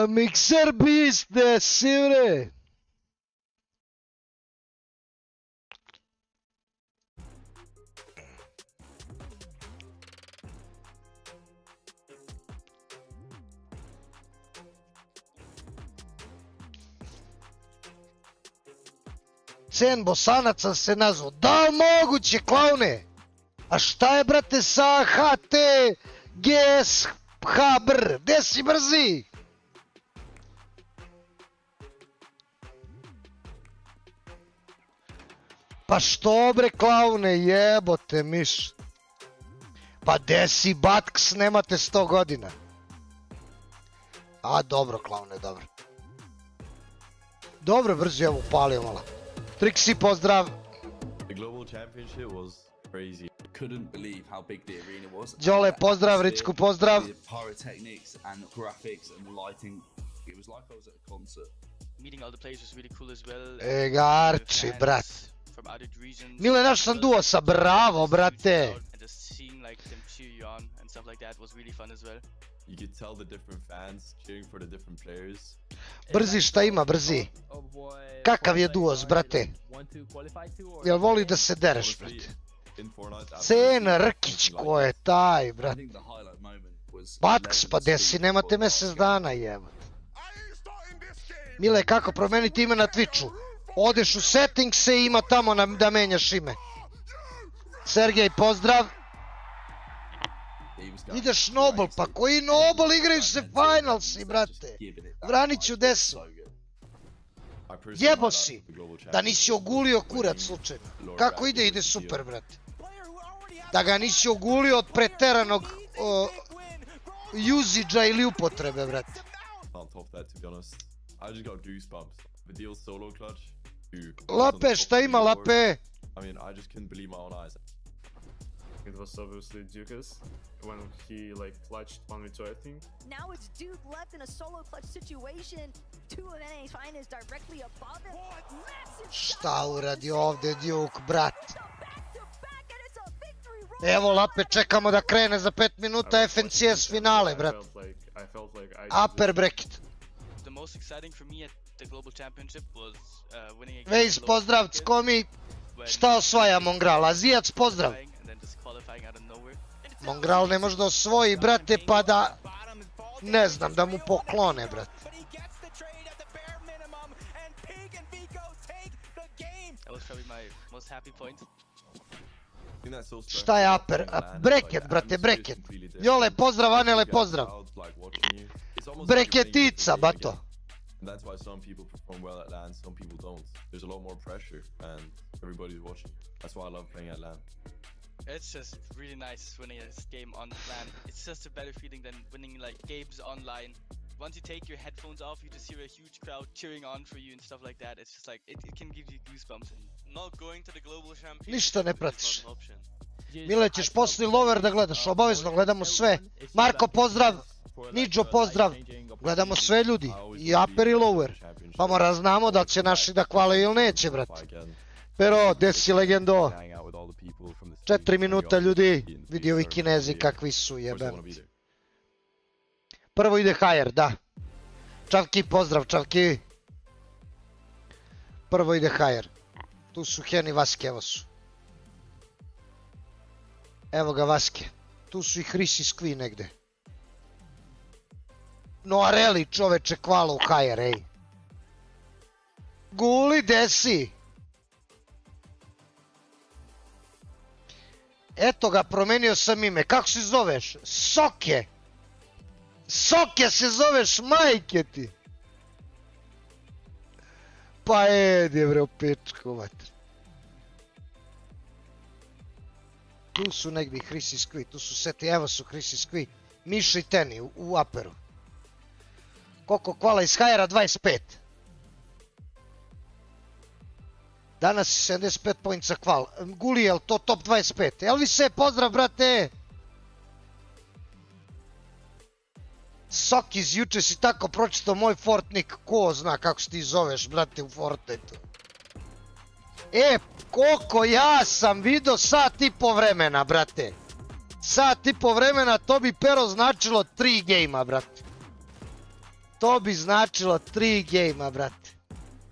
Mikser Beast, ne sivre. Cen Bosanaca se nazvao. Da, moguće, klaune! A šta je, brate, sa HT, GS, HBR? Gde si, brzi? Pa što, bre, klaune, jebote, miš. Pa gde si, Batks, nemate 100 godina. A, dobro, klaune, dobro. Dobro, brzo je upalio malo. Trixi, pozdrav. Djole, pozdrav, Ricku, pozdrav. Garči, brat. Mile, naš sam duo sa, bravo, brate. Brzi, šta ima, brzi? Kakav je duos, brate? Jel voli da se dereš, brate? Cen Rkić, ko je taj, brate? Batks, pa desi, nemate mjesec dana, jeba. Mile, kako promeniti ime na Twitchu? Odeš u settings i ima tamo da menjaš ime. Sergej, pozdrav. Ideš Noble, pa koji Noble, igraju se finalsi, brate. Vraniću desu. Jebo si, da nisi ogulio kurac slučajno. Kako ide, ide super, brate. Da ga nisi ogulio od preteranog usage-a ili upotrebe, brate. Lape, šta ima, Lape? It was obviously Dukas when he like clutched 1v2, I think. Now it's Duke left in a solo clutch situation. Two of NA's finest directly above him. Šta uradi ovde Duke, brat? Evo, Lape, čekamo da krene za 5 minuta FNCS finale, brat. Upper bracket. Vejs, pozdrav, Ckomi. Šta osvaja Mongral? Azijac, pozdrav. Mongral ne može da osvoji, brate, pa da... Ne znam, da mu poklone, brate. Šta je upper? Bracket, brate, bracket. Jole, pozdrav, Anele, pozdrav. Brecketica, bato. That's why some people perform well at LAN, some people don't. There's a lot more pressure and everybody's watching. That's why I love playing at LAN. It's just really nice winning a game on LAN. It's just a better feeling than winning like games online. Once you take your headphones off, you just hear a huge crowd cheering on for you and stuff like that. It's just like, it can give you goosebumps. And not going to the global championship. Ništa ne pratiš. Mile, ćeš posli lover da gledaš, obavezno gledamo sve. Marko, pozdrav. Nidžo, pozdrav. Gledamo sve, ljudi. I upper i lower. Pa mora znamo da će naši da hvale ili neće, brate. Pero, desi legendo. 4 minuta, ljudi. Vidi ovi Kinezi kakvi su, jebem. Prvo ide Hajer, da. Čavki, pozdrav, Čavki. Prvo ide Hajer. Tu su Hen i Vaske, evo su. Evo ga Vaske. Tu su i Hris i Skvi negde. No Areli, čoveče, hvala u Hajer, ej. Guli, desi. Eto ga, promenio sam ime. Kako se zoveš? Soke. Soke se zoveš, majke ti. Pa edi, bre, opečko, vatr. Tu su negdje Hris i Skvi, tu su seti, evo su Hris i Skvi. Miša i Teni u aperu. Koliko hvala iz Hajera? 25. Danas 75 poinca hval. Guli, jel to top 25? Elvise, pozdrav, brate! Sokiz, juče si tako pročitao moj Fortnite, ko zna kako se ti zoveš, brate, u Fortniteu. Koliko ja sam vidio sat i po vremena, brate. Sat i po vremena, to bi pero značilo 3 gejma, brate. To bi značilo 3 gejma, brate.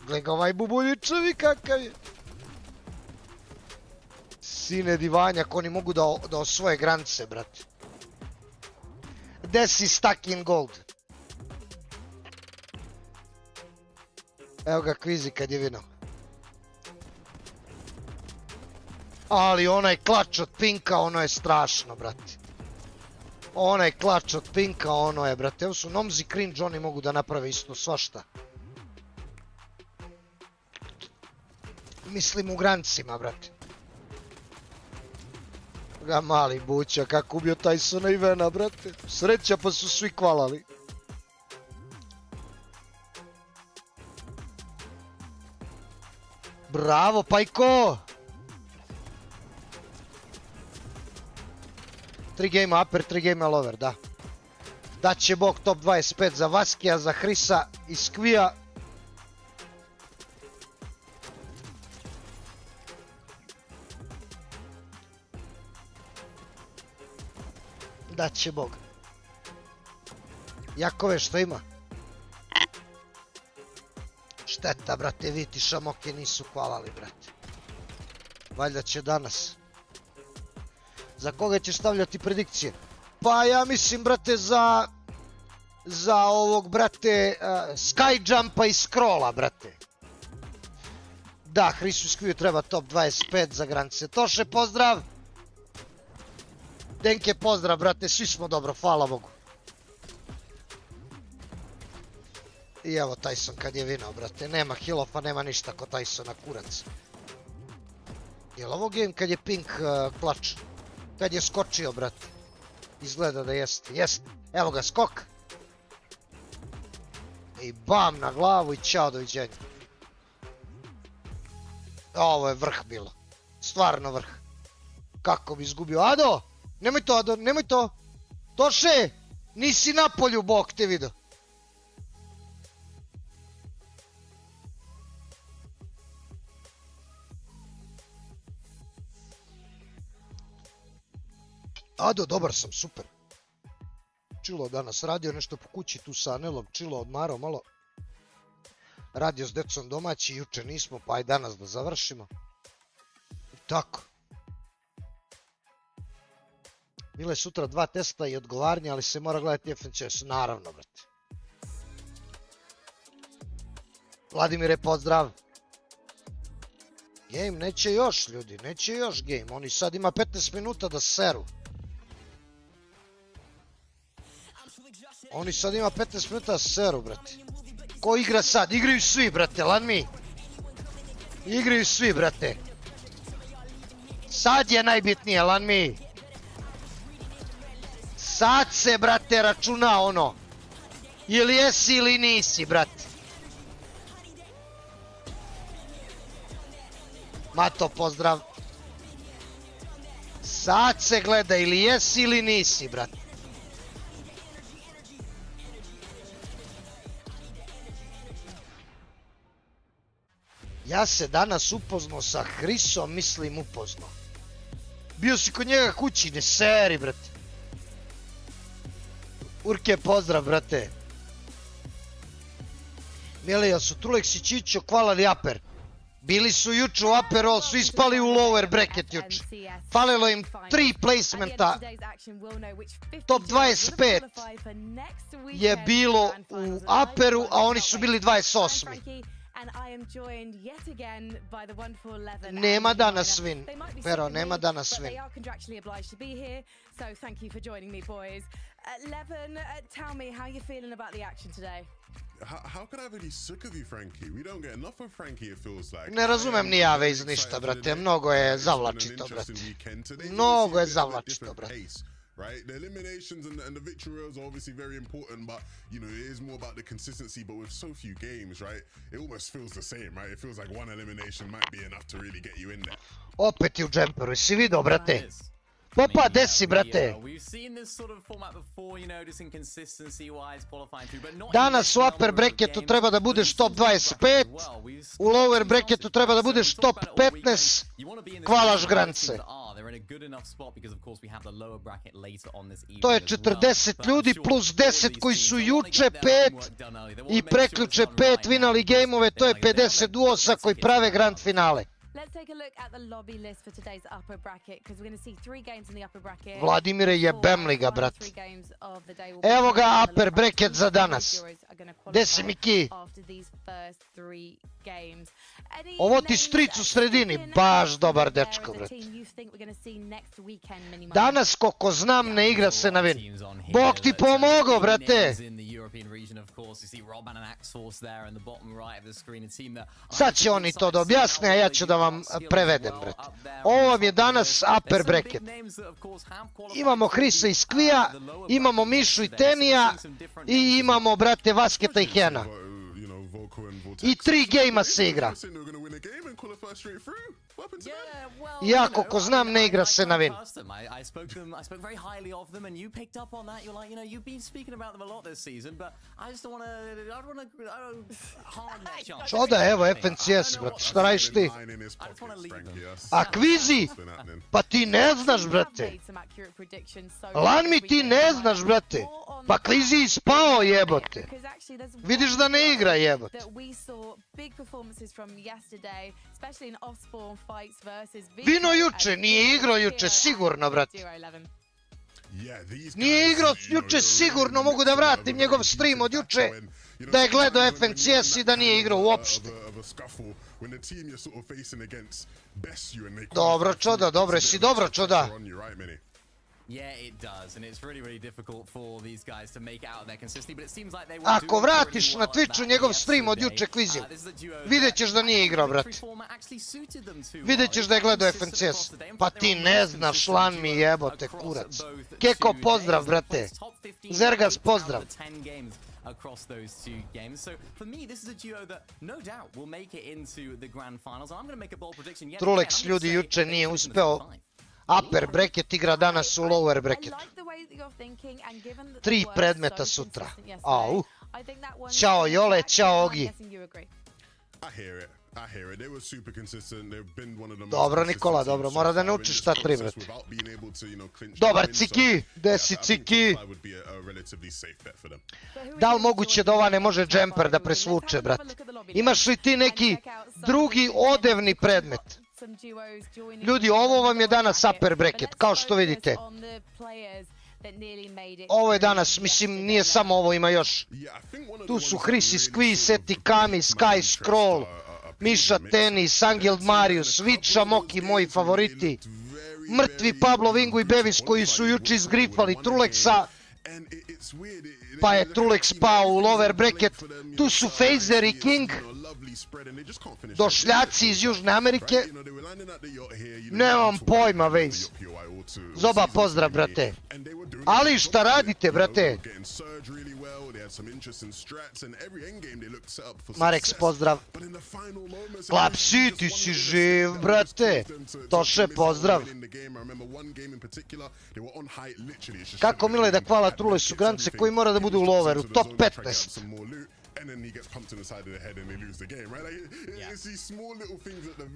Gle ga ovaj bubuljičevi kakav je. Sine divanjak, oni mogu da osvoje granice, brate. Gde si stuck in gold? Evo ga kvizi kad je vinao. Ali onaj klač od pinka, ono je strašno, brate. Onaj klač od pinka, ono je, brate. Evo su nomzi cringe, oni mogu da naprave isto svašta. Mislim u granicima, brate. Ga mali buća, kako ubio Tysona i Vena, brate. Sreća pa su svi kvalali. Bravo, Pajko! 3 game upper, 3 game lower, da. Daće Bog top 25 za Vaskija, za Hrisa i Skvija. Daće Bog. Jakove što ima? Šteta, brate, Viti Šamoke nisu hvalali, brate. Valjda će danas. Za koga ćeš stavljati predikcije? Pa ja mislim, brate, za ovog, brate, Skyjumpa i Scrolla, brate. Da, Hrisu Skviju treba top 25 za granice. Toše, pozdrav! Denke, pozdrav, brate, svi smo dobro, hvala Bogu. I evo Tyson kad je vinao, brate, nema heal-offa, nema ništa ko Tysona, kurac. Jel ovo game kad je pink klač? Kad je skočio, brate? Izgleda da jeste, jeste. Evo ga, skok. I bam na glavu i ćao, doviđenja. Ovo je vrh bilo. Stvarno vrh. Kako bi izgubio? Ado! Nemoj to, Ado, nemoj to! Toše! Nisi na polju, Bog te vidio. Ado, dobar sam, super. Čilo danas, radio nešto po kući tu sa Anelom, čilo, odmarao malo. Radio s decom domaći, juče nismo, pa aj danas da završimo. I tako. Bilo je sutra 2 testa i odgovarnje, ali se mora gledati FNCS, naravno, brate. Vladimire, pozdrav. Game, neće još, ljudi, neće još game. Oni sad ima 15 minuta da seru. Oni sad ima 15 minuta da seru, brate. Ko igra sad? Igraju svi, brate, LAN.MI. Igraju svi, brate. Sad je najbitnije, LAN.MI. Sad se, brate, računa ono. Ili jesi ili nisi, brate. Mato, pozdrav. Sad se gleda ili jesi ili nisi, brate. Ja se danas upoznao sa Hrisom, mislim upoznao. Bio si kod njega kući, ne seri, brate. Urke, pozdrav, brate. Milija su Trulex i Čićo kvalali upper. Bili su juče u upper roll, su ispali u lower bracket juče. Falilo im 3 placementa. Top 25 je bilo u upperu, a oni su bili 28. Nema danas win, pero nema danas win. Tell me how you're feeling about the action today. How could I be sick of you, Frankie? We don't get enough of Frankie, it feels like. Ne razumem ni ja već ništa, brate, mnogo je zavlačito, brate. Mnogo je zavlačito, brate. Right, the eliminations and the victory royals are obviously very important, but you know it is more about the consistency. But with so few games, right, it almost feels the same, right? It feels like one elimination might be enough to really get you in there. Opet je u džemperu, si vidio, brate? Popa, desi, brate? Danas u upper bracketu treba da budeš top 25, u lower bracketu treba da budeš top 15, hvalaš granice. To je 40 ljudi plus 10 koji su juče 5 i preključe 5 vinali gameove, to je 50 duosa koji prave grand finale. Vladimire, jebem li ga, brat. Evo ga upper bracket za danas. Gde si mi ki? Ovo ti stric u sredini, baš dobar dečko, brat. Danas, koliko znam, ne igra se na win. Bog ti pomogao, brate. Sad će oni to da objasne, a ja ću da vam prevedem, brate. Ovo vam je danas upper bracket. Imamo Hrisa i Skvija, imamo Mišu i Tenija i imamo, brate, Vasketa i Hena. I 3 gejma se igra. Ja, koliko znam, ne igra se na win. Čoda, evo, FNCS, brate, šta radiš ti? A kvizi? Pa ti ne znaš, brate. Lan mi ti ne znaš, brate. Pa kvizi ispao, jebote. Vidiš da ne igra, jebote. Vino juče, nije igrao juče, sigurno, brate. Nije igrao juče, sigurno, mogu da vratim njegov stream od juče, da je gledao FNCS i da nije igrao uopšte. Dobro, čoda, dobro, jesi dobro, čoda. Ako vratiš na Twitchu njegov stream od juče kviziju, vidjet ćeš da nije igrao, brate. Vidjet ćeš da je gledao FNCS. Pa ti ne znaš, lan mi jebote, kurac. Keko, pozdrav, brate. Zergas, pozdrav. Across those two games. So for me, this is a duo that no doubt will make it into the grand finals. And I'm going to make a bold prediction. Trulex ljudi juče nije uspeo. Upper bracket igra danas u lower bracketu. 3 predmeta sutra. Au. Ćao Jole, ćao Ogi. Dobro Nikola, dobro, mora da ne učiš šta 3, brate. Dobar Ciki, gde si Ciki? Da li moguće da ova ne može džemper da presvuče, brate? Imaš li ti neki drugi odevni predmet? Ljudi, ovo vam je danas upper bracket, kao što vidite. Ovo je danas, mislim, nije samo ovo, ima još. Tu su Hrisi, Skvi, Seti, Kami, Sky, Scroll, Miša, Tenis, Angel, Marius, Vića, Moki, moji favoriti. Mrtvi Pablo, Vingu i Bevis koji su juče izgrifali Trulexa. Pa je Trulex pao u lower bracket. Tu su Phaser i King. Došljaci iz Južne Amerike. Nemam pojma, vejz. Zoba, pozdrav, brate. Ali šta radite, brate? Mareks, pozdrav. Klapsi, ti si živ, brate. Toše, pozdrav. Kako mile da hvala Trulesu Grance koji mora da budu u loweru, top 15.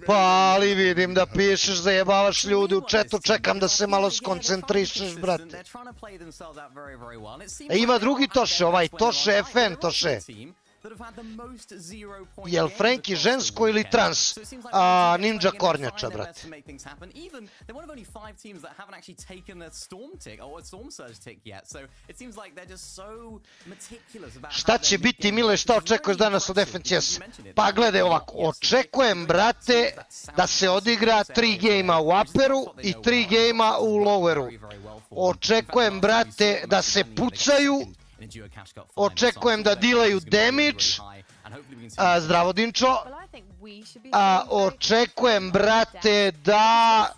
Pa ali vidim da pišeš, zajebavaš ljudi u chatu, čekam da se malo skoncentrišeš, brate. Ima drugi Toše, ovaj Toše FN Toše. Jel Franki žensko ili trans? Ninja kornjača, brate. Šta će biti, Mile, šta očekuješ danas od FNCS? Pa gledaj ovako, očekujem, brate, da se odigra 3 gejma u upperu i 3 gejma u loweru. Očekujem, brate, da se pucaju. Očekujem da dilaju damage. Zdravo, Dinčo. Očekujem, brate, da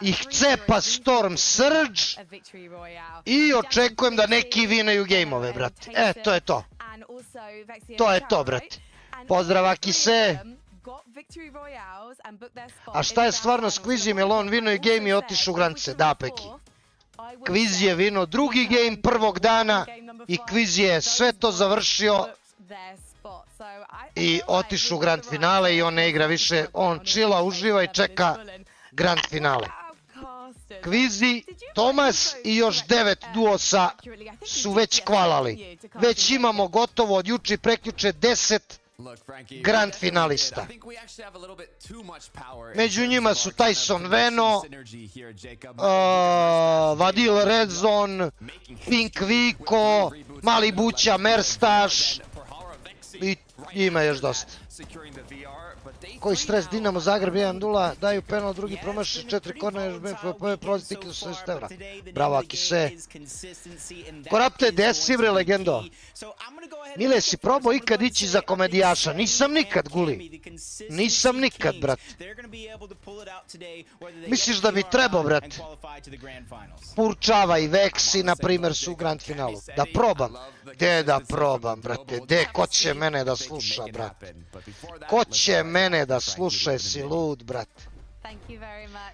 ih cepa Storm Surge. I očekujem da neki vinaju gameove, brate. To je to. To je to, brate. Pozdrav, Akise. A šta je stvarno s Kvizijom, jel on vino i game i otišu u granice? Da, Peki. Kviz je vino drugi game prvog dana i Kviz je sve to završio i otišu u grand finale i on ne igra više, on chilla, uživa i čeka grand finale. Kvizi, Tomas i još 9 duosa su već kvalali. Već imamo gotovo od juče i prekjuče 10 grand finalista. Među njima su Tyson Veno, Vadil Redzon, Pink Viko, Mali Buća Merstaš i ima još dosta. Koji stres, Dinamo Zagreb 1-0, daju penal, drugi promaši, 4 korner, još BFP, prolazi tiki su 60 evra. Bravo Akise. Korapte, gdje si bre legendo? Mile, si probao ikad ići za komedijaša? Nisam nikad, Guli. Nisam nikad, brat. Misliš da bi trebao, brat? Purčava i Veksi, na primjer, su u grand finalu. Da probam? Gdje da probam, brate? Gdje? Ko će mene da sluša, brate? Ko će mene da sluša, jesi lud, brate?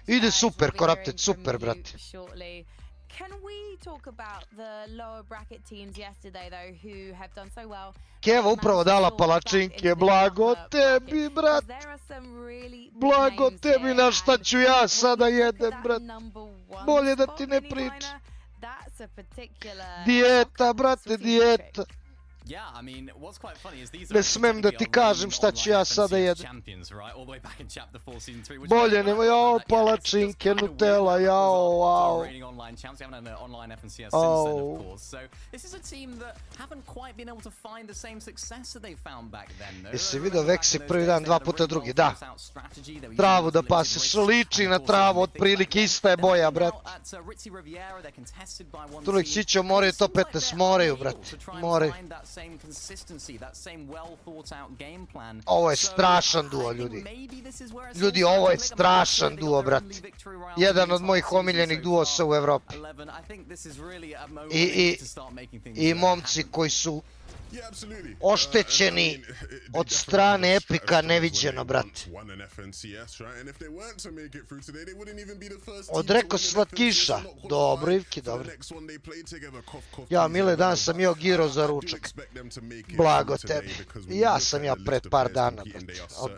Ide super, Koraptet, super, brate. Keva upravo dala palačinke, blago tebi, brat. Blago tebi, na šta ću ja sada jedem, brat. Bolje da ti ne pričam. Dijeta, brate, dijeta. Ne smem da ti kažem šta ću ja sada jedem. Bolje nema, jao, palačinke, Nutella, jao, wow. Jesi vidio Veksi prvi dan, 2 puta drugi? Da. Travu da pasiš, liči na travu, otprilike ista je boja, brat. Tulik Sićo moraju to 15, moraju, brat, moraju. Ovo je strašan duo, ljudi. Ljudi, ovo je strašan duo, brat. Jedan od mojih omiljenih duosa u Evropi. I momci koji su oštećeni od strane Epika neviđeno, brate. Odreko slatkiša. Dobro, Ivki, dobro. Ja, Mile, danas sam jeo giro za ručak. Blago tebi. Ja sam ja pred par dana, brate. Od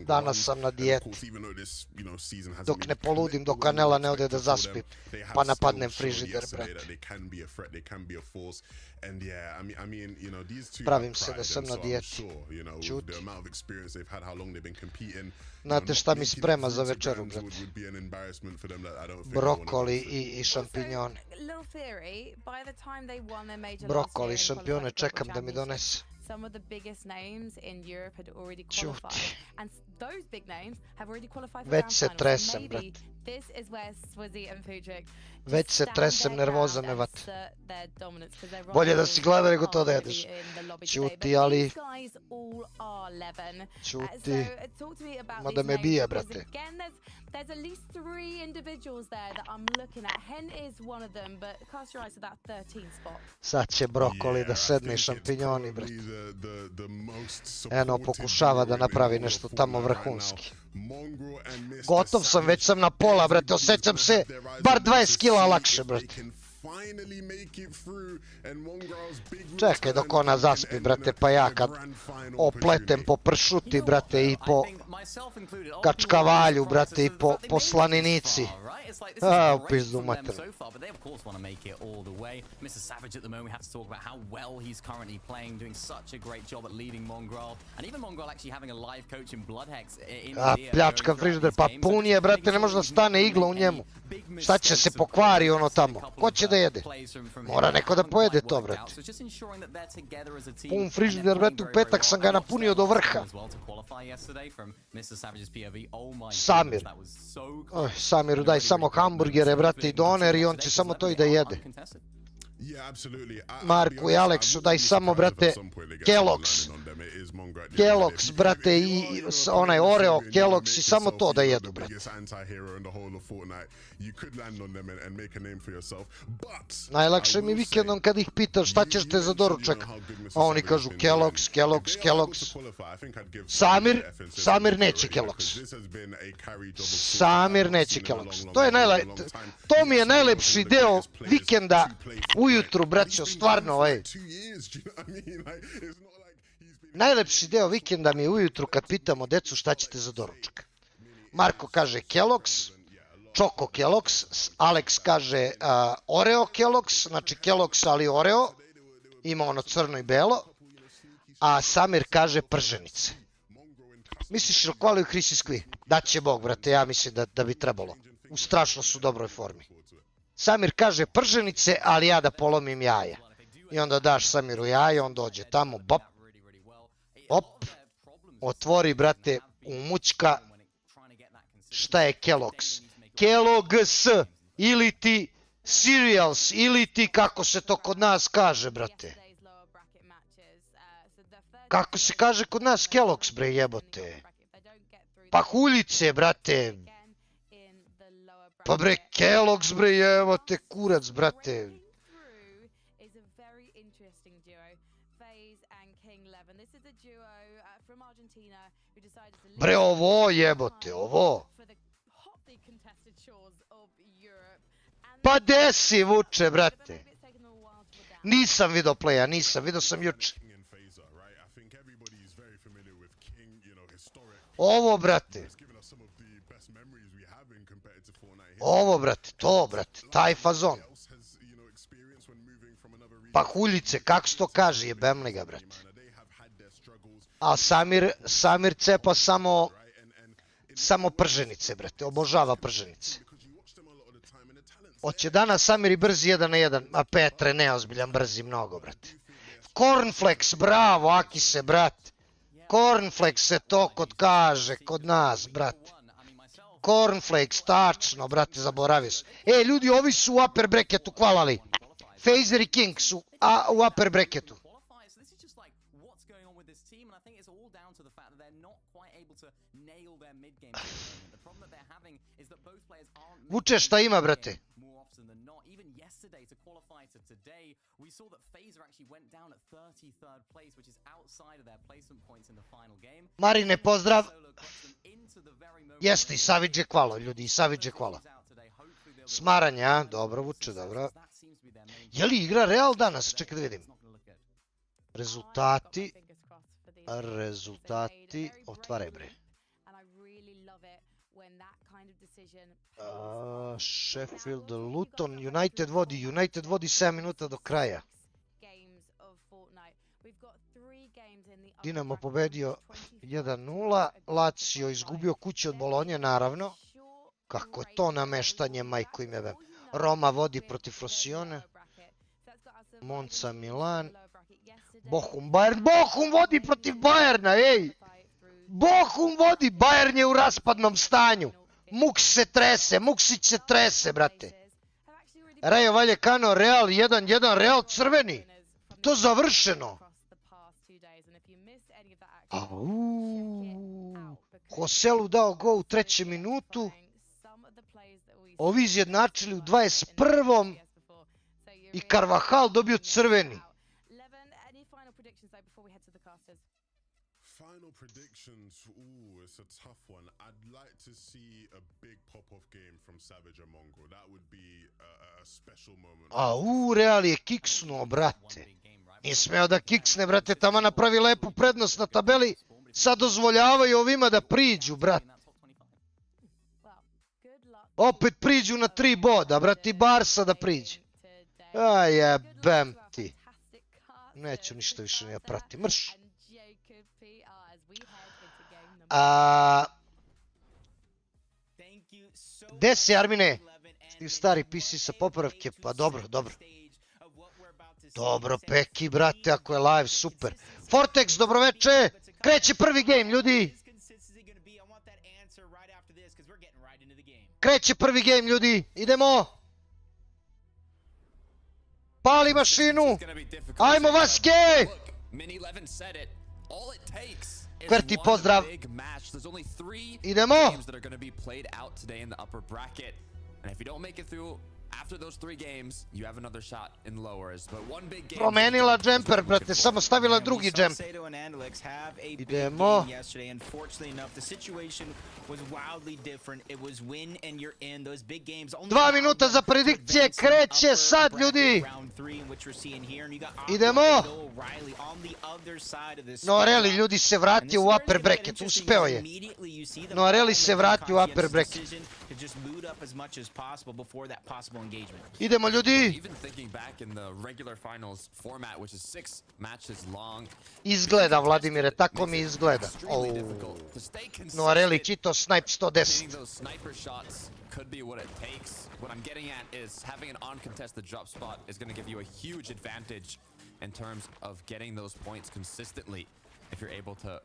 danas sam na dijeti. Dok ne poludim, dok Anela ne ode da zaspim. Pa napadnem frižider, brate. Pravim se da sam na dijeti. Čuti. Znate šta mi sprema za večeru, brate? Brokoli i šampinjone. Brokoli i šampione čekam da mi donese. Čuti. Već se tresem, brate. Već se tresem, nervoza me vat. Bolje da si gleda nego to da jedeš. Čuti, ali... Čuti. Ma da me bije, brate. There's at least 3 individuals there that I'm looking at. Hen is one of them, but cast your eyes to that 13 spot. Sad će brokoli da sedne i šampinjoni, brate. Eno, pokušava da napravi nešto tamo vrhunski. Gotov sam, već sam na pola, brate. Osjećam se bar 20 kila lakše, brate. Čekaj dok ona zaspi, brate, pa ja kad opletem po pršuti, brate, i po kačkavalju, brate, i po slaninici. A, u pizdu mater. A, pljačka frižider, pa pun je, brate, ne može da stane igla u njemu. Šta će se pokvari ono tamo? Ko će da jede? Mora neko da pojede to, brate. Pun frižider, brate, u petak sam ga napunio do vrha. Samir. Samiru daj samo hamburgere, brate, i doner i on će samo to i da jede. Marku i Aleksu daj samo, brate, Kellogg's. Kellogg's, brate, i onaj Oreo, Kellogg's i samo to da jedu, brate. Najlakše mi vikendom kad ih pitam šta ćeš te za doručak, a oni kažu Kellogg's, Kellogg's, Kellogg's. Samir neće Kellogg's. Samir neće Kellogg's. To mi je najlepši deo vikenda ujutru, braćo, stvarno, ej. Najlepši deo vikenda mi je ujutru kad pitamo decu šta ćete za doručak. Marko kaže Kellogg's, Choco Kellogg's, Alex kaže Oreo Kellogg's, znači Kellogg's ali Oreo, ima ono crno i belo, a Samir kaže prženice. Misliš li kvaliju Hristiskvi? Daće Bog, brate, ja mislim da bi trebalo. U strašno su dobroj formi. Samir kaže prženice, ali ja da polomim jaja. I onda daš Samiru jaja, on dođe tamo, bop, op, otvori, brate, umućka. Šta je Kellogg's? Kellogg's, ili ti cereals, ili ti kako se to kod nas kaže, brate. Kako se kaže kod nas Kellogg's, bre, jebote? Pahuljice, brate. Pa bre, Kellogg's, bre, jebote, kurac, brate. Bre, ovo jebote, ovo. Pa desi, vuče, brate. Nisam vidio playa, nisam, vidio sam juče. Ovo, brate. Ovo, brate, to, brate, taj fazon. Pahuljice, kako se to kaže, jebem li ga, brate. A Samir cepa samo prženice, brate, obožava prženice. Hoće danas Samir i brzi 1 na 1, a Petre neozbiljan, brzi mnogo, brate. Cornflakes, bravo, Akise, brate. Cornflakes se to kaže, kod nas, brate. Cornflakes, tačno, brate, zaboravio sam. Ljudi, ovi su u upper bracketu, hvala li. Phaser i King su u upper bracketu. Vuče, šta ima, brate? Marine, pozdrav. Jeste, i Saviđe hvala, ljudi, i Saviđe hvala. Smaranje, a? Dobro, Vuče, dobro. Je li igra Real danas? Čekaj da vidim. Rezultati, otvaraj, bre. Sheffield, Luton, United vodi 7 minuta do kraja. Dinamo pobedio 1-0, Lazio izgubio kuće od Bolonje, naravno. Kako je to nameštanje, majko im jebem. Roma vodi protiv Frosione. Monza, Milan. Bochum, Bayern, Bochum vodi protiv Bayerna, ej! Bochum vodi, Bayern je u raspadnom stanju. Muksić se trese, brate. Rayo Vallecano, Real 1-1, Real crveni. To završeno. Hoselu dao go u 3. minutu. Ovi izjednačili u 21. I Carvajal dobio crveni. Final predictions, it's a tough one. I'd like to see a big pop-off game from Savage and Mongo. That would be a special moment. Real je kiksnuo, brate. Nije smeo da kiksne, brate, tamo napravi lepu prednost na tabeli. Sad dozvoljavaju ovima da priđu, brate. Opet priđu na 3 boda, brate, i Barsa da priđe. Jebem ti. Neću ništa više ne pratim, mrš. Gde si, Armine? Ti stari PC sa popravke, pa dobro. Dobro, Peki, brate, ako je live, super. Fortex, dobroveče! Kreće prvi game, ljudi! Kreće prvi game, ljudi! Idemo! Pali mašinu! Ajmo, Vaske! Kverti, pozdrav! Idemo! Promenila džemper, brate, samo stavila drugi džemp. Idemo. Dva minuta za predikcije, kreće sad, ljudi. Idemo. Noareli, ljudi, se vratio u upper bracket, uspeo je. Noareli se vratio u upper bracket. Idemo, ljudi. Izgleda, Vladimire, tako mi izgleda. Noareli čito snipe 110. Could be what it takes. What I'm getting at is having an uncontested drop spot is going to give you a huge advantage in terms of getting those points consistently if you're able to.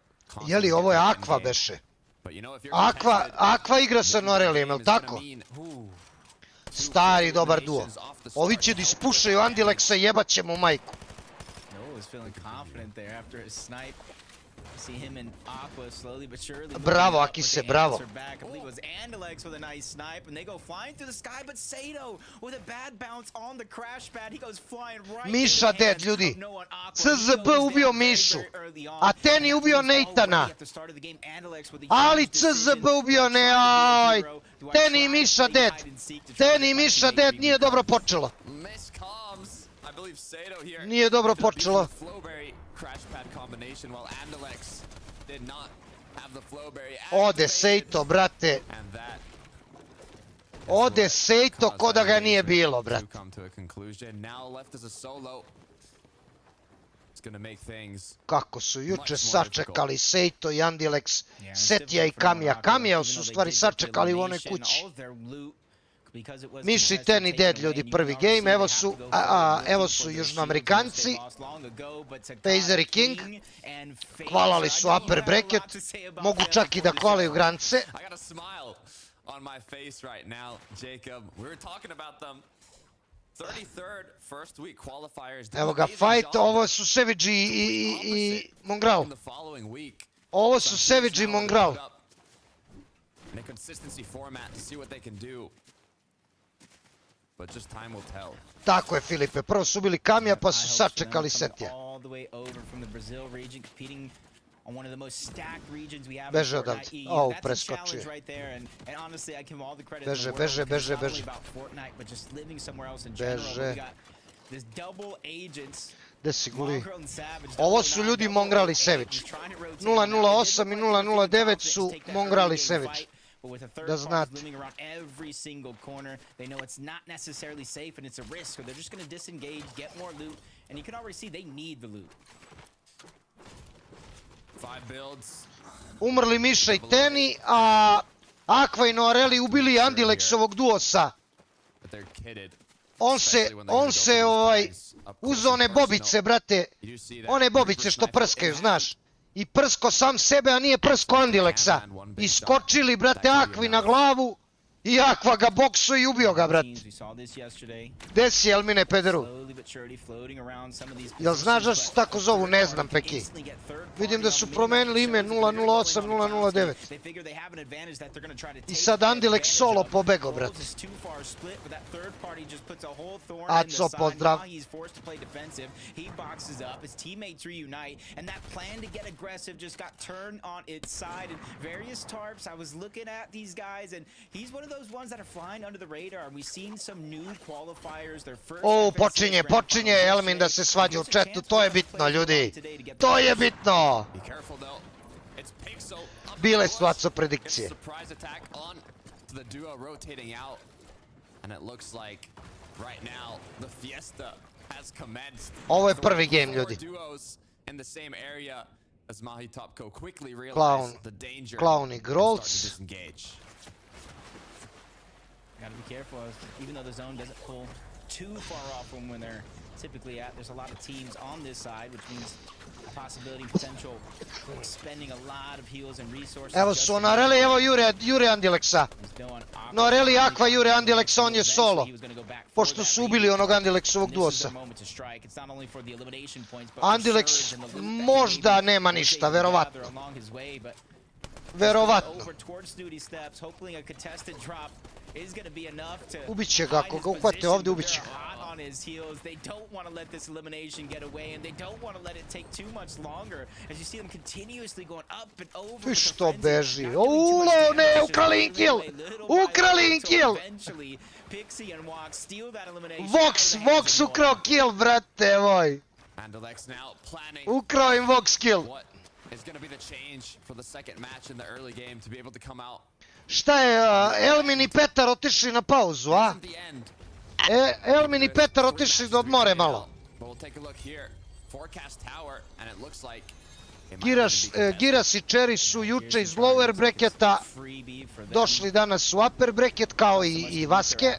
Jeli, ovo je Aqua beše. Aqua igra sa Noarelijem, jel tako? Stari dobar duo. Ovi će da ispušaju Andilexa i jebat će mu majku. Bravo, Akise, bravo. Miša dead, ljudi. CZB ubio Mišu, a Teni ubio Neitana. Ali CZB ubio Neaj. Teni i Miša dead. Teni i Miša dead, nije dobro počelo. Nije dobro počelo. Ode Sejto, brate. Ode Sejto ko da ga nije bilo, brate. Kako su juče sačekali Sejto i Andilex, Setija i Kamija. Kamija su u stvari sačekali u onoj kući. Miši Teni dead, ljudi, prvi game. Evo su Južnoamerikanci. Pazer i King. Hvalali su upper bracket. Mogu čak i da hvalaju grance. Evo ga fight, ovo su Savage i Mongral. Ovo su Savage i Mongral. Tako je, Filipe, prvo su bili Kamija pa su sačekali Setija. Beže odavde, preskočio. Beže. Beže. Gde si guli? Ovo su ljudi Mongral i Savage. 008 i 009 su Mongral i Savage. Da znate. Umrli Miša i Teni, a Aqua i Noareli ubili Andilexovog duosa. On se uzeo one bobice, brate. One bobice što prskaju, znaš. I prsko sam sebe, a nije prsko Andilexa. Iskočili, brate, Aqui na glavu i Aqua ga boksu i ubio ga, brate. Gde si, Elmine pederu? Jel znaš da se tako zovu? Ne znam, Peki. Vidim da su promenili ime 008, 009. I sad Andilex solo pobego, brate. Aco, pozdrav. Počinje Elmin da se svađa u chatu, to je bitno, ljudi. To je bitno. Bile su Aco predikcije. Ovo je prvi game, ljudi. Clown i Grolc. Gotta be careful, even though the zone doesn't pull too far off from when they're typically at. There's a lot of teams on this side, which means a possibility, potential, spending a lot of heals and resources. Evo su Noareli, evo Jure Andilexa. Noareli, Aqua, Jure Andilexa, on je solo. Pošto su ubili onog Andilexovog duosa. Andilex možda nema ništa, verovatno. Verovatno. Over towards Snooty steps, hoping a contested drop is going to be enough to Ubiće ga, ako ga uhvate ovdje, ubiće ga. on his heels. They don't want to let this elimination get away, and they don't want to let it take too much longer. As you see them continuously going up and over. Ti što beži? Ulo, ne, ukrali in kill! Ukrali in kill! Vox ukrao kill, brate moj! Ukrao im Vox kill! Šta je, Elmin i Petar otišli na pauzu, a? Elmin i Petar otišli da odmore malo. Giras i Cherry su juče iz lower bracketa došli danas u upper bracket kao i Vaske.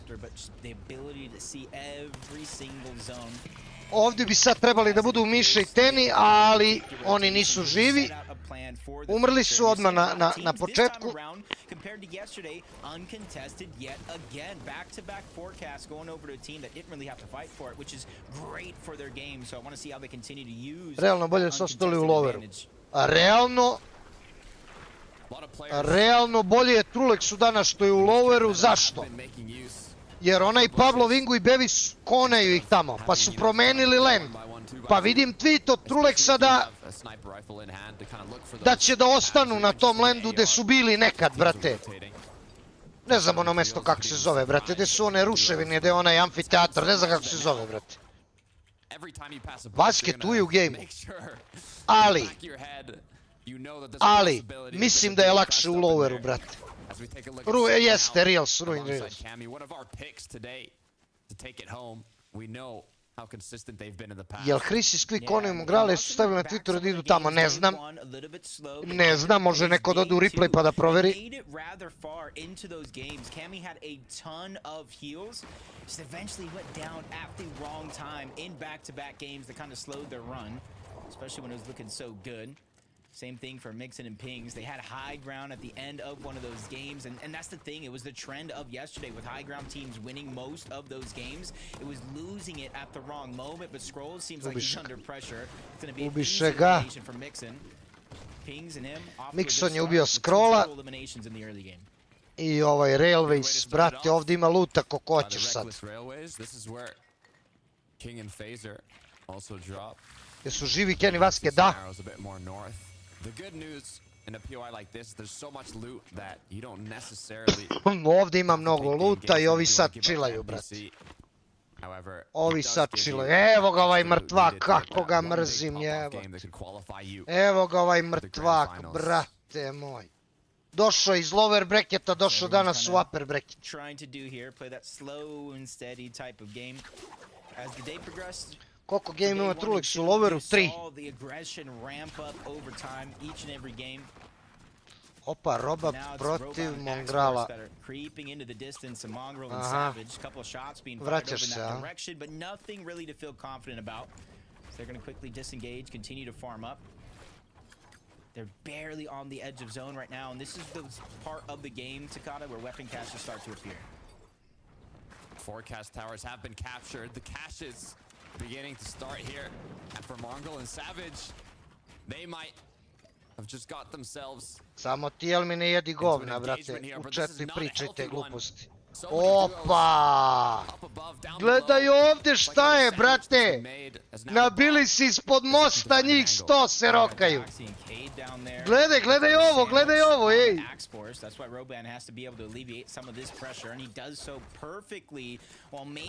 Ovdje bi sad trebali da budu Miša i Teni, ali oni nisu živi. Umrli su odmah na početku. Realno bolje su ostali u loweru. Realno bolje je Trulexu danas što je u loweru. Zašto? Jer onaj Pablo, Vingu i Bevis koneju ih tamo, pa su promenili land. Pa vidim tweet od Trulexa da će da ostanu na tom landu gde su bili nekad, brate. Ne znam ono mesto kako se zove, brate, gde su one ruševine, gde je onaj amfiteatar, ne znam kako se zove, brate. Basket tu je u gejmu. Ali, mislim da je lakše u loweru, brate. Jeste, Reals, Ruin Reals. Jel Chris i Squeak oni grale su stavili na Twitteru da idu tamo, ne znam. Ne znam, može neko da ode u replay pa da proveri. Same thing for Mixon and Pings. They had high ground at the end of one of those games, and that's the thing. It was the trend of yesterday with high ground teams winning most of those games. It was losing it at the wrong moment, but Scrolls seems like he's under pressure. It's going to be an easy elimination for Mixon. Pings and him Mixon je ubio Scrolla. I ovaj Railways, brate, ovdje ima luta ko hoćeš sad. Jesu živi Kenny Vaske? Da. Ovdje ima mnogo luta i ovi sad chillaju, brate. Ovi sad chillaju. Evo ga ovaj mrtvak, kako ga mrzim, jebote. Evo ga ovaj mrtvak, brate moj. Došao iz lower bracketa, došao danas u upper bracket. Koliko game ima Trulex u loweru? 3. Opa, roba protiv Mongrala. Aha. Vraćaš se, a? They're barely on the edge of zone right now, and this is the part of the game, Takata, where weapon caches start to appear. Forecast towers have been captured. The caches beginning to start here. And for Mongrel and Savage, they might have just got themselves... Samo ti jel mi ne jedi govna, brate. U četiri pričajte gluposti. Opa! Gledaj ovdje šta je, brate! Nabili si ispod mosta, njih 100 se rokaju. Gledaj ovo, ej!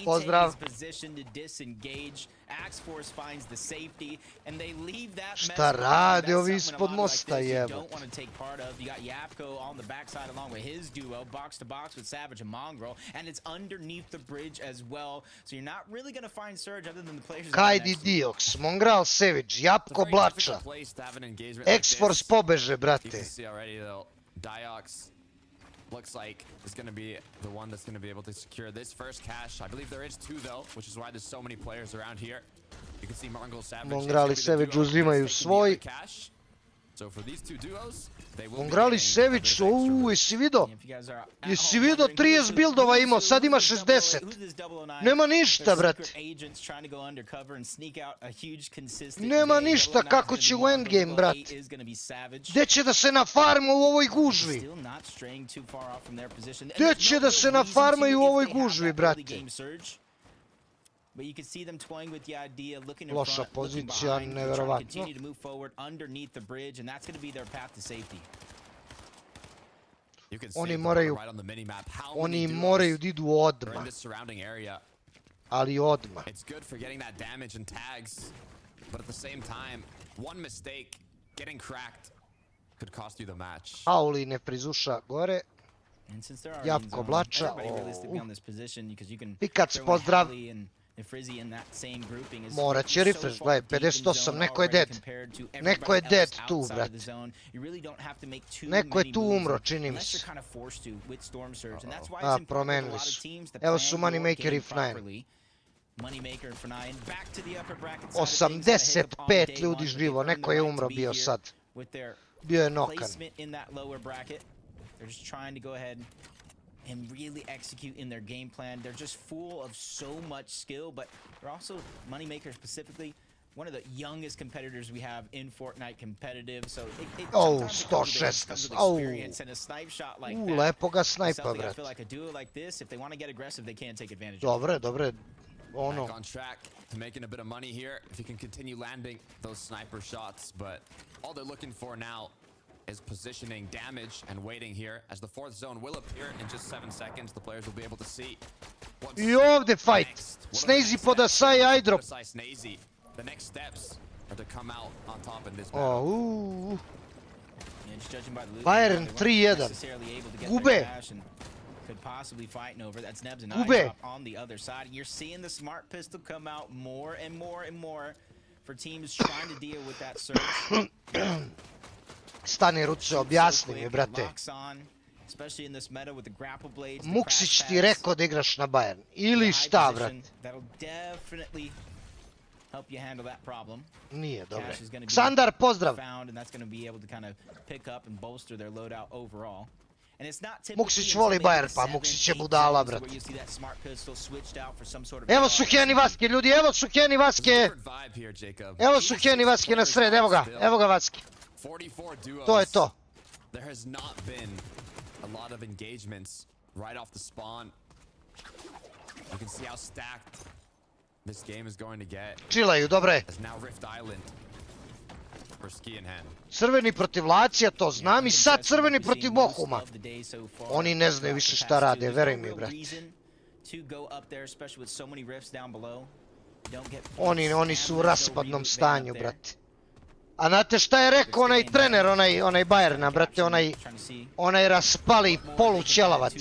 Pozdrav! Šta rade ovi ispod mosta, jebo? And it's underneath the bridge as well, so you're not really going to find Surge other than the players. Kajdi Diox, Mongral Savage, Japko Blača, X-Force pobeže, brate. Diox looks like is going to be the one that's going to be able to secure this first cache. I believe there is two though, which is why there's so many players around here. You can see Mongrel Savage. Mongrali Savage uzimaju svoj. So for these two duos, they will On be grali getting a Sević, bit of extra loot. jesi vidio? If you guys are at Jesi home vidio wondering 30 who's buildova who's imao, sad ima who's this 60. who's this 009? Nema They're ništa, brate. secret agents trying to go undercover and sneak out a huge consistent Nema day. ništa, 009's kako gonna će be u on, endgame, but brate. 008 is gonna be savage. Gdje će da se nafarma u ovoj gužvi? Still not straying too far off from their position. And Gdje there's će no da real se reason nafarmaju to u if ovoj they have gužvi, that early brate. game surge. But you can see them toying with the idea, looking in Loša front, looking pozicija, behind, and trying to neverovatno. continue to move forward underneath the bridge, and that's going to be their path to safety. You can Oni see moraju, right on the minimap how oni many duos moraju da idu are in odmah, this surrounding area. ali odmah. It's good for getting that damage and tags, but at the same time, one mistake, getting cracked, could cost you the match. Auli ne prizuša gore. And since they're already in Jabko zone, Blača, everybody realistically on this position because you can Pikac, throw in pozdrav. Holly and Frizzy in that same grouping is Morat će so refresh, far gledaj, deep in 58, zone neko je already dead. compared to Neko je everybody dead else tu, outside of the brate. zone. You really don't have to make too Neko je many tu moves umro, čini mi unless se. you're kind of forced to with Storm Surge, and that's why A, it's important for a promenili lot of su. teams to Evo plan su your Moneymaker game i F9. properly. Moneymaker for 9 back to the upper bracket side of things, had a hiccup on 85 day ljudi one, but živo, they've earned neko the je right to umro be bio here sad. with their Bio je nokan. placement in that lower bracket. They're just trying to go ahead and really execute in their game plan. They're just full of so much skill, but they're also, Moneymaker specifically, one of the youngest competitors we have in Fortnite competitive. So it Oh, sometimes it comes with 116. experience, and a snipe shot like that. Lepo ga is snajpa, something I brate. feel like a duo like this, if they want to get aggressive, they can take advantage of. Dobre, dobre. Ono, Back on track to making a bit of money here if you can continue landing those sniper shots, but all they're looking for now is positioning damage and waiting here as the fourth zone will appear in just 7 seconds. The players will be able to see what's I ovdje fight. next. What are the Snazy next poda steps saj here? airdrop. Precise Snazy. The next steps are to come out on top in this O, battle. Yeah, just judging by the loot, Bayern they weren't 3-1. necessarily able to get Gube. their cash and could possibly fight over. That's Nebs and Gube. Drop on the other side. You're seeing the smart pistol come out more and more and more for teams trying to deal with that surge. Stani Ruce, objasni mi, brate. Locks on, especially in this meta with the grapple blades. the Muksić crash ti pads, rekao da igraš na Bayern. the Ili high šta, position. brate? That'll definitely help you handle that problem. Nije, dobre. Cash is gonna be Ksandar, pozdrav. found, and that's going to be able to kind of pick up and bolster their loadout overall. And it's not Muksić voli Bayern, pa Muksić je budala, brate. Evo su Heni Vaske, ljudi, evo su Heni Vaske. Different vibe here, Jacob. Evo su Heni Vaske na sred, evo ga Vaske. 44 duos. To je to. There has not been a lot of engagements right off the spawn. You can see how stacked this game is going to get. Čilaju, dobre. As now Rift Island for Ski in hand. Crveni protiv Lacija, to znam, i sad crveni protiv Bohuma. Oni ne znaju više šta rade, veruj mi, brate. Oni su u raspadnom stanju, brate. A znate šta je rekao onaj trener, onaj Bayerna, brate, onaj raspali polućelavac.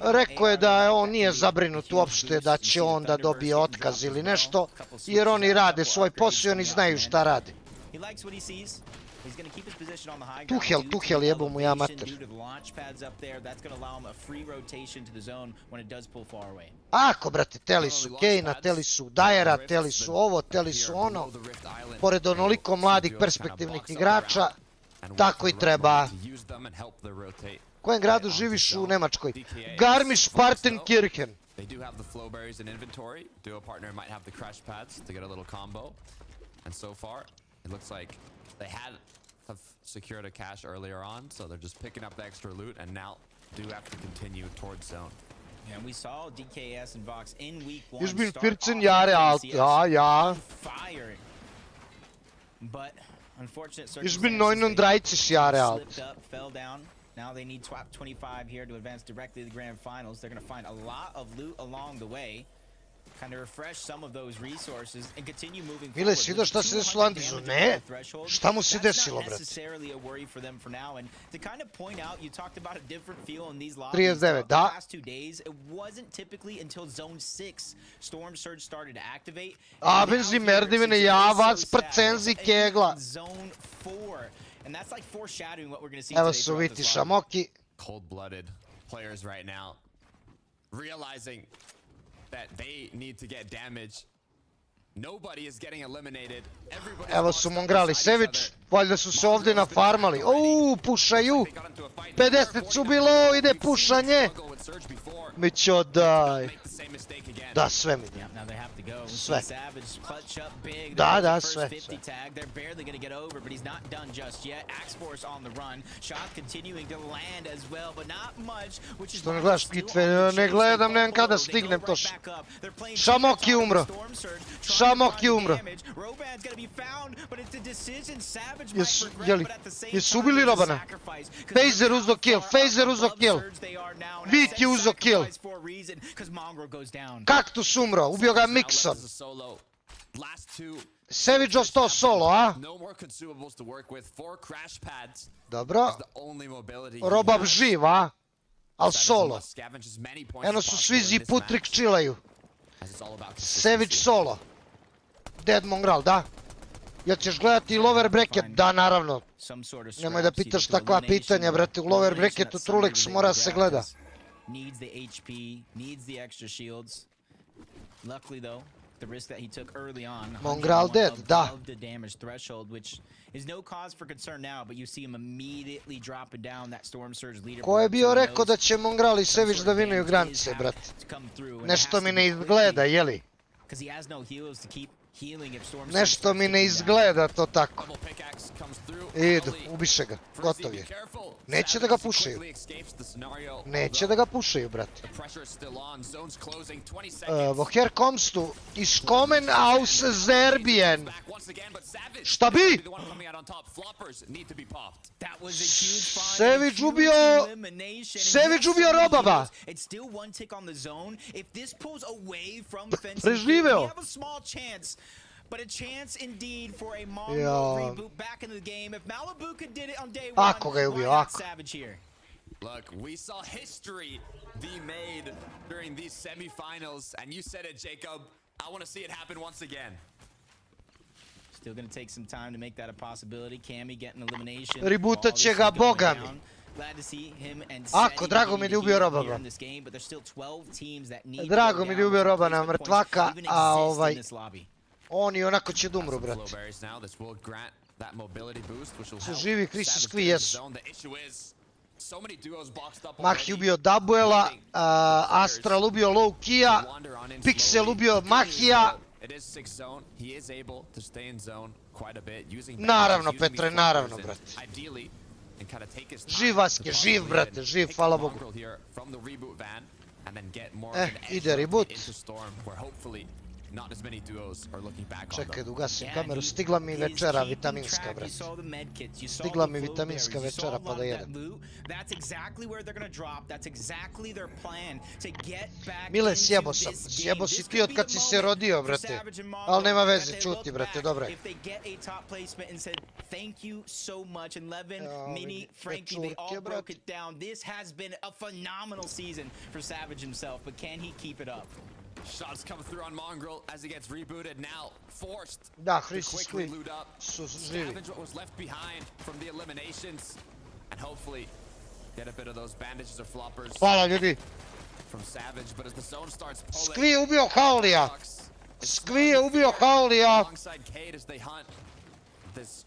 Rekao je da on nije zabrinut uopšte da će on da dobije otkaz ili nešto, jer oni rade svoj posao i oni znaju šta rade. Tuhel jebo mu ja mater. Ako, brate, teli su Kejna, teli su Dyera, teli su ovo, teli su ono. Pored onoliko mladih perspektivnih igrača, tako i treba. U kojem gradu živiš u Nemačkoj? Garmisch-Partenkirchen. They do have the flowberries in inventory. Duo partner might have the crash pads to get a little combo. And so far, it looks like they have secured a cache earlier on, so they're just picking up the extra loot and now do have to continue towards zone. Yeah, and we saw DKS and Vox in week 1 Još bin start 14 off jare alt, DKS ja. firing. But unfortunate Još bin circumstances, 39 jare alt. slipped up, fell down. Now they need top 25 here to advance directly to the grand finals. They're going to find a lot of loot along the way. Kind of refresh some of those resources and continue moving Mile, forward. si vidio šta se desilo Andizu? Ne. Šta mu se desilo, brate? That's not necessarily a worry for them for now. And to kind of point out, you talked about a different feel in these lobbies. 39, throughout the da. last 2 days. It wasn't typically until Zone 6 Storm Surge started to activate. Abenzi merdivine, ja vas prcenzi kegla. Zone 4. And that's like foreshadowing what we're going to see Evo today su throughout Viti this lobby. Šamoki. Cold-blooded players right now, realizing that they need to get damage Nobody is getting eliminated. Everybody Evo su mongrali, Sević, valjda su se ovdje nafarmali. Pušaju. 50 su bilo, ide pušanje. Mićo, daj. Da, sve mi. Sve. Da, sve. Što ne gledaš bitve, ne gledam, nemam kada stignem to. Smoky umro. Smoky umro. Jesu ubili Robana? Phaser uzo kill, Phaser uzo kill. Biti uzo kill. Kaktus umro, ubio ga Mixon. Sević ostao solo, a? Dobro. Robab živ, a? Al solo. Eno su svi ziputrik chillaju. Sević solo. Dead Mongral, da? Jel ćeš gledati lower bracket? Da, naravno. Nemoj da pitaš takva pitanja, brate. U lower bracketu Trulix mora se gleda. Mongral dead, da. Ko je bio rekao da će Mongral i Sević da vinuju granice, brate? Nešto mi ne izgleda, jeli? Nešto mi ne izgleda to tako. Idu, ubiše ga, gotov je. Neće da ga pušaju. Neće da ga pušaju, brate. Woher kommst du? Ich kommen aus Serbien. Šta bi? Sević ubio Robaba. Preživeo. But a chance indeed for a Mongo reboot back into the game. If Malibu could did it on day one, why not Savage here? Look, we saw history be made during these semifinals, and you said it, Jacob. I want to see it happen once again. Still going to take some time to make that a possibility. Cammy getting elimination. Rebootat će ga, boga mi. Ako, drago mi da je ubio Robaba. Drago mi da je ubio Robana mrtvaka, a oni onako će da umru, brate. Su živi, Kristi skvi jesu. Mahi ubio Dabuela, Astral ubio Low-Kija, Pixel ubio Mahija. Naravno, Petre, naravno, brate. Živ Vaske, živ, brate, živ, hvala Bogu. Ide reboot. Čekaj da ugasim kameru, stigla mi večera vitaminska, brate. Stigla mi vitaminska večera pa da jedem. Mile, sjebo sam. Sjebo si ti od kad si se rodio, brate. Ali nema veze, čuti, brate, dobro je. Večurke, brate. Shots come through on Mongrel as he gets rebooted now, forced da, to quickly loot up, scavenge what was left behind from the eliminations, and hopefully get a bit of those bandages or floppers from Savage. But as the zone starts pulling, Skvi je ubio Haulija. Skvi je ubio Haulija. Alongside Cade as they hunt this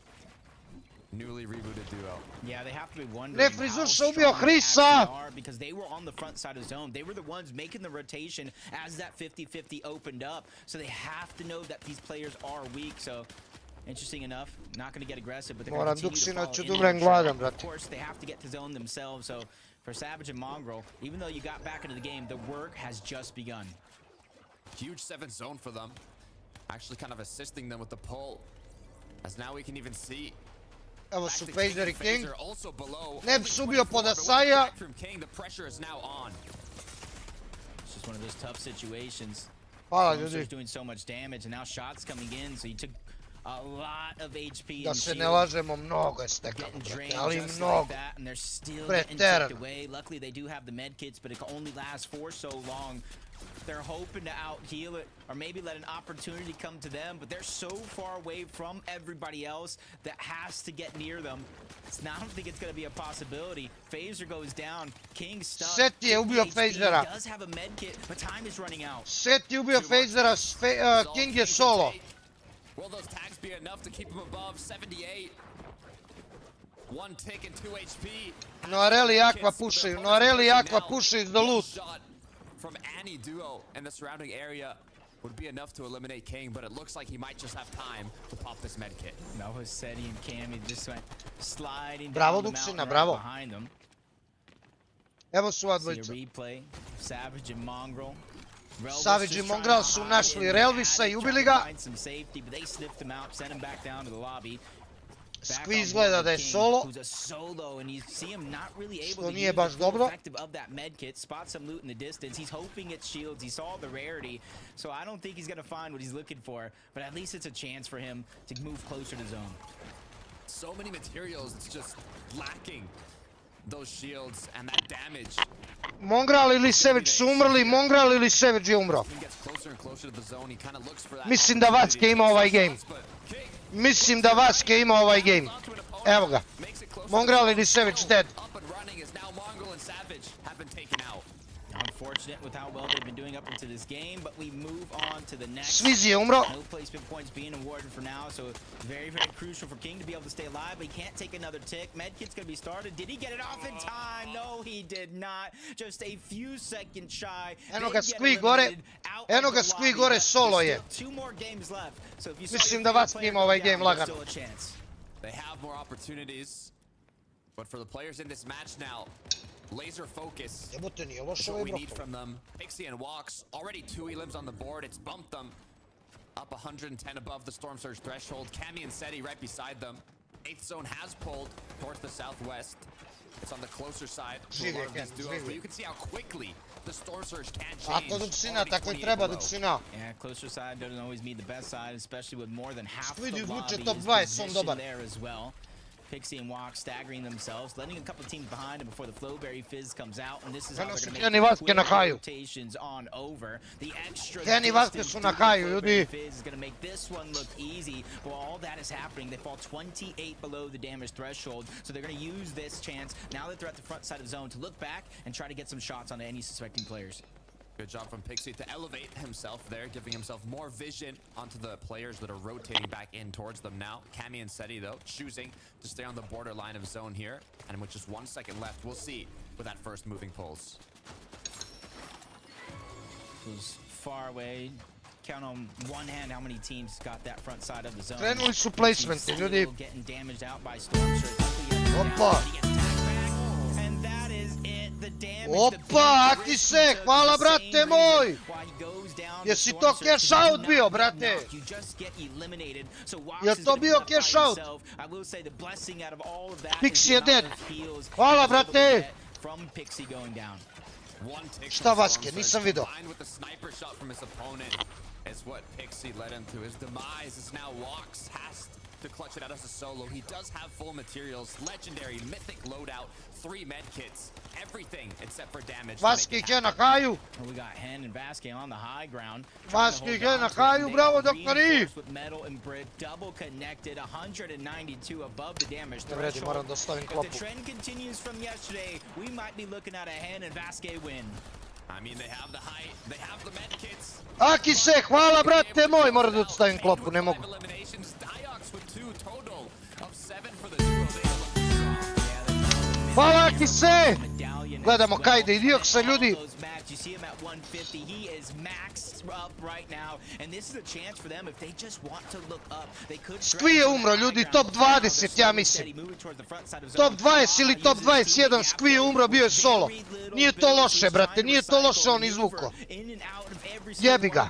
newly rebooted duo. Yeah, they have to be wondering Ne, Frizurša ubio Hrisa! Because they were on the front side of zone. They were the ones making the rotation as that 50-50 opened up. So they have to know that these players are weak. So interesting enough, not going to get aggressive, but they're going to continue to follow in. Of course, they have to get to zone themselves. So for Savage and Mongrel, even though you got back into the game, the work has just begun. Huge 7th zone for them. Actually kind of assisting them with the pull. As now we can even see Evo su Phaser i King. Nebs ubio Podasaja. It's just one of those tough situations. Hvala ljudi. Doing so much damage and now shots coming in, so you took A lot of HP Da and se ne shield. lažemo, mnogo je stekano, Getting brate, drained ali just mnogo. like that, and they're still getting Preterano. tipped away. Luckily, they do have the med kits, but it can only last for so long. They're hoping to out heal it, or maybe let an opportunity come to them, but they're so far away from everybody else that has to get near them. I don't think it's going to be a possibility. Phaser goes down. King stuck. Set je ubio Phasera. He does have a med kit, but time is running out. Set je ubio Phasera, King je solo. Will those tags be enough to keep him above 78? One tick and 2 HP. Noareli i Aqua pušaju, Noareli i Aqua pušaju za loot. From any duo in the surrounding area would be enough to eliminate King, but it looks like he might just have time to pop this med kit. No, Seti and Cammy just went sliding Bravo, down the Duxina, mountain bravo. right behind them. Evo su ova See a dvojica. replay. Savage and Mongrel. Relvis Savage i just Mongrel trying to su hide našli in the Relvisa attic, i ubili trying to ga. find some safety, but they sniffed him out, sent him back down to the lobby. Back Squeeze on gleda board da je with King, solo. who's a solo, and you see him not really able Što to nije use baš the full dobro. effective of that med kit. Spots some loot in the distance. He's hoping it's shields. He saw the rarity, so I don't think he's gonna find what he's looking for. But at least it's a chance for him to move closer to zone. So many materials, it's just lacking those shields and that damage. Mongral ili Savage su umrli, Mongral ili Savage je umro. He gets closer and closer to the zone. He kind of looks for that. Mislim da Vaske ima ovaj game. Mislim da Vaske ima ovaj game. Evo ga. Mongral ili Savage dead. Up and running as now Mongrel and Savage have been taken out. Unfortunate with how well they've been doing up into this game, but we move on to the next. Svizi je umro. No placement points being awarded for now, so very, very crucial for King to be able to stay alive, but he can't take another tick. Medkit's gonna be started. Did he get it off in time? No, he did not. Just a few seconds shy. Eno ga Squee gore. Eno ga Squee gore, solo je. Two more games left. So if you Mislim da Vaske ima ovaj game lagano. They have more opportunities, but for the players in this match now, laser focus Jebote, nije is loš what ovaj we need brok. from them. Pixie and Walks, already 2 elims on the board. It's bumped them up 110 above the Storm Surge threshold. Cammy and Seti right beside them. 8th zone has pulled towards the southwest. It's on the closer side to a lot of these duos, but you can see how quickly the Storm Surge can change. Tako Duxina, Already tako i 28 treba below. Duxina. Yeah, closer side doesn't always mean the best side, especially with more than half Squid the izvuče lobby top is 20, on positioned dobar. there as well. Pixie and Walk staggering themselves, letting a couple teams behind them before the Flowberry Fizz comes out, and this is how Eno they're su going Kenny to make Vaske na quick haju. rotations on over. The extra Kenny Vaske distance su na through the haju, Flowberry ljudi. Fizz is going to make this one look easy. While all that is happening, they fall 28 below the damage threshold, so they're going to use this chance, now that they're at the front side of zone, to look back and try to get some shots onto any suspecting players. Good job from Pixie to elevate himself there, giving himself more vision onto the players that are rotating back in towards them now. Cammy and Seti, though, choosing to stay on the borderline of zone here. And with just 1 second left, we'll see with that first moving pulse. Was far away. Count on one hand how many teams got that front side of the zone. Krenuli su placementi, ljudi. Still getting damaged out by Storm Surge. Opa. And that is it. The damage. Opa, Akise, hvala brate moj. Jesi to cash out bio, brate? Jel to bio cash out? Pixie je dead. Hvala brate. Šta Vaske, nisam vidio. Is what Pixie led him to his demise. Is now Walks has to clutch it out as a solo. He does have full materials, legendary, mythic loadout, 3 med kits, everything except for damage. Vaske je na haju. We got Hen and Vasquez on the high ground. Vaske je na haju, bravo doktori. With metal and brick, double connected, 192 above the damage Ne vredi, moram da stavim If the klopu. trend continues from yesterday, we might be looking at a Hen and Vasquez win. I mean, they have the height, they have the med kits. Akise, hvala brate moj, moram da stavim klopu, ne mogu. Eliminations, Diox with 2 total of 7 for the duo. They look strong. Hvala Akise. Gledamo Kajde i Dioksa, ljudi. You see him at 150. He is maxed up right now, and this is a chance for them if they just want to look up. They could. Squee je umro, ljudi, top 20, ja mislim. Top 20 ili top 21, Squee je umro, bio je solo. Nije to loše, brate, nije to loše on izvuko. Jebi ga.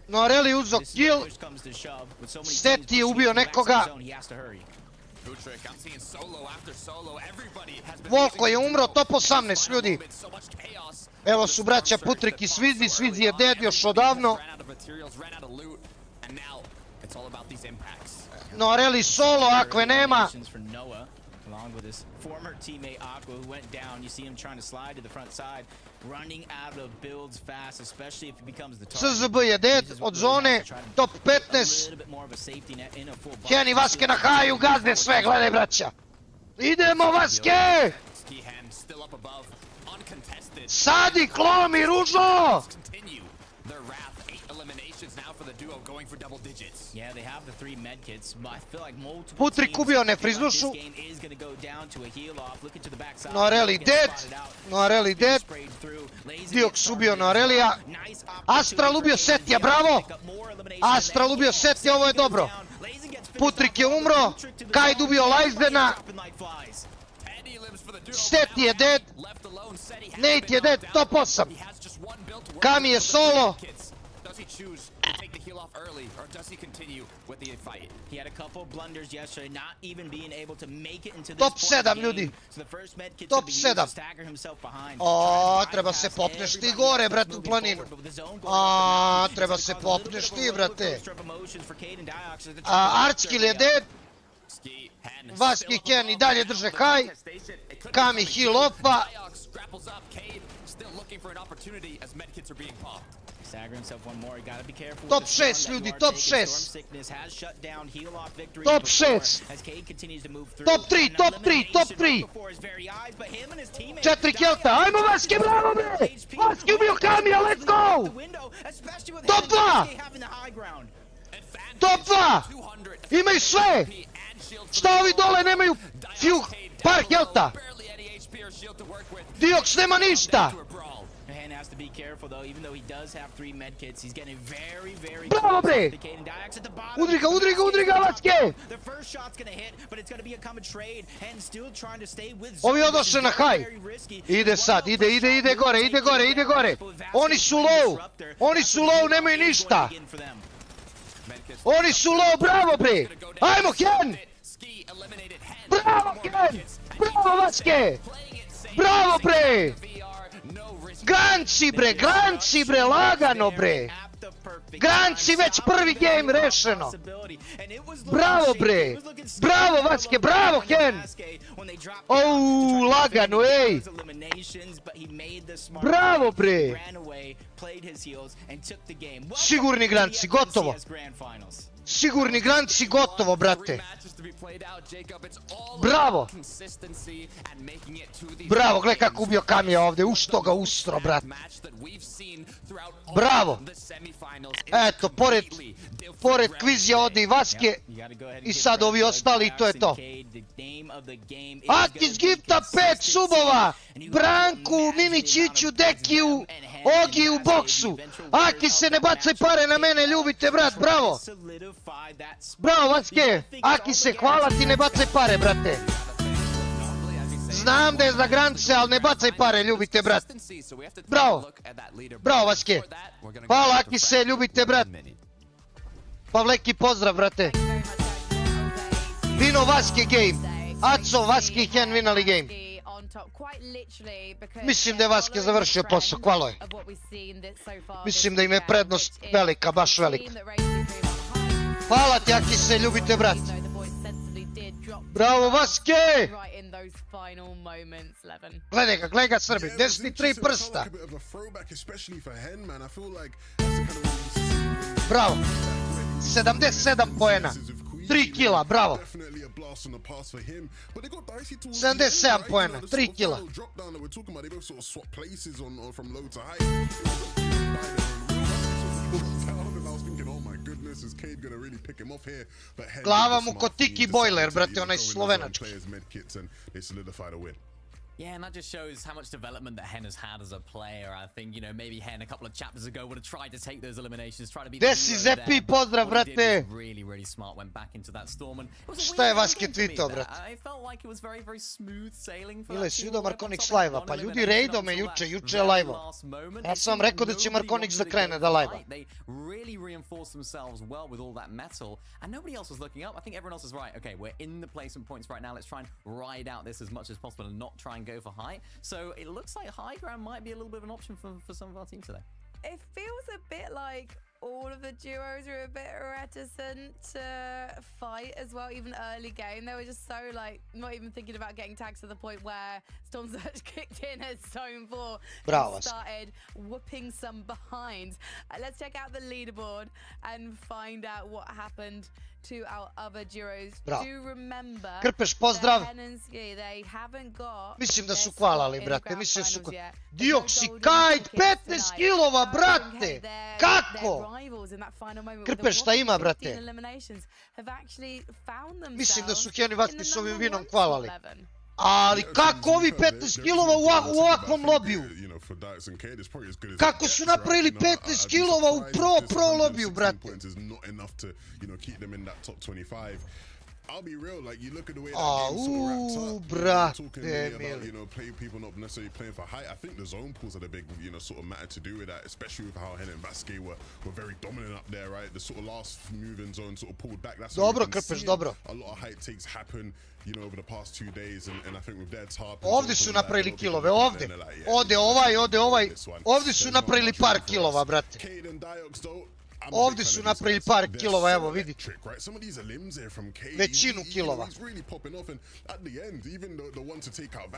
Noareli uzo kill. Seti je ubio nekoga. Volko je umro, top 18, ljudi. Evo su braća Putrik i Svizi, Svizi je dead još odavno. It's all about these impacts. Noreli solo, Aque nema. For Noah, along with his former teammate Aqua, who went down. You see him trying to slide to the front side, running out of builds fast, especially if he becomes the target. SZB je dead od zone, top 15. Kenny Vaske na haju, gazde sve, gledaj braća. Idemo Vaske! Sadi, klomi, ružo! Yeah, they have the 3 med kits, but I feel like multiple Putrik ubio nefriznušu. Noreli dead. Noreli dead. Diox ubio Norelija. Astral ubio Setija, bravo. Astral ubio Setija, ovo je dobro. Putrik je umro. Kaid ubio Lajzdena. Seti je dead. Nate je dead, top 8. Kami je solo. Does he choose to take the heal off early, or does he continue with the fight? He had a couple of blunders yesterday, not even being able to make it into this Top point 7 of the ljudi. game. So the first med kit Top should be used to 7. stagger himself behind. O, treba se popneš ti gore, brate, u planinu. A, treba se popneš ti, brate. Archkill je dead. Vaski Ken i dalje drže high. Kami heal opa. Top 6 ljudi, top 6. Top 6. Top 3, top 3, top 3. 4 kelta, ajmo Vaske, bravo bre! Vaske ubio Kamija, let's go! Top 2! Top 2! Imaju sve! Šta ovi dole nemaju? Few, par kelta! Diox nema ništa! Has to be careful though, even though he does have 3 med kits, he's getting very bravo bre! Udri ga, Vaske! The first shot's gonna hit, but it's gonna be a common trade, and still trying to stay with. Ovi odoše na high. Ide sad, ide gore. Oni su low, nemaju ništa. Oni su low, bravo bre! Ajmo Ken! Bravo Ken! Bravo Vaske! Bravo bre! Granci bre, lagano bre! Granci, već prvi game rešeno! Bravo bre! Bravo Vaske, bravo Ken! Ouu, lagano, ej! Bravo bre! Sigurni granci, gotovo! Sigurni granci, gotovo, brate! Bravo! Bravo, gle kako ubio Kamija ovdje, u što ga ustro, brate! Bravo! Eto, pored kvizija ode i Vaske i sad ovi ostali i to je to. Akis gifta 5 subova! Branku, Miničiću, Dekiju, Ogi u boksu! Aki se ne bacaj pare na mene, ljubite brat, bravo! Bravo Vaske! Aki se, hvala ti, ne bacaj pare, brate! Znam da je za grance, ali ne bacaj pare, ljubite brat! Bravo! Bravo Vaske! Hvala Aki se, ljubite brat! Pavleki pozdrav, brate! Vino Vaske game! Aco, Vaske i Hen vinali game! Mislim da je Vaske završio posao, hvala je. Mislim da im je prednost velika, baš velika. Hvala ti Aki se, ljubite brat. Bravo Vaske! Gledaj ga Srbi, desni 3 prsta. Bravo. 77 poena. 3 kila, bravo. 77 poena, 3 kila. Glava mu ko Tiki Boiler, brate, onaj slovenački. Yeah, and that just shows how much development that Hen has had as a player. I think, you know, maybe Hen a couple of chapters ago would have tried to take those eliminations, try to be Desi Zepi, pozdrav, brate. really smart, went back into that storm and Šta je Vaske tweetao, brate? I felt like it was very smooth sailing for Ile si vidio Markonix live-a, pa ljudi rejdo me juče je live-a. Ja sam vam rekao da će Markonix da krene da live-a. They really reinforced themselves well with all that metal, and nobody else was looking up. I think everyone else is right. Okay, we're in the placement points right now. Let's try and ride out this as much as possible and not try and go for high. So it looks like high ground might be a little bit of an option for some of our teams today. It feels a bit like all of the duos were a bit reticent to fight as well, even early game. They were just so, like, not even thinking about getting tags to the point where Storm Surge kicked in as Zone 4 and started whooping some behind. Let's check out the leaderboard and find out what happened to our other duos. Do remember Krpeš, pozdrav. They haven't got. Mislim da su kvalali, brate. Mislim da su kvalali. Dioxikajt, 15 kilova, brate. Kako? Krpeš, šta ima, brate? Mislim da su Kenny Vatki s ovim vinom kvalali. Ali kako ovi 15 kilova u ovakvom lobiju? Kako su napravili 15 kilova u pro lobiju, brate? I'll be real, like you look at the way that game sort of wrapped up. Talking about, you know, people not necessarily playing for height. I think the zone pools had a big, you know, sort of matter to do with that, especially with how Hen and Vasquez were very dominant up there, right? The sort of last move in zone sort of pulled back. That's dobro, Krpeš, dobro. A lot of height takes happen, you know, over the past 2 days, and I think with their top. Ovdje su napravili kilove, ovdje. Ode ovaj. Ovdje su napravili par kilova, brate. Ovdje su napravili par kilova, evo vidite. Većinu kilova.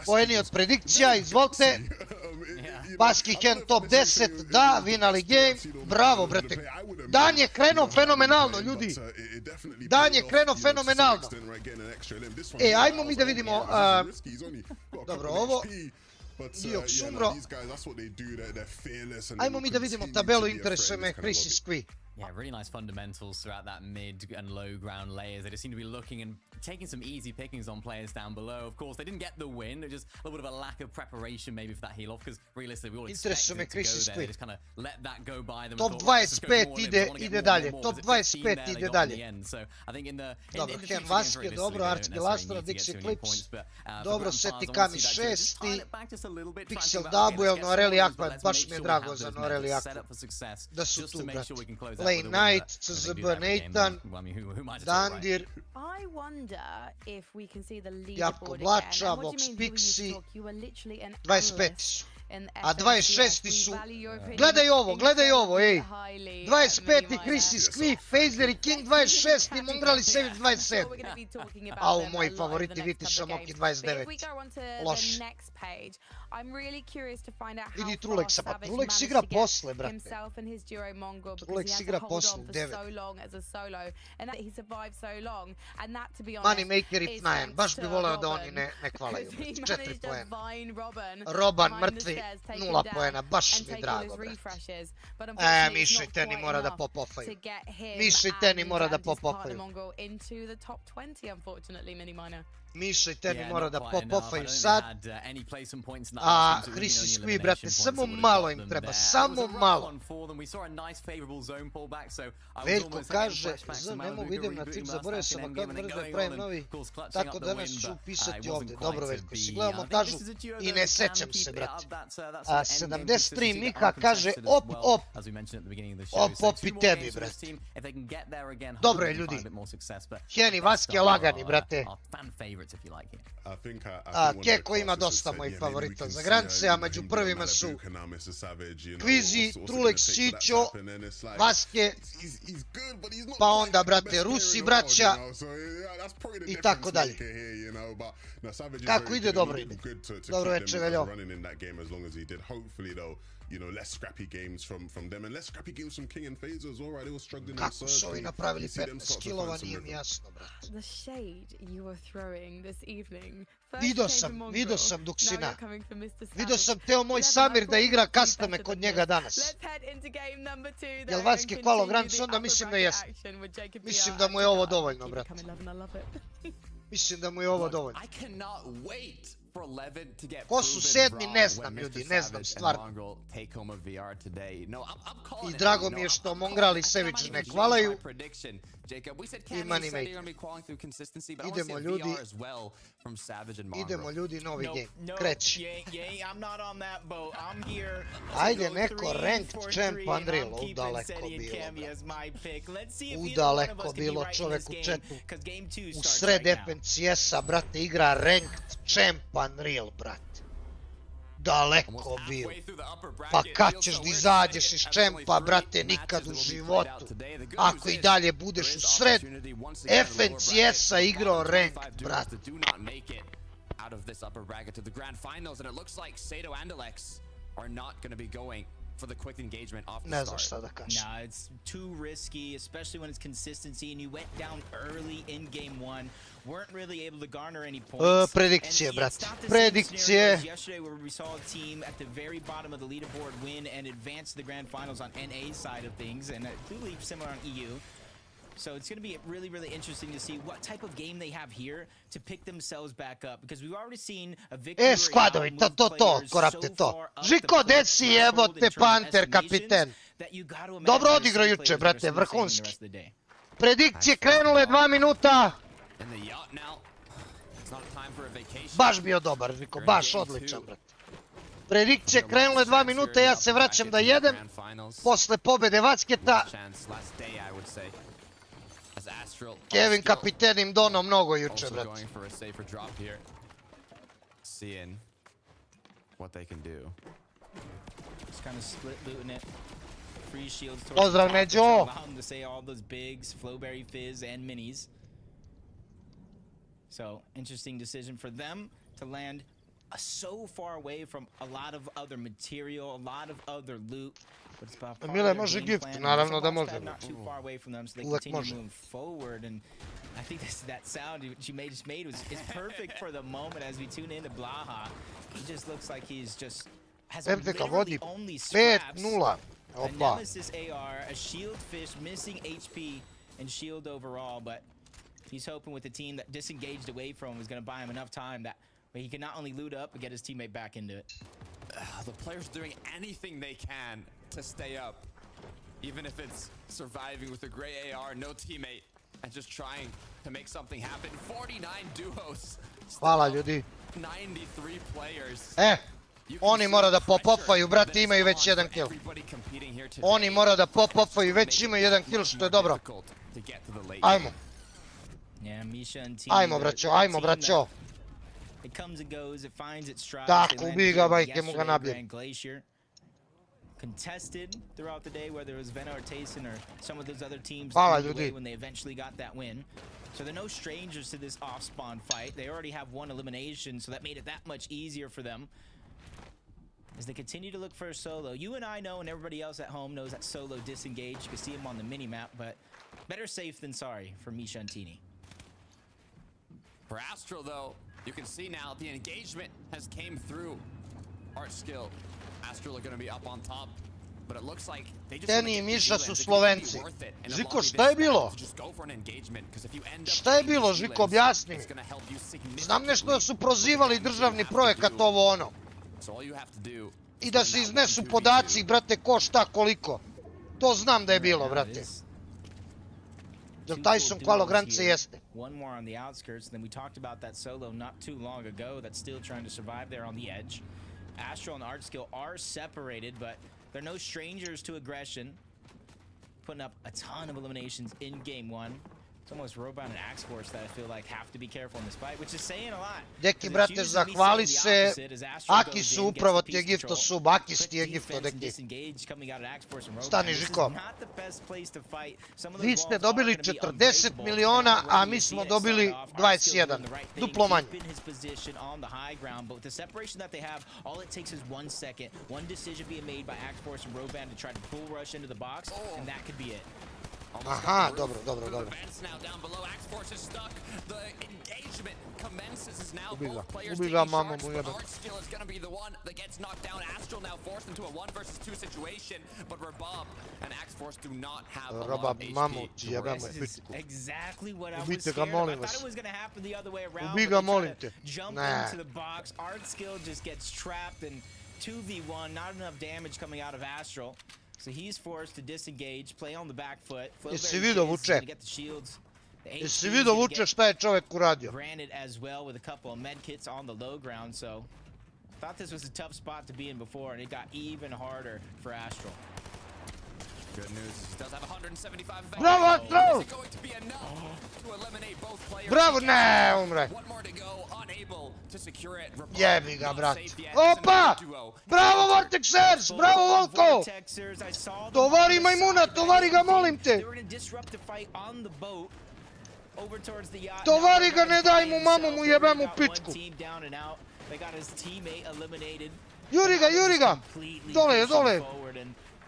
Pojeni od predikcija, izvolite. Baski Hen top 10, da, vinali game. Bravo, brate. Dan je krenuo fenomenalno, ljudi. Dan je krenuo fenomenalno. Ajmo mi da vidimo. Dobro, ovo. Diox umro. Ajmo mi da vidimo tabelu, interesuje me Chris i Squee. Yeah, really nice fundamentals throughout that mid and low ground layers. They just seem to be looking and taking some easy pickings on players down below. Of course, they didn't get the win. They're just a little bit of a lack of preparation maybe for that heal off, because realistically, we all expected it to go there. They just kind of let that go by them. Top 25 ide dalje. Top 25 ide dalje. Dobro, Hen Vasquez, dobro, Archie Lastra, Dixie Clips. Dobro, Seti Kami 6. Pixel Double, Noreli Akvad, baš mi je drago za Noreli Akvad. Da su tu, brate. Lane Knight, CZB Nathan, Dandir, Japko Blača, Vox Pixi, 25 su. A 26 su, gledaj ovo, ej. 25 Chris i Squee, Fazer i King 26 i Mongrali Sevic 27. Au, moji favoriti Vitiša Moki 29. Loš. Vidi Trulexa, pa Trulex igra posle, brate. Trulex igra posle, 9. Moneymaker i Fnayan, baš bi voleo da oni ne kvalaju, 4 poena. Roban mrtvi, 0 poena, baš mi drago, brate. Miša i Teni mora da pop-offaju. Miša i Teni mora da pop-offaju. Miša i Teni mora da pop-offaju sad. A Chris i Squee, brate, samo malo im treba, samo malo. Veljko kaže, ne mogu idem na tip, zaboravio sam akad brzo da pravim novi, tako danas ću upisati ovdje. Dobro, Veljko, si gledamo, kažu i ne sećam se, brate. 73 MIHA kaže op i tebi, brate. Dobro je, ljudi. Henny Vasquez lagani, brate. Keko ima dosta mojih favorita za granice, a među prvima su Kvizi, Trulex, Čićo, Vasquez, pa onda, brate, Rusi, braća i tako dalje. Kako ide? Dobro ide. Dobro večer, Veljo. You know, less scrappy games from them and less scrappy games from King and Fazer as well, right? They were struggling. Kako su ovi napravili 15 kilova, nije mi jasno, brate. Vidio sam Duksina. Vidio sam Teo moj Samir da igra custome kod njega danas. Jel Vasquez kvalo granicu, onda mislim da jesam. Mislim da mu je ovo dovoljno, brate. Mislim da mu je ovo dovoljno. Ko su 7, ne znam, ljudi, ne znam, stvarno. I drago mi je što Mongrali Sević ne kvalaju. I Moneymaker. Idemo ljudi, novi game. Kreći. Ajde neko ranked champ Unreal. Udaleko bilo čovek u chatu. U sred FNCS-a, brate, igra ranked champ Unreal, brate. Daleko bilo. Pa kad ćeš da izađeš iz čempa, brate, nikad u životu. Ako i dalje budeš u sred FNCS-a igrao rank, brate. Out of this upper bracket to the grand finals, and it looks like Sato and Alex are not going to be going for the quick engagement off the start. Nah, it's too risky, especially when it's consistency, and you went down early in game one. Weren't really able to garner any points. Predikcije, brate. Predikcije. Yesterday where we saw a team at the very bottom of the leaderboard win and advance to the grand finals on NA side of things, and clearly similar on EU. So it's going to be really, really interesting to see what type of game they have here to pick themselves back up, because we've already seen a victory. Skvadovi, to, korapte to. Žiko, desi, jebote, Panter, kapiten. Dobro odigrao juče, brate, vrhunski. Predikcije krenule 2 minuta. Baš bio dobar, Žiko, baš odličan, brate. Predikcije krenule 2 minuta, ja se vraćam da jedem. Posle pobede Vasketa. Kevin kapiten im dono mnogo juče, brate. Seeing what they can do. Just kind of split looting it. Free shields towards Pozdrav, Neđo. allow them to say all those bigs, Flowberry Fizz, and minis. So, interesting decision for them to land so far away from a lot of other material, a lot of other loot. But it's about part of Mile, their može game gift, plan. naravno da It's može. not too far away from them, so they Uvek continue može. moving forward. And I think that sound you just made is perfect for the moment as we tune into Blaha. He just looks like he's just has MTK literally vodi only scraps. 5-0. A Opa. Nemesis AR, a shield fish, missing HP and shield overall, but he's hoping with the team that disengaged away from him is going to buy him enough time that he can not only loot up but get his teammate back into it. The players doing anything they can to stay up, even if it's surviving with a gray AR, no teammate, and just trying to make something happen. 49 duos. Hvala, ljudi. 93 players. Oni mora da pop-offaju, brate, imaju već 1 kill. Oni mora da pop-offaju, već imaju 1 kill, što je dobro. Ajmo. Ajmo, braćo, ajmo, braćo. Tako, ubij ga, bajke mu ga nabijem. Contested throughout the day, whether it was Vena or Tayson or some of those other teams when they eventually got that win. So they're no strangers to this off-spawn fight. They already have 1 elimination, so that made it that much easier for them. As they continue to look for a solo. You and I know, and everybody else at home knows that solo disengaged. You can see him on the mini-map, but better safe than sorry for Misha and Tini. For Astral, though, you can see now the engagement has came through. Art skill. Astral are going to be up on top, but it looks like they just Teni i Miša su Slovenci. Žiko, šta je bilo? Šta je bilo, Žiko, objasni mi. Znam nešto da su prozivali državni projekat ovo ono. I da se iznesu podaci, brate, ko šta koliko. To znam da je bilo, brate. Jer Tyson kvalo granice jeste. One more on the outskirts, and then we talked about that solo not too long ago that's still trying to survive there on the edge. Astral and Artskill are separated, but they're no strangers to aggression. Putting up a ton of eliminations in game 1. It's almost Robot and Axe Force that I feel like have to be careful in this fight, which is saying a lot. Deki, brate, zahvali se. Aki su upravo ti je gifto sub. Aki ti je gifto, Deki. Stani, Žiko. Vi ste dobili 40 miliona, a mi smo dobili 21. Duplo manje. Aha, dobro, dobro, dobro. Ubi ga, mamo mu jebe. Robab, mamu ti jebemo je bitku. Ubijte ga, molim vas. Ubi ga, molim te. Ne. 2v1, not enough damage coming out of Astral. So he's forced to disengage, play on the back foot. Jesi vidio, Vuče? Jesi vidio, Vuče, šta je čovjek uradio? Granted as well with a couple of med kits on the low ground, so thought this was a tough spot to be in before, and it got even harder for Astral. Good news is he does have 175 effect. Bravo, bravo! Is it going to be enough to eliminate both players? Bravo, ne, umre. One more to go, unable to secure it. Jebi ga, brat. Opa! Bravo, Vortexers! Bravo, Volko! Tovari majmuna, tovari ga, molim te! Tovari ga, ne daj mu mamu, mu jebem mu pičku. Juri ga, juri ga! Dole, dole!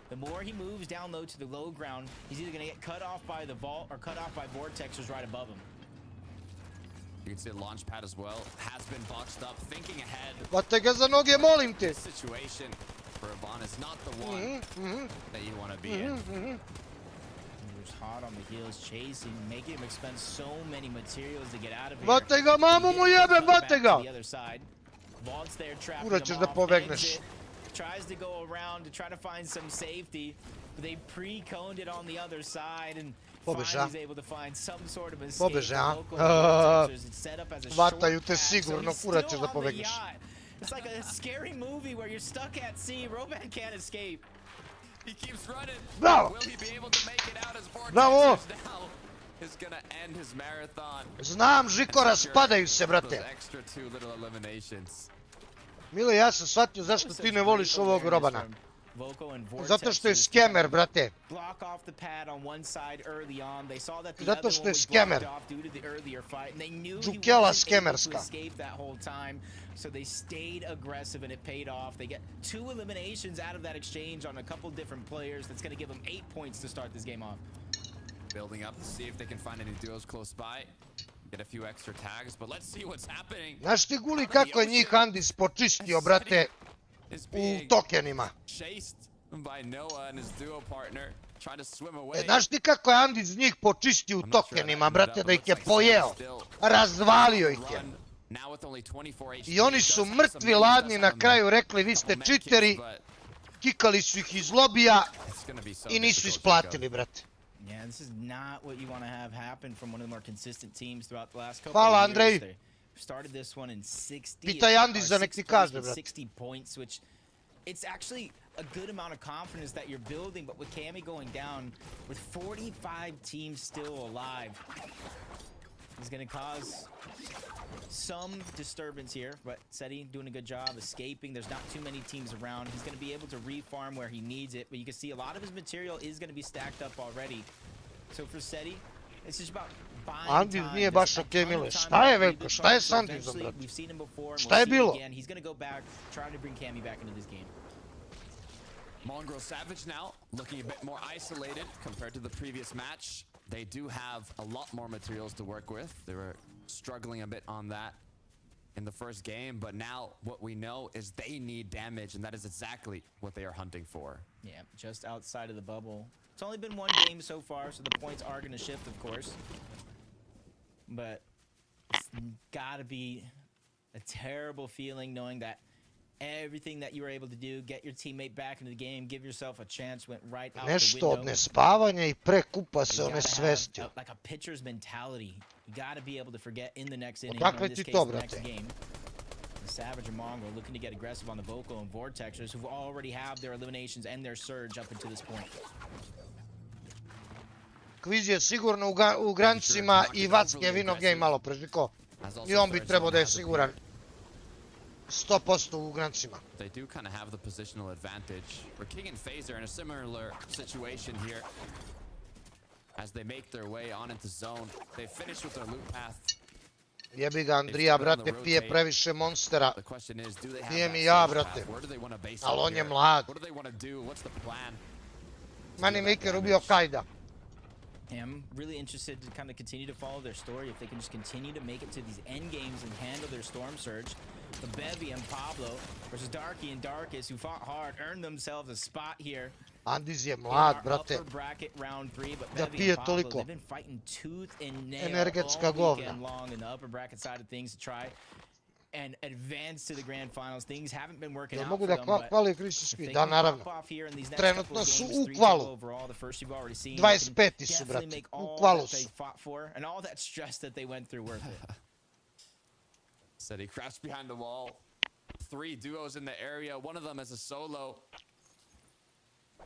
The more he moves down low to the low ground, he's either going to get cut off by the vault or cut off by Vortexers right above him. You can see the launch pad as well has been boxed up, thinking ahead. Vate ga za noge, molim te! This situation for Ivan is not the one that you want to be in. He was hot on the heels, chasing, making him expend so many materials to get out of here. Vate ga, mamu mu jebem, vate ga! The other side. Vault's there trapping Ura him ćeš da off, pobegneš. exit. Tries to go around to try to find some safety, but they pre-coned it on the other side and finally is able to find some sort of escape. Pobeže, a? Vataju te sigurno, kura ćeš da pobegneš. It's like a scary movie where you're stuck at sea. Roban can't escape. He keeps running. Bravo! Will he be able to make it out as Bravo! now is gonna end his marathon. Znam, Žikora, spadaju se, brate. Extra 2 little eliminations. Mile, ja sam shvatio zašto ti ne voliš ovog Robana. Zato što je skemer, brate. Zato što je skemer. Džukela skemerska. So they stayed aggressive and it paid off. They get 2 eliminations out of that exchange on a couple different players. That's going to give them 8 points to start this game off. Building up to see if they can find any duos close by. Get a few extra tags, but let's see what's happening. Znaš ti, Guli, kako je njih Andis počistio, brate, u tokenima. Znaš ti kako je Andis njih počistio u tokenima, brate, da ih je pojeo. Razvalio ih je. I oni su mrtvi ladni na kraju rekli vi ste čiteri, kikali su ih iz lobija i nisu isplatili, brate. Yeah, this is not what you want to have happen from one of the more consistent teams throughout the last couple Hvala, of Andrej. years. They started this one in 60. Pitaj Andis za nek ti kaže, brate. 60 points, which it's actually a good amount of confidence that you're building, but with Cammy going down, with 45 teams still alive, is going to cause some disturbance here, but Seti doing a good job escaping. There's not too many teams around. He's going to be able to refarm where he needs it, but you can see a lot of his material is going to be stacked up already. So for Seti, it's just about buying Andis time. nije baš okej, Mile. Šta je, Veljko? Šta je s Andisom, brate? We've seen him before. Šta je bilo? He's going to go back, trying to bring Cammy back into this game. Mongrel Savage now looking a bit more isolated compared to the previous match. They do have a lot more materials to work with. They were struggling a bit on that in the first game, but now what we know is they need damage, and that is exactly what they are hunting for. Yeah, just outside of the bubble. It's only been 1 game so far, so the points are going to shift, of course. But it's got to be a terrible feeling knowing that everything that you were able to do, get your teammate back into the game, give yourself a chance, went right out the Nešto window. od nespavanja I prekupa se onesvestio. Like a pitcher's mentality. You got to be able to forget in the next inning, Odakle or in this ti case, to, the next brate? game. The Savage and Mongrel looking to get aggressive on the Vocal and Vortexers, who already have their eliminations and their surge up until this point. Kviz je sigurno u granicima I Vatski je vino game malo prežiko. I on bi trebao da je siguran 100% u granicima. They do kind of have the positional advantage. For King and FaZe are in a similar situation here. As they make their way on into zone, they finish with their loop path. Jebi ga Andrija, brate, pije previše monstera. Pijem I ja, brate. Ali on je mlad. MIHA ubio Kajda. I'm really interested to kind of continue to follow their story. If they can just continue to make it to these end games and handle their storm surge. The Bevy and Pablo versus Darky and Darkus, who fought hard, earned themselves a spot here. Andis je mlad, brate. Da pije toliko. Energetska govna. Long in the upper bracket side of things to try and advance to the grand finals. Things haven't been working out mogu for da them, kvali Kristiški? Da, naravno. Trenutno su u kvalu. 25. su, brate. U kvalu su. And all that stress that they went through worth it. Said he crashed behind the wall. 3 duos in the area. One of them is a solo.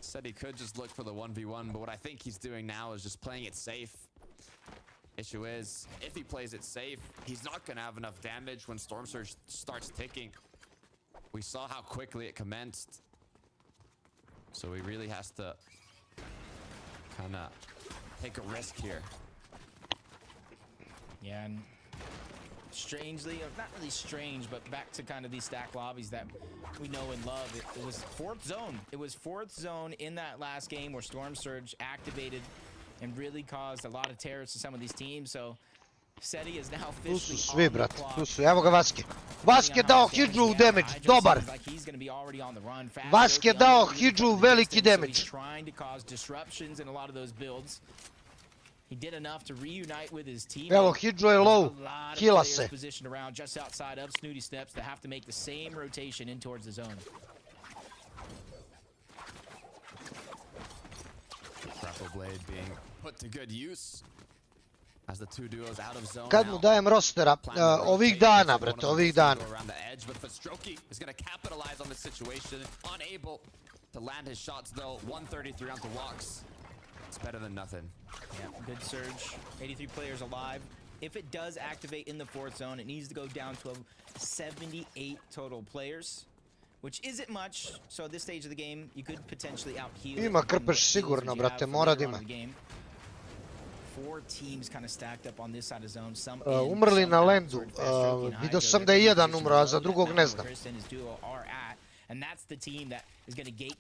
Said he could just look for the 1v1, but what I think he's doing now is just playing it safe. Issue is, if he plays it safe, he's not going to have enough damage when Storm Surge starts ticking. We saw how quickly it commenced. So he really has to kind of take a risk here. Yeah, and strangely, or not really strange, but back to kind of these stack lobbies that we know and love. It was fourth zone. It was fourth zone in that last game where Storm Surge activated and really caused a lot of terrors to some of these teams. So Seti is now Tu su officially svi, brate, tu su. Evo ga Vaske. Vaske dao Hidžu u damage, dobar. Vaske dao Hidžu veliki damage. Trying to cause disruptions in a lot of those builds. He did enough to reunite with his team. Evo Hidžu je low, heala se. Positioned around just outside of Snooty Steps that have to make the same rotation in towards the zone. Grapple Blade being put to good use. As the two duos out of zone. Kad mu dajem rostera, ovih dana, brate, ovih dana. Around the edge, but Smoky is going to capitalize on the situation. Unable to land his shots though. 133 on the walks. It's better than nothing. Yeah, good surge. 83 players alive. If it does activate in the fourth zone, it needs to go down to 78 total players, which isn't much. So at this stage of the game, you could potentially out-heal. Ima krpeš sigurno, brate, mora da ima. 4 teams kind of stacked up on this side of zone. Some Umrli na landu. Vidio sam da je jedan umro, a za drugog ne znam.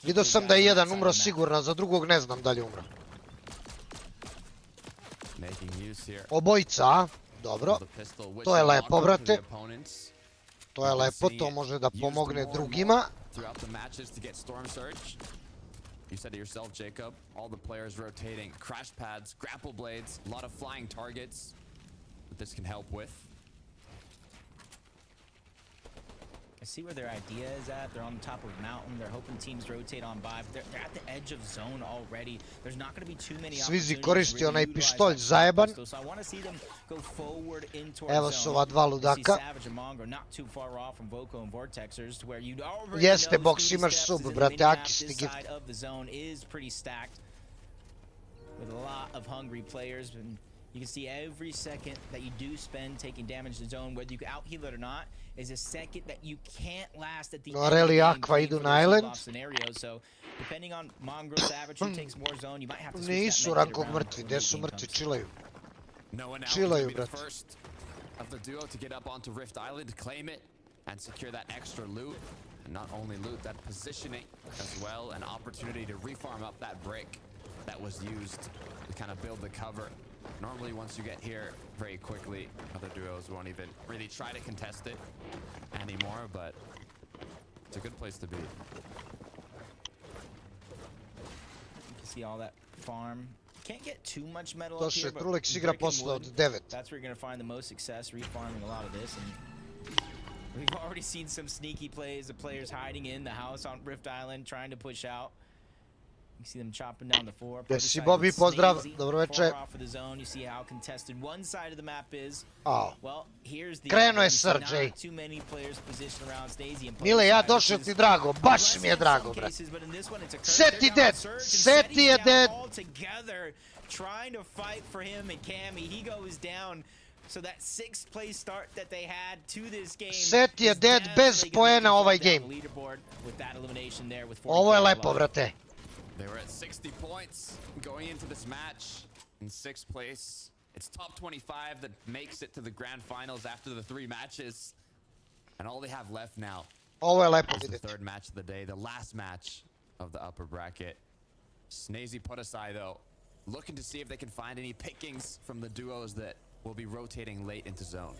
Vidio sam da je jedan umro sigurno, a za drugog ne znam da li je umro. Obojica, a? Dobro. To je lepo, brate. To je lepo, to može da pomogne drugima. You said it yourself, Jacob. All the players rotating, crash pads, grapple blades, a lot of flying targets that this can help with. I see where their idea is at. They're on the top of a mountain. They're hoping teams rotate on by. But they're at the edge of zone already. There's not going to be too many Svizi koristi onaj pištolj zajeban. So I want to see them go forward into Evo su ova dva ludaka. Jeste, box imaš sub, brate, akisti gift. With a lot of hungry players, and you can see every second that you do spend taking damage to zone, whether you can out-heal it or not, is a second that you can't last at the end of the game scenario. So, depending on Mongrel Savage who takes more zone, you might have to switch Nisu rankog mrtvi, gdje su mrtvi, chillaju. Chillaju, brate. First of the duo to get up onto Rift Island, claim it, and secure that extra loot. And not only loot, that positioning as well, an opportunity to refarm up that brick that was used to kind of build the cover. Normally, once you get here very quickly, other duos won't even really try to contest it anymore, but it's a good place to be. You can see all that farm. Can't get too much metal up here, but Trulex igra posle od 9. That's where you're going to find the most success, refarming a lot of this. And we've already seen some sneaky plays, the players hiding in the house on Rift Island, trying to push out. You see them chopping down the floor. Jesi Bobby, pozdrav, dobro večer. You see how contested one side of the map is. Well, here's the Krenuo je Srđej. Mile, ja došao ti drago, baš mi je drago, brate. Seti dead, Seti je dead. Trying to fight for him and Cammy, he goes down. So that 6th place start that they had to this game. Seti je dead bez poena ovaj game. Ovo je lepo, brate. They were at 60 points going into this match in 6th place. It's top 25 that makes it to the grand finals after the 3 matches. And all they have left now is the 3rd match of the day, the last match of the upper bracket. Snazy Putasai, though, looking to see if they can find any pickings from the duos that will be rotating late into zone.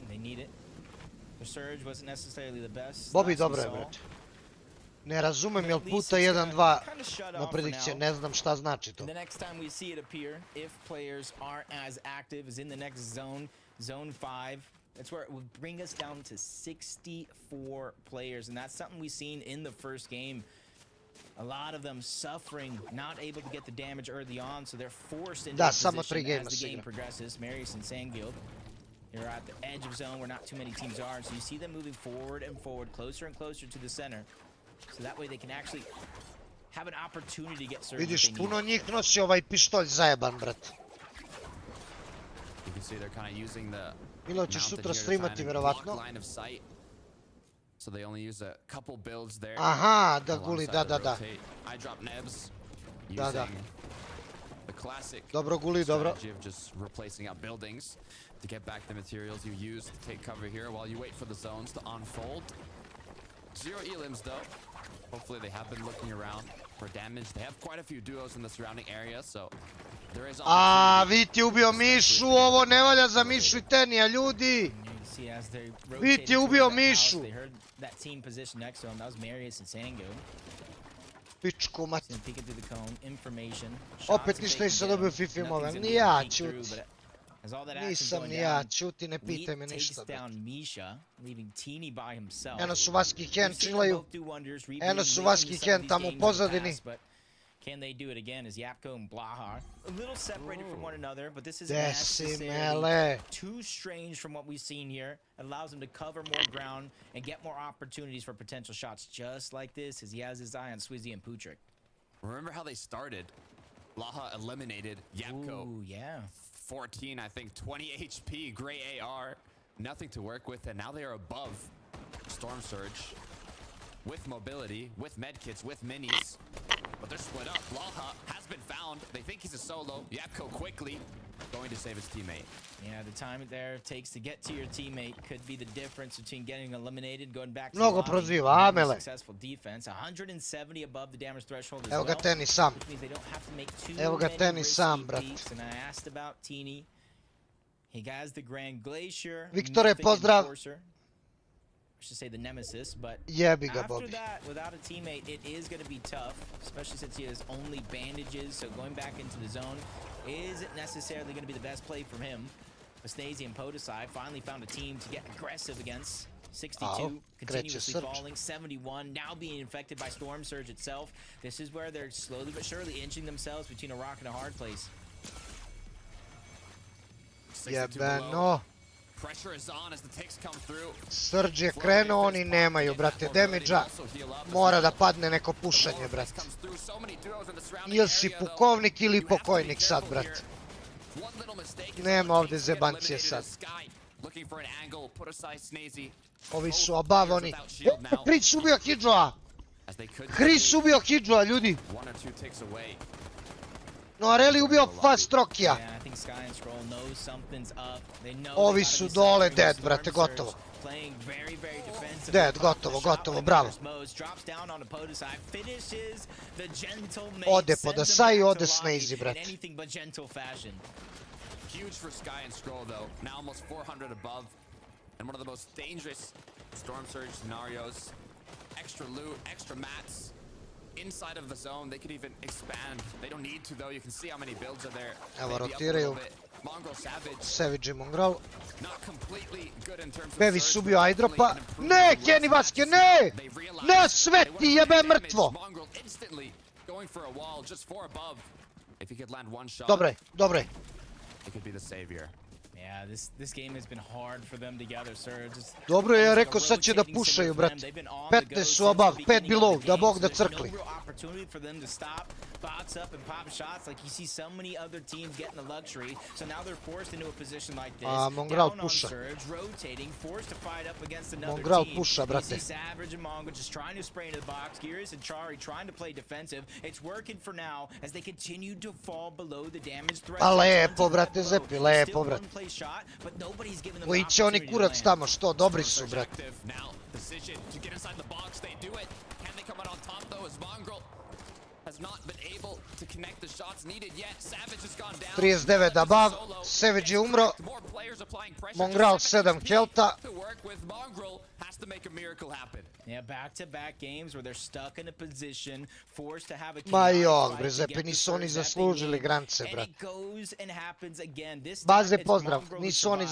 They need it. The surge wasn't necessarily the best. Bobby, dobro je, brate. Ne razumem jel puta 1-2 na predikcije, ne znam šta znači to. The next time we see it appear, if players aren't as active as in the next zone, zone 5, that's where it would bring us down to 64 players, and that's something we've seen in the first game. A lot of them suffering, not able to get the damage early on, so they're forced into position as the game progresses. Marius and Sangil, you're at the edge of zone where not too many teams are, so you see them moving forward and forward, closer and closer to the center. So that way they can actually have an opportunity to get served. Vidiš, puno njih nosi ovaj pištolj zajeban, brat. You can see they're kind of using the Milo ćeš sutra streamati, vjerovatno. So they only use a couple builds there. Aha, da guli, da. I drop nebs. Da. The classic Dobro guli, dobro. strategy of just replacing out buildings to get back the materials you use to take cover here while you wait for the zones to unfold. 0 elims though. Hopefully they have been looking around for damage. They have quite a few duos in the surrounding area, so there is Viti ubio Mišu, ovo ne valja za Mišu i Tenija, ljudi! Viti ubio Mišu! Pičku mat. Opet ništa nisam dobio FIFA imove, ni ja, čuti. Nisam ni ja, čuti, ne pitaj me ništa. Eno su Vaski i Hen chillaju. Eno su Vaski i Hen tamo u pozadini. Can they do it again as Yapko and Blaha a little separated from one another, but this isn't necessarily too strange from what we've seen here. It allows him to cover more ground and get more opportunities for potential shots just like this as he has his eye on Swizzy and Putrick. Remember how they started? Blaha eliminated Yapko. Ooh, yeah. 14, I think, 20 HP, gray AR, nothing to work with, and now they are above Storm Surge with mobility, with medkits, with minis. But they're split up. Blaha has been found. They think he's a solo. Yapko quickly going to save his teammate. Yeah, the time there takes to get to your teammate could be the difference between getting eliminated, going back to Mnogo proziva, Amele. Successful defense. 170 above the damage threshold as Evo ga well. Teni sam. Which means they don't have to make too Evo ga many Teni risky sam, brat. peeks. And I asked about Teeny. He has the Grand Glacier. Viktore, pozdrav. I should say the nemesis, but Jebi ga, after Bobby. that, without a teammate, it is going to be tough, especially since he has only bandages, so going back into the zone isn't necessarily going to be the best play from him. Astasi and Podesai finally found a team to get aggressive against. 62, continuously falling, 71, now being infected by Storm Surge itself. This is where they're slowly but surely inching themselves between a rock and a hard place. Jebeno. Pressure is on as the ticks come through. Surge je krenuo, oni nemaju, brate, damage-a. Mora da padne neko pušanje, brate. Ili si pukovnik ili pokojnik sad, brate. Nema ovdje zebancije sad. Ovi su above, oni. Chris ubio Hidžoa! Chris ubio Hidžoa, ljudi! No, Areli ubio Fast Rokija. Ovi su dole dead, brate, gotovo. Dead, gotovo, bravo. Ode Podesai, ode Snazy, brate. Huge for Sky and Scroll though, now almost 400 above, and one of the most dangerous Storm Surge scenarios. Extra loot, extra mats. Inside of the zone, they could even expand. They don't need to though. You can see how many builds are there. Evo rotiraju. Mongrel Savage. Savage i Mongrel. Not completely good in terms of Bevis ubio Aydropa. Ne, Kenny Vaske, ne! Ne, sveti jebe mrtvo! Mongrel instantly going for a wall just 4 above. If he could land one shot. Dobre. It could be the savior. Yeah, this game has been hard for them together, sir. Dobro je rekao, sad će da pušaju, brate. 15 su above, 5 below, da Bog da crkli. Box up and pop shots like you see so many other teams getting the luxury. So now they're forced into a position like this. Mongrel puša. Rotating, forced to fight up against another Mongrel team. puša, brate. You see Savage and Mongo just trying to spray into the box. Gears and Chari trying to play defensive. It's working for now as they continue to fall below the damage threshold. A lepo, brate, Zepi, lepo, brate. Koji će oni kurac tamo, što? Dobri su, brate. Now, decision to get inside the box, they do it. Can they come out on top though as Mongrel has not been able to connect the shots needed yet. Savage has gone down. 39 above, Savage je umro. Mongrel 7 kelta. Has to make a miracle happen. Yeah, back-to-back games where they're stuck in a position, forced to have a Ma jok, bre, Zepi, nisu oni zaslužili grance, brate. Baze, pozdrav, nisu oni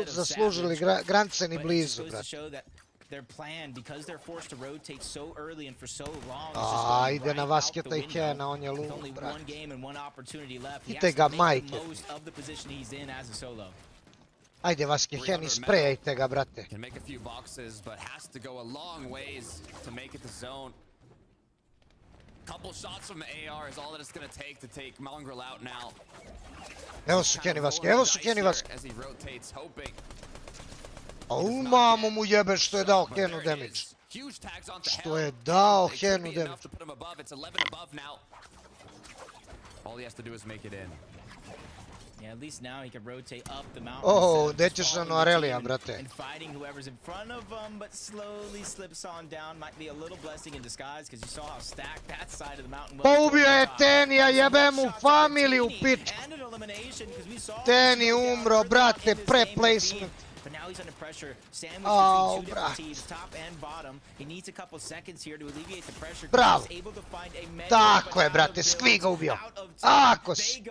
zaslužili grance ni blizu, brate. Their plan, because they're forced to rotate so early and for so long. Ide na Vasketa I Hena, on je lud, brate. One game and one opportunity left. Ite ga majke. Most of the position he's in as a solo. Ajde, Vaske, Hen, isprejajte ga, brate. Can make a few boxes, but has to go a long ways to make it to zone. Couple shots from the AR is all that it's going to take Mongrel out now. Evo su Kenny Vaske, evo su Kenny Vaske. As he rotates, hoping. A u mamu mu jebe što je dao Henu damage. Što je dao Henu damage. All he has to do is make it in. Yeah, at least now he can rotate up the mountain. Oh, gdje ćeš na Noarelija, brate? And fighting whoever's in front of him, but slowly slips on down. Might be a little blessing in disguise, because you saw how stacked that side of the mountain was. Pa ubio je Tenija, jebe mu familiju, pičku. Teni umro, brate, pre-placement. But now he's under pressure. Sandwich between two different teams, top and bottom. He needs a couple seconds here to alleviate the pressure. Bravo. Tako je, brate, Skvi ga ubio. Ako si.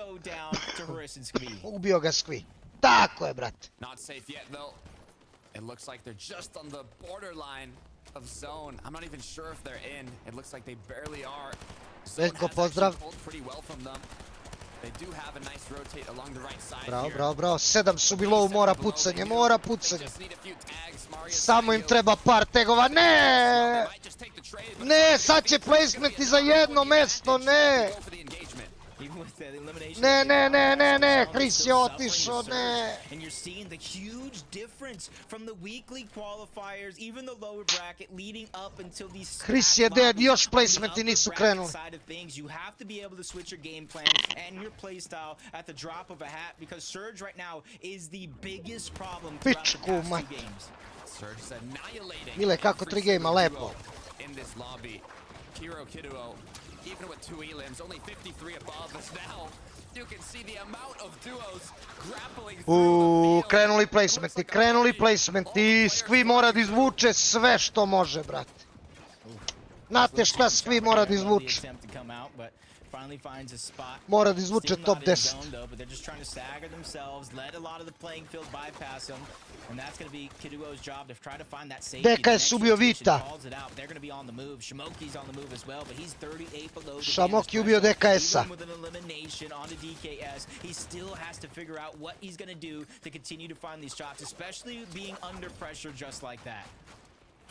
Ubio ga Skvi. Tako je, brate. Not safe yet, though. It looks like they're just on the borderline of zone. I'm not even sure if they're in. It looks like they barely are. Veljko, pozdrav. Bravo, bravo, bravo. 7 su bilo, mora pucanje, mora pucanje. Samo im treba par tegova, ne! Ne, sad će placementi za jedno mesto, ne! Ne, ne, ne, ne, ne, Chris je otišao, ne! Chris je dead, još placementi nisu krenuli. Pičku, maj. Mile, kako 3 gejma, lepo. Even with 2 elims, only 53 above us now. You can see the amount of duos grappling through Krenuli placementi, Skvi mora da izvuče sve što može, brate. Znate šta Skvi mora da izvuče? Mora da izvuče top 10. DKS ubio Vita. Smoky ubio DKS-a. that.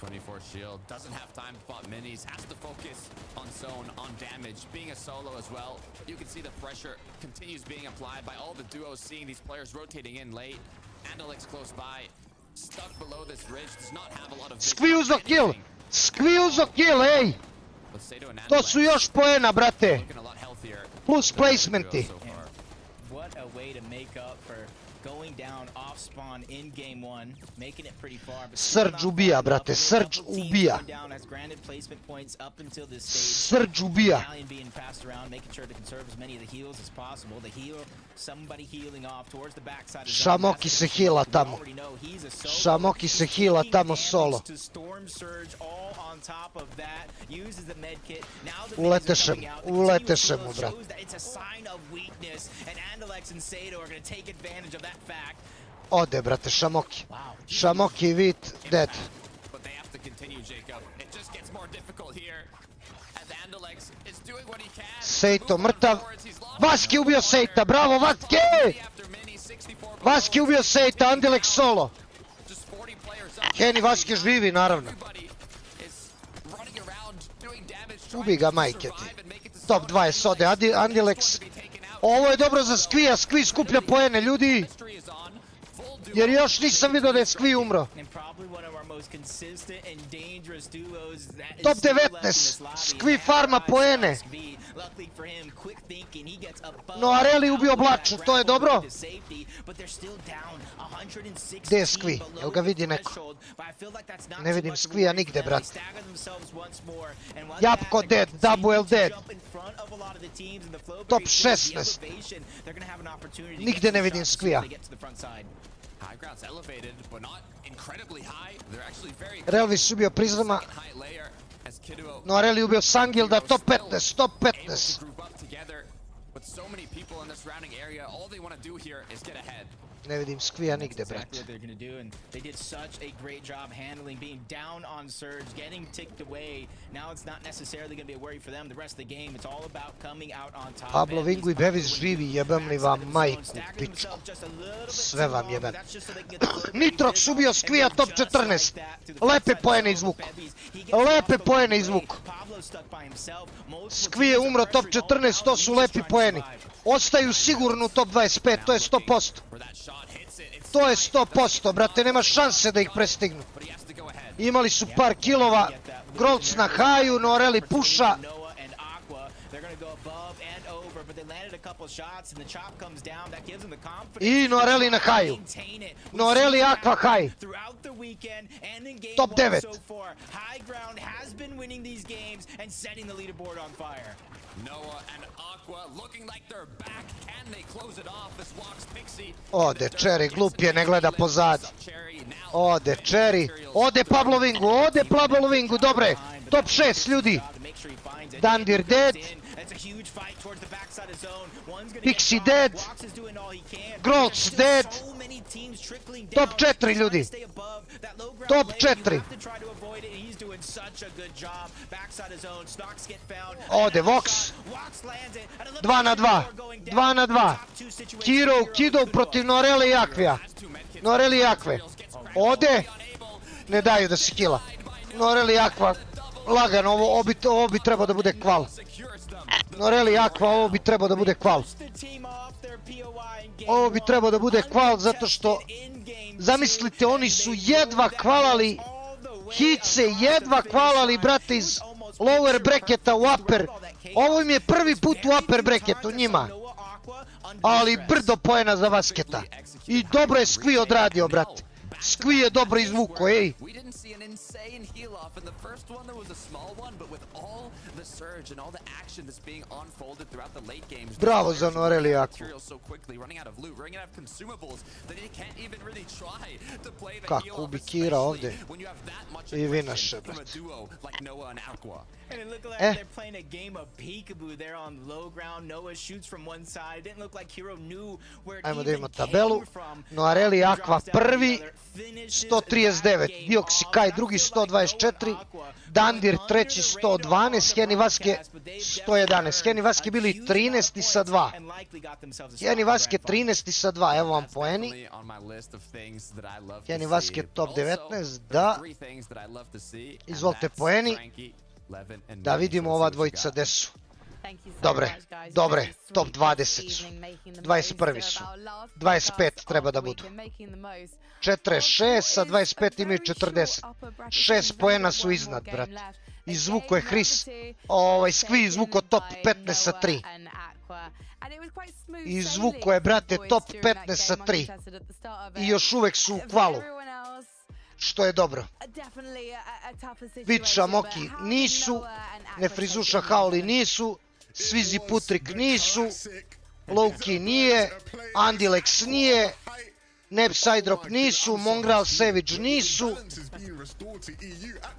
24 shield, doesn't have time to pop minis, has to focus on zone, on damage, being a solo as well. You can see the pressure continues being applied by all the duos, seeing these players rotating in late. Andalix close by, stuck below this ridge, does not have a lot of vision. Skvi uzo kill, ej! To su još poena, brate. Plus placementi. What a way to make up for going down off spawn in game 1, making it pretty far. Srđ ubija, brate, Srđ ubija. Srđ ubija. Smoky se heala tamo. Smoky se heala tamo solo. Uletešem mu, brate. Ode, brate, Smoky. Smoky i Vit, dead. Sejto mrtav. Vaski ubio Sejta, bravo Vaski! Vaski ubio Sejta, Andalex solo. Kenny Vaski živi, naravno. Ubi ga, majke ti. Top 20 ode, Andalex. Ovo je dobro za Skvija, Skvi skuplja poene, ljudi. Jer još nisam vidio da je Skvi umro. Top 19, Skvi farma poene. Noareli ubio Blaču, to je dobro. Gdje je Skvi? Jel ga vidi neko? Ne vidim Skvija nigde, brate. Japko dead, Double dead. Top 16. Nigde ne vidim Skvija. Relvis ubio Prizma. Noareli ubio Sangilda, top 15, top 15. Ne vidim Skvija nigde, brate. Exactly what they're going to do, and they did such a great job handling being down on surge, getting ticked away. Now it's not necessarily going to be a worry for them the rest of the game. It's all about coming out on top. Pablo Vingu i Bevis živi, jebem li vam majku, pičku. Sve vam jebem. Nitrox ubio Skvija top 14. Lepe poene izvuku. Lepe poene izvuku. Skvije umro top 14, to su lepi poeni. Ostaju sigurno u top 25, to je 100%. To je 100%, brate, nema šanse da ih prestignu. Imali su par kilova, Grolc na haju, Noreli puša. I Noreli na haju. Noreli Aqua high. Top 9. Ode Cherry, glup je, ne gleda pozad. Ode Cherry, ode Pablo Vingu, ode Pablo Vingu, dobre. Top 6 ljudi. Dandir dead. Pixie dead. Grolc dead. Top 4 ljudi. Top 4. Ode Vox. 2 na 2. 2 na 2. Kidov protiv Noreli i Akvija. Noreli i Akve. Ode. Ne daju da se kila. Noreli i Akva. Lagano, ovo bi trebao da bude kval. Noreli i Akva, ovo bi trebao da bude kval. Ovo bi trebao da bude kval zato što, zamislite, oni su jedva kvalali, Hice jedva kvalali, brate, iz lower bracketa u upper. Ovo im je prvi put u upper bracketu njima. Ali brdo poena za Vasketa. I dobro je Skvi odradio, brate. Skvi je dobro izvuko, ej. Bravo za Noreli i Aquu. Kako ubi Kira ovdje. I vinaše, brate. Ajmo da imamo tabelu. Noreli i Aqua prvi, 139. Dioksi Kai drugi, 124. Dandir treći, 112. Heni Vaske 111. Heni Vaske bili 13 sa 2. Heni Vaske 13 sa 2. Evo vam poeni. Heni Vaske top 19. Da. Izvolite poeni. Da vidimo ova dvojica gde su. Dobre, top 20 su. 21 su. 25 treba da budu. 46 sa 25 imaju 40. 6 poena su iznad, brat. Izvuko je Hris. Skvi izvuko top 15 sa 3. Izvuko je, brate, top 15 sa 3. I još uvek su u kvalu. Što je dobro. Viča, Moki nisu. Nefrizuša Haoli nisu. Svizi Putrik nisu. Lowki nije. Andilex nije. Nepsidrop nisu. Mongral Savage nisu.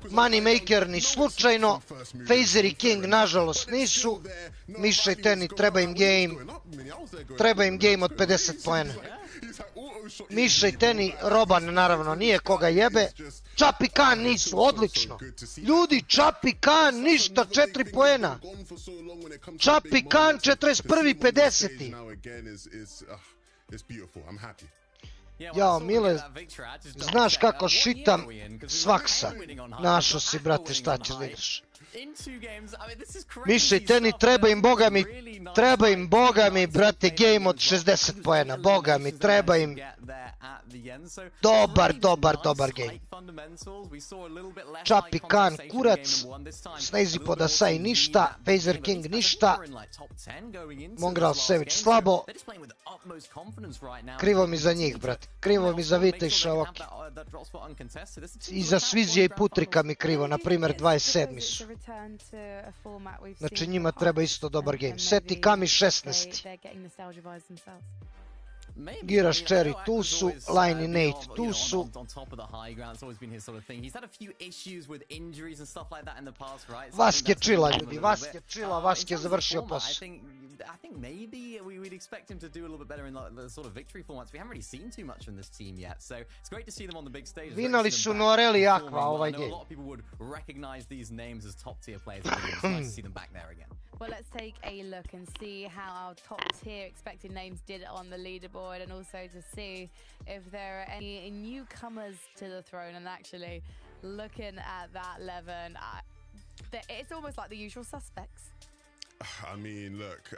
Moneymaker ni slučajno. Phaser i King nažalost nisu. Miša i Teni treba im game. Treba im game od 50 poena. Miša i Teni, Roban naravno nije, koga jebe. Čap i Kan nisu, odlično. Ljudi, Čap i Kan ništa, 4 poena. Čap i Kan 41. 50. Jao, Mile, znaš kako šitam svaksa. Našo si, brate, šta ćeš da ideš. Miša i Teni, treba im, boga mi, brate, game od 60 poena. Boga mi, treba im dobar game. Čap i Kan kurac, Snazy Podasai ništa, Phaser King ništa, Mongral Savage slabo. Krivo mi za njih, brate, krivo mi za Vita i Šavoki. I za Svizija i Putrika mi krivo, na primjer 27 su. Znači njima treba isto dobar game. Seti Kami 16. Giraš Cherry tu su, Line i Nate tu su. Vaske čila, ljudi, Vaske čila, Vaske završio posao. I think maybe we'd expect him to do a little bit better in the sort of victory formats. We haven't really seen too much from this team yet, so it's great to see them on the big stage. Vinali su Noreli i Aqua ovaj game. A lot of people would recognize these names as top tier players. It's nice to see them back there again. Well, let's take a look and see how our top tier expected names did on the leaderboard, and also to see if there are any newcomers to the throne. And actually, looking at that 11, it's almost like the usual suspects. I mean, look,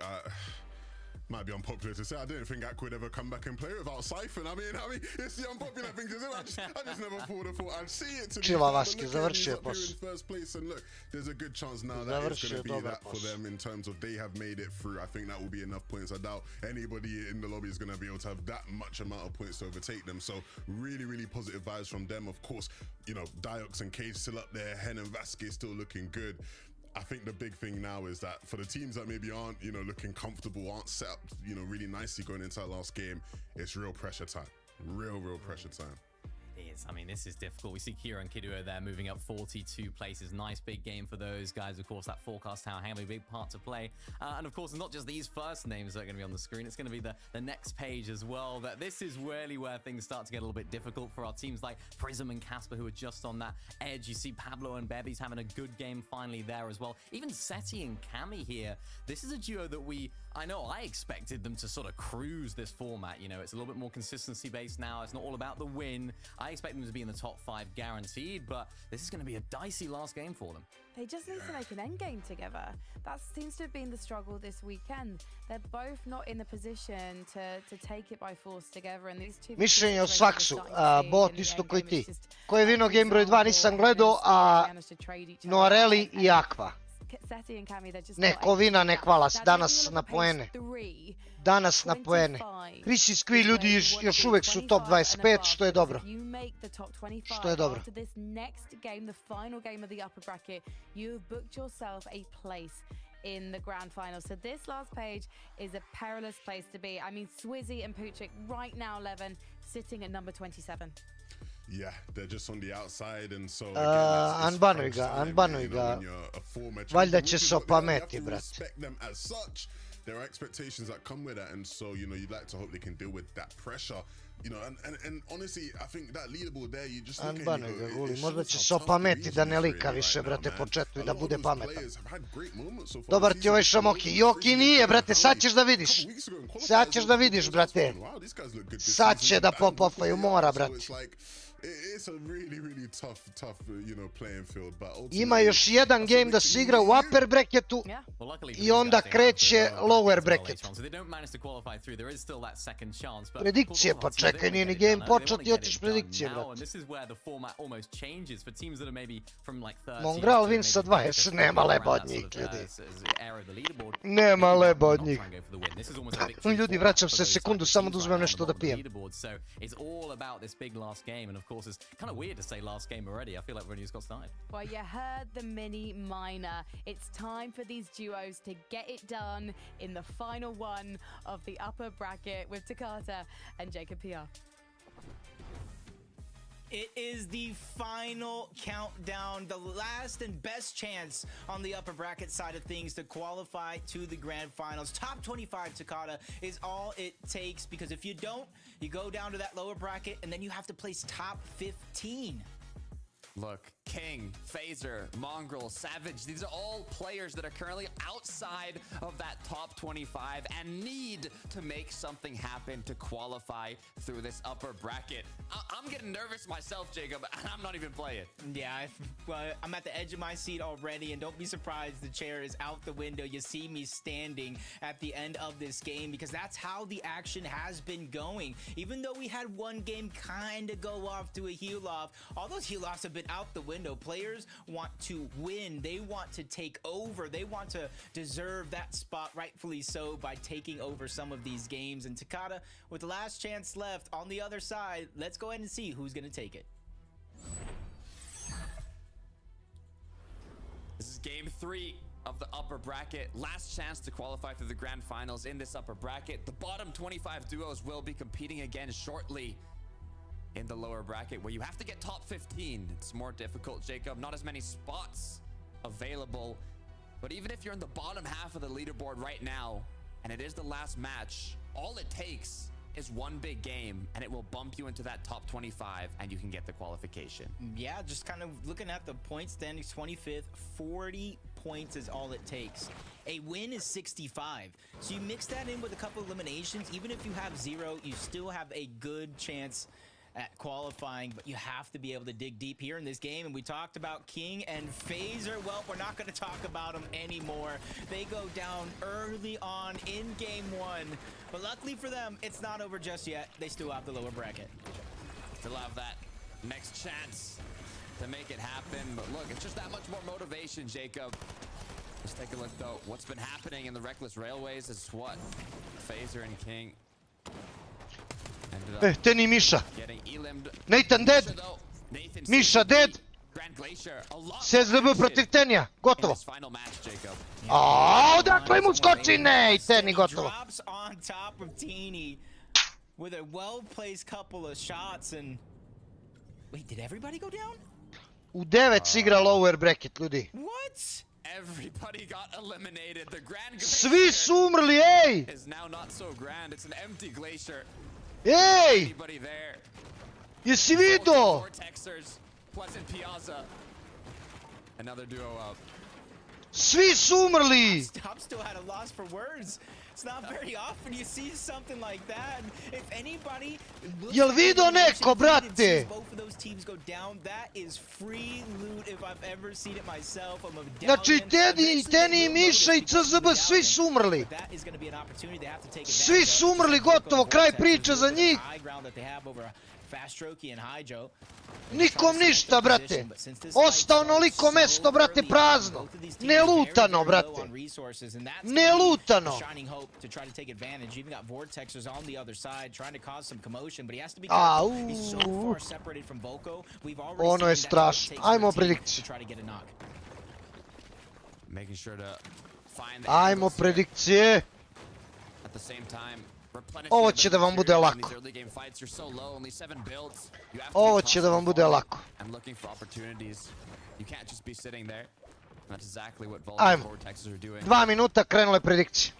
might be unpopular to say. I didn't think Aqua would ever come back and play without Siphon. I mean, it's the unpopular thing to say. I just never thought I'd see it to be fair. But he's up here in first place, and look, there's a good chance now that it's going to be that for them in terms of they have made it through. I think that will be enough points. I doubt anybody in the lobby is going to be able to have that much amount of points to overtake them. So really, really positive vibes from them. Of course, you know, Diox and Cage still up there. Hen and Vasquez still looking good. I think the big thing now is that for the teams that maybe aren't, you know, looking comfortable, aren't set up, you know, really nicely going into that last game, it's real pressure time. Real pressure time. It is. I mean, this is difficult. We see Kira and Kiduo there moving up 42 places. Nice big game for those guys. Of course, that forecast tower having a big part to play. And of course, not just these first names that are going to be on the screen. It's going to be the next page as well. That this is really where things start to get a little bit difficult for our teams like Prism and Casper, who are just on that edge. You see Pablo and Bevy's having a good game finally there as well. Even Seti and Cami here. This is a duo that I know I expected them to sort of cruise this format. You know, it's a little bit more consistency based now. It's not all about the win. I expect them to be in the top 5 guaranteed, but this is going to be a dicey last game for them. They just need to make an end game together. That seems to have been the struggle this weekend. They're both not in the position to take it by force together, and these two... Mišljenje o Saxu, bot isto koji ti. Ko je vino game broj 2 nisam gledao, a Noreli i Aqua. Ne, ko vina ne hvala, danas na poene. Danas na poene. Chris i Squee ljudi još uvek su top 25, što je dobro. Što je dobro. In the grand final. So this last page is a perilous place to be. I mean, Swizzy and Puchik right now 11, sitting at number 27. Yeah, they're just on the outside, and so Anbanuj ga. Valjda će se opameti, brate. There are expectations that come with that, and so, you know, you'd like to hope they can deal with that pressure. You know, and honestly, I think that leaderboard there, you just look at it, Guli, možda će se opameti da ne lika više, brate, po četu i da bude pametan. Dobar ti ovaj Smoky. Joki nije, brate, sad ćeš da vidiš. Sad ćeš da vidiš, brate. Sad će da popofaju, mora, brate. It's a really tough, you know, playing field, but ima još jedan game da se igra u upper bracketu i onda kreće lower bracketu. Predikcije, pa čekaj, nije ni game počet i otiš predikcije, brate. Mongral win sa 20, nema leba od njih, ljudi. Nema leba od njih. Ljudi, vraćam se sekundu, samo da uzmem nešto da pijem. Course, it's kind of weird to say last game already. I feel like we've only just got started. Well, you heard the mini minor. It's time for these duos to get it done in the final one of the upper bracket with Takata and Djole-kubura. It is the final countdown, the last and best chance on the upper bracket side of things to qualify to the grand finals. Top 25 Takata is all it takes, because if you don't, you go down to that lower bracket and then you have to place top 15. Look, King, Phaser, Mongrel, Savage, these are all players that are currently outside of that top 25 and need to make something happen to qualify through this upper bracket. I'm getting nervous myself, Jacob, and I'm not even playing. Yeah, I'm at the edge of my seat already, and don't be surprised the chair is out the window. You see me standing at the end of this game, because that's how the action has been going. Even though we had one game kind of go off to a heal-off, all those heal-offs have been out the window. Players want to win. They want to take over. They want to deserve that spot, rightfully so, by taking over some of these games. And Takata, with the last chance left on the other side, let's go ahead and see who's going to take it. This is game 3 of the upper bracket. Last chance to qualify through the grand finals in this upper bracket. The bottom 25 duos will be competing again shortly in the lower bracket, where you have to get top 15. It's more difficult, Jacob. Not as many spots available. But even if you're in the bottom half of the leaderboard right now and it is the last match. All it takes is one big game, and it will bump you into that top 25, and you can get the qualification. Yeah, just kind of looking at the point standings, 25th, 40 points is all it takes. A win is 65. So you mix that in with a couple eliminations, even if you have 0, you still have a good chance at qualifying, but you have to be able to dig deep here in this game. And we talked about King and Phaser. Well, we're not going to talk about them anymore. They go down early on in game 1, but luckily for them, it's not over just yet. They still have the lower bracket. Still have that next chance to make it happen, but look, it's just that much more motivation, Jacob. Let's take a look though. What's been happening in the Reckless Railways is what Phaser and King ten i MIHA. Nathan dead. MIHA dead. SSDB protiv Tenija. Gotovo. Odakle mu skoči? Ne, i Teni gotovo. Drops on top of Teeny with a well-placed couple of shots and... Wait, did everybody go down? U 9 si igra lower bracket, ljudi. What? Everybody got eliminated. The Grand Svi su umrli, ej! is now not so grand. It's an empty glacier. Ej! Anybody there? Jesi vidio? Vortexers, Pleasant Piazza. Another duo up. Svi su umrli! Stop still had a loss for words. It's not very often you see something like that. If anybody... Jel vidio neko, brate? Both of those teams go down. That is free loot if I've ever seen it myself. I'm a Znači, Teni i MIHA i CSB, svi su umrli. Svi su umrli, gotovo, kraj priče za njih. Nikom ništa, brate. Ostao onoliko mesto, brate, prazno. Nelutano, brate. Nelutano. Au. Ono je strašno. Ajmo predikciju. Ajmo predikcije. Ovo će da vam bude lako. Ovo će da vam bude lako. Ajmo. 2 minuta, krenule predikcije.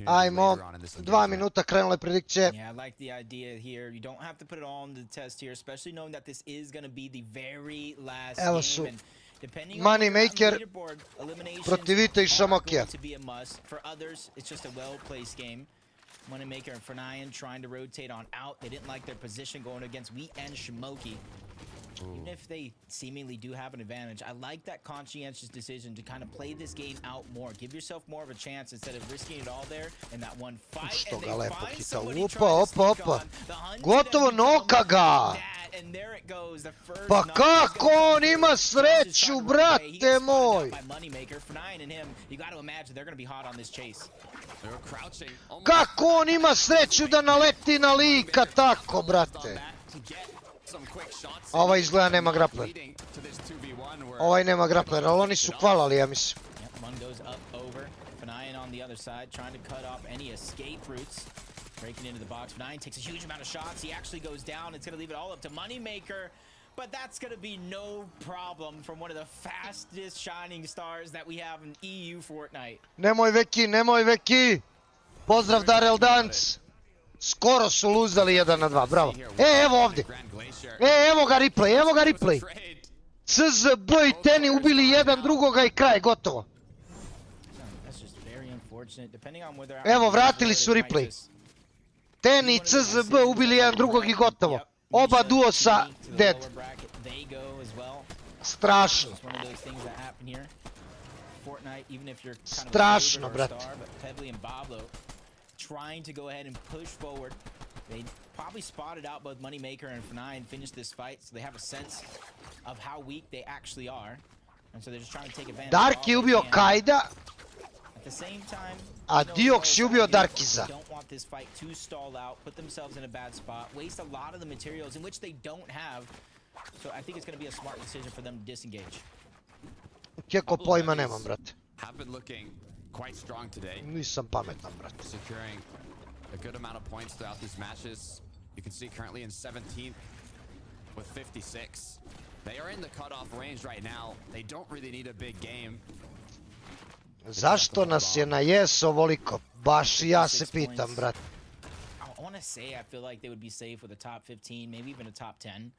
Ajmo, 2 minuta, krenule predikcije. Yeah, I like the idea here. You don't have to put it all on the test here, especially knowing that this is going to be the very last Evo su. game. MoneyMaker protiv Vita i Smokya. For others, it's just a well-placed game. MoneyMaker and Fernayan trying to rotate on out. They didn't like their position going against Wheat and Smoky. Even if they seemingly do have an advantage, I like that conscientious decision to kind of play this game out more. Give yourself more of a chance instead of risking it all there in that one fight. Što ga lepo hita. Opa. Gotovo, noka ga. Pa kako on ima sreću, brate moj. Kako on ima sreću da naleti na lika tako, brate. Ovaj izgleda nema grappler. Ovaj nema grappler, ali oni su kvalali, ja mislim. Breaking into the box. Nine takes a huge amount of shots. He actually goes down. It's going to leave it all up to MoneyMaker. But that's going to be no problem from one of the fastest shining stars that we have in EU Fortnite. Nemoj Veki. Pozdrav Darel Dance. Skoro su luzali 1-2, bravo. Evo ovdje. Evo ga replay. CSB i Teni ubili jedan drugoga i kraj, gotovo. Evo, vratili su replay. Teni i CSB ubili jedan drugog i gotovo. Oba duosa dead. Strašno. Strašno, brate. Trying to go ahead and push forward. They probably spotted out both MoneyMaker and F9 and finished this fight, so they have a sense of how weak they actually are. And so they're just trying to take advantage. Dark je ubio Kajda. At the same time, a Diox je ubio Darkiza. Don't want this fight to stall out, put themselves in a bad spot, waste a lot of the materials in which they don't have. So I think it's going to be a smart decision for them to disengage. Keko pojma nemam, brate. Have been looking quite strong today. Nisam pametan, brate. Securing a good amount of points throughout these matches. You can see currently in 17th with 56. They are in the cutoff range right now. They don't really need a big game. Zašto nas je na jes ovoliko? Baš i ja se pitam, brat. I want to say I feel like they would be safe with a top 15, maybe even a top 10.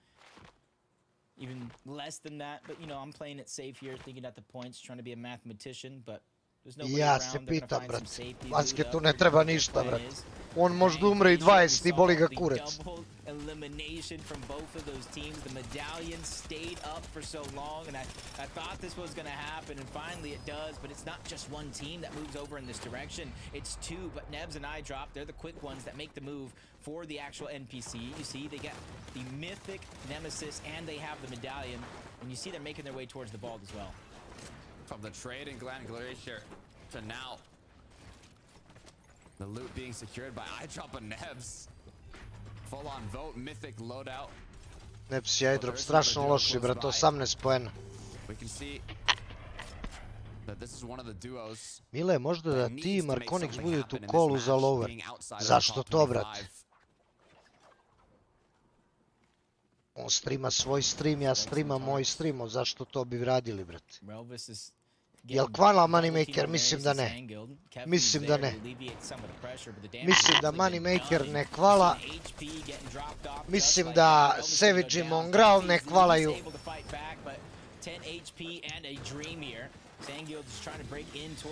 Even less than that, but you know, I'm playing it safe here, thinking at the points, trying to be a mathematician, but there's no way Ja around. se They're gonna pitam, find brat. some safety. Basketu ne treba ništa, brat. On možda umre i 20 i boli ga kurec. Double elimination from both of those teams. The medallion stayed up for so long, and I thought this was going to happen, and finally it does, but it's not just one team that moves over in this direction. It's two, but Nebs and I drop. They're the quick ones that make the move for the actual NPC. You see, they get the mythic nemesis, and they have the medallion, and you see they're making their way towards the vault as well. From the trade in Glen Glacier to now, the loot being secured by iDrop and Nebs. Full on vote, mythic loadout. Nebs i iDrop strašno loši, brat, 18 poena. We can see that this is one of the duos. Mile, možda da ti i Markonix budete u kolu za lower. Zašto to, brat? On streama svoj stream, ja streamam moj stream, zašto to bi radili, brat? Jel hvala Moneymaker? Mislim da ne. Mislim da ne. Mislim da Moneymaker ne hvala. Mislim da Savage i Mongrel ne hvalaju.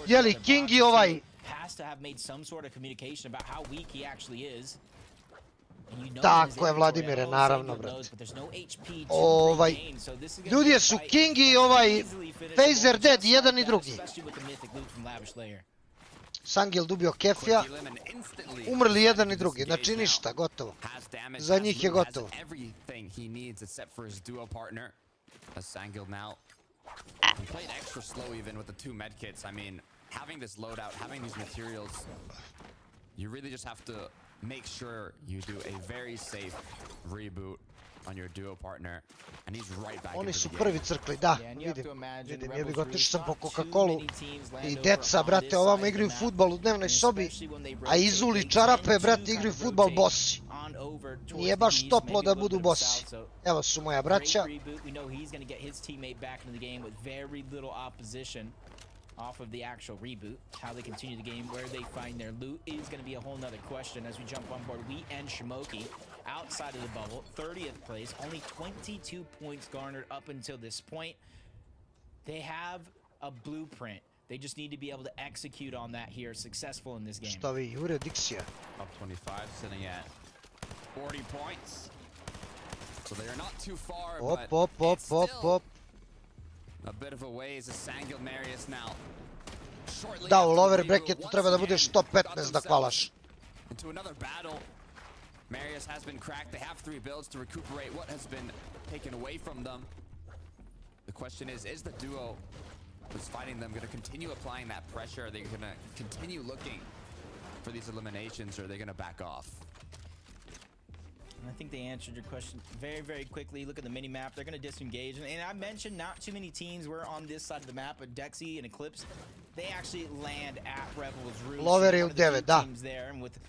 Je li King i ovaj? Tako je, Vladimire, naravno, brate. Ljudi su King i ovaj Phaser dead, jedan i drugi. Sangil dubio Kefija, umrli jedan i drugi, znači ništa, gotovo. Za njih je gotovo. Make sure you do a very safe reboot on your duo partner, and he's right back. Oni su prvi crkli, da, vidim, jebi ga, otišao sam po Coca-Colu i deca, brate, ovamo igraju futbol u dnevnoj sobi, a izuli čarape, brate, igraju futbol bosi. Nije baš toplo da budu bosi. Evo su moja braća. Off of the actual reboot. How they continue the game, where they find their loot is going to be a whole nother question as we jump on board. We and Smoky outside of the bubble, 30th place, only 22 points garnered up until this point. They have a blueprint. They just need to be able to execute on that here, successful in this game. Šta vi, Jure, Dixija? Up 25, sitting at 40 points. So they are not too far, but still a bit of a ways as Sangil Marius now. Da, u lower bracketu treba da budeš top 15 da hvalaš. Into another battle. Marius has been cracked. They have 3 builds to recuperate what has been taken away from them. The question is the duo who's fighting them going to continue applying that pressure? Are they going to continue looking for these eliminations, or are they going to back off? I think they answered your question very, very quickly. Look at the mini-map. They're going to disengage. And I mentioned not too many teams were on this side of the map, but Dexy and Eclipse, they actually land at Rebel's Roost. Lower je u 9, da.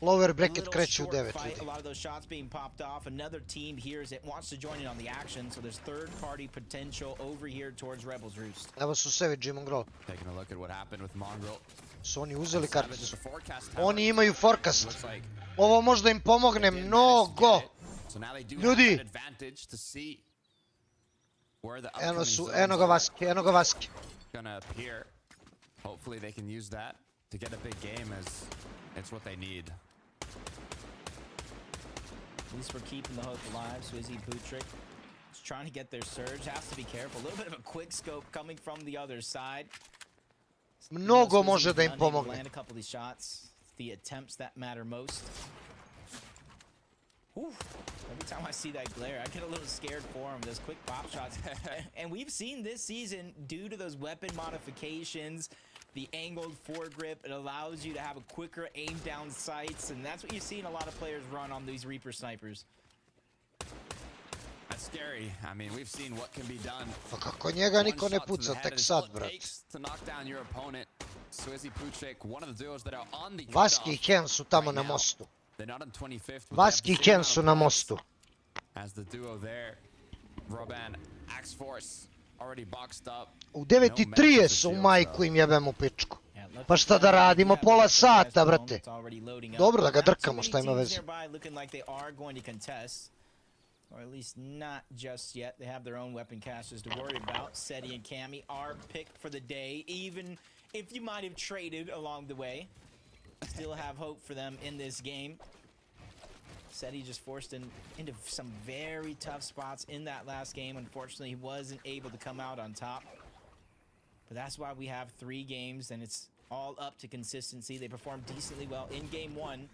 Lower bracket kreće u 9. A lot of those shots being popped off. Another team hears it, wants to join in on the action, so there's third-party potential over here towards Rebel's Roost. Evo su Savage i Mongrel. Taking a look at what happened with Mongrel. Su oni uzeli karticu. Oni imaju forecast. Ovo možda im pomogne mnogo. Ljudi! Eno ga Vaski, eno ga Vaski. Hopefully they can use that to get a big game, as it's what they need. At least we're keeping the hope alive. Swizzy Bootrick is trying to get their surge. Has to be careful. A little bit of a quick scope coming from the other side. Mnogo može da im pomogne. Land a couple of these shots. The attempts that matter most. Oof. Every time I see that glare, I get a little scared for him. Those quick pop shots. And we've seen this season, due to those weapon modifications, the angled foregrip, it allows you to have a quicker aim down sights, and that's what you've seen a lot of players run on these Reaper snipers. That's scary. I mean, we've seen what can be done. Pa kako njega niko ne puca, tek sad, brat. To knock down your opponent. Swizzy Puchek, one of the duos that are on the Vaski i Ken su tamo na mostu. They're not on 25th. Vaski i Ken su na mostu. As the duo there Roban, Axe Force, already boxed up. U 9:30 u majku im jebemo pičku. Pa šta da radimo pola sata, brate? Dobro da ga drkamo, šta ima veze. Or at least not just yet. They have their own weapon casters to worry about. Seti and Cammy are picked for the day, even if you might have traded along the way. Still have hope for them in this game. Seti just forced into some very tough spots in that last game. Unfortunately, he wasn't able to come out on top. But that's why we have 3 games, and it's all up to consistency. They performed decently well in game 1.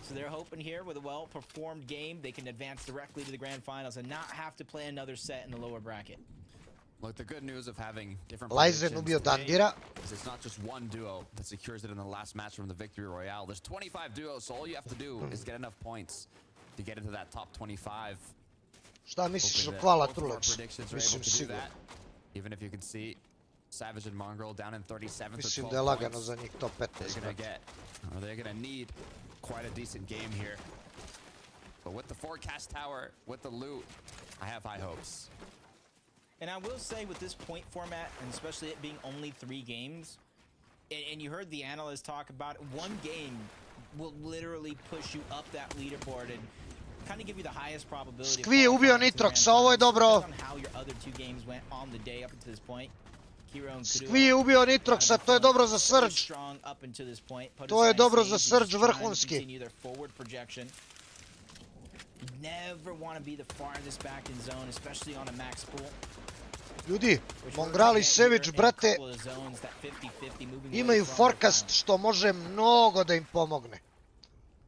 So they're hoping here with a well-performed game, they can advance directly to the grand finals and not have to play another set in the lower bracket. Look, the good news of having different Ryzen ubio Dandira. Is it's not just one duo that secures it in the last match from the Victory Royale. There's 25 duos, so all you have to do is get enough points to get into that top 25. Šta misliš o Hvala Trulex? Mislim sigurno. Even if you can see Savage and Mongrel down in 37th. Mislim da je lagano za njih top 15. They're gonna need quite a decent game here. But with the forecast tower, with the loot, I have high hopes. And I will say with this point format, and especially it being only 3 games, and you heard the analysts talk about it, 1 game will literally push you up that leaderboard and kind of give you the highest probability. Skvi je ubio Nitroxa, ovo je dobro. On how your other 2 games went on the day up to this point. Skvi je ubio Nitroxa, to je dobro za Surge. To je dobro za Surge vrhunski. Ljudi, Mongrali i Savage, brate, imaju forecast što može mnogo da im pomogne.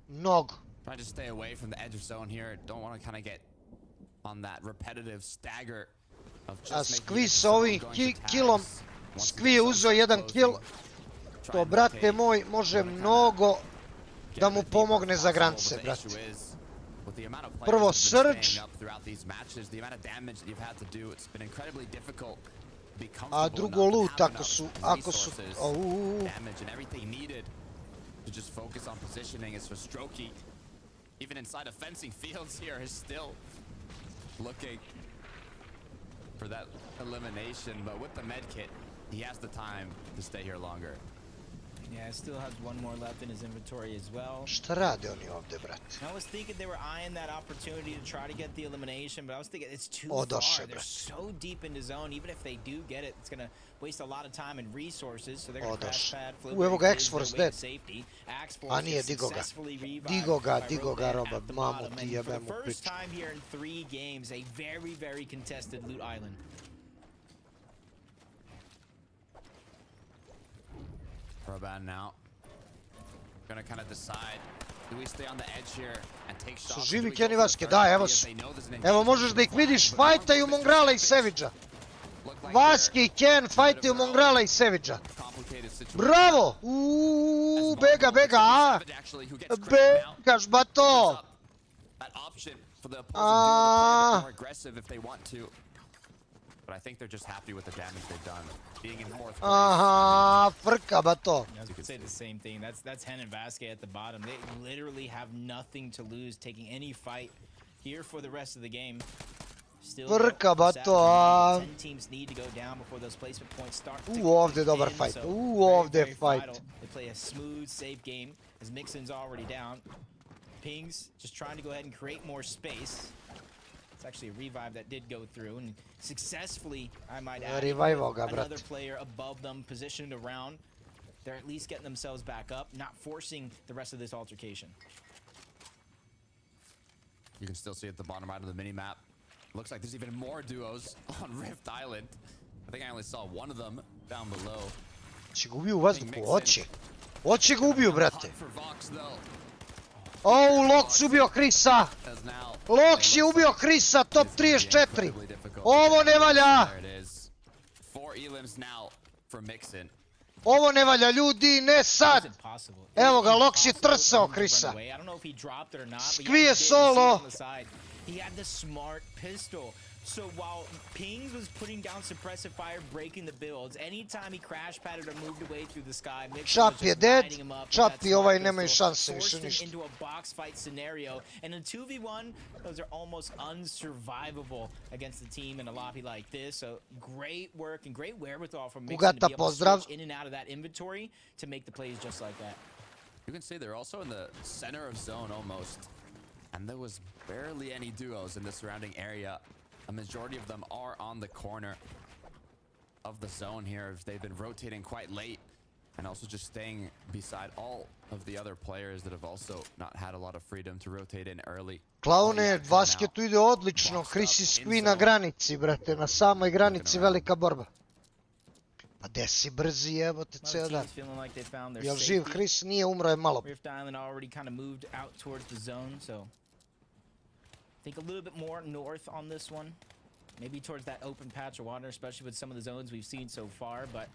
Mnogo. Trying to stay away from the edge of zone here. Don't want to kind of get on that repetitive stagger. A Skvi sa ovim killom, Skvi je uzeo 1 kill, to, brate moj, može mnogo da mu pomogne za grance, brate. Prvo Surge, a drugo loot ako su... Even inside of fencing fields here is still looking for that elimination, but with the med kit, he has the time to stay here longer. Yeah, still has 1 more left in his inventory as well. Šta rade oni ovdje, brate? I was thinking they were eyeing that opportunity to try to get the elimination, but I was thinking it's too far. They're so deep into zone, even if they do get it, it's gonna waste a lot of time and resources, so they're gonna crash pad, flip evo ga X-Force dead. A nije, digo ga roba, mamu ti jebem u piču. First time here in 3 games, a very, very contested loot island. Roban now gonna kind of decide, do we stay on the edge here and take shots? Su živi Kenny Vaske, da, evo su. Evo možeš da ih vidiš, fajtaju Mongrala i Savage-a. Vaske i Ken fajtaju Mongrala i Savage-a. Bravo! Uuuu, bega, a? Begaš, bato! But I think they're just happy with the damage they've done. Being in 4th place. Aha, frka bato. I was gonna say the same thing. That's Hen and Vasquez at the bottom. They literally have nothing to lose, taking any fight here for the rest of the game. Still, frka bato. 10 teams need to go down before those placement points start. Ovdje dobar fight. Ovdje fight. They play a smooth, safe game as Mixon's already down. Pings just trying to go ahead and create more space. It's actually a revive that did go through and successfully, I might add, another player above them positioned around. They're at least getting themselves back up, not forcing the rest of this altercation. You can still see at the bottom right of the mini-map. Looks like there's even more duos on Rift Island. I think I only saw 1 of them down below. Će ga ubiju u vazduhu, hoće ga ubiju, brate. Lox ubio Chrisa. Lox je ubio Chrisa, top 34. Ovo ne valja. Ovo ne valja, ljudi, ne sad. Evo ga, Lox je trsao Chrisa. Skvi je solo. He had the smart pistol. So while Pings was putting down suppressive fire, breaking the builds, anytime he crash padded or moved away through the sky, Čap je dead, Čap i ovaj nemaju šanse više ništa. Into a box fight scenario, and in 2v1, those are almost unsurvivable against a team in a lobby like this. So great work and great wherewithal from Mixon to be able to switch in and out of that inventory to make the plays just like that. You can see they're also in the center of zone almost, and there was barely any duos in the surrounding area. A majority of them are on the corner of the zone here. They've been rotating quite late and also just staying beside all of the other players that have also not had a lot of freedom to rotate in early. Klaune, basketu ide odlično. Krisi skvi na granici, brate. Na samoj granici velika borba. Pa gdje si brzi, jebote, ceo dan. Jel živ Chris? Nije, umro je malo. Rift Island already kind of moved out towards the zone, so I think a little bit more north on this one. Maybe towards that open patch of water, especially with some of the zones we've seen so far. But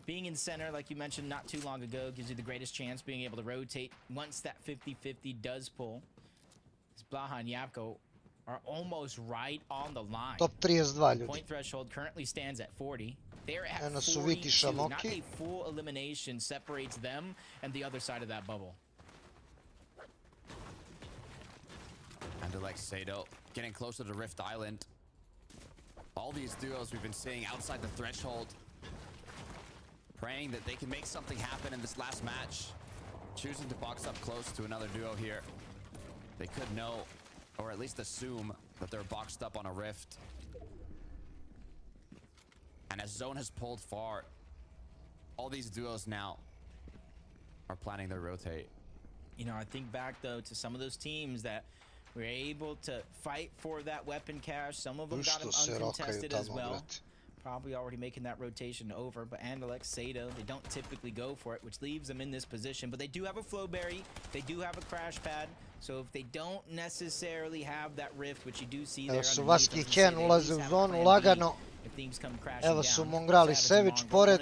being in center, like you mentioned not too long ago, gives you the greatest chance being able to rotate once that 50-50 does pull. As Blaha and Yapko are almost right on the line. Top 32 ljudi. Point threshold currently stands at 40. They're at Eno su Viti 42. Not Smoky. a full elimination separates them and the other side of that bubble. And Alexado getting closer to Rift Island. All these duos we've been seeing outside the threshold, praying that they can make something happen in this last match. Choosing to box up close to another duo here. They could know, or at least assume, that they're boxed up on a rift. And as zone has pulled far, all these duos now are planning their rotate. You know, I think back though to some of those teams that were able to fight for that weapon cache. Some of them got them uncontested as well. Probably already making that rotation over, but Andalex, Sato, they don't typically go for it, which leaves them in this position. But they do have a Flowberry, they do have a crash pad, so if they don't necessarily have that rift, which you do see there, su Vaski Ken ulaze u zonu lagano. Evo su Mongrali Sević pored.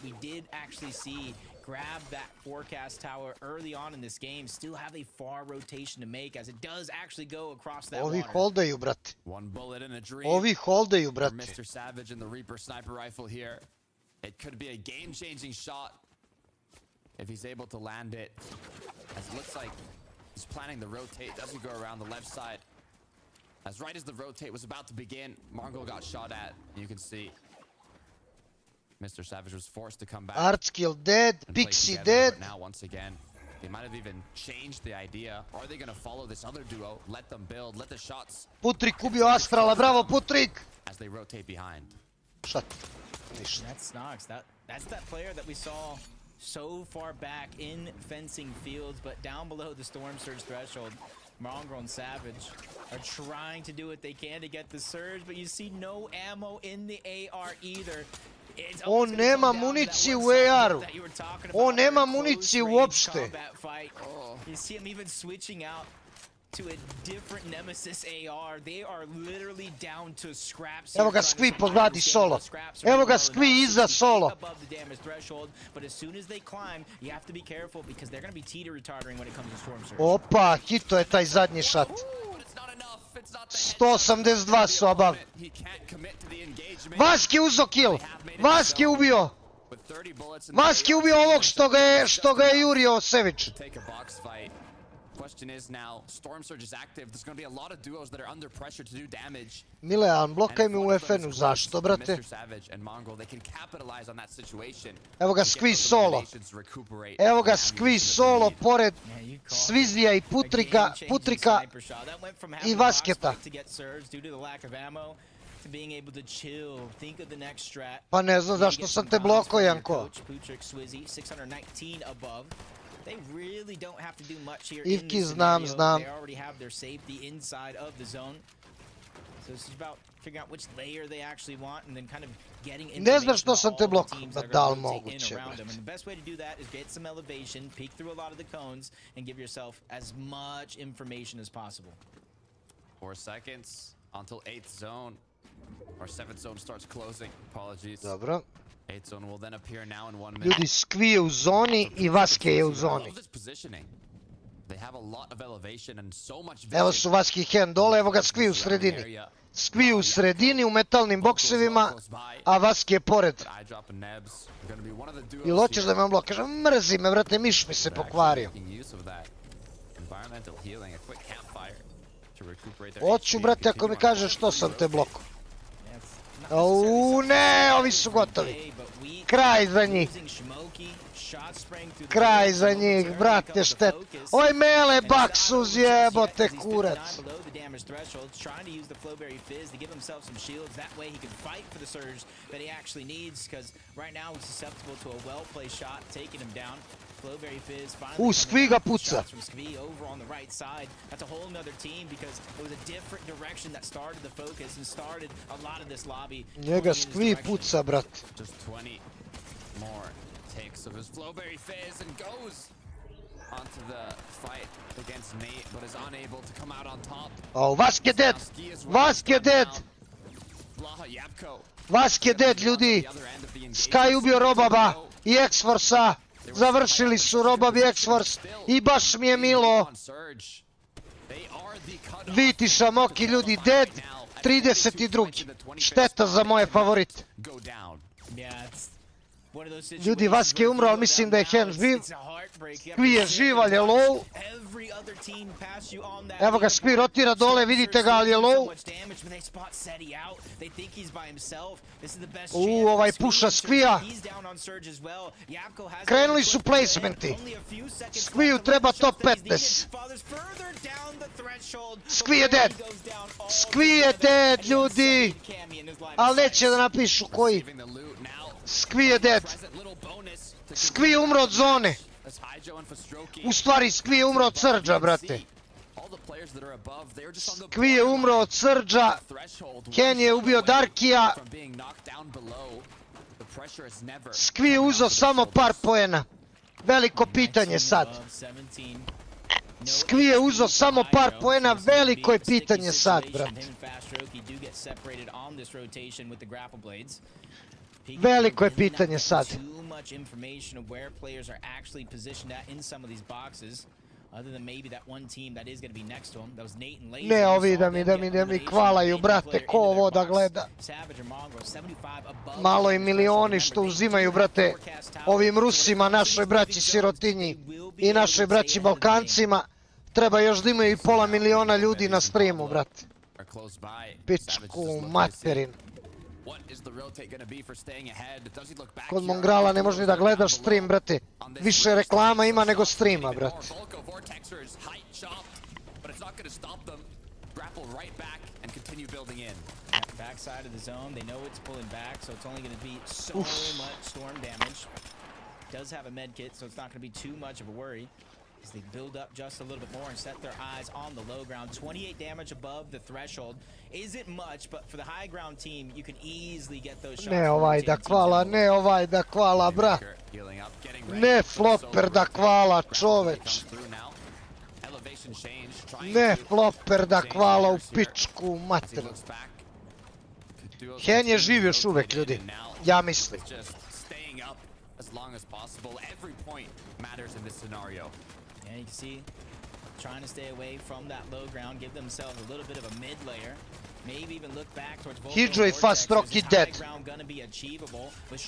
We did actually see grab that forecast tower early on in this game, still have a far rotation to make as it does actually go across that Ovi water. holdaju, brate. One bullet in a dream. Ovi holdaju, brate. Mr. Savage and the Reaper sniper rifle here. It could be a game-changing shot if he's able to land it. As it looks like he's planning the rotate. Doesn't go around the left side. As right as the rotate was about to begin, Margot got shot at. You can see Mr. Savage was forced to come back. Artskill dead, Pixie dead. But now once again, they might have even changed the idea. Are they going to follow this other duo? Let them build, let the shots. Putrik ubio Astrala, bravo Putrik! As they rotate behind. Shot. That's Snox. That's that player that we saw so far back in fencing fields, but down below the Storm Surge threshold. Mongrel and Savage are trying to do what they can to get the surge, but you see no ammo in the AR either. On nema municiju u AR-u. On nema municiju uopšte. You see him even switching out to a different Nemesis AR. They are literally down to scraps. Evo ga Skvi pozadi solo. Evo ga Skvi iza solo. Above the damage threshold, but as soon as they climb, you have to be careful because they're going to be teeter retarding when it comes to Storm Surge. Opa, hito je taj zadnji šat. 182 su abav. Vaski uzo kill. Vaski ubio. Vaski ubio ovog što ga je jurio Sević. Question is now, Storm Surge is active. There's going to be a lot of duos that are under pressure to do damage. Mile, unblokaj mi u FN-u, zašto, brate? Evo ga Squeeze solo. Evo ga Squeeze solo pored Svizlija i Putrika i Vasketa. Pa ne znam zašto sam te blokao, Janko. They really don't have to do much here in this znam. They already have their safety inside of the zone. So this is about figuring out which layer they actually want and then kind of getting Ne znam što sam te blokao, da li moguće, brate. And the best way to do that is get some elevation, peek through a lot of the cones, and give yourself as much information as possible. 4 seconds until 8th zone, or 7th zone starts closing. Apologies. Dobro. 8th zone will then appear now in 1 minute. Ljudi, Skvi je u zoni i Vaske je u zoni. They have a lot of elevation and so much Evo su Vaski i Hen dole, evo ga Skvi u sredini. Skvi u sredini u metalnim boksevima, a Vaski je pored. Ili hoćeš da me on blok? Kažem, mrzi me, vrate, miš mi se pokvario. Hoću, brate, ako mi kažeš što sam te bloko. Uuu, ne, ovi su gotovi. Kraj za njih. Kraj za njih, brate, štet. Oj, mele, baksuz, jebote, kurac. Skvi ga puca. Njega Skvi puca, brate. Takes of his Flowberry Fizz and goes onto the fight against Nate, but is unable to come out on top. Oh, Vaski je dead! Vaski je dead! Vaski je dead, ljudi! Sky ubio Robaba i X-Force-a. Završili su Robab i X-Force i baš mi je milo. Biti Smoky, ljudi, dead. 32. Šteta za moje favorite. Ljudi, Vaski je umro, ali mislim da je Hen živ. Skvi je živ, ali je low. Evo ga, Skvi rotira dole, vidite ga, ali je low. Ovaj puša Skvija. Krenuli su placementi. Skviju treba top 15. Skvi je dead. Skvi je dead, ljudi. Ali neće da napišu koji. Skvi je dead. Skvi je umro od zone. U stvari, Skvi je umro od srđa, brate. Skvi je umro od srđa. Hen je ubio Darkija. Skvi je uzeo samo par poena. Veliko pitanje sad. Skvi je uzeo samo par poena, veliko je pitanje sad, brate. Veliko je pitanje sad. Ne, ovi da mi hvalaju, brate, ko ovo da gleda. Malo i milioni što uzimaju, brate, ovim Rusima, našoj braći sirotinji i našoj braći Balkancima. Treba još da imaju i pola miliona ljudi na streamu, brate. Pičku materin. Kod Mongrala ne može ni da gledaš stream, brate. Više reklama ima nego streama, brate. As they build up just a little bit more and set their eyes on the low ground. 28 damage above the threshold isn't much, but for the high ground team, you can easily get those shots. Ne ovaj da hvala, ne ovaj da hvala, bra. Ne flopper da hvala, čoveč. Ne flopper da hvala u pičku materinu. Hen je živ još uvek, ljudi. Ja mislim. And you can see, trying to stay away from that low ground, give themselves a little bit of a mid layer. Maybe even look back towards Hydro i Fast Rocky dead.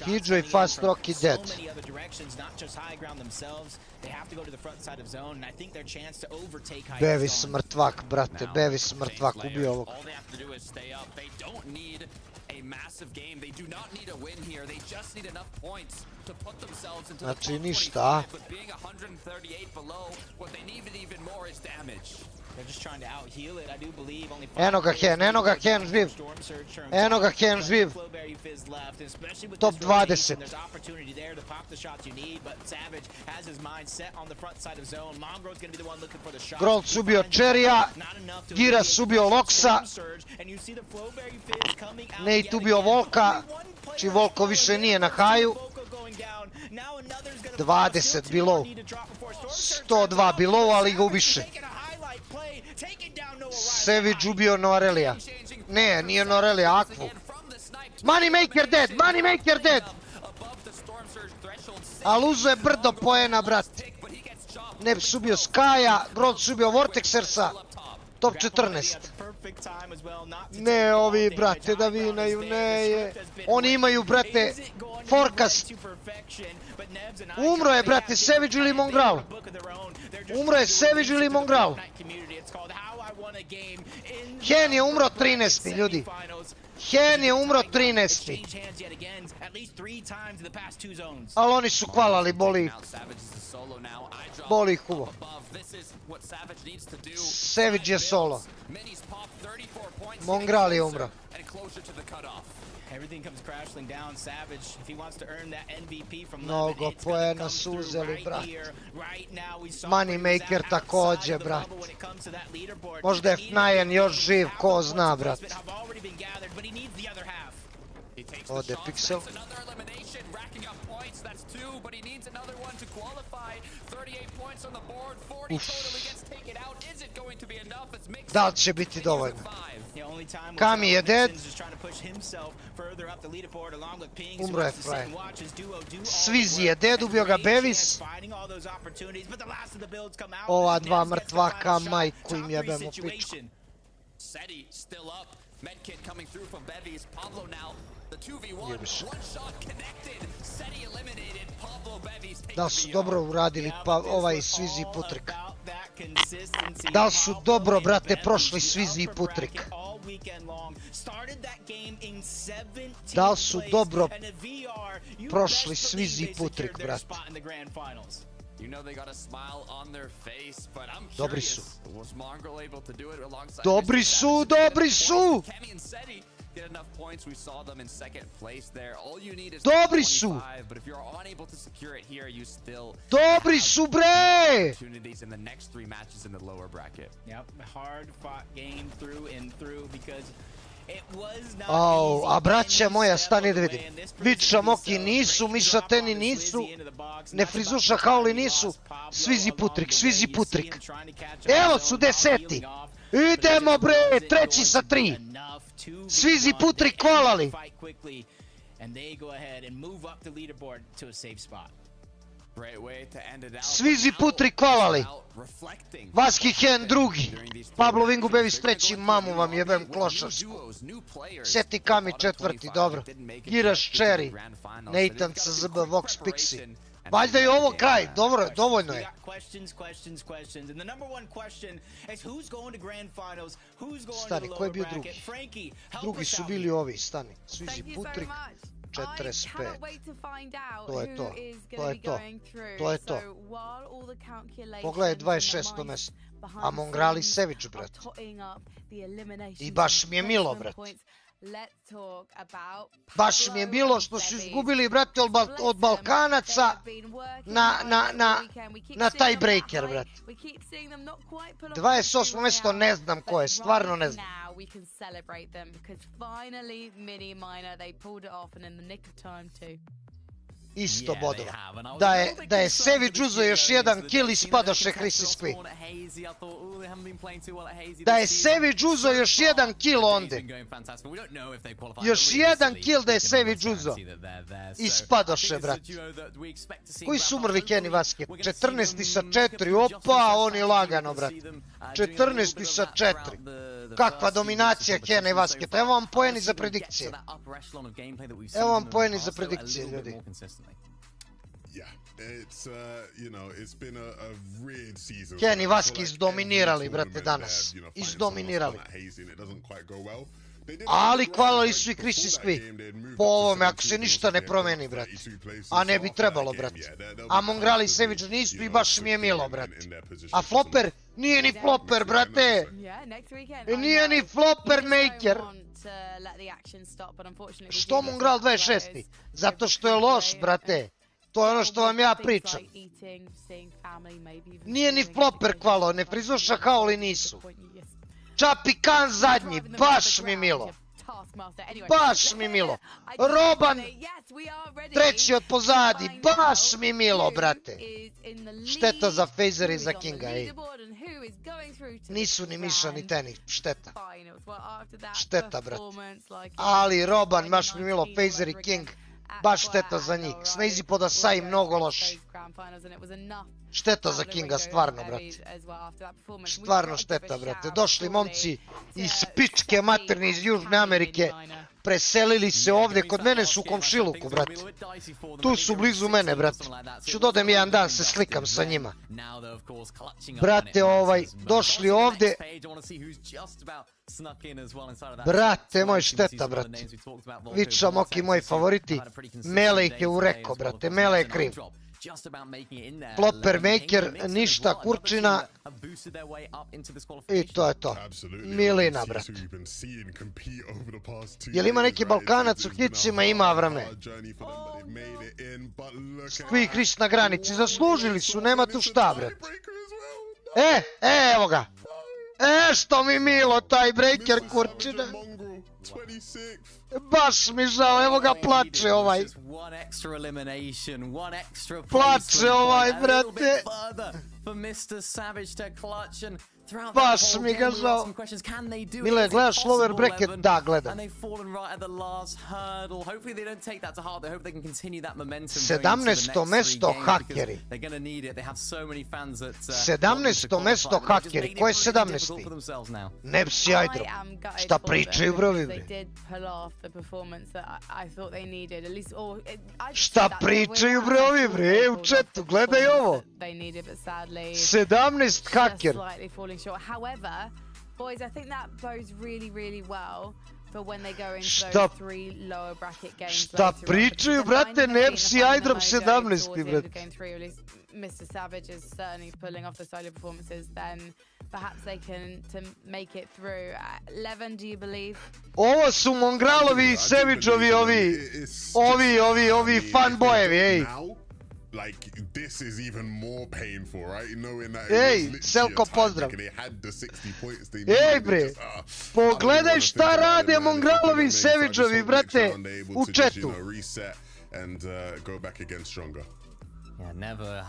Hydro i Fast Rocky dead. So many other directions, not just high ground themselves. They have to go to the front side of zone, and I think their chance to overtake high ground. Bevis mrtvak, brate, Bevis mrtvak ubio ovog. All they have to do is stay up. They don't need a massive game. They do not need a win here. They just need enough points to put themselves into the top 25. But being 138 below, what they need even more is damage. They're just trying to out heal it. I do believe only eno ga Hen živ. Eno ga Hen živ. Top 20. There's opportunity there to pop the shots you need, but Savage has his mind set on the front side of zone. Mongro's going to be the one looking for the shot. Grolc ubio Cherrya. Giras ubio Loxa. Nate ubio Volka. Či Volko više nije na haju. 20 below. 102 below, ali ga ubiše. Savage ubio Norelija. Ne, nije Norelija, Akvu. Moneymaker dead, Moneymaker dead. Ali uzo je brdo poena, brate. Neps ubio Skya, Grots ubio Vortexersa. Top 14. Ne, ovi, brate, da vinaju, ne je. Oni imaju, brate, forecast. Umro je, brate, Savage ili Mongral. Umro je Savage ili Mongral. Hen je umro 13. ljudi. Hen je umro 13. Ali oni su kvalali, boli ih. Boli ih uvo. Savage je solo. Mongral je umro. Mnogo poena su uzeli, brat. Moneymaker također, brat. Možda je Fnajan još živ, ko zna, brat. Ode Pixel. Uff. Da li će biti dovoljno? Kami je dead. Umro je frajer. Svizi je dead, ubio ga Bevis. Ova dva mrtvaka, majku im jebemo pičku. Da li su dobro uradili pa ovaj Svizi i Putrik? Da li su dobro, brate, prošli Svizi i Putrik? Da li su dobro prošli Svizi i Putrik, brate? Dobri su. Dobri su, dobri su! Dobri su! Dobri su, bre! Au, a braća moja, stani da vidim. Viča Moki nisu, Miša Teni nisu, ne frizuša Hauli nisu, Svizi Putrik, Svizi Putrik. Evo su 10. Idemo, bre, 3 sa 3. Svizi Putrik kvalali. Svizi Putrik kvalali. Vaski Hen drugi. Pablo Vingu Bevis treći, mamu vam jebem klošarsku. Seti Kami četvrti, dobro. Giraš Cherry. Nathan CZB, Vox Pixi. Valjda je ovo kraj, dobro, dovoljno je. Stani, ko je bio drugi? Drugi su bili ovi, stani. Svizi Putrik, 45. To je to, to je to, to je to. Pogledaj 26. mjesto. A Mongrali Savage, brat. I baš mi je milo, brat. Baš mi je bilo što su izgubili, brate, od Balkanaca na taj breaker, brate. 28. mjesto ne znam ko je, stvarno ne znam. Isto bodova. Da je Savage uzeo još jedan kill i spadoše Chrissy. Da je Savage uzeo još jedan kill ondje. Još jedan kill da je Savage uzeo. I spadoše, brat. Koji su umrli Kenny Vasket? 14. sa 4. Opa, oni lagano, brat. 14. sa 4. Kakva dominacija Kenny Vasketa. Evo vam poeni za predikcije. Evo vam poeni za predikcije, ljudi. Kenny Vaski izdominirali, brate, danas. Izdominirali. Ali kvalali su i Chrissy. Po ovome, ako se ništa ne promeni, brate. A ne bi trebalo, brate. A Mongrali i Savage nisu i baš mi je milo, brate. A Flopper? Nije ni Flopper, brate. Nije ni Flopper maker. Što Mongral 26? Zato što je loš, brate. To je ono što vam ja pričam. Nije ni Flopper kvalo, ne frizuša Hauli nisu. Čapi Kan zadnji, baš mi milo. Baš mi milo. Roban, treći od pozadi, baš mi milo, brate. Šteta za Phaser i za Kinga, ej. Nisu ni Miša ni Teni, šteta. Šteta, brate. Ali Roban, baš mi milo, Phaser i King. Baš šteta za njih. Snazy Podasai mnogo loši. Šteta za Kinga, stvarno, brate. Stvarno šteta, brate. Došli momci iz pičke materne iz Južne Amerike, preselili se ovdje, kod mene su u komšiluku, brate. Tu su blizu mene, brate. Ću dodem jedan dan se slikam sa njima. Brate, došli ovdje. Brate moj, šteta, brate. Viča Moki, moji favoriti. Mele ih je ureko, brate. Mele je kriv. Flopper maker, ništa kurčina. I to je to. Milina, brate. Jel ima neki Balkanac u hicima? Ima, Avrame. Skvi Hris na granici. Zaslužili su, nema tu šta, brate. Evo ga. Što mi milo taj breaker kurčina. Baš mi žao, evo ga plače ovaj. Plače ovaj, brate. Baš mi ga žao. Mile, gledaš lower bracket? Da, gledam. 17. mesto hakeri. 17. mesto hakeri. Ko je 17. Nepsi Ajdro. Šta pričaju brovi, bre? Šta pričaju brovi, bre? U chatu, gledaj ovo. 17 haker. However, boys, I think that bodes really well for when they go into Šta? those 3 lower bracket games. Šta pričaju, brate, Nepsi Ajdrop 17, brate. Game 3, at least Mr. Savage is certainly pulling off the solo performances, then perhaps they can to make it through. 11, do you believe? Ovo su Mongralovi i Savage-ovi, ovi fanbojevi, ej. Like, this is even more painful, right? Knowing that Ej, Selko, pozdrav. they had the 60 points they Ej, bre, pogledaj šta rade Mongralovi i Savage-ovi, brate, u chatu. And go back again stronger. Yeah, never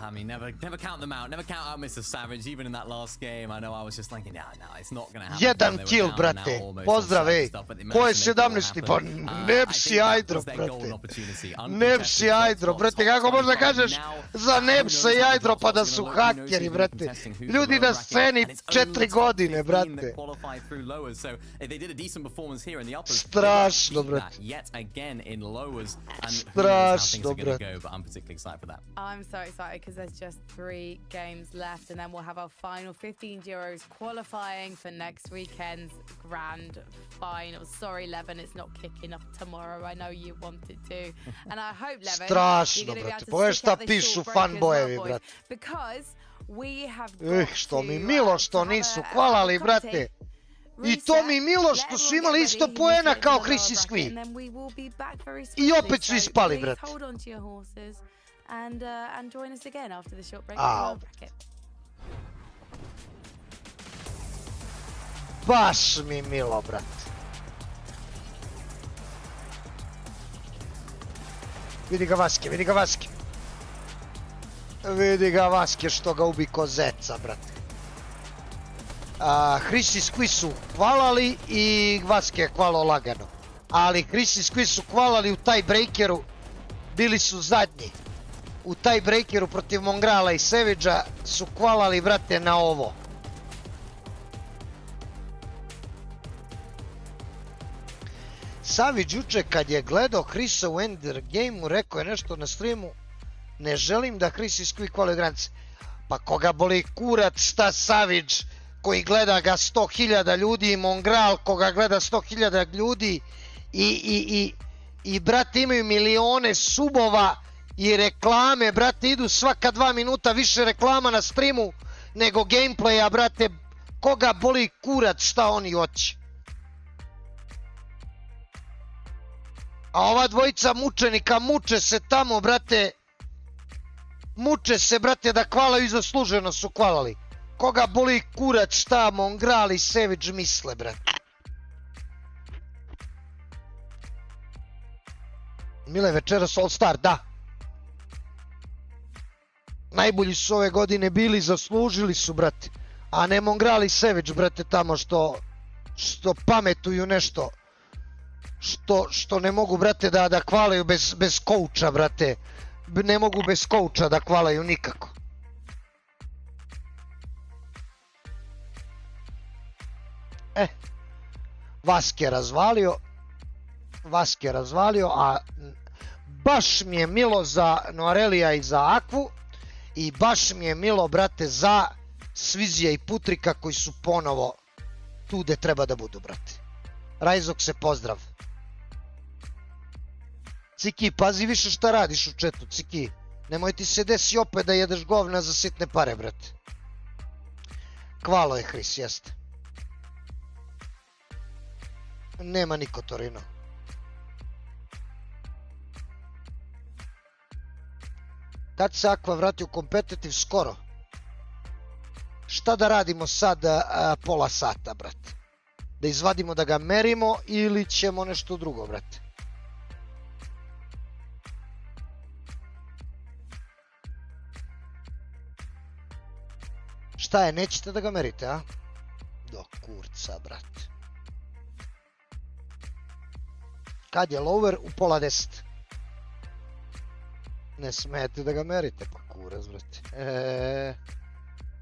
count them out. Never count out Mr. Savage, even in that last game. I know I was just thinking, no, it's not gonna happen. Jedan kill, brate. Pozdrav, ej. Ko je 17. Pa Nepsi Ajdro, brate. Nepsi Ajdro, brate. Kako možda kažeš za Nepsa i Ajdro pa da su hakeri, brate. Ljudi na sceni 4 godine, brate. Strašno, brate. Strašno, brate. I'm so excited because there's just 3 games left, and then we'll have our final 15 euros qualifying for next weekend's grand final. Sorry, Levin, it's not kicking off tomorrow. I know you wanted to, and I hope, Levin, strašno, brate. Pogledaj šta pišu fanbojevi, brate. Because we have što mi milo što nisu hvalali, brate. I to mi milo što su imali isto poena kao Hris i Skvi. I opet su ispali, brate. And join us again after the short break. Bracket. Baš mi milo, brate. Vidi ga Vaske, vidi ga Vaske. Vidi ga Vaske što ga ubi ko zeca, brate. Hris i Skvi su hvalali i Vaske je hvalo lagano. Ali Hris i Skvi su hvalali u taj breakeru. Bili su zadnji. U taj breakeru protiv Mongrala i Savage-a su hvalali, brate, na ovo. Savage juče kad je gledao Hrisa u Ender Game-u rekao je nešto na streamu: ne želim da Hris i Skvi hvalaju granice. Pa koga boli kurac šta Savage koji gleda ga 100.000 ljudi i Mongral koga gleda 100.000 ljudi i brate imaju milione subova i reklame, brate, idu svaka 2 minuta više reklama na streamu nego gameplaya, brate. Koga boli kurac šta oni hoće. A ova dvojica mučenika muče se tamo, brate. Muče se, brate, da hvalaju i zasluženo su hvalali. Koga boli kurac šta Mongral i Savage misle, brate. Mile, večeras All Star, da. Najbolji su ove godine bili, zaslužili su, brate. A ne Mongral i Savage, brate, tamo što pametuju nešto. Što ne mogu, brate, da hvalaju bez kouča, brate. ne mogu bez kouča da kvalaju nikako. Vaski je razvalio, a baš mi je milo za Noarelija i za Akvu i baš mi je milo, brate, za Svizija i Putrika koji su ponovo tu gde treba da budu, brate. Rajzok se pozdrav. Ciki, pazi više šta radiš u chatu, Ciki. Nemoj ti se desi opet da jedeš govna za sitne pare, brate. Kvalo je Hris, jeste. Nema niko Torino. Kad se Aqua vrati u competitive? Skoro. Šta da radimo sad pola sata, brate? Da izvadimo da ga merimo ili ćemo nešto drugo, brate? Šta je, nećete da ga merite, a? Do kurca, brate. Kad je lower? U pola 10. Ne smijete da ga merite, pa kurac, brate.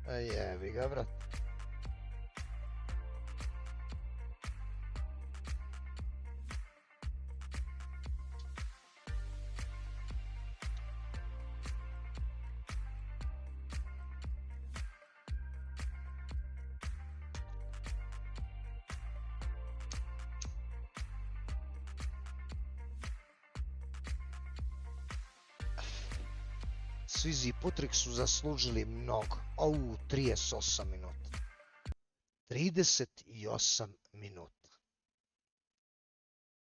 Jebi ga, brate. Svizi i Putrik su zaslužili mnogo. 38 minuta. 38 minuta.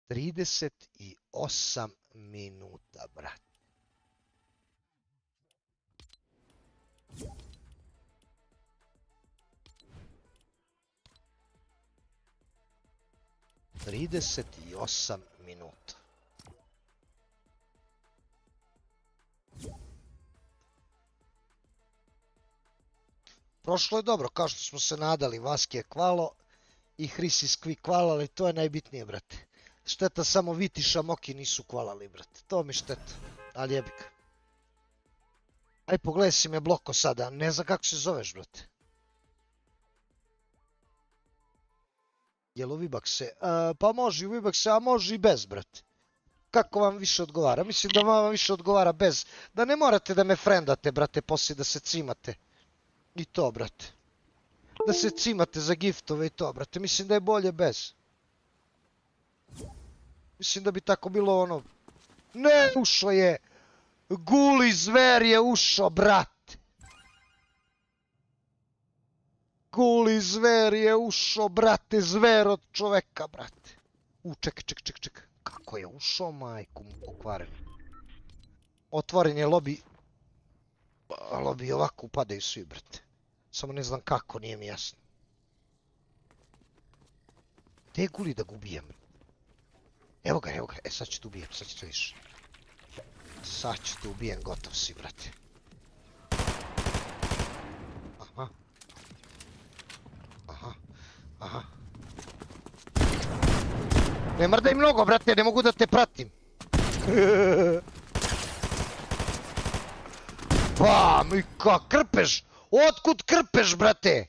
38 minuta, brate. minuta. Prošlo je dobro, kao što smo se nadali. Vaski je kvalo i Hris is Kvi kvala, ali to je najbitnije, brate. Šteta samo Viti i Smoky nisu kvalali, brate. To mi šteta, ali jebika. Aj, pogledaj si me bloko sada, ne znam kako se zoveš, brate. Jel u Vibakse? Pa može i u Vibakse, a može i bez, brate. Kako vam više odgovara? Mislim da vam više odgovara bez. Da ne morate da me frendate, brate, poslije da se cimate. I to, brate. Da se cimate za giftove i to, brate. Mislim da je bolje bez. Mislim da bi tako bilo ono... Ne, ušo je! Guli zver je ušo, brate! Guli zver je ušo, brate! Zver od čoveka, brate! Čekaj. Kako je ušo, majku mu pokvaren? Otvoren je lobby. Lobby ovako upadaju svi, brate. Samo ne znam kako, nije mi jasno. Gdje je Guli da ga ubijem? Evo ga. Sad ću te ubijem, sad ću te viš. Sad ću te ubijem, gotov si, brate. Aha. Ne mrdaj mnogo, brate, ne mogu da te pratim. Pa, Mika, krpeš! Otkud krpeš, brate?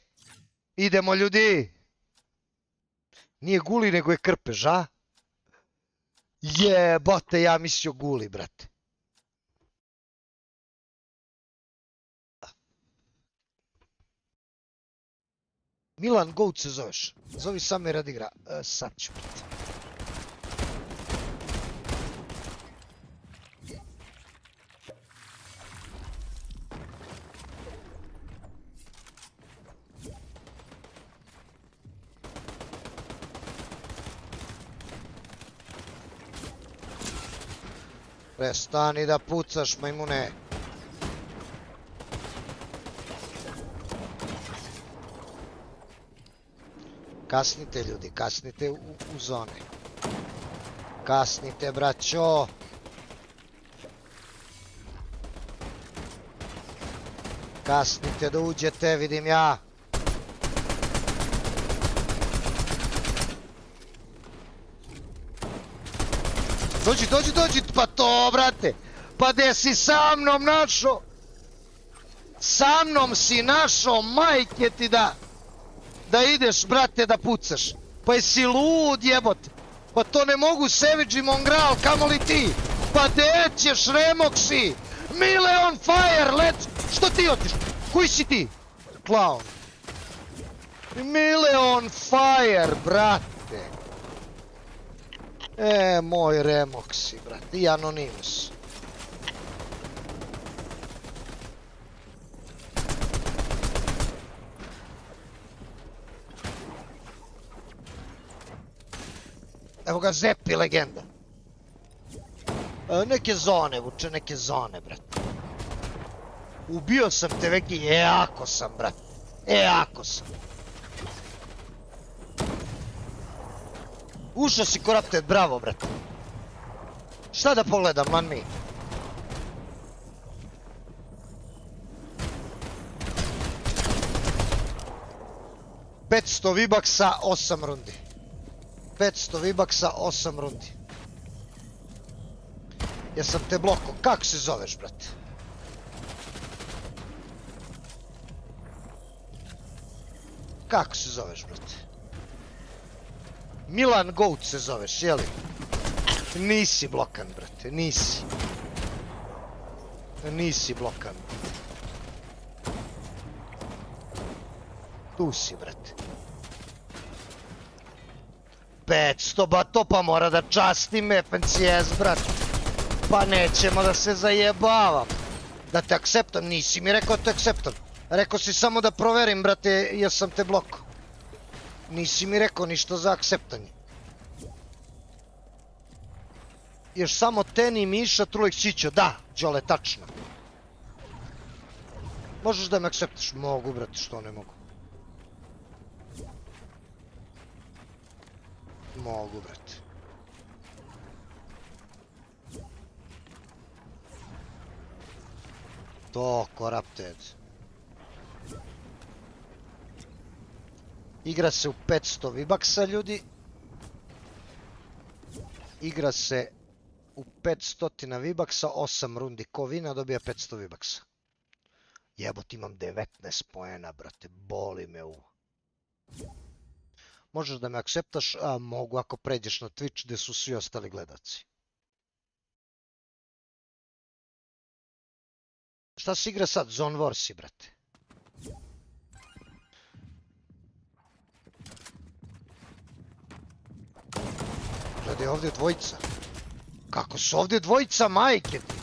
Idemo, ljudi! Nije Guli, nego je krpeš, a? Jebote, ja mislio Guli, brate. Milan Goat se zoveš. Zovi sam me radi igra. Sad ću, brate. Prestani da pucaš, majmune. Kasnite, ljudi, kasnite u zone. Kasnite, braćo. Kasnite da uđete, vidim ja. Dođi, pa to, brate. Pa gdje si sa mnom našo? Sa mnom si našo, majke ti da ideš, brate, da pucaš. Pa jesi lud, jebote. Pa to ne mogu Savage i Mongral, kamo li ti? Pa gdje ćeš, Remoxi? Mile on fire, let's... Što ti otiš? Koji si ti? Clown. Mile on fire, brate. Moj Remoxi, brate. I Anonymous. Evo ga Zepi, legenda. Neke zone, vuče, neke zone, brate. Ubio sam te, Veki, ako sam, brate. Ako sam. Ušao si Corrupted, bravo, brate. Šta da pogledam, man mi? $500 V-Bucksa, 8 rundi. 500 V-Bucksa, 8 rundi. Jesam te bloko. Kako se zoveš, brate? Kako se zoveš, brate? Milan Goat se zoveš, jeli? Nisi blokan, brate, nisi. Nisi blokan. Tu si, brate. 500 bato, pa mora da častim FNCS, brate. Pa nećemo da se zajebavam. Da te akceptam, nisi mi rekao da te akceptam. Rekao si samo da proverim, brate, jesam te bloko. Nisi mi rekao ništa za akceptanje. Još samo Teni, Miša, Trulek, Čićo. Da, Djole, tačno. Možeš da me akceptaš? Mogu, brate, što ne mogu? Mogu, brate. To, Corrupted. Igra se u 500 V-Bucksa, ljudi. Igra se u 500 V-Bucksa, 8 rundi. Ko vina dobija 500 V-Bucksa. Jebot, imam 19 poena, brate. Boli me u. Možeš da me akceptaš? A, mogu ako pređeš na Twitch gdje su svi ostali gledaci. Šta se igra sad? Zone Warsi, brate. Gledaj, ovdje dvojica. Kako su ovdje dvojica, majke ti?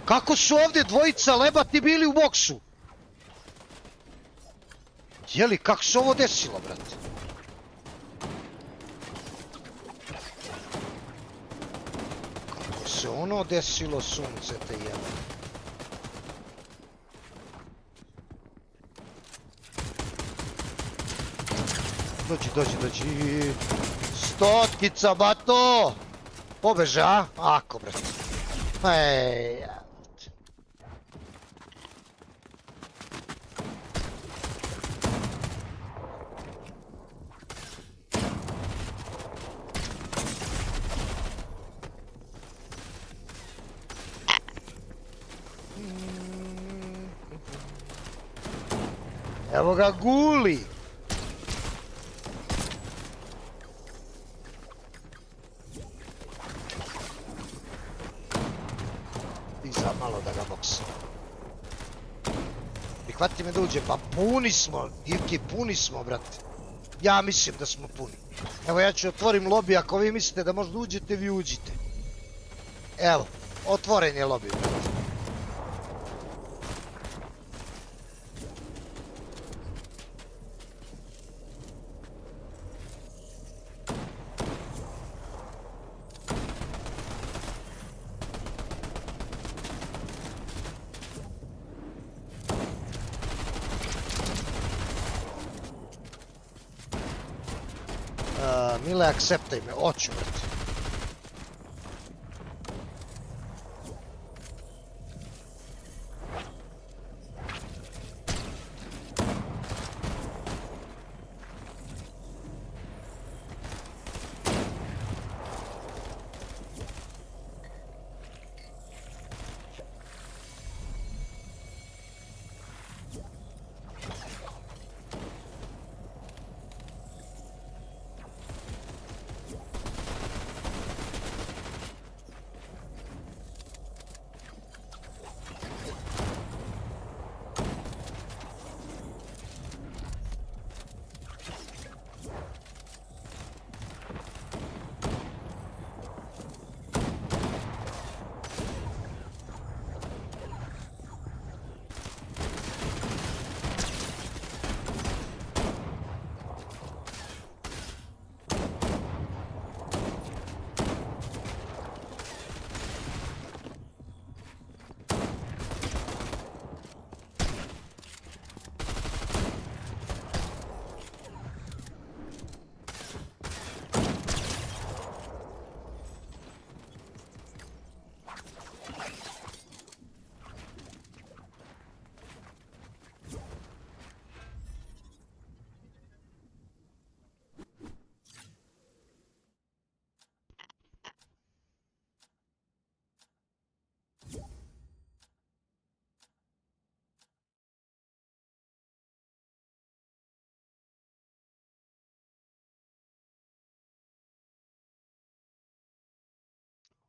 Kako su ovdje dvojica lebati bili u boksu? Jeli, kako se ovo desilo, brate? Kako se ono desilo, sunce te jebe? Dođi. Stotkica, bato! Pobeže, a? Ako, brate. Ej, evo ga guli! Malo da ga boksa. Prihvati me da uđe, pa puni smo, Divki, puni smo, brate. Ja mislim da smo puni. Evo ja ću otvorim lobby, ako vi mislite da možda uđete, vi uđite. Evo, otvoren je lobby, brate. Mile, akceptaj me, oću, brate.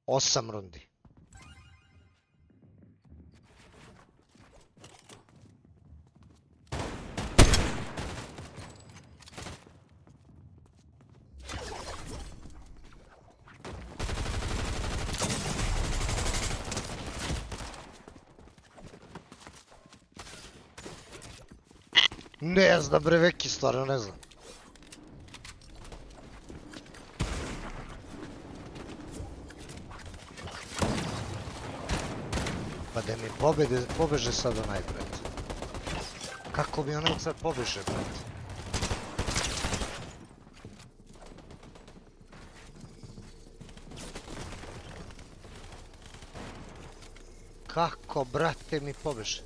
8 rundi. Ne znam bre, Veki, stvarno ne znam. Pa da mi pobeže sad onaj, bret. Kako mi onaj sad pobeže, bret? Kako, brate, mi pobeže?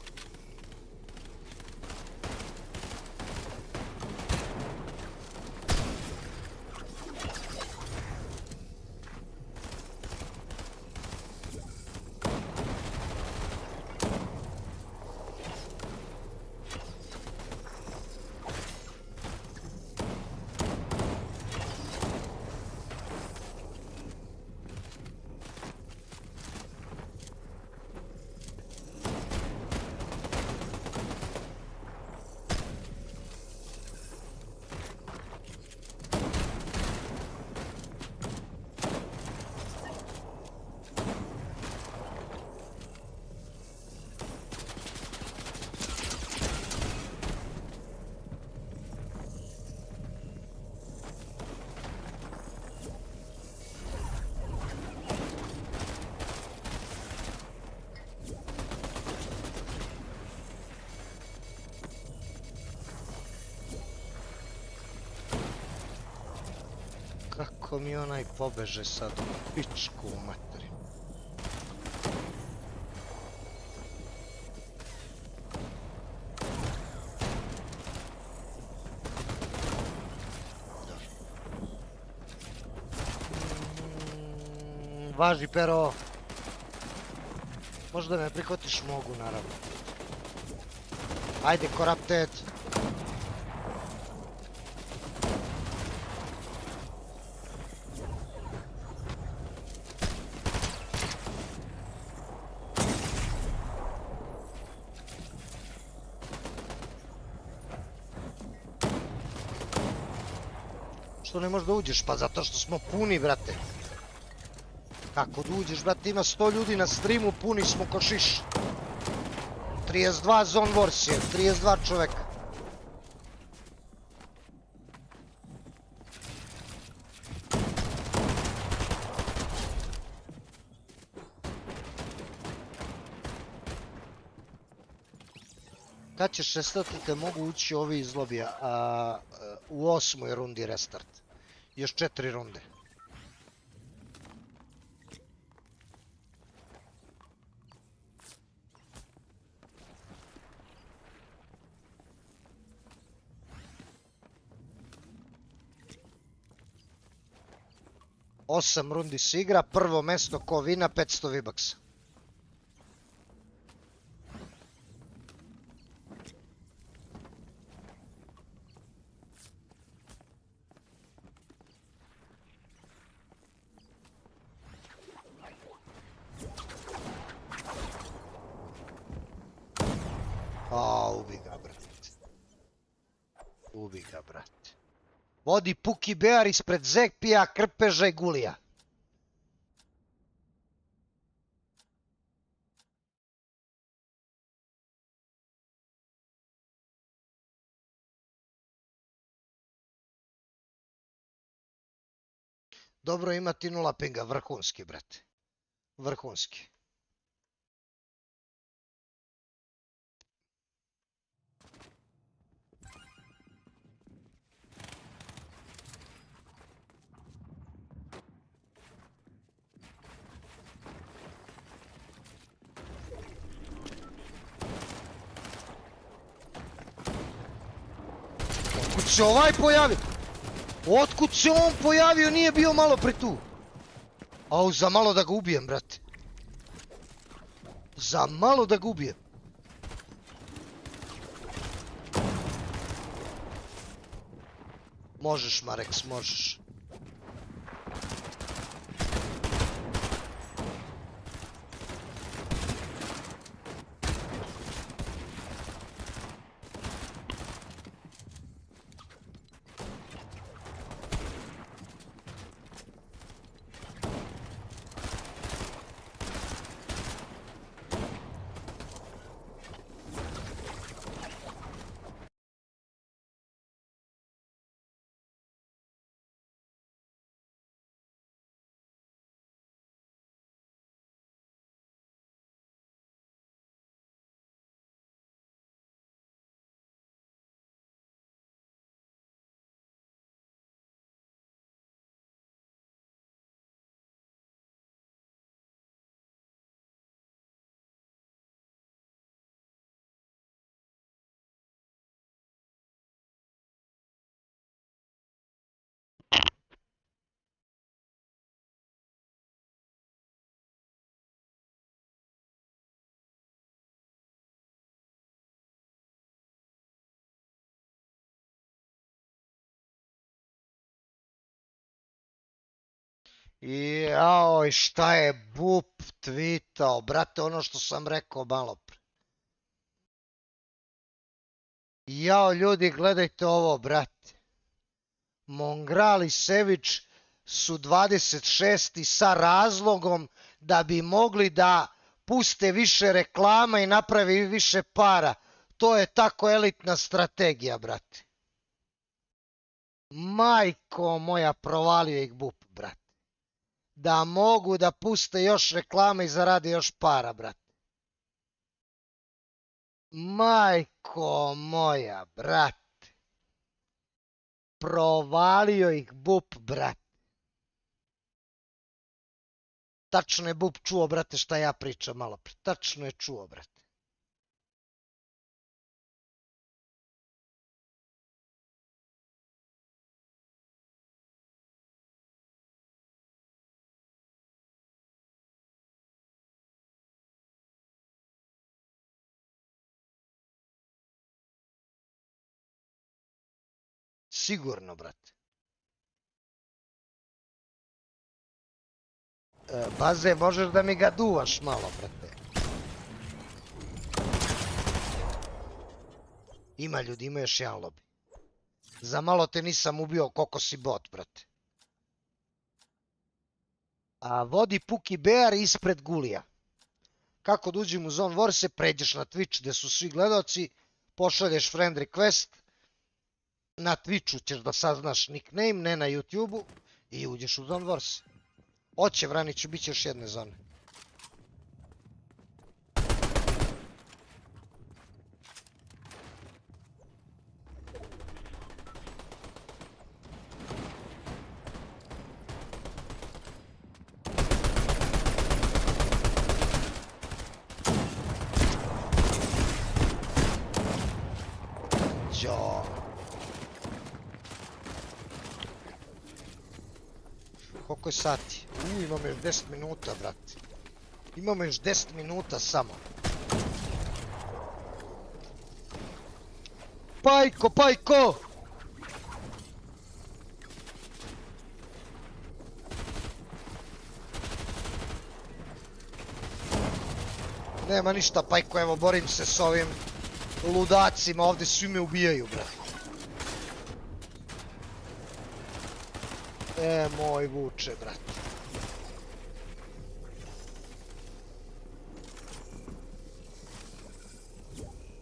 Kako mi onaj pobeže sad u pičku u materi. Važi, pero. Možda me prihvatiš, mogu, naravno. Ajde, koraptet. Što ne možeš da uđeš? Pa zato što smo puni, brate. Kako da uđeš, brate? Ima 100 ljudi na streamu, puni smo ko šiš. 32 zone wars je, 32 čoveka. Kad ćeš restatite, mogu ući ovi iz lobija, u 8. rundi restart. Još 4 runde. Osam rundi se igra, prvo mesto ko vina 500 V-Bucksa. Ubi ga, brate. Ubi ga, brate. Vodi Puki Bear ispred Zekpija, Krpeža i Gulija. Dobro imati 0 pinga, vrhunski, brate. Vrhunski. Otkud se ovaj pojavio? Otkud se on pojavio? Nije bio malo pre tu. Au, za malo da ga ubijem, brate. Za malo da ga ubijem. Možeš, Marex, možeš. Jao, i šta je Bup tweetao, brate, ono što sam rekao malo pre. Jao, ljudi, gledajte ovo, brate. Mongral i Sević su 26. sa razlogom da bi mogli da puste više reklama i napravi više para. To je tako elitna strategija, brate. Majko moja, provalio ih Bup, brate. Da mogu da puste još reklame i zarade još para, brate. Majko moja, brate. Provalio ih Bup, brate. Tačno je Bup čuo, brate, šta ja pričam malo pre. Tačno je čuo, brate. Sigurno, brate. Baze, možeš da mi ga duvaš malo, brate. Ima ljudi, ima još jedan lobby. Za malo te nisam ubio koliko si bot, brate. A vodi Puki Bear ispred Gulija. Kako da uđem u Zone Warse, pređeš na Twitch gde su svi gledaoci, pošalješ friend request, na Twitchu ćeš da saznaš nickname, ne na YouTubeu, i uđeš u Zone Warse. Oće, Vraniću, bit će još jedne zone. Jo. Koliko je sati? Imamo još 10 minuta, brate. Imamo još 10 minuta samo. Pajko, pajko! Nema ništa, pajko, evo, borim se s ovim ludacima, ovdje svi me ubijaju, brate. Moj vuče, brate.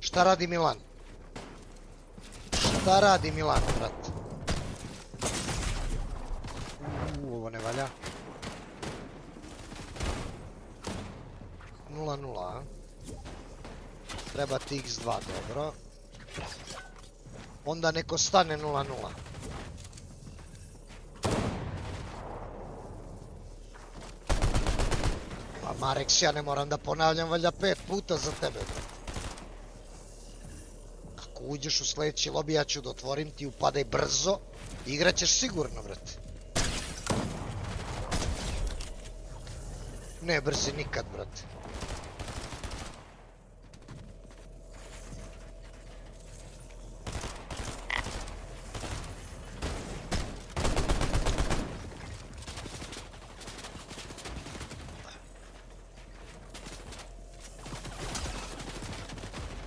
Šta radi Milan? Šta radi Milan, brate? Ovo ne valja. 0-0, a? Treba ti x2, dobro. Onda neko stane 0-0. Pa Marex, ja ne moram da ponavljam valjda 5 puta za tebe, brate. Ako uđeš u sljedeći lobby, ja ću da otvorim, ti upadaj brzo, igraćeš sigurno, brate. Ne brzi nikad, brate.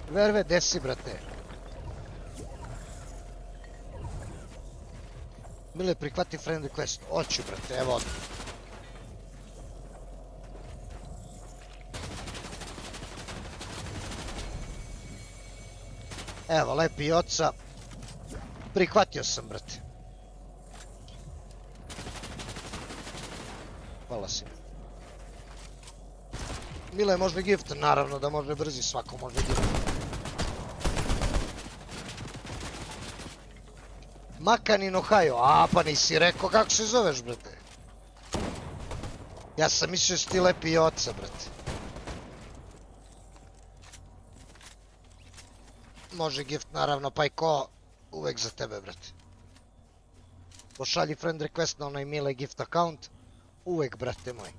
Verve, desi, brate. Mile, prihvati friend request. Oću, brate, evo odmah. Evo, lepi oca. Prihvatio sam, brate. Hvala si. Mile, može gift? Naravno da može brzi, svako može gift. Makanin Ohio, a pa nisi rekao kako se zoveš, brate. Ja sam mislio si ti lepi oca, brate. Može gift, naravno, pa i ko, uvek za tebe, brate. Pošalji friend request na onaj Mile gift account, uvek, brate moj.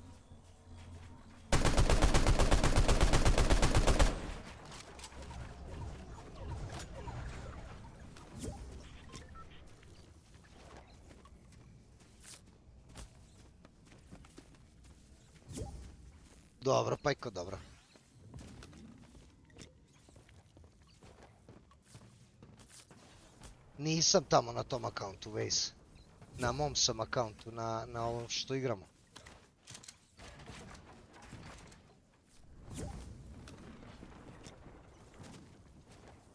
Dobro, Pajko, dobro. Nisam tamo na tom akauntu, Vejs. Na mom sam akauntu, na ovom što igramo.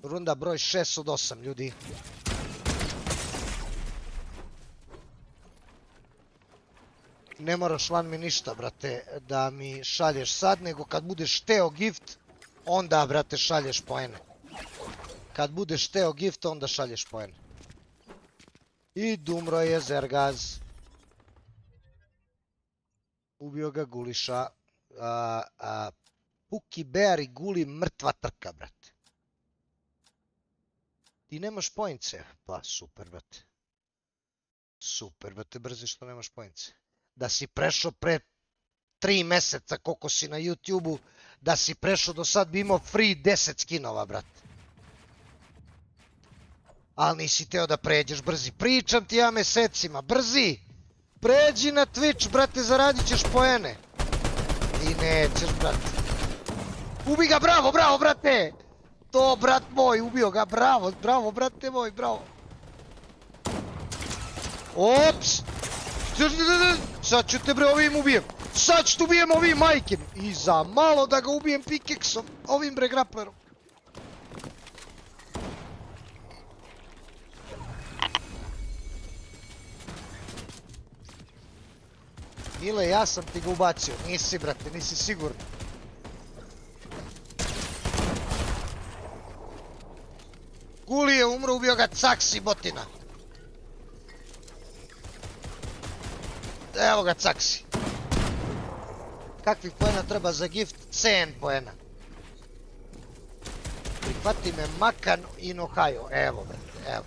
Runda broj 6 od 8, ljudi. Ne moraš van mi ništa, brate, da mi šalješ sad, nego kad budeš teo gift, onda, brate, šalješ poene. Kad budeš teo gift, onda šalješ poene. I dumro je Zergaz. Ubio ga Guliša. Puki Bear i Guli mrtva trka, brate. Ti nemaš poince? Pa super, brate. Super, brate, brzi što nemaš poince. Da si prešao pre 3 meseca koliko si na YouTube-u, da si prešao do sad bi imao free 10 skinova, brate. Ali nisi teo da pređeš, brzi. Pričam ti ja mesecima, brzi! Pređi na Twitch, brate, zaradit ćeš poene. I nećeš, brate. Ubi ga, bravo, bravo, brate! To, brat moj, ubio ga, bravo, bravo, brate moj, bravo. Ops! Sad ću te, bre, ovim ubijem. Sad ću te ubijem ovim, majke. I za malo da ga ubijem pikeksom, ovim, bre, graplerom. Mile, ja sam ti ga ubacio. Nisi, brate, nisi sigurno. Guli je umro, ubio ga Caksi botina. Evo ga Caksi. Kakvih poena treba za gift? 7 poena. Prihvati me Makan i Nohajo. Evo, brate, evo.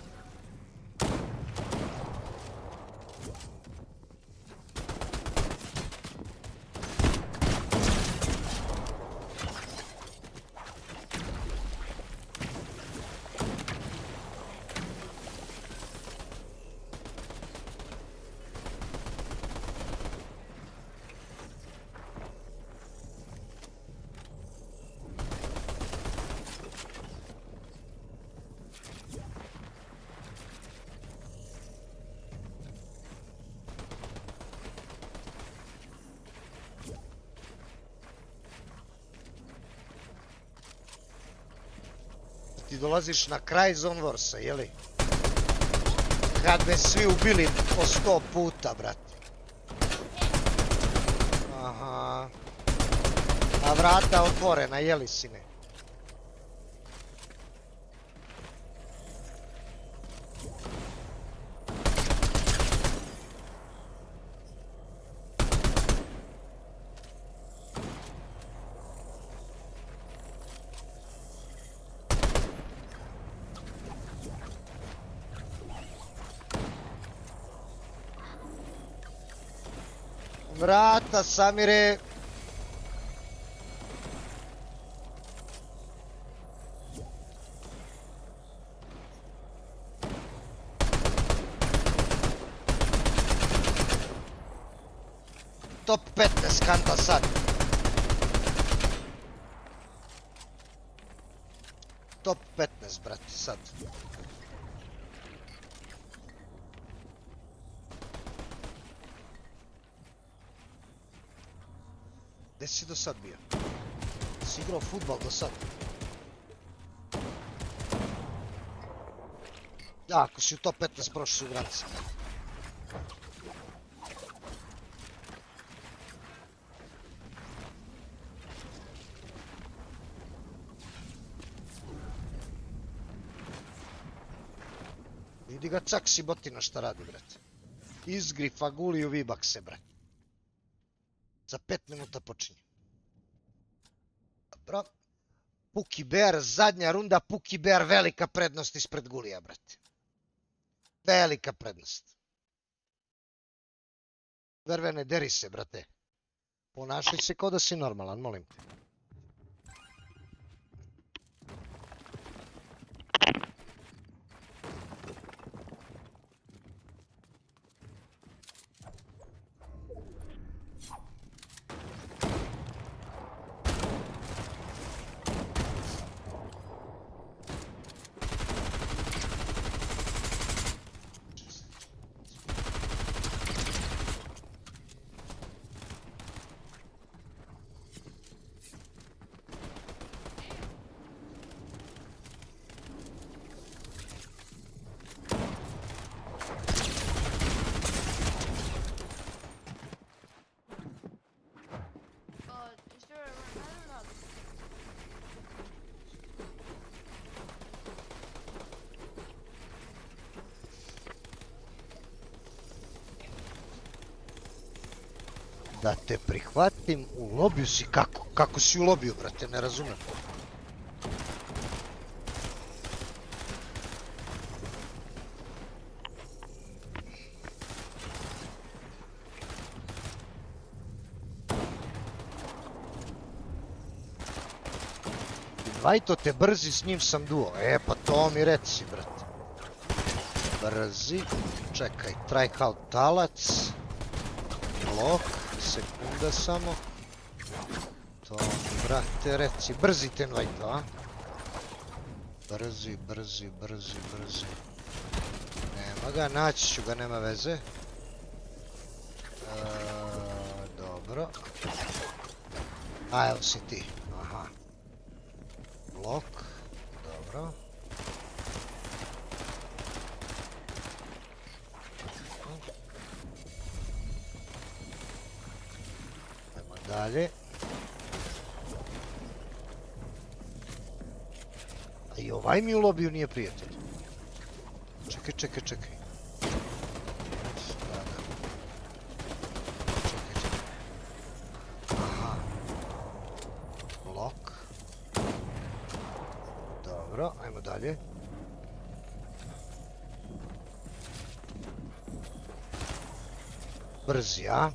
Ti dolaziš na kraj Zone Warsa, jeli? Kad me svi ubili po 100 puta, brate. Aha. A vrata otvorena, jeli, sine? Vrata, Samire. Top 15 kanta sad. Top 15, brate, sad. Gdje si do sad bio? Si igrao futbal do sad? Ja, ako si u top 15 prošli si u granici. Vidi ga Caksi botina šta radi, brate. Izgrifa Guliju Vibakse, brate. Za 5 minuta počinje. Dobro. Puki Bear, zadnja runda, Puki Bear, velika prednost ispred Gulija, brate. Velika prednost. Vervene, deri se, brate. Ponašaj se kao da si normalan, molim te. Da te prihvatim u lobiju si kako? Kako si u lobiju, brate, ne razumem. Vajto te brzi, s njim sam duo. E, pa to mi reci, brate. Brzi. Čekaj, tryhard talac. Blok. Sekunda samo. To mi, brate, reci. Brzi ten Vajto, a? Brzi, brzi, brzi, brzi. Nema ga, naći ću ga, nema veze. Dobro. A, evo si ti. Aha. Blok, dobro. Ajmo dalje. A i ovaj mi u lobiju nije prijatelj. Čekaj, čekaj, čekaj. Čekaj, čekaj. Aha. Blok. Dobro, ajmo dalje. Brzi, a?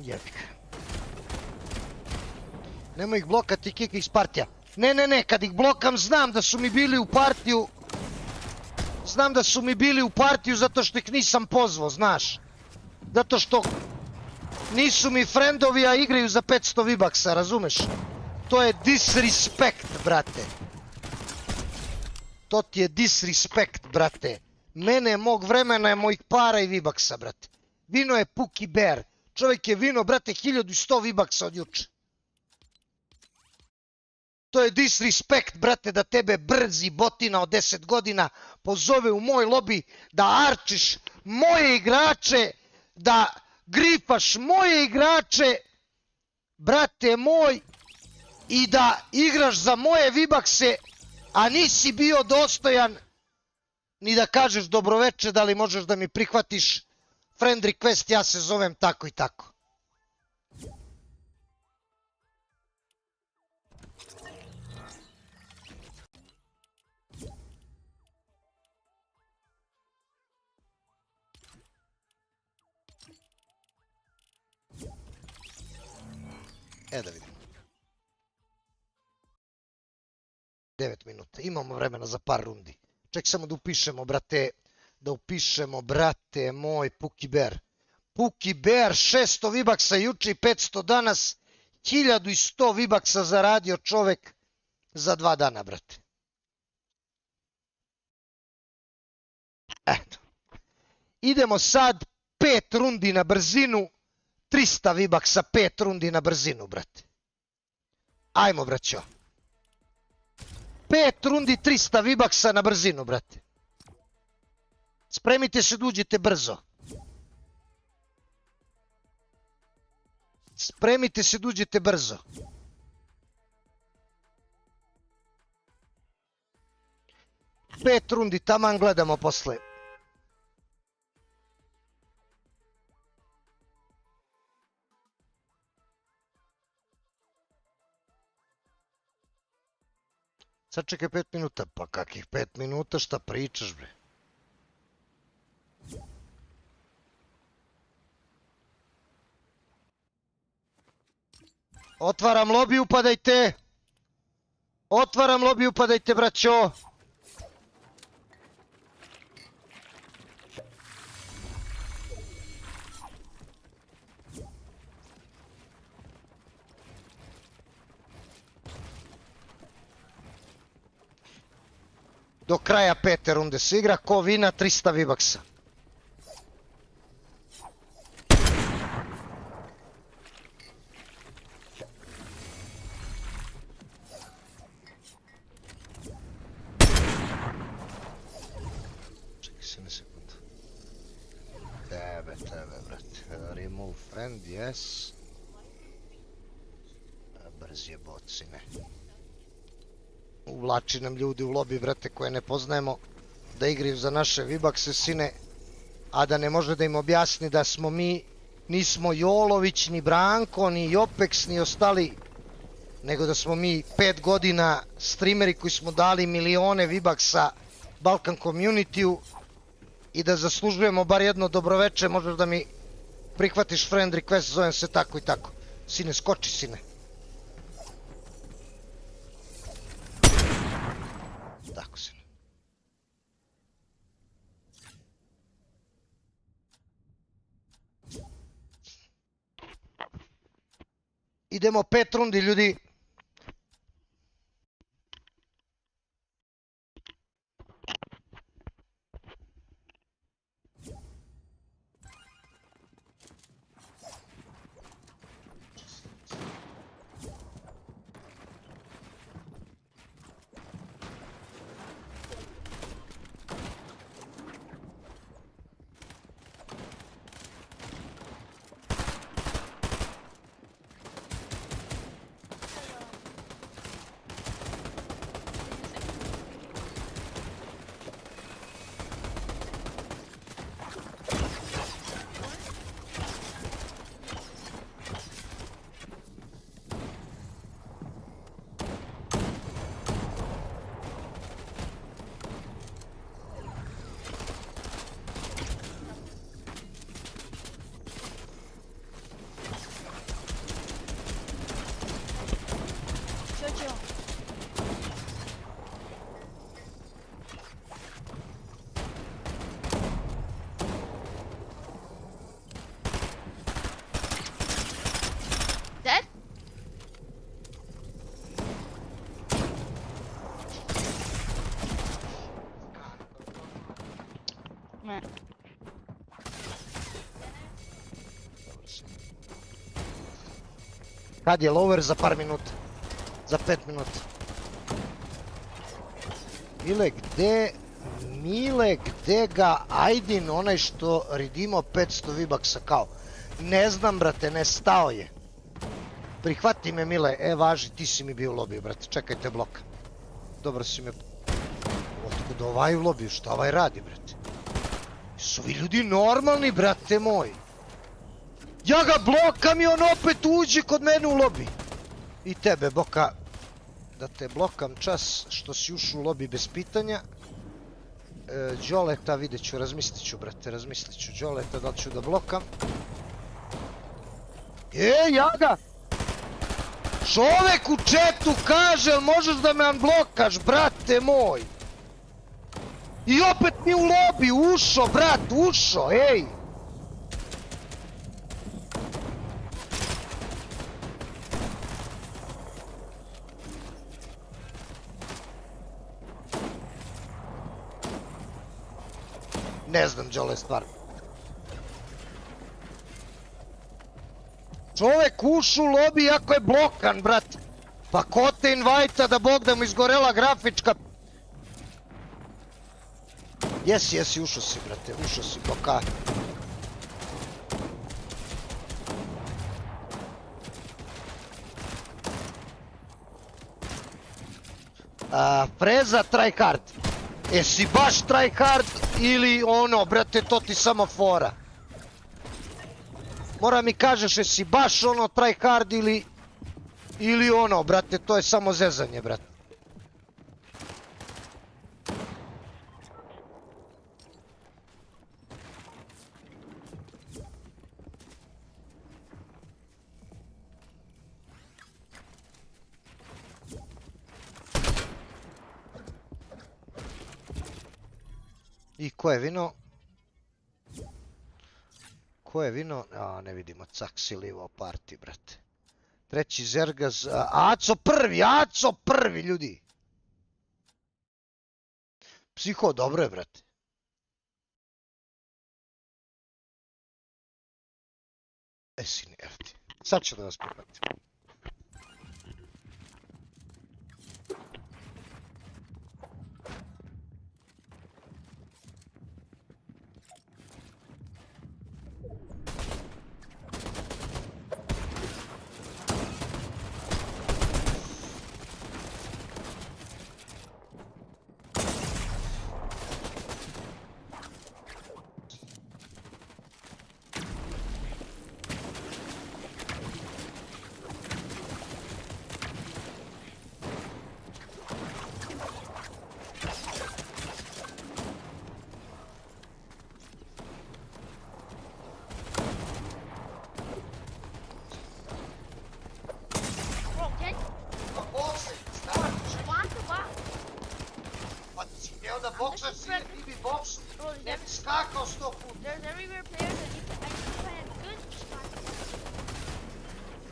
Jebik. Nemoj ih blokati, kika iz partija. Ne, ne, ne, kad ih blokam znam da su mi bili u partiju. Znam da su mi bili u partiju zato što ih nisam pozvao, znaš. Zato što nisu mi friendovi, a igraju za 500 V-Bucksa, razumeš? To je disrespect, brate. To ti je disrespect, brate. Mene, mog vremena, mojih para i V-Bucksa, brate. Vino je puki bear. Čovjek je vino, brate, 1100 V-Bucksa od juče. To je disrespect, brate, da tebe brzi botina od 10 godina pozove u moj lobby, da arčiš moje igrače, da gripaš moje igrače, brate moj, i da igraš za moje V-Buckse, a nisi bio dostojan ni da kažeš dobroveče, da li možeš da mi prihvatiš friend request, ja se zovem tako i tako. Da vidimo. 9 minuta. Imamo vremena za par rundi. Ček samo da upišemo, brate. Da upišemo, brate, moj Puki Bear. Puki Bear, 600 V-Bucksa juče i 500 danas. 1100 V-Bucksa zaradio čovek za 2 dana, brate. Eto. Idemo sad 5 rundi na brzinu. 300 V-Bucksa, 5 rundi na brzinu, brate. Ajmo, braćo. 5 rundi, 300 V-Bucksa na brzinu, brate. Spremite se da uđete brzo. Spremite se da uđete brzo. Pet rundi, taman gledamo posle. Sad čekaj 5 minuta. Pa kakih 5 minuta, šta pričaš, bre? Otvaram lobby, upadajte! Otvaram lobby, upadajte, braćo! Do kraja 5. runde se igra, ko vina 300 V-Bucksa. Čekaj se na sekundu. Tebe, brate. Remove friend, yes. Brz je bot, sine. Uvlači nam ljudi u lobby, brate, koje ne poznajemo. Da igraju za naše V-Buckse, sine. A da ne može da im objasni da smo mi, nismo Jolović, ni Branko, ni Jopex, ni ostali, nego da smo mi 5 godina streameri koji smo dali milione V-Bucksa Balkan community-u i da zaslužujemo bar jedno dobroveče, možeš da mi prihvatiš friend request, zovem se tako i tako. Sine, skoči, sine. Tako, sine. Idemo 5 rundi, ljudi. Dead? Meh. Kad je lower za par minuta? Za 5 minuta. Mile, gde ga Ajdin, onaj što redimo 500 V-Bucksa kao? Ne znam, brate, nestao je. Prihvati me, Mile, važi, ti si mi bio u lobiju, brate, čekajte bloka. Dobro si me... Otkud ovaj u lobiju, šta ovaj radi, brate? Su vi ljudi normalni, brate moj? Ja ga blokam i on opet uđe kod mene u lobi. I tebe, Boka, da te blokam čas što si ušao u lobi bez pitanja. Djoleta, vidjet ću, razmislit ću, brate, razmislit ću. Djoleta, da li ću da blokam? Ja ga! Čovek u chatu kaže, jel možeš da me unblokaš, brate moj? I opet mi u lobi, ušo, brat, ušo, ej! Ne znam, Djole, stvarno. Čovek ušu u lobi iako je blokan, brate. Pa ko te invajta da Bog da mu izgorela grafička? Jesi, ušao si, brate, ušao si, Boka. Freza, try hard. Jesi baš try hard ili ono, brate, to ti samo fora? Mora mi kažeš, jesi baš ono try hard ili ono, brate, to je samo zezanje, brate. I ko je vino? Ko je vino? A, ne vidimo, Caksi livo party, brate. Treći Zergaz, Aco prvi, ljudi. Psiho, dobro je, brate. Sine, evo ti. Sad ću da vas prihvatim. boksaš si, ti bi boks, ne bi skakao 100 puta. There's everywhere players and you can find a good spot.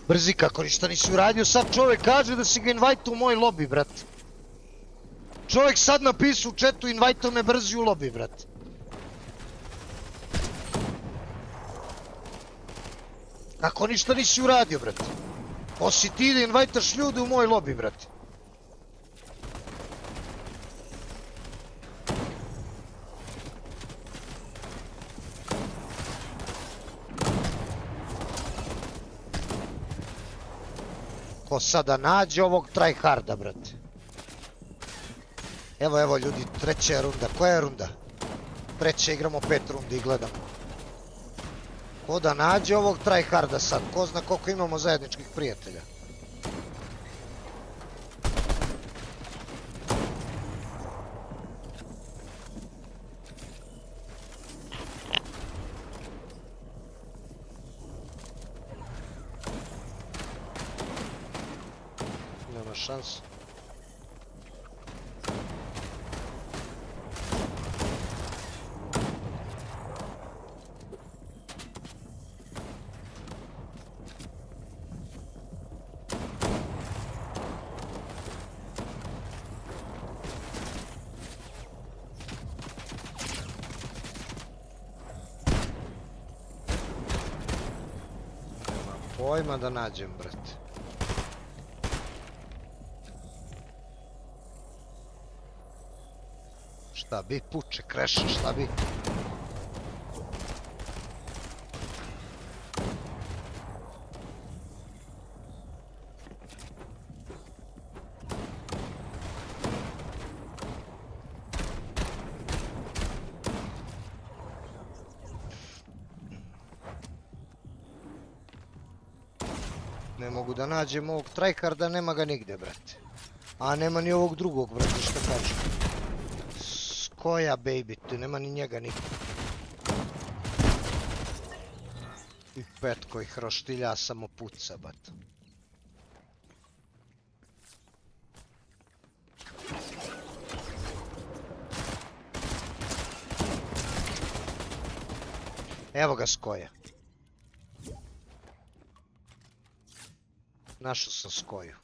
Brzi, kako ništa nisi uradio, sad čovjek kaže da si ga invajtao u moj lobby, brat. Čovjek sad napisao u chatu, invajtao me brzi u lobby, brat. Kako ništa nisi uradio, brat. Osi ti da invajtaš ljude u moj lobby, brat. Ko sada nađe ovog tryharda, brate. Evo ljudi, treća je runda. Koja je runda? Treća, igramo 5 rundi i gledamo. Ko da nađe ovog tryharda sad? Ko zna koliko imamo zajedničkih prijatelja? Nema šanse. Pojma da nađem, brate. Šta bi, puče, kreša, šta bi? Ne mogu da nađem ovog tryharda, nema ga nigde, brate. A nema ni ovog drugog, brate, što kažem. Koja, baby, tu nema ni njega nigde. I petko ih roštilja samo puca, bat. Evo ga Skoja. Našao sam Skoju.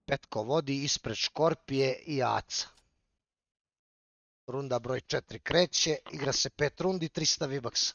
Petko vodi ispred Škorpije i Aca. Runda broj 4 kreće, igra se 5 rundi, 300 V-Bucksa.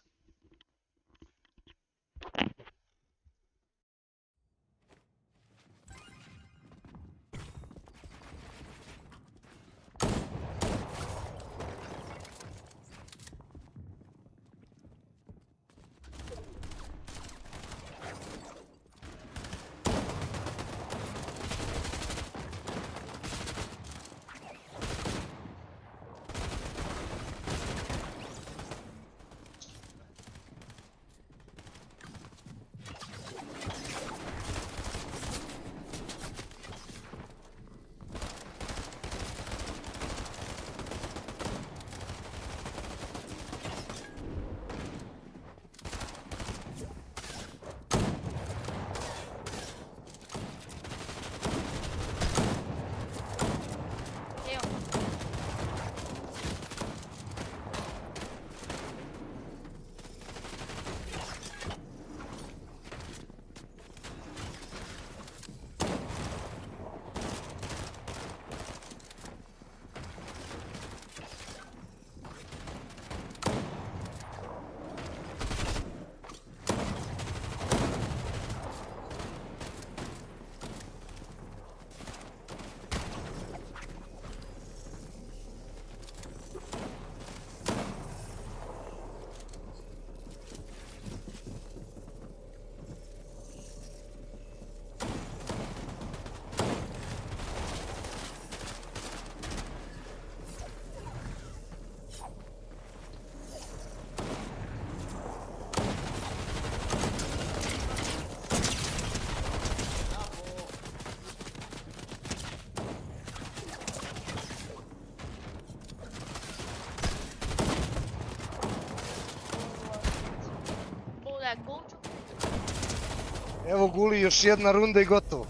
Evo Guli, još jedna runda i gotovo.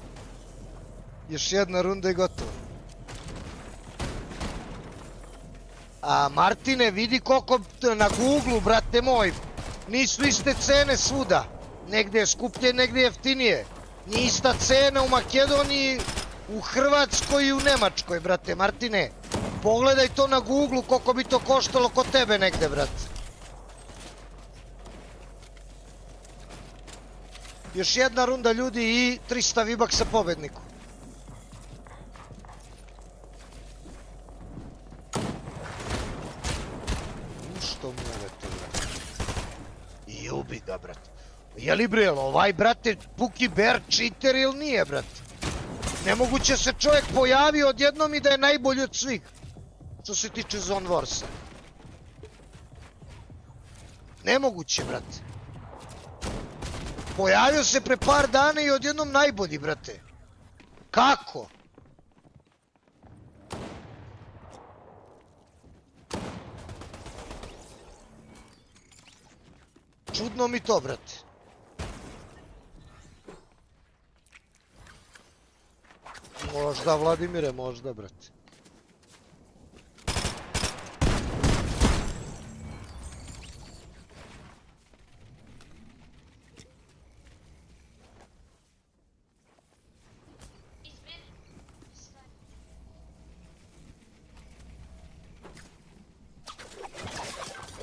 Još jedna runda i gotovo. A Martine, vidi koliko na Google-u, brate moj, nisu iste cene svuda. Negdje je skuplje, negdje je jeftinije. Nije ista cena u Makedoniji, u Hrvatskoj i u Nemačkoj, brate Martine. Pogledaj to na Google-u koliko bi to koštalo kod tebe negde, brate. Još jedna runda ljudi i 300 V-Bucksa pobedniku. Što mu je to, brate? I ubi ga, brate. Jeli bre, ovaj, brate, Puki Bear cheater ili nije, brate? Nemoguće se čovjek pojavio odjednom i da je najbolji od svih. Što se tiče Zone Warsa. Nemoguće, brate. Pojavio se pre par dana i odjednom najbolji, brate. Kako? Čudno mi to, brate. Možda, Vladimire, možda, brate.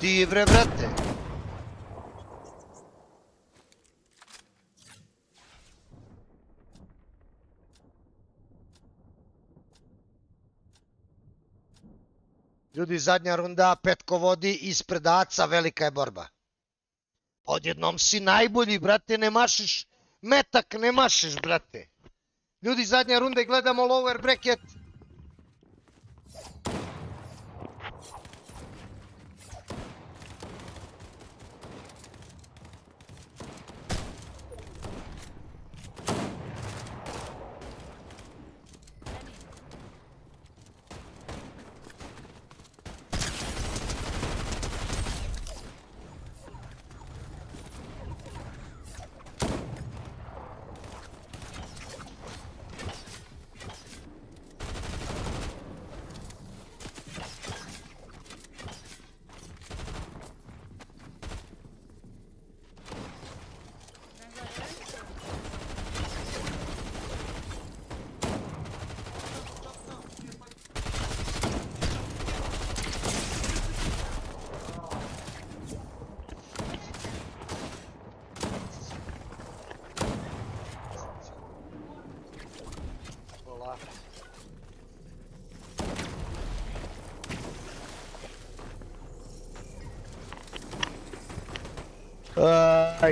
Ti bre, brate. Ljudi, zadnja runda, Petko vodi, ispred Aca, velika je borba. Odjednom si najbolji, brate, ne mašiš, metak ne mašiš, brate. Ljudi, zadnja runda i gledamo lower bracket.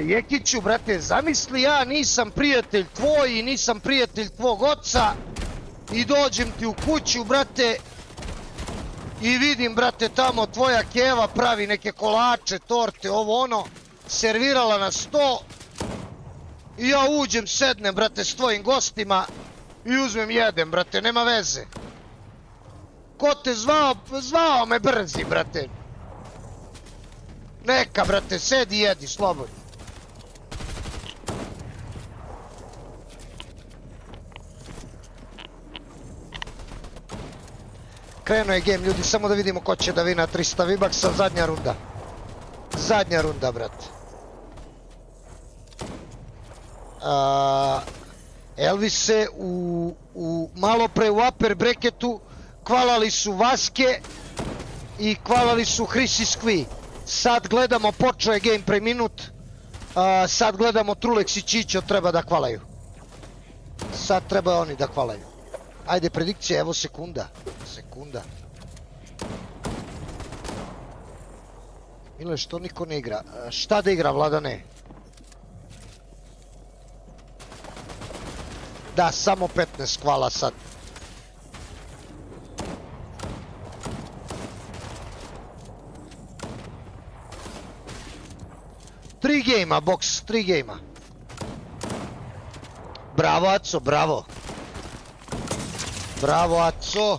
Jekiću, brate, zamisli ja nisam prijatelj tvoj i nisam prijatelj tvog oca i dođem ti u kuću, brate, i vidim, brate, tamo tvoja keva pravi neke kolače, torte, ovo ono, servirala na sto i ja uđem, sednem, brate, s tvojim gostima i uzmem jedem, brate, nema veze. Ko te zvao? Zvao me brzi, brate. Neka, brate, sedi i jedi, slobodno. Krenuo je game, ljudi, samo da vidimo ko će da vina 300 V-Bucksa, zadnja runda. Zadnja runda, brate. Elvise, malo pre u upper bracketu kvalali su Vaske i kvalali su Hrisis-Kvi. Sad gledamo, počeo je game pre minut, sad gledamo Trulex i Čićo treba da kvalaju. Sad treba oni da kvalaju. Ajde, predikcija, evo sekunda. Sekunda. Mile, što niko ne igra? Šta da igra, Vladane? Da, samo 15 kvala sad. Tri gejma, box, 3 gejma. Bravo, Aco, bravo. Bravo, Aco.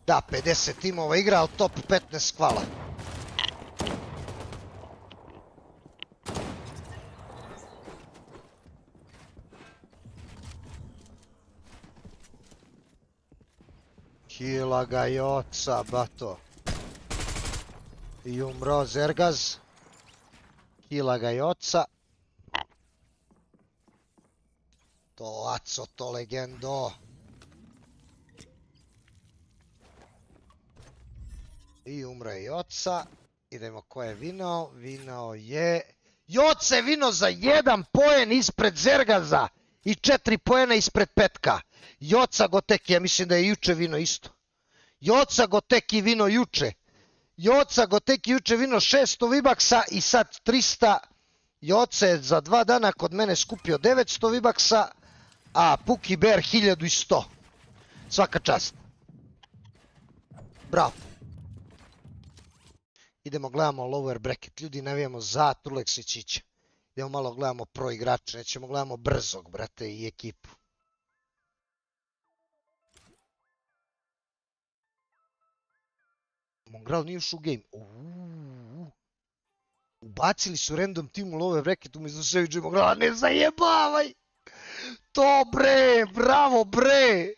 Da, 50 timova igra, ali top 15 kvala. Kila ga je oca, bato. I umro Zergaz. Kila ga je oca. To aco, to legendo. I umre i oca. Idemo ko je vinao. Vinao je... Joca je vinao za 1 poen ispred Zergaza. I 4 poena ispred Petka. Joca Goteki, ja mislim da je juče vino isto. Joca Goteki vino juče. Joca Goteki juče vino 600 vibaksa i sad 300. Joca je za 2 dana kod mene skupio 900 vibaksa, a Puki Bear 1100. Svaka čast. Bravo. Idemo gledamo lower bracket. Ljudi, navijamo za Turleksića. Idemo malo gledamo pro igrače. Nećemo gledamo brzog, brate, i ekipu. Mongral nije ušao u game. Ubacili su random team u lower bracket umjesto Seviđa Mongrala. Ne zajebavaj! To bre! Bravo bre!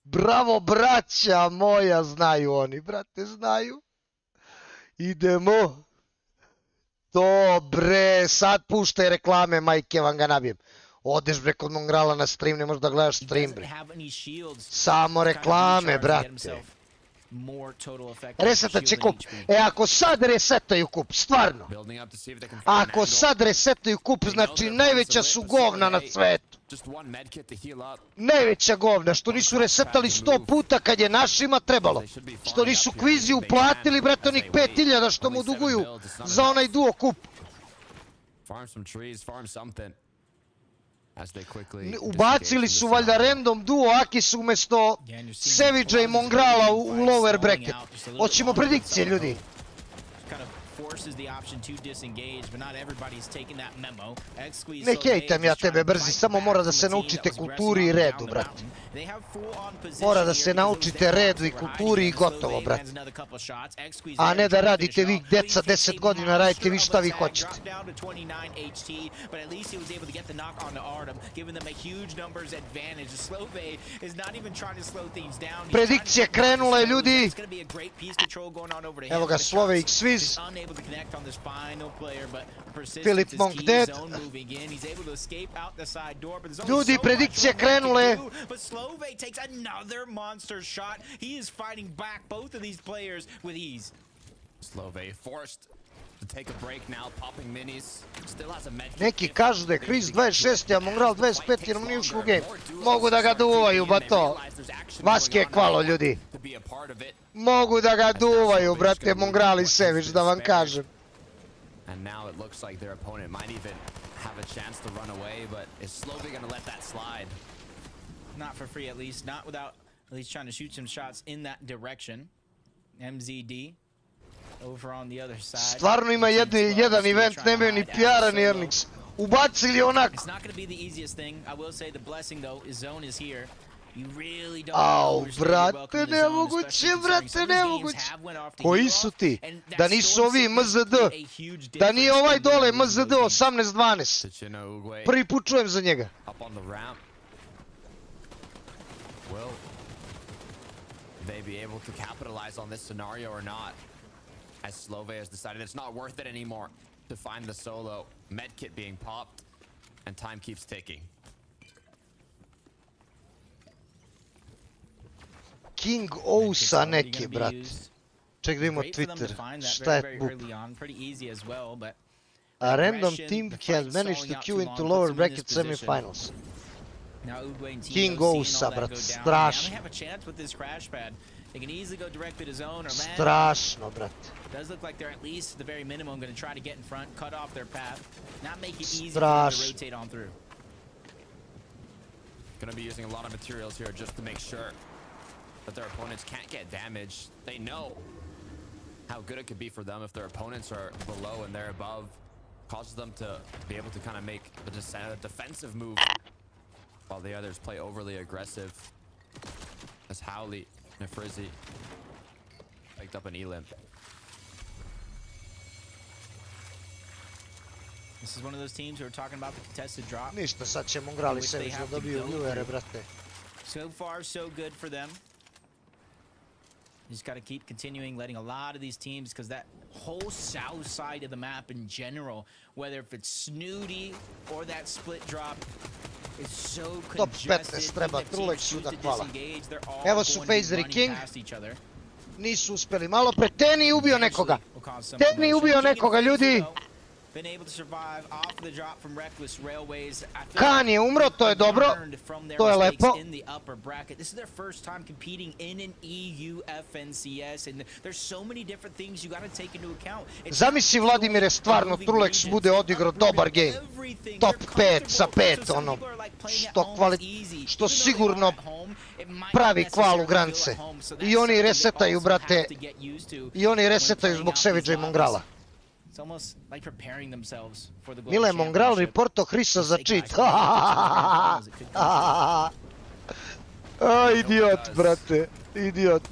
Bravo braća moja! Znaju oni, brate, znaju. Idemo. To bre! Sad puštaj reklame, majke vam ga nabijem. Odeš bre kod Mongrala na stream, ne možeš da gledaš stream bre. Samo reklame, brate. Reseta će kup. E, ako sad resetaju kup, stvarno. Ako sad resetaju kup, znači najveća su govna na svetu. Najveća govna, što nisu resetali 100 puta kad je našima trebalo. Što nisu kvizi uplatili, brate, onih 5000 što mu duguju za onaj duo kup. Ubacili su valjda random duo Akis umjesto Seviđa i Mongrala u lower bracket. Hoćemo predikcije, ljudi. Ne hejtam ja tebe brzi, samo mora da se naučite kulturi i redu, brate. Mora da se naučite redu i kulturi i gotovo, brate. A ne da radite vi deca 10 godina, radite vi šta vi hoćete. Predikcije krenule, ljudi. Evo ga, Slove X Viz. Philip Monk dead. Ljudi, predikcije krenule. Neki kažu da je Chris 26, a Mongral 25 jer mu nije ušlo u game. Mogu da ga duvaju, bato. Vaske je kvalo, ljudi. Mogu da ga duvaju, brate, Mongral i Sević, da vam kažem. And now it looks like their opponent might even have a chance to run away, but is Slovy going to let that slide? Not for free, at least. Not without at least trying to shoot some shots in that direction. MZD over on the other side. Stvarno ima jedan event, nemaju ni PR-a ni earnings. Ubacili onako. It's not going to be the easiest thing. I will say the blessing though is zone is here. Au, brate, nemoguće, brate, nemoguće. Koji su ti? Da nisu ovi MZD, da nije ovaj dole MZD 18-12. Prvi put čujem za njega. Will they be able to capitalize on this scenario or not? As Slove has decided it's not worth it anymore to find the solo. Medkit being popped and time keeps ticking. King Ousa neki, brat. Ček da imamo Twitter. Šta je bup? A random team has managed to queue into lower bracket semifinals. King Ousa, brat. Strašno. Strašno, brat. Strašno. Gonna be using a lot of materials here just to make sure that their opponents can't get damaged. They know how good it could be for them if their opponents are below and they're above. Causes them to be able to kind of make the defensive move while the others play overly aggressive. As Howley and Frizzy picked up an E-limp. This is one of those teams who are talking about the contested drop. Ništa, sad će Mongrali Sević da dobiju viewere, brate. So far, so good for them. You just got to keep continuing, letting a lot of these teams, because that whole south side of the map in general, whether if it's Snooty or that split drop, is so Top congested. 15 treba, Even if Trulek teams suda, choose to hvala. disengage, they're all Evo su going to be Phaser i running King. past each other. Nisu uspeli. Malo pre Teni ubio nekoga. Will cause some Teni commotion. ubio King and nekoga, Phaser, ljudi. though, been able to survive off the drop from Reckless Railways. I feel Khan je umro, to je dobro. learned from their To je mistakes lepo. in the upper bracket. This is their first time competing in an EU FNCS, and there's so many different things you got to take into account. Zamisli Vladimire, stvarno Trulex bude odigrao dobar game. Top 5 sa 5, ono, što sigurno pravi kval u grance. I oni resetaju, brate, i oni resetaju zbog Savage i Mongrala. It's almost like preparing themselves for the global Mile Mongral championship. reporto Hrisa za cheat. Idiot, brate. Idiot.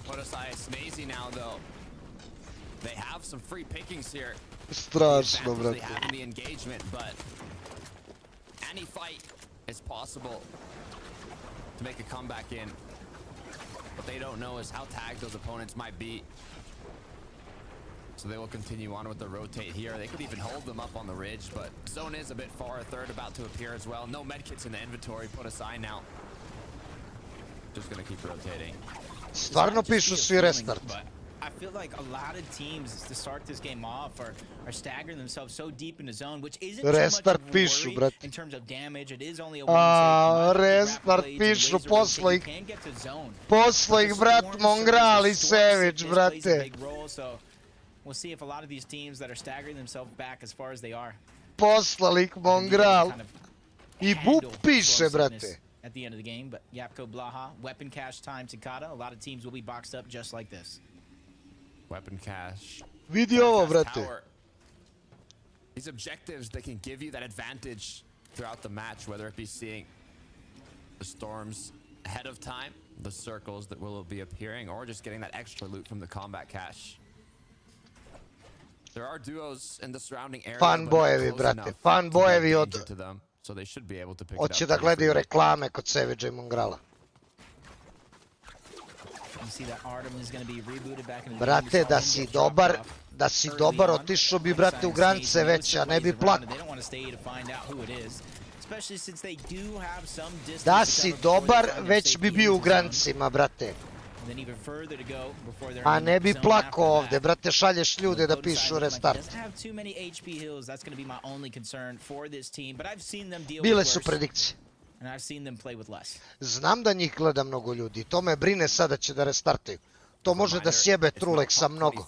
They have some free pickings here. Strašno, They brate. have in the engagement, but any fight is possible to make a comeback in. What they don't know is how tagged those opponents might be. So they will continue on with the rotate here. They could even hold them up on the ridge, but zone is a bit far. A third about to appear as well. No medkits in the inventory. Put aside now. Just gonna keep rotating. Stvarno pišu svi restart. I feel like a lot of teams to start this game off are staggering themselves so deep in the zone, which isn't too much Restart of a pišu, worry brate. in terms of damage. It is only a one Restart pišu, posle ih. Posle ih, brat, Mongral i Savage, brate. We'll see if a lot of these teams that are staggering themselves back as far as they are. Poslali ih Mongral. I Bup piše, brate. At the end of the game, but Yapko Blaha, weapon cache time to Kata. A lot of teams will be boxed up just like this. Weapon cache. Vidi ovo, brate. These objectives, they can give you that advantage throughout the match, whether it be seeing the storms ahead of time, the circles that will be appearing, or just getting that extra loot from the combat cache. There are duos in the surrounding area. Fanbojevi, brate. Fanbojevi od... So they should be able to pick it Hoće up da pretty gledaju freely. reklame kod Savage i Mongrala. You see that Artem is going to be rebooted back in the Brate, da si dobar, otišao bi, brate, u granice već, a ne bi plako. Da si dobar, već bi bio u granicima, brate. A ne bi plako ovde, brate, šalješ ljude da pišu restart. Bile su predikcije. Znam da njih gleda mnogo ljudi, to me brine sada će da restartaju. To može da sjebe Truleksa mnogo.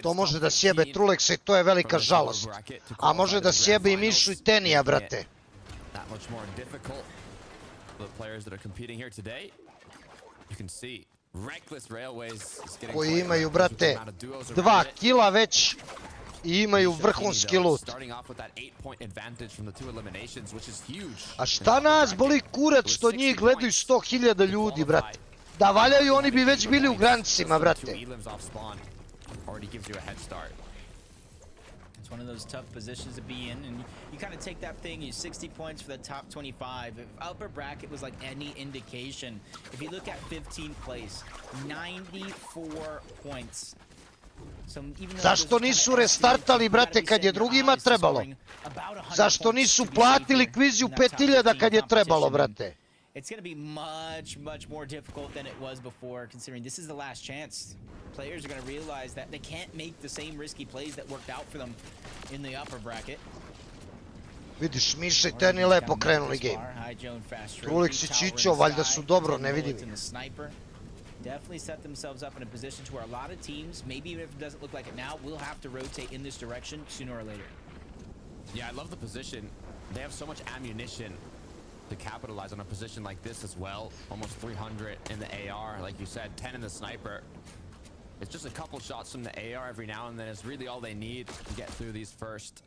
To može da sjebe Truleksa i to je velika žalost. A može da sjebe i Mišu i Tenija, brate. Koji imaju, brate, 2 kila već i imaju vrhunski loot. A šta nas boli kurac što njih gledaju 100.000 ljudi, brate? Da valjaju, oni bi već bili u granicima, brate. It's one of those tough positions to be in, and you kind of take that thing, you 60 points for the top 25. If upper bracket was like any indication, if you look at 15th place, 94 points. Zašto nisu restartali, brate, kad je drugima trebalo? Zašto nisu platili kviziju 5.000 kad je trebalo, brate? It's going to be much more difficult than it was before, considering this is the last chance. Players are going to realize that they can't make the same risky plays that worked out for them in the upper bracket. Vidiš, Miša i Teni lepo krenuli game. Truleks i Čičo, valjda su dobro, ne vidim. Definitely set themselves up in a position to where a lot of teams, maybe even if it doesn't look like it now, will have to rotate in this direction sooner or later. Yeah, I love the position. They have so much ammunition to capitalize on a position like this as well. Almost 300 in the AR, like you said, 10 in the sniper. It's just a couple shots from the AR every now and then is really all they need to get through these first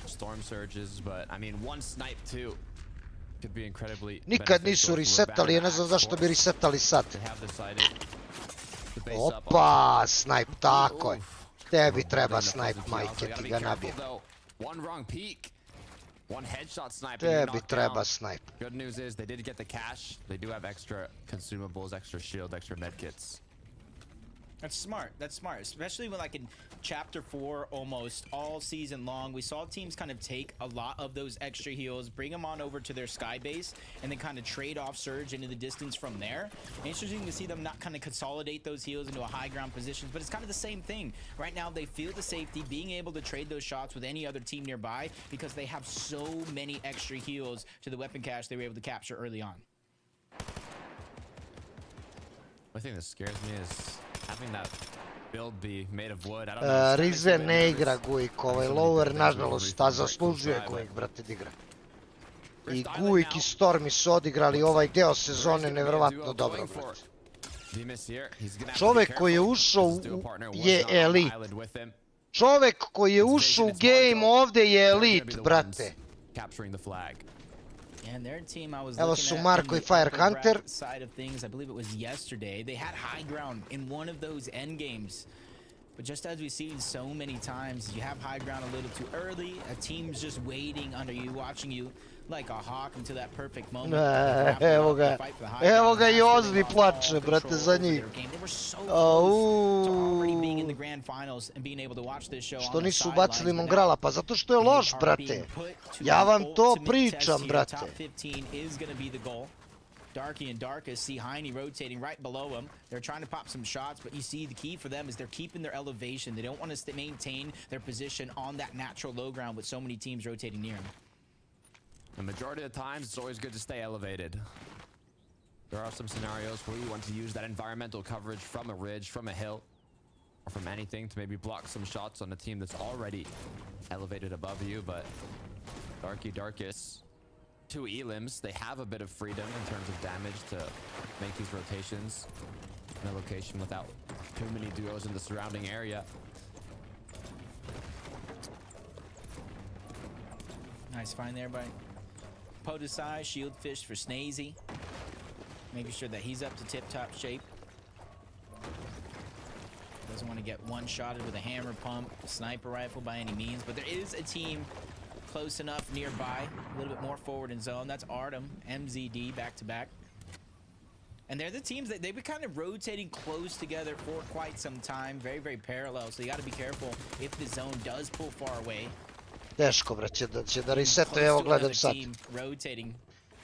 storm surges. But I mean, one snipe too could be incredibly Nikad nisu resetali, ja ne znam zašto bi resetali sad. Opa, snipe, tako je. Tebi treba snipe, majke, ti ga nabijem. Tebi treba snipe. Good news is they did get the cash. They do have extra consumables, extra shield, extra medkits. That's smart. That's smart, especially when, like, in Chapter 4, almost all season long, we saw teams kind of take a lot of those extra heals, bring them on over to their sky base, and then kind of trade off surge into the distance from there. Interesting to see them not kind of consolidate those heals into a high ground position, but it's kind of the same thing. Right now, they feel the safety, being able to trade those shots with any other team nearby because they have so many extra heals to the weapon cache they were able to capture early on. One thing that scares me is having that build be made of wood. I don't know. Ryzen ne igra Gujik, ovaj lower, nažalost, a zaslužuje Gujik, brate, da igra. I Gujik i Stormy su odigrali ovaj deo sezone nevjerovatno dobro, brate. Čovek koji je ušao je elit. Čovek koji je ušao u game ovdje je elit, brate. And their team, I was Evo looking su at Marko i Fire Hunter. Side of things, I believe it was yesterday. They had high ground in one of those end games. But just as we've seen so many times, you have high ground a little too early. A team's just waiting under you, watching you like a hawk until that perfect moment. Evo ga i Ozli plače, brate, za njih. Što nisu bacili Mongrala? Pa zato što je loš, brate. Ja vam to pričam, brate. Darky and Darkest see Heine rotating right below him. They're trying to pop some shots, but you see the key for them is they're keeping their elevation. They don't want to maintain their position on that natural low ground with so many teams rotating near them. The majority of the times, it's always good to stay elevated. There are some scenarios where you want to use that environmental coverage from a ridge, from a hill, or from anything to maybe block some shots on a team that's already elevated above you, but Darkest, 2 elims, they have a bit of freedom in terms of damage to make these rotations in a location without too many duos in the surrounding area. Nice find there by Podesai, shield fish for Snazy. Making sure that he's up to tip-top shape. Doesn't want to get one-shotted with a hammer pump, sniper rifle by any means, but there is a team close enough nearby, a little bit more forward in zone. That's Artem, MZD, back-to-back. And they're the teams that they've been kind of rotating close together for quite some time. Very, very parallel, so you got to be careful if the zone does pull far away. Teško, bre, će da resetuje, evo gledam sad.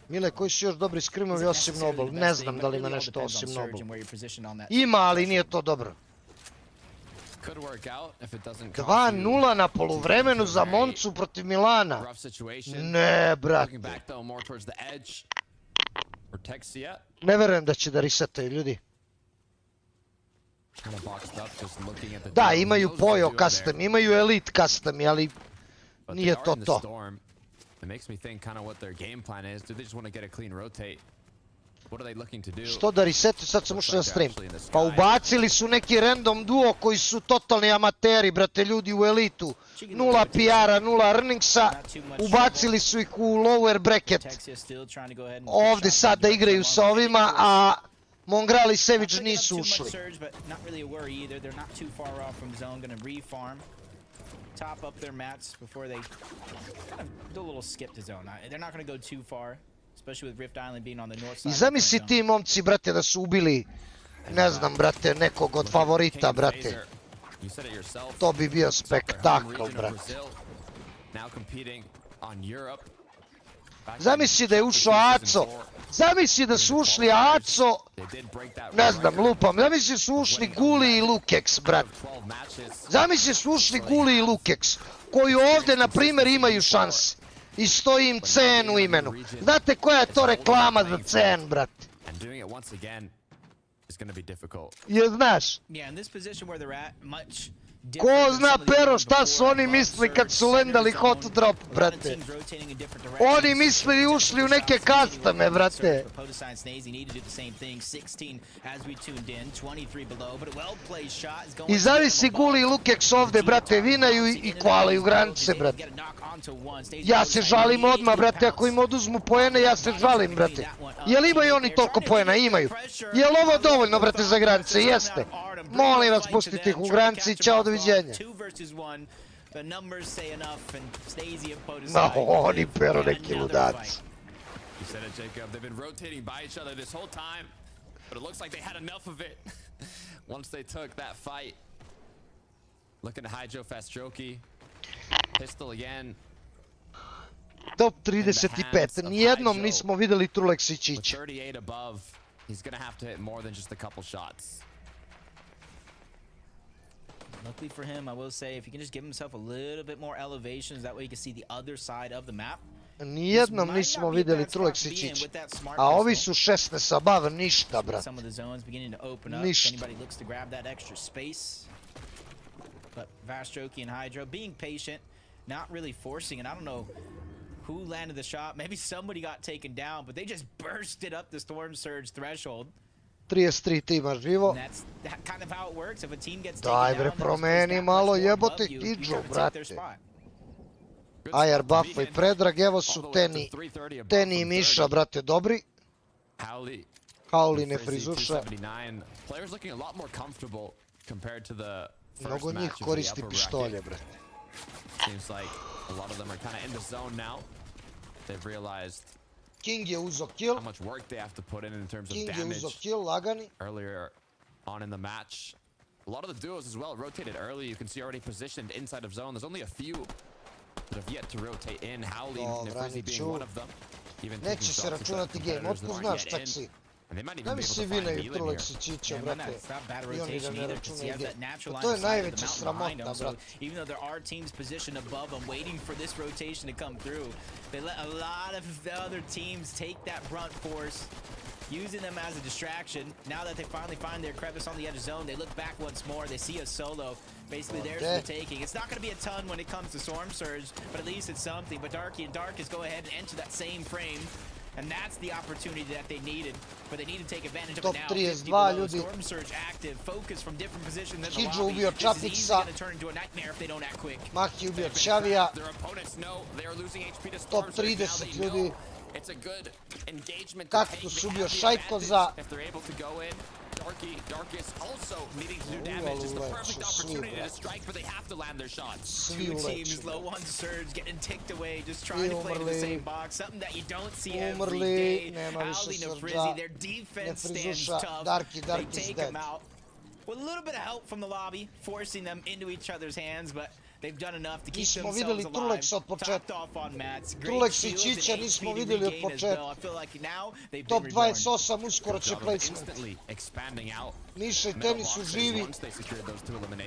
Mile, koji su još dobri skrimovi osim Noble? Ne znam da li ima nešto osim Noble. Ima, ali nije to dobro. 2-0 na poluvremenu za Moncu protiv Milana. Ne, brate. Ne verujem da će da resetuje, ljudi. Da, imaju Pojo custom, imaju Elite custom, ali nije to to. Što da resetuju, sad sam ušao na stream. Pa ubacili su neki random duo koji su totalni amateri, brate, ljudi u elitu. 0 PR-a, 0 earningsa. Ubacili su ih u lower bracket. Ovdje sad da igraju sa ovima, a Mongral i Savage nisu ušli. Top up their mats before they kind of do a little skip to zone. They're not going to go too far, especially with Rift Island being on the north side. I zamisli ti momci, brate, da su ubili, ne znam, brate, nekog od favorita, brate. To bi bio spektakl, brate. Zamisli da je ušao Aco. Zamisli da su ušli Aco, ne znam, lupam. Zamisli su ušli Guli i Lukex, brat. Zamisli su ušli Guli i Lukex, koji ovdje, na primjer, imaju šanse. I stoji im CN u imenu. Znate koja je to reklama za CN, brat? Je, znaš? Ko zna, Pero, šta su oni mislili kad su lendali hot drop, brate? Oni mislili ušli u neke custome, brate. I zavisi Guli i Lukex ovdje, brate, vinaju i kvalaju granice, brate. Ja se žalim odmah, brate, ako im oduzmu poene, ja se žalim, brate. Jel imaju oni toliko poena? Imaju. Jel ovo dovoljno, brate, za granice? Jeste. Molim vas, pustite ih u granici i ćao, doviđenja. Ma, oni Pero neki ludaci. But it looks like they had enough of it. once they took that fight. Looking to hydro fast Smoky. Pistol again. Top 35. Nijednom nismo vidjeli Truleksičića. 38 above. He's gonna have to hit more than just a couple shots. Luckily for him, I will say, if he can just give himself a little bit more elevations, that way you can see the other side of the map. Nijednom nismo vidjeli Truleksičića. A ovi su 16 above, ništa, brat. Some of the zones beginning to open up. Ništa. Anybody looks to grab that extra space. But Vastroki and Hydro being patient, not really forcing, and I don't know who landed the shot. Maybe somebody got taken down, but they just bursted up the Storm Surge threshold. 33 tima živo. And that's kind of how it works. If a team gets Daj taken bre, down, promeni malo jebote Kidžu, brate. Ajar, Buffo i Predrag, evo su Teni i Miša, brate, dobri. Hauli ne frizuša. Mnogo njih koristi pištolje, brate. Seems like a lot of them are kind of in the zone now. They've realized King je uzo kill. how much work they have to put in terms of King je damage. uzo kill, lagani. Earlier on in the match, a lot of the duos as well rotated early. You can see already positioned inside of zone. There's only a few that have yet to rotate in. Howley, Nefrizi being one of them. Even Neće se računati game, otko znaš tak si. Da mi si vinaju Truleksičića, brate, i oni da ne računaju game. To je najveća sramota, brate. Even though there are teams positioned above them waiting for this rotation to come through, they let a lot of the other teams take that brunt force, using them as a distraction. Now that they finally find their crevice on the edge of zone, they look back once more, they see a solo. Basically theirs for the taking. It's not going to be a ton when it comes to Storm Surge, but at least it's something. But Darky and Darkest go ahead and enter that same frame. And that's the opportunity that they needed, but they need to take advantage of it now. 32 ljudi. Storm Surge active, focus from different positions in the Kidžu lobby. ubio This is easy Čapica. to turn into a nightmare if they don't act quick. Mahi ubio Čavija. Their opponents know they are losing HP to Top Storm Surge. Now 30 they know ljudi. it's a good engagement to take. Kaktus They ubio have the Šajkoza. advantage if they're able to go in. Darkest also needing to do damage. It's the perfect opportunity to strike, but they have to land their shots. Two teams low on Surge, getting ticked away, just trying to play in the same box. Something that you don't see every day. Howley and Frizzy, their defense stands tough. They take them out. With a little bit of help from the lobby, forcing them into each other's hands, but they've done enough to keep themselves alive. Topped off on mats. Truleksičića nismo vidjeli od početka. Top 28 uskoro će placement. Miša i Teni su živi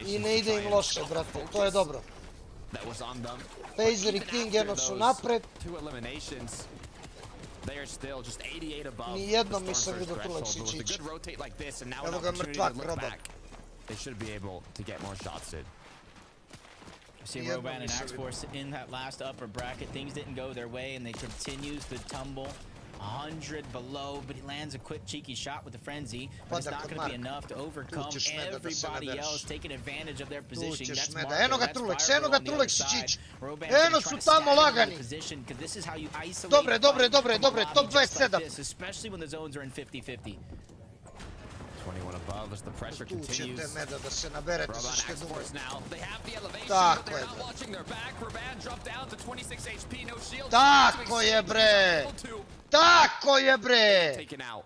i ne ide im loše, brate, to je dobro. Phaser i King jedno su napred. They are still just 88 above. Nijednom nisam vidio Truleksičića. Evo ga mrtvak roba. They should be able to get more shots in. I see Roban and Axe Force in that last upper bracket. Things didn't go their way, and they continues to tumble 100 below, but he lands a quick cheeky shot with the frenzy, but it's not going to be enough to overcome everybody else taking advantage of their position. That's Marco, eno ga that's Truleks, Firewall eno ga on the other Truleksičić. side. Roban's Eno gonna su try to tamo stagger lagani. the position, 'cause this is how you isolate Dobre, dobre, fights dobre, from dobre, a top lobby just like 27. this, especially when the zones are in 50-50. 21 above as the pressure Tu continues. ćete meda da se naberete za Roban što Axe dugo. Force now. They have the elevation, Tako but they're je, not bre. watching their back. Roban dropped down to 26 HP, no shield. Tako je, bre. Tako je, bre. Taken out.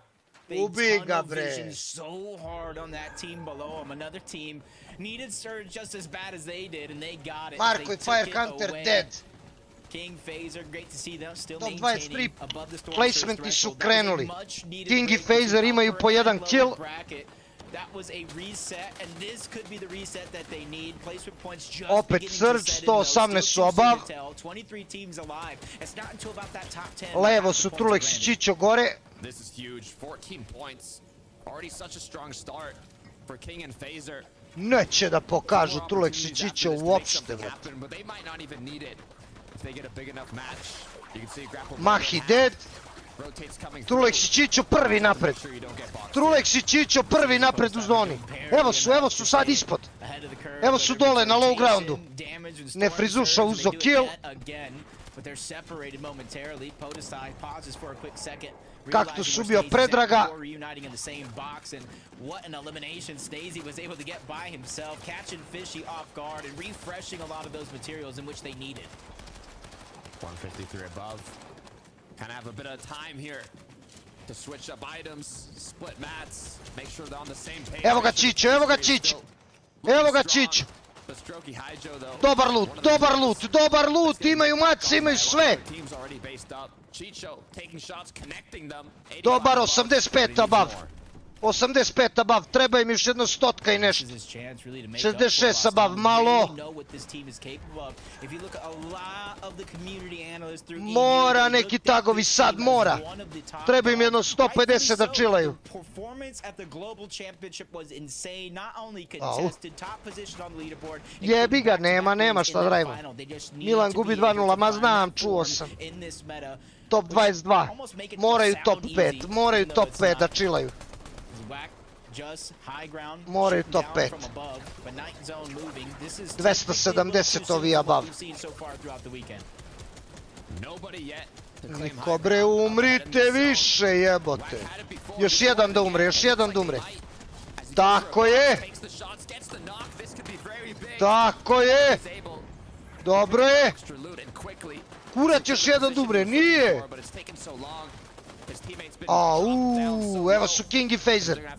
Ubi ga, Tunnel bre. vision so hard on that team below him. Another team needed Surge just as bad as they did, and they got it. Marko They i took Fire it Hunter away. dead. King Phaser, great to see them still Top maintaining 23 above the Storm placementi Surge su threshold. That was a krenuli. much needed King i break Phaser into imaju po upper jedan and kill. lower bracket. That was a reset, and this could be the reset that they need. Placement points just Opet beginning to Surge, set in, though. 118 Still su too soon above. to tell. 23 teams alive. It's not until about that top 10. Levo su Truleksičića gore. This is huge. 14 points. Already such a strong start for King and Phaser. Neće da pokažu Truleksičića uopšte, brate. But they might not even need it if they get a big enough match. You can see grapple. Mahi dead. Truleksičiću prvi napred. Truleksičiću prvi napred u zoni. Evo su sad ispod. Evo su dole na low groundu. Ne frizuša uzo kill. Kaktus ubio Predraga. What an elimination. Snazy was able to get by himself, catching Fishy off guard and refreshing a lot of those materials in which they needed. 153 above. Kind of have a bit of time here to switch up items, split mats, make sure they're on the same page. Evo ga Čić, evo ga Čić. Evo ga Čić. The strokey Hydro though. Dobar loot, dobar loot, dobar loot, imaju mace, imaju sve. Team's already based up. Chicho taking shots, connecting them. Dobar, 85 above. 85 above, treba im još jedno 100 i nešto. 66 above, malo. Mora neki tagovi sad, mora. Treba im jedno 150 da chillaju. Jebi ga, nema šta da radimo. Milan gubi 2-0, ma znam, čuo sam. Top 22, moraju top 5, moraju top 5 da chillaju. Moraju top 5. 270 ovi above. Niko bre, umrite više, jebote. Još jedan da umre, još jedan da umre. Tako je. Tako je. Dobro je. Kurac još jedan da umre, nije. Evo su King i Phaser.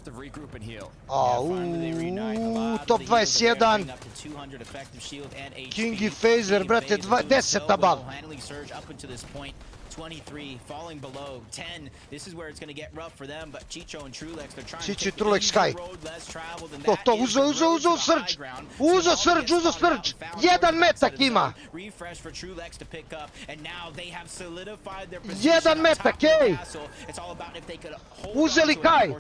Top 21. King i Phaser, brate, 10 above. 23 falling below 10. This is where it's going to get rough for them, but Chicho and Trulex, they're trying Chicho i Trulex high. To, uzo Surge. Uzo Surge. Jedan metak ima. Refresh for Trulex to pick up, and now they have solidified their position. Jedan metak, ej. It's all about if they could hold. Uzeli kaj.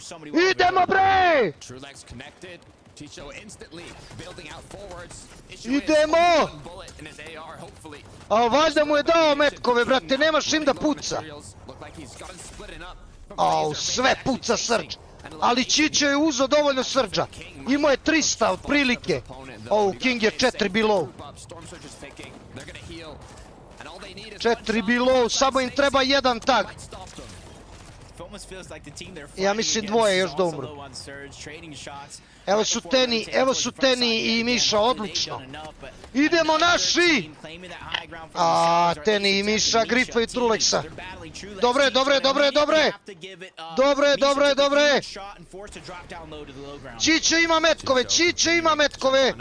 Idemo bre. Trulex connected. Chicho instantly building out forwards. Idemo! A valjda mu je dao metkove, brate, nemaš im da puca. Sve puca Surge. Ali Čićo je uzeo dovoljno Surge-a. Imao je 300 otprilike. King je 4 below. 4 below, samo im treba jedan tag. Ja mislim dvoje još da umru. Evo su Teni i Miša, odlično. Idemo naši! Teni i Miša grifaju Trulexa. Dobre. Čiće ima metkove.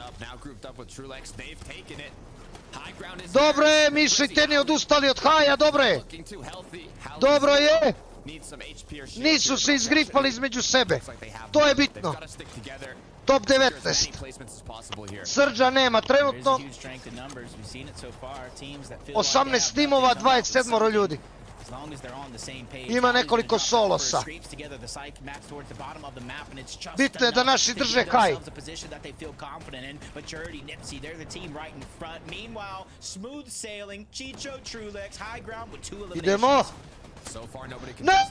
Dobre, Miša i Teni odustali od haja, dobro je. Nisu se izgrifali između sebe. To je bitno. Top 19. Surge-a nema trenutno. 18 timova, 27 ljudi. Ima nekoliko solosa. Bitno je da naši drže high. Idemo. Ne!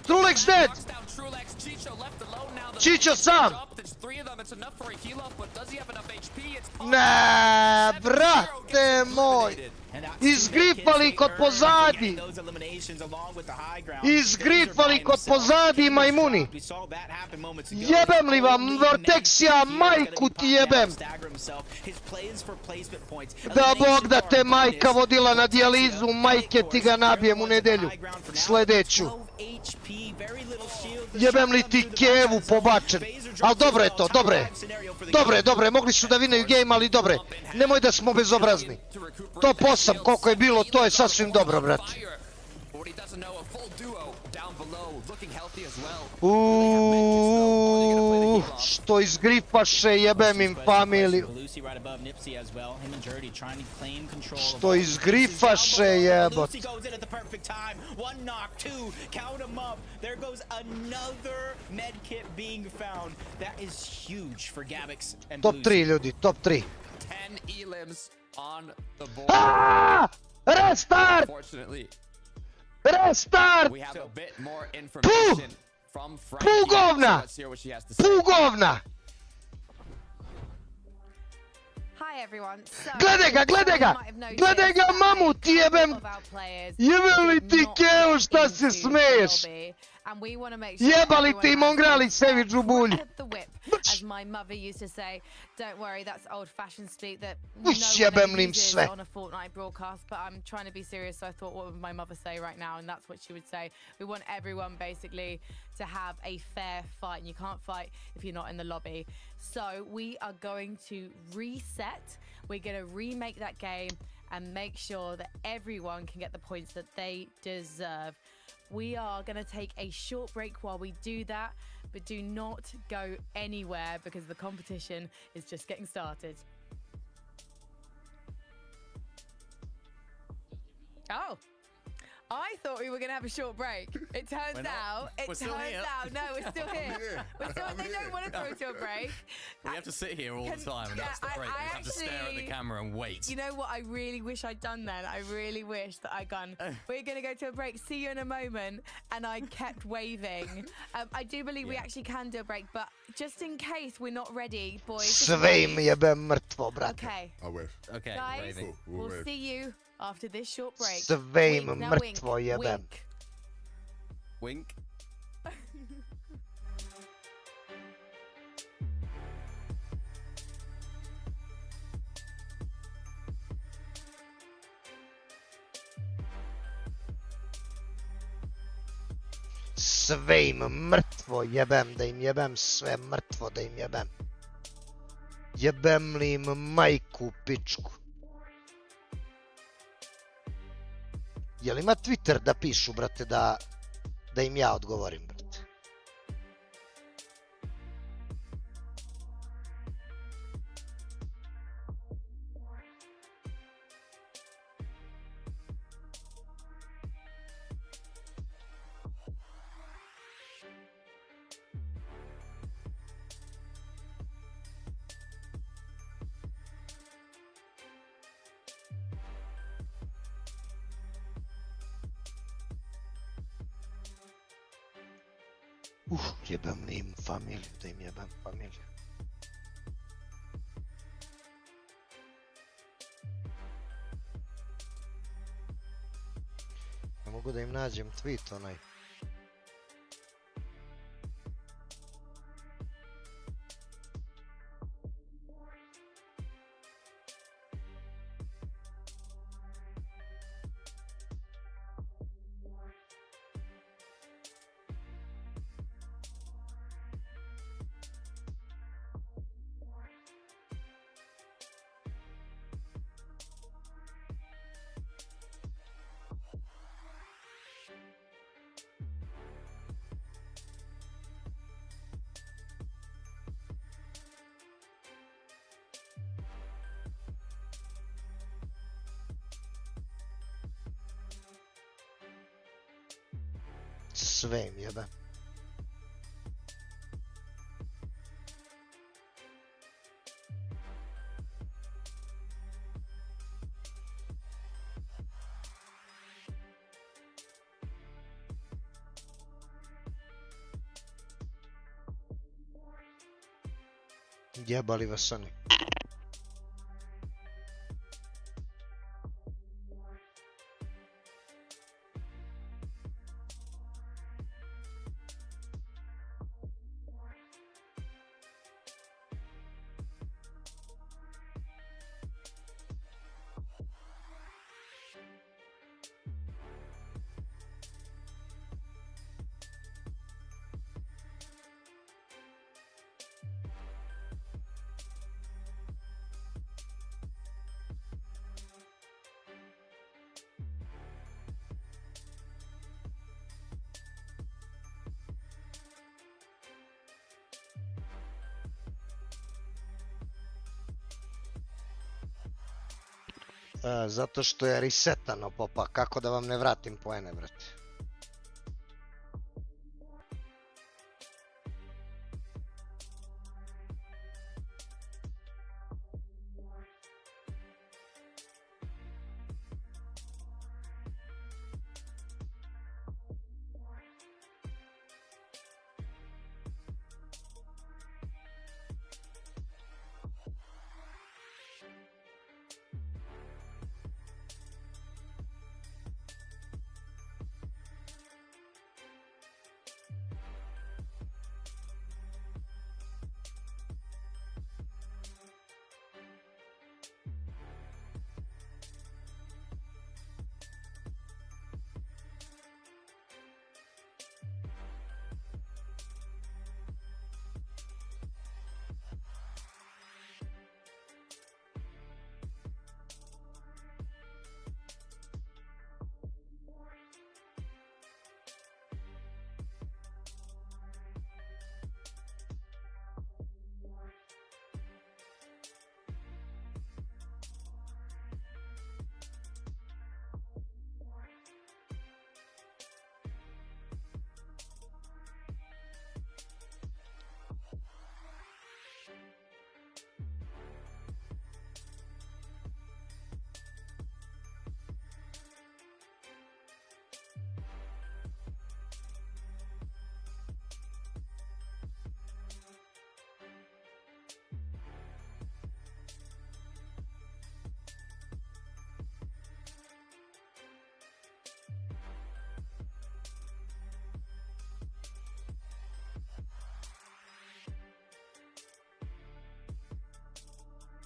Trulex dead! Čićo sam! Ne, brate moj! Izgrifali kod pozadi! Izgrifali kod pozadi, majmuni! Jebem li vam, Vortexija, majku ti jebem! Da Bog da te majka vodila na dijalizu, majke ti ga nabijem u nedelju sljedeću. Jebem li ti kevu pobačen. Ali dobro je to, dobro je, mogli su da vinaju game, ali dobro je. Nemoj da smo bezobrazni. Top 8, koliko je bilo, to je sasvim dobro, brate. Što izgrifaše, jebem im familiju. Što izgrifaše, jebot. Top 3 ljudi, top 3. Restart! Restart! Pugovna! Pugovna! Gledaj ga, mamu ti jebem! Jebem li ti kevu, šta se smeješ? And we want to make sure Jebali ti everyone has mongreli a sevi džubulj. crack of the whip, as my mother used to say. Don't worry, that's old-fashioned speak that no jebem one lim uses sve. on a Fortnite broadcast. But I'm trying to be serious, so I thought, what would my mother say right now? And that's what she would say. We want everyone basically to have a fair fight, and you can't fight if you're not in the lobby. So we are going to reset. We're going to remake that game and make sure that everyone can get the points that they deserve. We are going to take a short break while we do that, but do not go anywhere because the competition is just getting started. Oh. I thought we were going to have a short break. It turns out, no, we're still here. We're still here. They don't want to throw to a break. We have to sit here all the time, and that's the break. We have to stare at the camera and wait. You know what? I really wish I'd done then. I really wish that I'd gone, we're going to go to a break. See you in a moment. And I kept waving. I do believe we actually can do a break, but just in case we're not ready, boys. Sve im jebem mrtvo, brate. Okay. I'll wave. Okay, guys, we'll see you after this short break. Sve im mrtvo jebem. Wink. Sve im mrtvo jebem, da im jebem sve mrtvo, da im jebem. Jebem li im majku pičku. Jel ima Twitter da pišu, brate, da im ja odgovorim, brate? Jebem li im familiju, da im jebem familiju. Ne mogu da im nađem tweet onaj. Sve im jebem. Jebali vas oni. Zato što je resetano, popa. Kako da vam ne vratim poene, brate?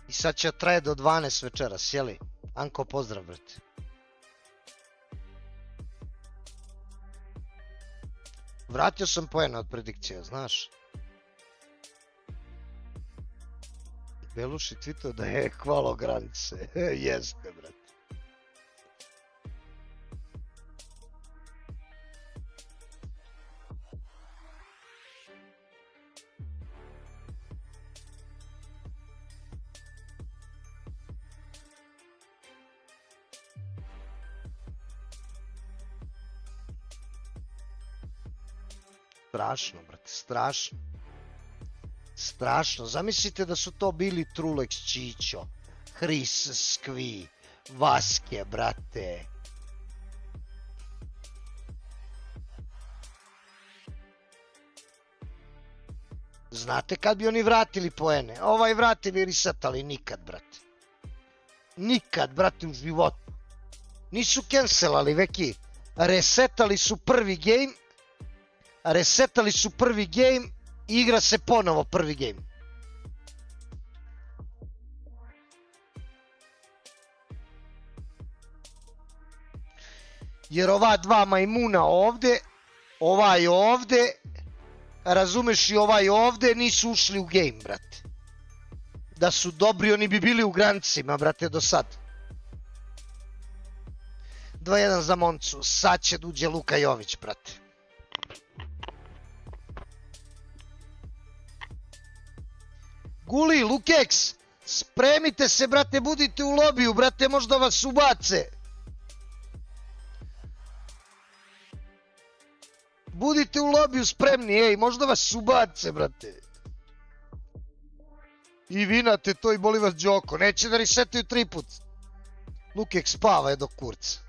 I sad će traje do 12 večeras, jeli? Anko, pozdrav, brate. Vratio sam poena od predikcija, znaš. Beluši tweetao da je hvalo granice. Jeste, brate. Strašno, brate, strašno. Strašno. Zamislite da su to bili Trulex, Čićo, Hris, Skvi, Vaske, brate. Znate kad bi oni vratili poene? Vratili resetali, nikad, brate. Nikad, brate, u životu. Nisu cancelali, veki. Resetali su prvi game. Resetali su prvi game i igra se ponovo prvi game. Jer ova dva majmuna ovde, ovaj ovde, razumeš, i ovaj ovde nisu ušli u game, brate. Da su dobri, oni bi bili u granicima, brate, do sad. 2-1 za Moncu, sad će duđe Luka Jović, brate. Guli, Lukeks, spremite se, brate, budite u lobiju, brate, možda vas ubace. Budite u lobiju spremni, ej, možda vas ubace, brate. I vinate to i boli vas Đoko, neće da resetaju 3 put. Lukeks spava je do kurca.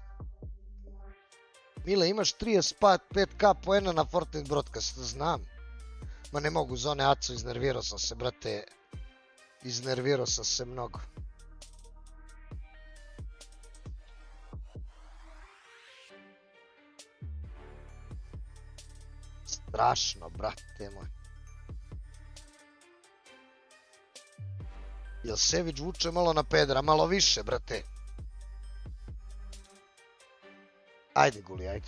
Mile, imaš 35k poena na Fortnite broadcast, znam. Ma ne mogu, zone Aco, iznervirao sam se, brate. Iznervirao sam se mnogo. Strašno, brate moj. Jel Sević vuče malo na pedra, malo više, brate. Ajde, Guli, ajde.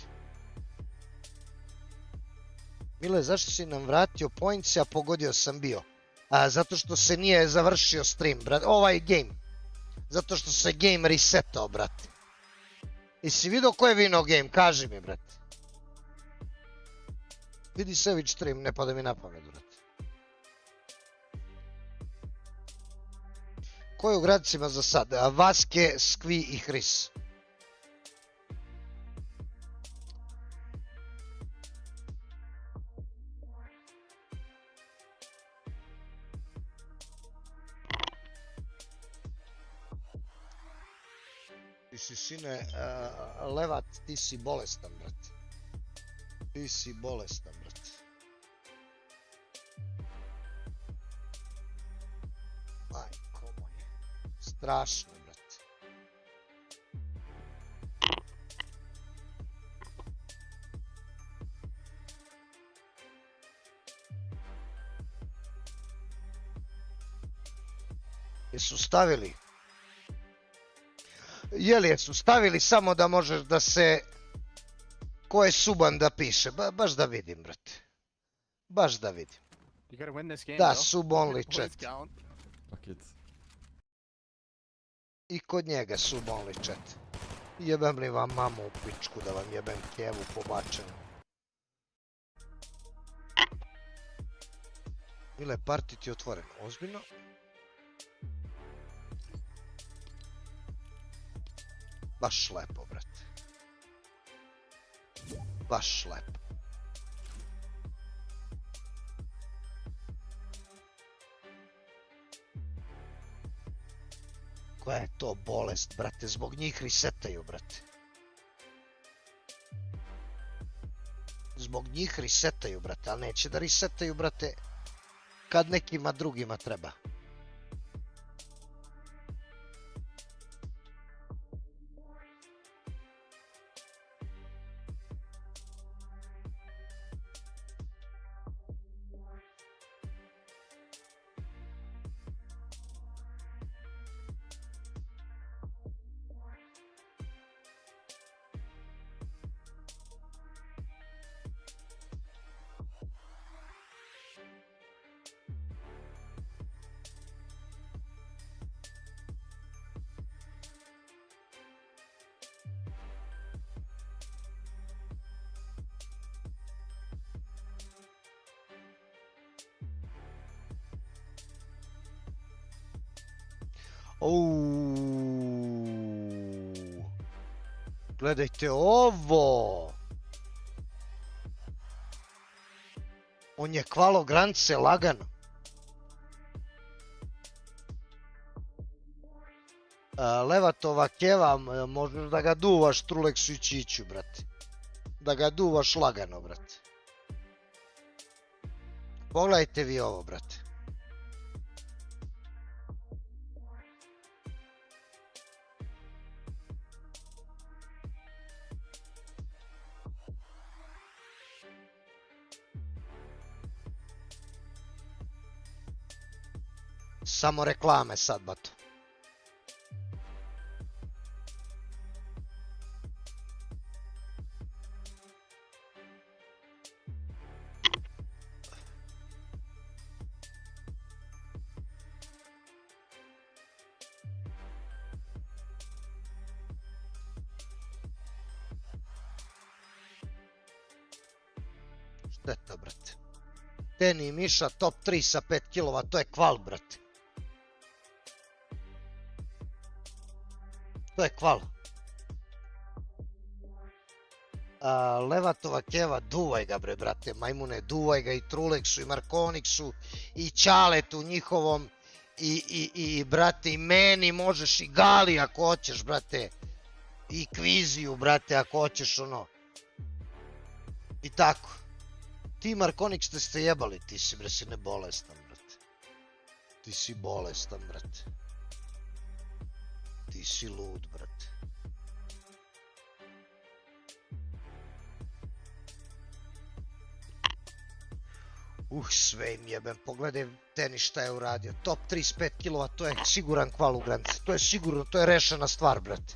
Mile, zašto si nam vratio points, a pogodio sam bio? Zato što se nije završio stream, brate. Ovaj game. Zato što se game resetao, brate. Jesi vidio ko je vinao game? Kaži mi, brate. Vidi Sević stream, ne pada mi na pamet, brate. Ko je u gradicima za sad? Vaske, Skvi i Hris. Ti si, sine, Levat, ti si bolestan, brate. Ti si bolestan, brate. Majko moje. Strašno, brate. Jesu stavili? Jeli, jesu stavili samo da možeš da se... Ko je suban da piše? Baš da vidim, brate. Baš da vidim. Da, sub only chat. I kod njega sub only chat. Jebem li vam mamu u pičku da vam jebem kevu pobačenu. Mile, party ti je otvoren. Ozbiljno? Baš lepo, brate. Baš lepo. Koja je to bolest, brate? Zbog njih resetaju, brate. Zbog njih resetaju, brate. Ali neće da resetaju, brate, kad nekima drugima treba. Gledajte ovo. On je kvalo grance lagano. Levatova keva, možeš da ga duvaš Truleksu i Čiću, brate. Da ga duvaš lagano, brate. Pogledajte vi ovo, brate. Samo reklame sad, bato. Šteta, brate. Teni i Miša, top 3 sa 5 kilova, to je kval, brate. To je kval. Levatova keva, duvaj ga, bre, brate, majmune, duvaj ga i Truleksu, i Markoniksu, i Ćaletu njihovom, i brate, i meni možeš, i Gali ako hoćeš, brate, i Kviziju, brate, ako hoćeš, ono. I tako. Ti, Markonik, ste se jebali, ti si, bre, si ne bolestan, brate. Ti si bolestan, brate. Ti si lud, brate. Sve im jebem, pogledaj Teni šta je uradio. Top 35 kilova, to je siguran kval u granici. To je sigurno, to je rešena stvar, brate.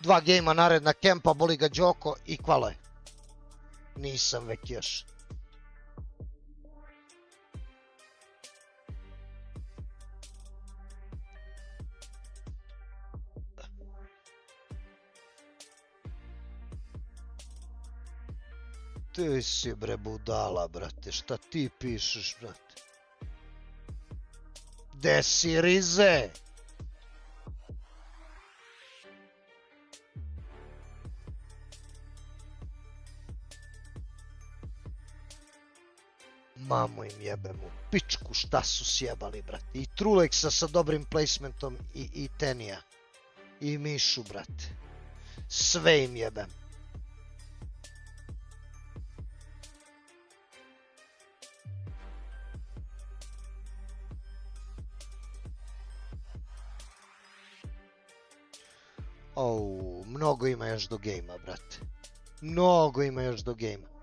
2 gejma naredna kempa, boli ga Đoko i kvala je. Nisam vek još. Ti si, bre, budala, brate, šta ti pišeš, brate? Gde si, Rize? Mamu im jebem u pičku, šta su sjebali, brate. I Truleksa sa dobrim placementom i Tenija. I Mišu, brate. Sve im jebem. Mnogo ima još do gejma, brate. Mnogo ima još do gejma.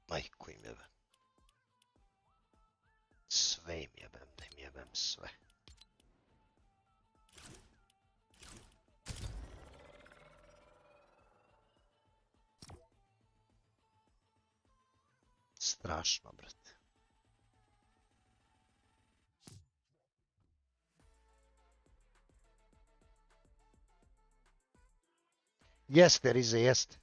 Majku im jebem. Sve im jebem, da im jebem sve. Strašno, brate. Jeste, Rize, jeste.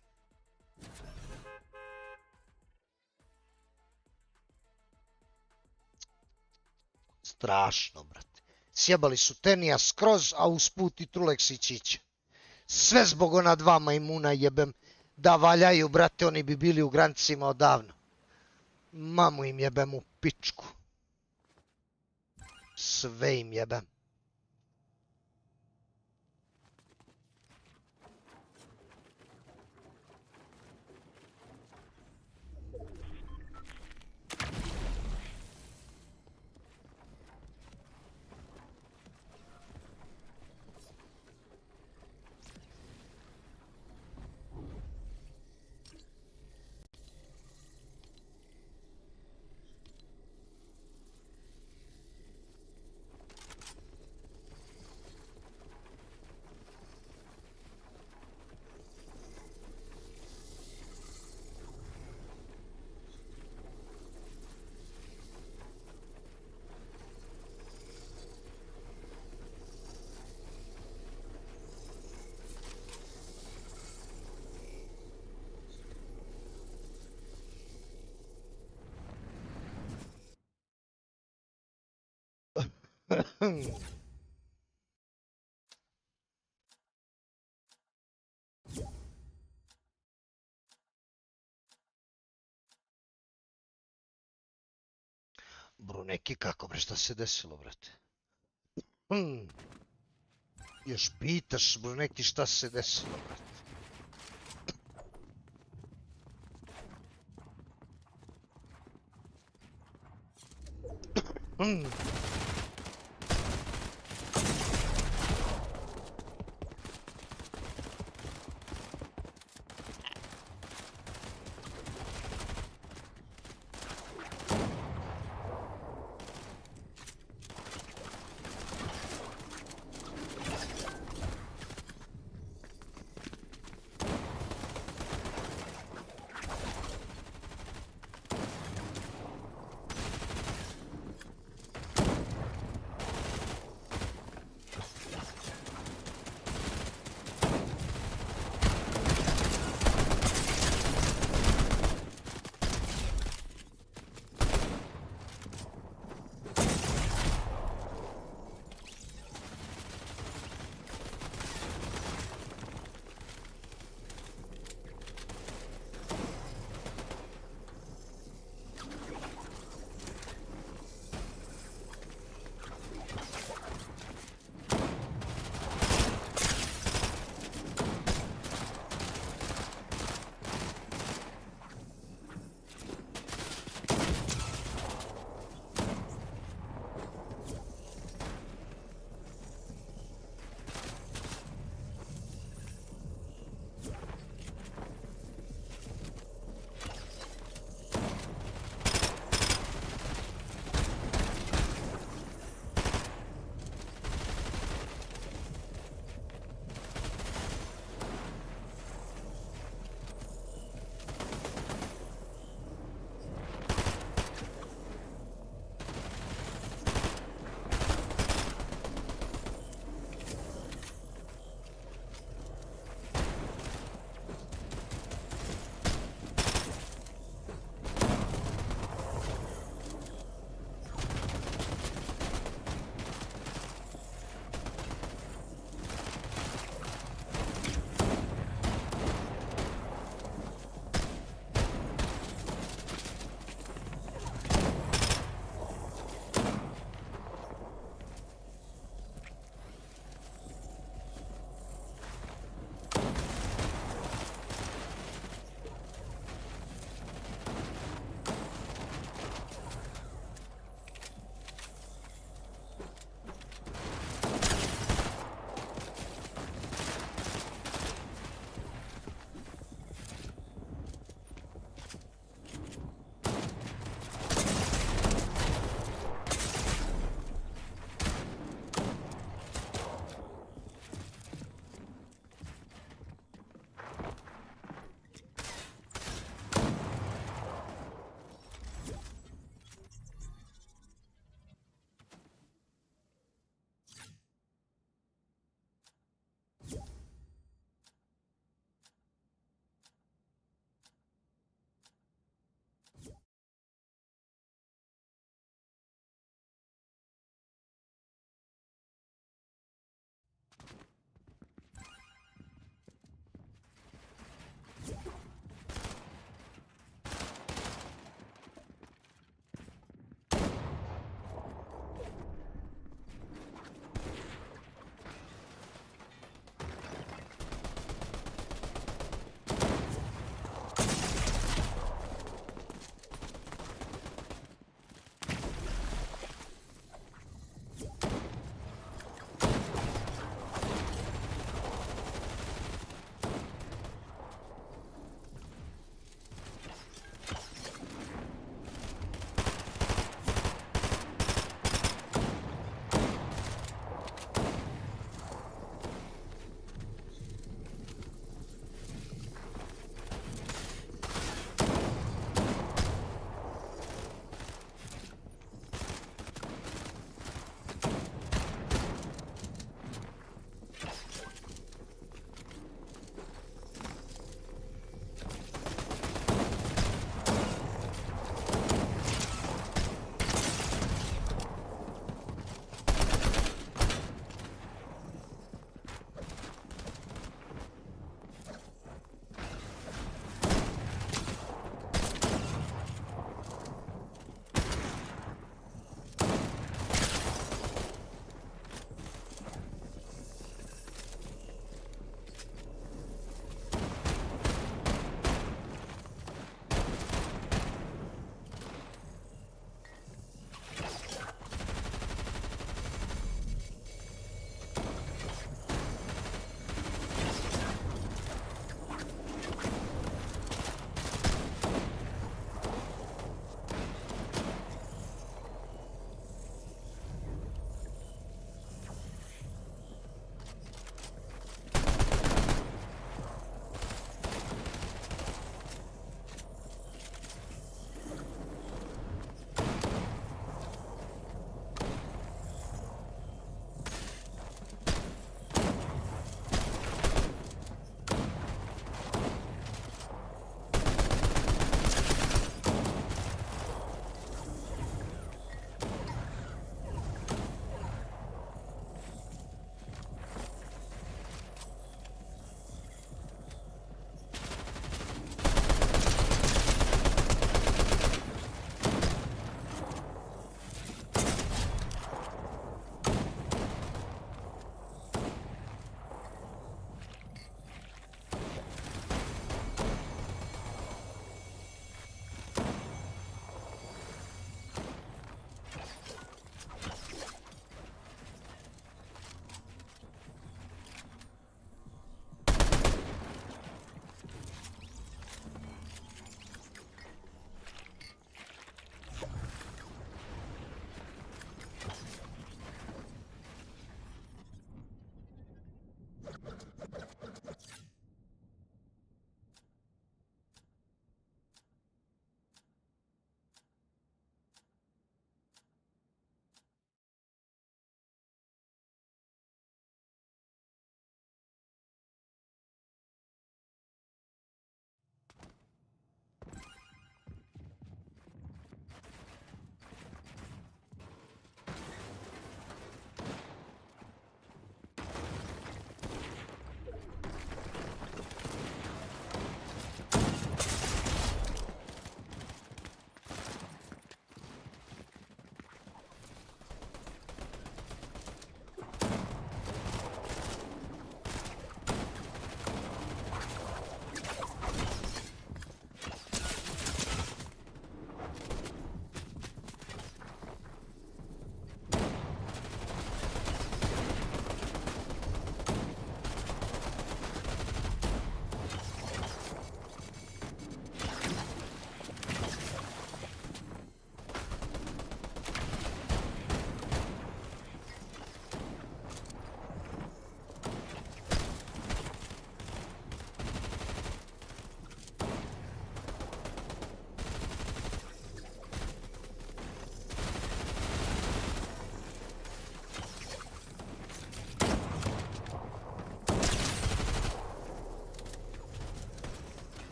Strašno, brate. Sjebali su Tenija skroz, a usput i Truleks i Čića. Sve zbog ona 2 majmuna jebem. Da valjaju, brate, oni bi bili u granicima odavno. Mamu im jebem u pičku. Sve im jebem. Bro, neki kako bre, šta se desilo, brate? Još pitaš, bro, neki šta se desilo, brate?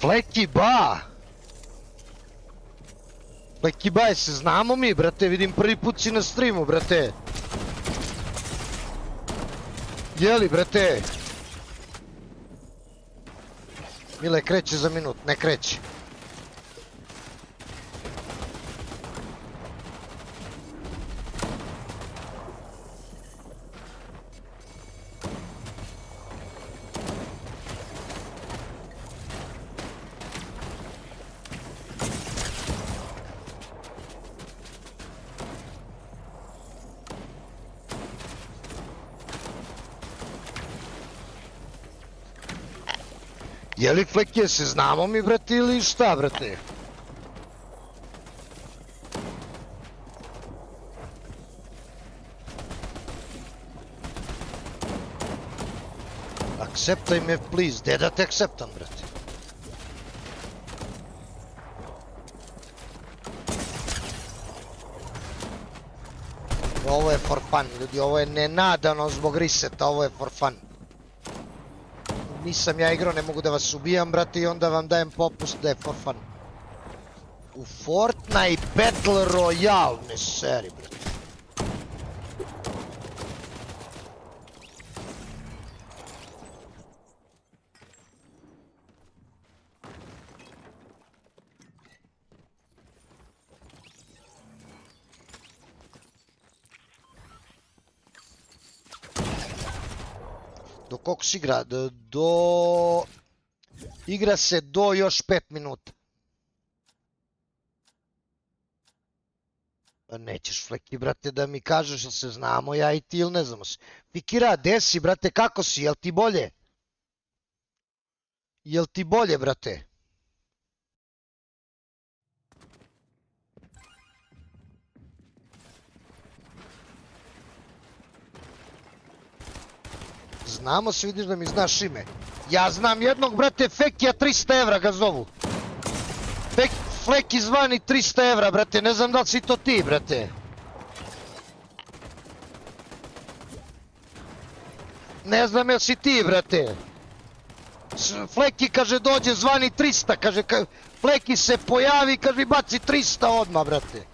Fleki ba! Fleki ba, se znamo mi, brate, vidim prvi put si na streamu, brate. Jeli, brate? Mile, kreće za minut, ne kreće. Jeli Flekije, se znamo mi, brate, ili šta, brate? Acceptaj me, please. Gde da te acceptam, brate? Ovo je for fun, ljudi, ovo je nenadano zbog reseta, ovo je for fun. Nisam ja igrao, ne mogu da vas ubijam, brate, i onda vam dajem popust da je for fun. U Fortnite Battle Royale, ne seri, brate. Do koliko se igra? Igra se do još 5 minuta. Nećeš, Fleki, brate, da mi kažeš da se znamo ja i ti ili ne znamo se. Fikira, gde si, brate, kako si, jel ti bolje? Jel ti bolje, brate? Znamo se, vidiš da mi znaš ime. Ja znam jednog, brate, Fekija, 300 evra ga zovu. Fleki zvani 300 evra, brate, ne znam da li si to ti, brate. Ne znam jel si ti, brate. Fleki, kaže, dođe, zvani 300, kaže, Fleki se pojavi, kaže, baci 300 odmah, brate.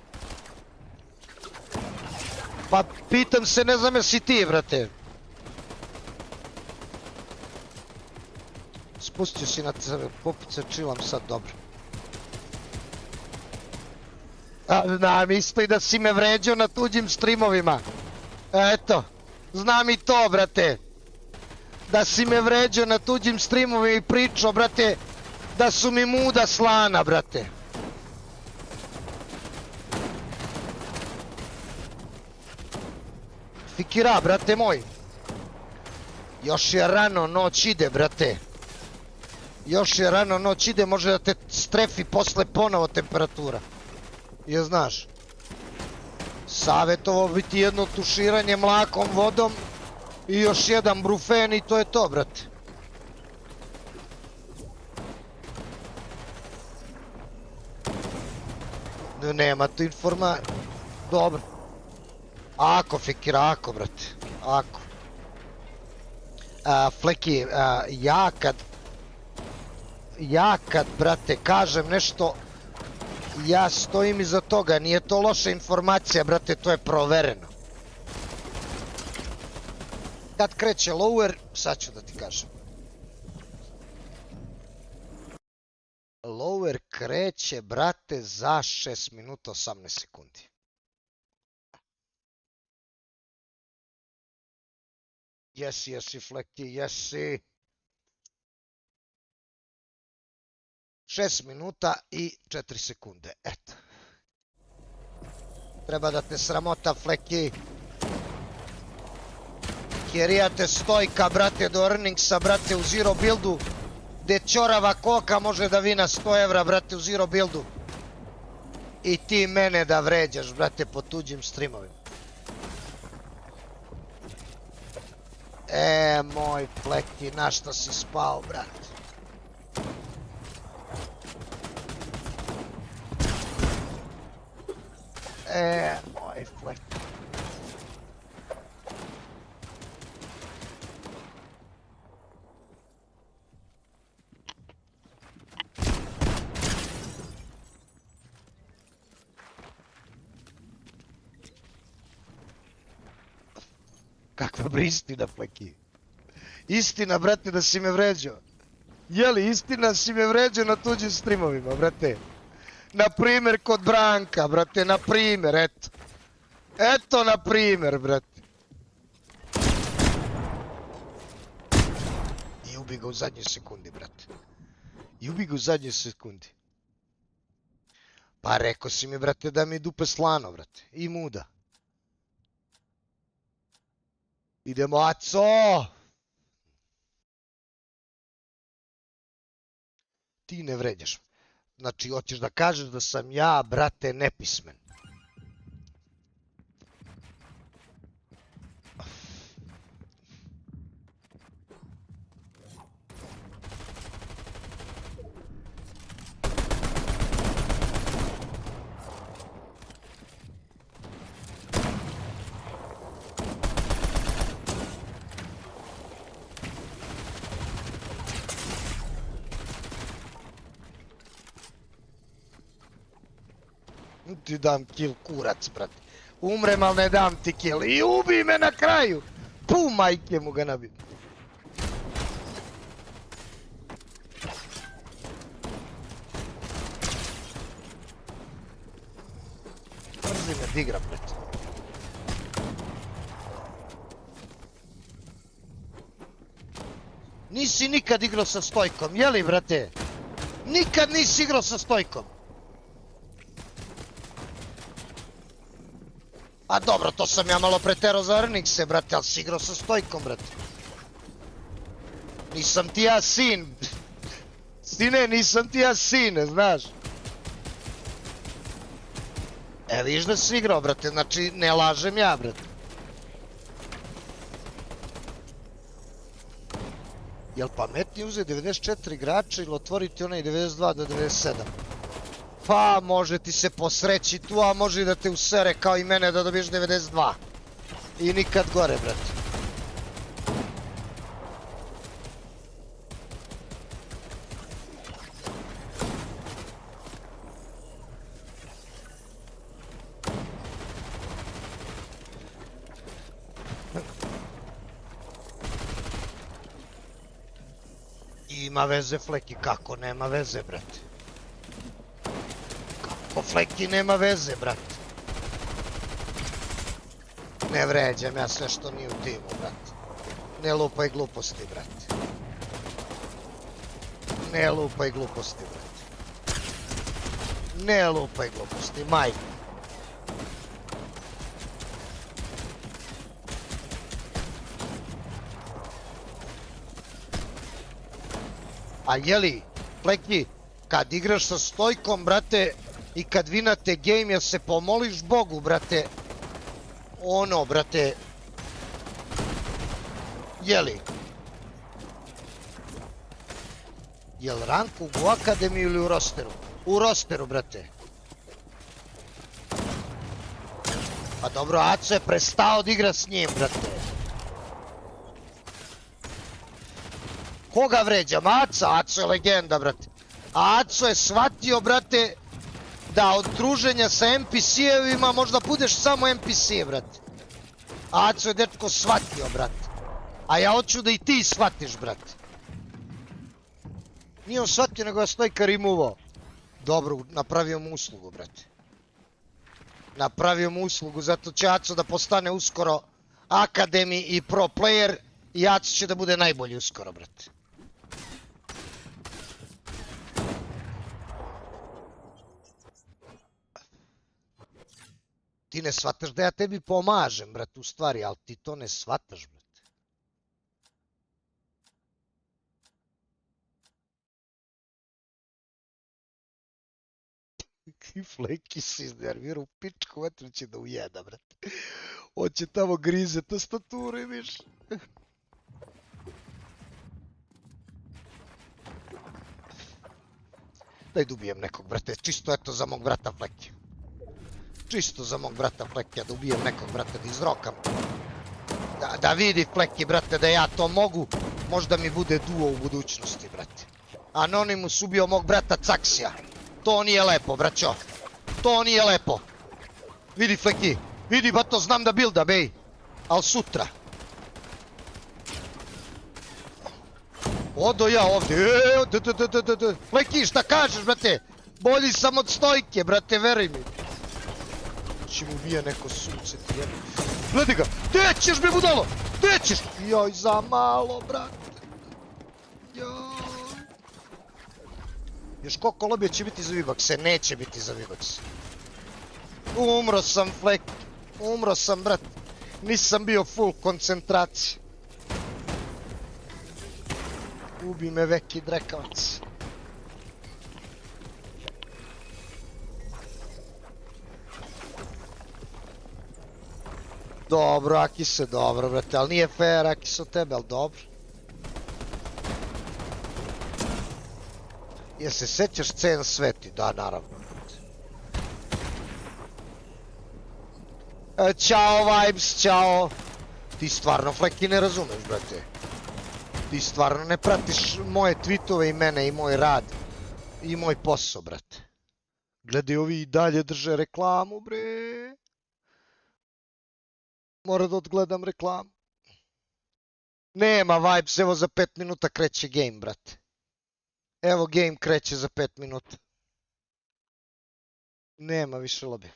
Pa pitam se, ne znam jel si ti, brate. Spustio si na poput se čilam sad, dobro. Misli da si me vređao na tuđim streamovima. Eto, znam i to, brate. Da si me vređao na tuđim streamovima i pričao, brate, da su mi muda slana, brate. Fikira, brate moj. Još je rano, noć ide, brate. Još je rano, noć ide, može da te strefi posle ponovo temperatura. Je znaš. Savjetovo bi ti jedno tuširanje mlakom vodom i još jedan brufen i to je to, brate. Nema tu informacija. Dobro. Ako, Fikira, ako, brate. Ako. Fleki, ja kad, brate, kažem nešto, ja stojim iza toga, nije to loša informacija, brate, to je provereno. Kad kreće lower, sad ću da ti kažem. Lower kreće, brate, za 6 minuta 18 sekundi. Jesi, Fleki, jesi. 6 minuta i 4 sekunde, eto. Treba da te sramota, Fleki. Kerijate stojka, brate, do earningsa, brate, u zero buildu. Gde čorava koka može da vina 100 evra, brate, u zero buildu. I ti mene da vređaš, brate, po tuđim streamovima. Moj Fleki, na što si spao, brate? Moj Fleki. Kakva bre istina, Fleki? Istina, brate, da si me vređao. Jeli, istina si me vređao na tuđim streamovima, brate. Naprimer kod Branka, brate, naprimer, eto. Eto, naprimer, brate. I ubi ga u zadnjoj sekundi, brate. I ubi ga u zadnjoj sekundi. Pa rekao si mi, brate, da mi dupe slano, brate. I muda. Idemo, Aco! Ti ne vređaš. Znači, hoćeš da kažeš da sam ja, brate, nepismen. Ti dam kill, kurac, brate. Umrem, ali ne dam ti kill. I ubi me na kraju! Puh, majke mu ga nabim. Mrzi me da igram, brate. Nisi nikad igrao sa stojkom, jeli, brate? Nikad nisi igrao sa stojkom. A dobro, to sam ja malo preterao za Rnikse, brate, ali si igrao sa stojkom, brate. Nisam ti ja sin. Sine, nisam ti ja sine, znaš. E, vidiš da si igrao, brate, znači ne lažem ja, brate. Jel pametnije uzeti 94 igrača ili otvoriti onaj 92 do 97? Pa može ti se posreći tu, a može i da te usere kao i mene da dobiješ 92. I nikad gore, brate. Ima veze, Fleki, kako nema veze, brate? Kako, Fleki, nema veze, brate? Ne vređam ja sve što nije u timu, brate. Ne lupaj gluposti, brate. Ne lupaj gluposti, brate. Ne lupaj gluposti, majko. A jeli, Fleki, kad igraš sa stojkom, brate, i kad vinate game, jel se pomoliš Bogu, brate? Ono, brate. Jeli? Jel ranku u akademiji ili u rosteru? U rosteru, brate. Pa dobro, Aco je prestao da igra s njim, brate. Koga vređam? Aco je legenda, brate. Aco je shvatio, brate, da od druženja sa NPC-evima možda budeš samo NPC, brate. Aco je dečko shvatio, brate. A ja hoću da i ti shvatiš, brate. Nije on shvatio, nego ja stojka rimovao. Dobro, napravio mu uslugu, brate. Napravio mu uslugu, zato će Aco da postane uskoro Academy i pro player i Aco će da bude najbolji uskoro, brate. Ti ne shvataš da ja tebi pomažem, brate, u stvari, ali ti to ne shvataš, brate. Fleki se iznervira u pičku, vatru će da ujeda, brate. Hoće tamo grize tastaturu i viš. Daj da ubijem nekog, brate, čisto eto za mog brata Fleki. Čisto za mog brata Fleki, da ubijem nekog, brate, da izrokam. Da vidi Fleki, brate, da ja to mogu, možda mi bude duo u budućnosti, brate. Anonimus ubio mog brata Caksija. To nije lepo, braćo. To nije lepo. Vidi, Fleki, vidi, ba to znam da buildam, ej. Al sutra. Odo ja ovdje, Fleki, šta kažeš, brate? Bolji sam od stojke, brate, veruj mi. Či mu ubija neko sunce, ti jebe. Gledaj ga, gdje ćeš, bre, budalo? Gdje ćeš? Joj, za malo, brate. Joj. Još koliko lobija će biti za V-Bucks-e? Neće biti za V-Bucks. Umro sam, Flek. Umro sam, brat. Nisam bio full koncentracije. Ubi me veki drekavac. Dobro, Akise, dobro, brate, ali nije fair, Akise, od tebe, ali dobro. Jel se sećaš scen sveti? Da, naravno. Ćao, Vibes, ćao. Ti stvarno, Fleki, ne razumeš, brate. Ti stvarno ne pratiš moje tweetove i mene i moj rad. I moj posao, brate. Gledaj, ovi i dalje drže reklamu, bre. Moram da odgledam reklamu. Nema, Vibes, evo za 5 minuta kreće game, brate. Evo game kreće za 5 minuta. Nema više lobe.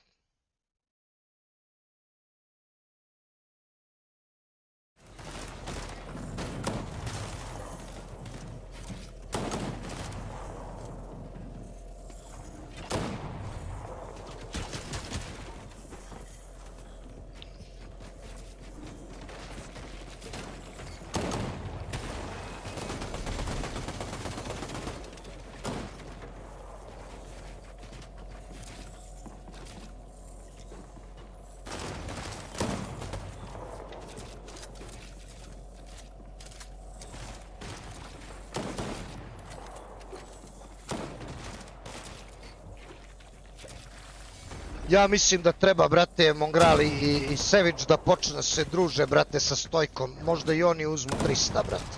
Ja mislim da treba, brate, Mongrali i Savage da počne se druže, brate, sa stojkom. Možda i oni uzmu 300, brate.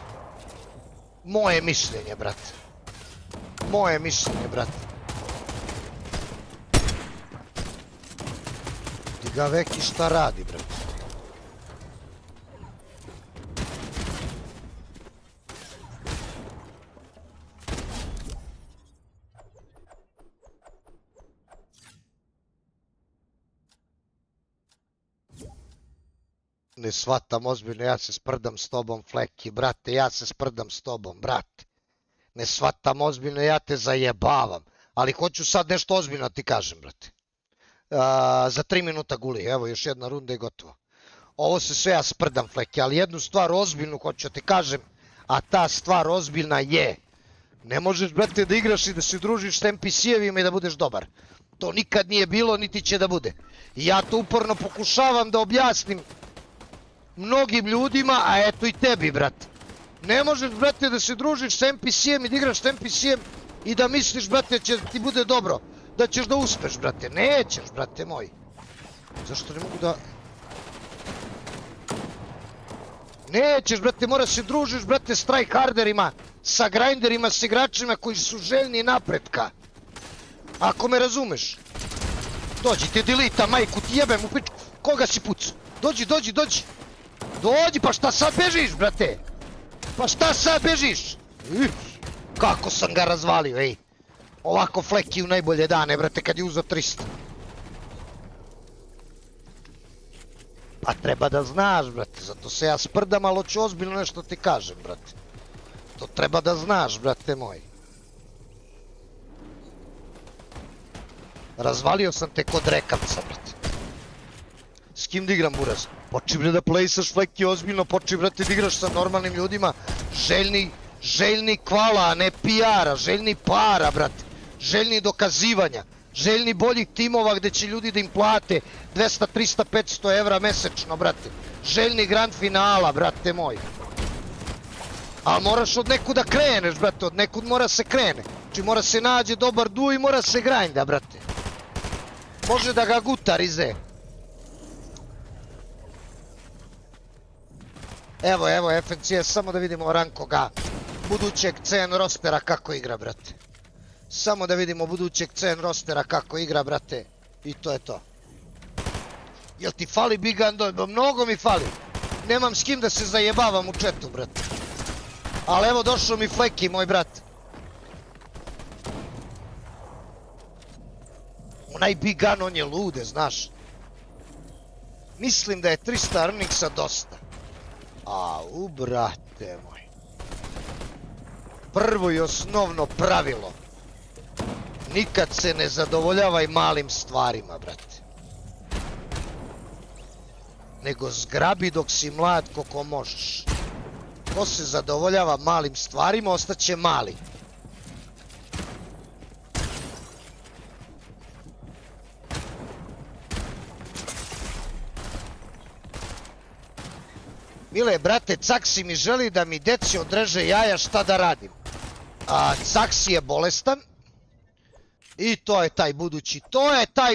Moje mišljenje, brate. Moje mišljenje, brate. Ti ga veki šta radi, brate. Ne shvatam ozbiljno, ja se sprdam s tobom, Fleki, brate, ja se sprdam s tobom, brate. Ne shvatam ozbiljno, ja te zajebavam. Ali hoću sad nešto ozbiljno ti kažem, brate. Za 3 minuta guli, evo još jedna runda i gotovo. Ovo se sve ja sprdam, Fleki, ali jednu stvar ozbiljnu hoću ti kažem, a ta stvar ozbiljna je. Ne možeš, brate, da igraš i da se družiš s NPC-evima i da budeš dobar. To nikad nije bilo, niti će da bude. I ja to uporno pokušavam da objasnim mnogim ljudima, a eto i tebi, brate. Ne možeš, brate, da se družiš s NPC-em i da igraš s NPC-em i da misliš, brate, će ti bude dobro. Da ćeš da uspeš, brate. Nećeš, brate moj. Zašto ne mogu da... Nećeš, brate, mora se družiš, brate, s tryharderima, sa grinderima, s igračima koji su željni napretka. Ako me razumeš. Dođi, te delita, majku, ti jebem u pičku. Koga si pucao? Dođi, dođi, dođi. Dođi, pa šta sad bežiš, brate? Pa šta sad bežiš? Kako sam ga razvalio, ej. Ovako Fleki u najbolje dane, brate, kad je uzeo 300. Pa treba da znaš, brate, zato se ja sprdam, ali hoću ozbiljno nešto ti kažem, brate. To treba da znaš, brate moj. Razvalio sam te kod rekavca, brate. S kim da igram, buraz? Poči, bre, da plejsaš, Fleki, ozbiljno, poči, brate, da igraš sa normalnim ljudima. Željni hvala, a ne PR-a, željni para, brate. Željni dokazivanja, željni boljih timova gdje će ljudi da im plate 200, 300, 500 evra mesečno, brate. Željni grand finala, brate moj. A moraš od nekud da kreneš, brate, od nekud mora se krene. Znači mora se nađe dobar duo i mora se grinda, brate. Može da ga guta, Rize. Evo, FNCS, samo da vidimo rankoga budućeg CN rostera kako igra, brate. Samo da vidimo budućeg CN rostera kako igra, brate. I to je to. Jel ti fali Big Andoj? Mnogo mi fali. Nemam s kim da se zajebavam u chatu, brate. Ali evo došao mi Fleki, moj brat. Onaj Big Gun, on je lude, znaš. Mislim da je 300 earningsa dosta. Au, brate moj. Prvo i osnovno pravilo. Nikad se ne zadovoljavaj malim stvarima, brate. Nego zgrabi dok si mlad koliko možeš. Ko se zadovoljava malim stvarima, ostaće mali. Mile, brate, Caksi mi želi da mi deci odreže jaja, šta da radim. Caksi je bolestan. I to je taj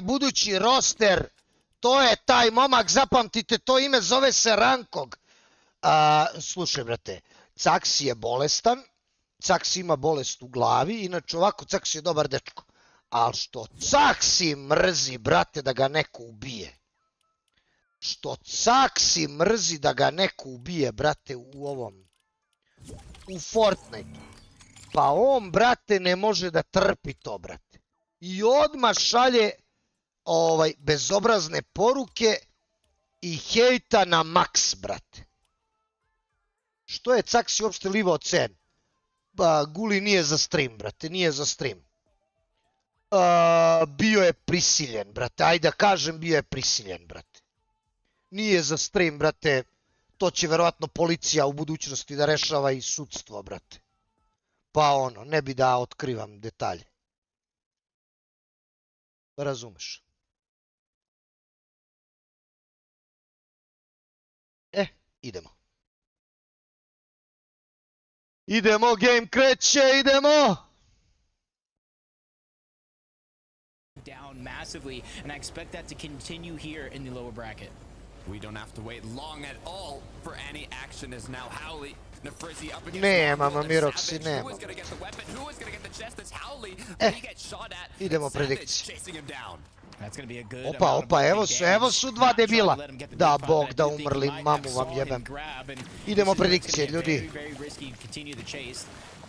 budući roster. To je taj momak, zapamtite, to ime zove se Rankog. Slušaj, brate, Caksi je bolestan. Caksi ima bolest u glavi, inače ovako Caksi je dobar dečko. Ali što Caksi mrzi, brate, da ga neko ubije. Što Caksi mrzi da ga neko ubije, brate, u Fortnite. Pa on, brate, ne može da trpi to, brate. I odmah šalje bezobrazne poruke i hejta na maks, brate. Što je Caksi uopšte livao cen? Guli nije za stream, brate, nije za stream. Bio je prisiljen, brate, ajde da kažem bio je prisiljen, brate. Nije za stream, brate, to će verovatno policija u budućnosti da rešava i sudstvo, brate. Pa ono, ne bi da otkrivam detalje. Razumeš? Idemo. Idemo, game kreće, idemo! Down massively, and I expect that to continue here in the lower bracket. We don't have to wait long at all for any action as now Howley Nefrizzi up against Nemamo Miroksi, Who nemamo. is going to get the weapon? Who is going to get the chest? It's Howley. But he gets shot at. Idemo Savage predikcije. chasing him down. That's going to be a good Opa, evo su dva debila. Da, Bog, da umrli, mamu vam jebem. Idemo predikcije, ljudi.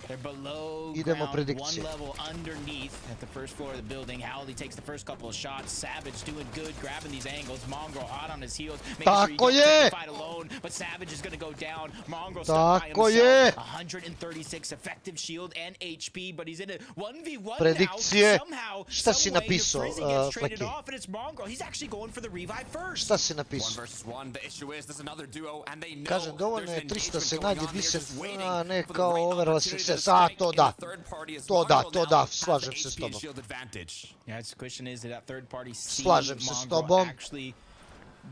They're below Idemo ground, predikcije. one level underneath at the first floor of the building. Howley takes the first couple of shots. Savage doing good, grabbing these angles. Mongrel hot on his heels, making sure he don't take the fight alone. But Savage is going to go down. Mongrel stuck by himself. 136 effective shield and HP, but he's in a 1v1 predikcije. now. Somehow, Šta si some way, napisao, Nefrizzi gets traded Fleki? off, and it's Mongrel. He's actually going for the revive first. Šta si napisao? 1 versus 1. The issue is there's another duo and they know Kažem, dovoljno there's je an 300 se engagement nađe, going on. They're Decent, just waiting ne for the kao right overall opportunity to success. strike. To And da. the third party is To Mongrel da, now has the slažem se s HP tobom. shield advantage. Yeah, the question is, did that third party see Slažem se s Mongrel tobom. actually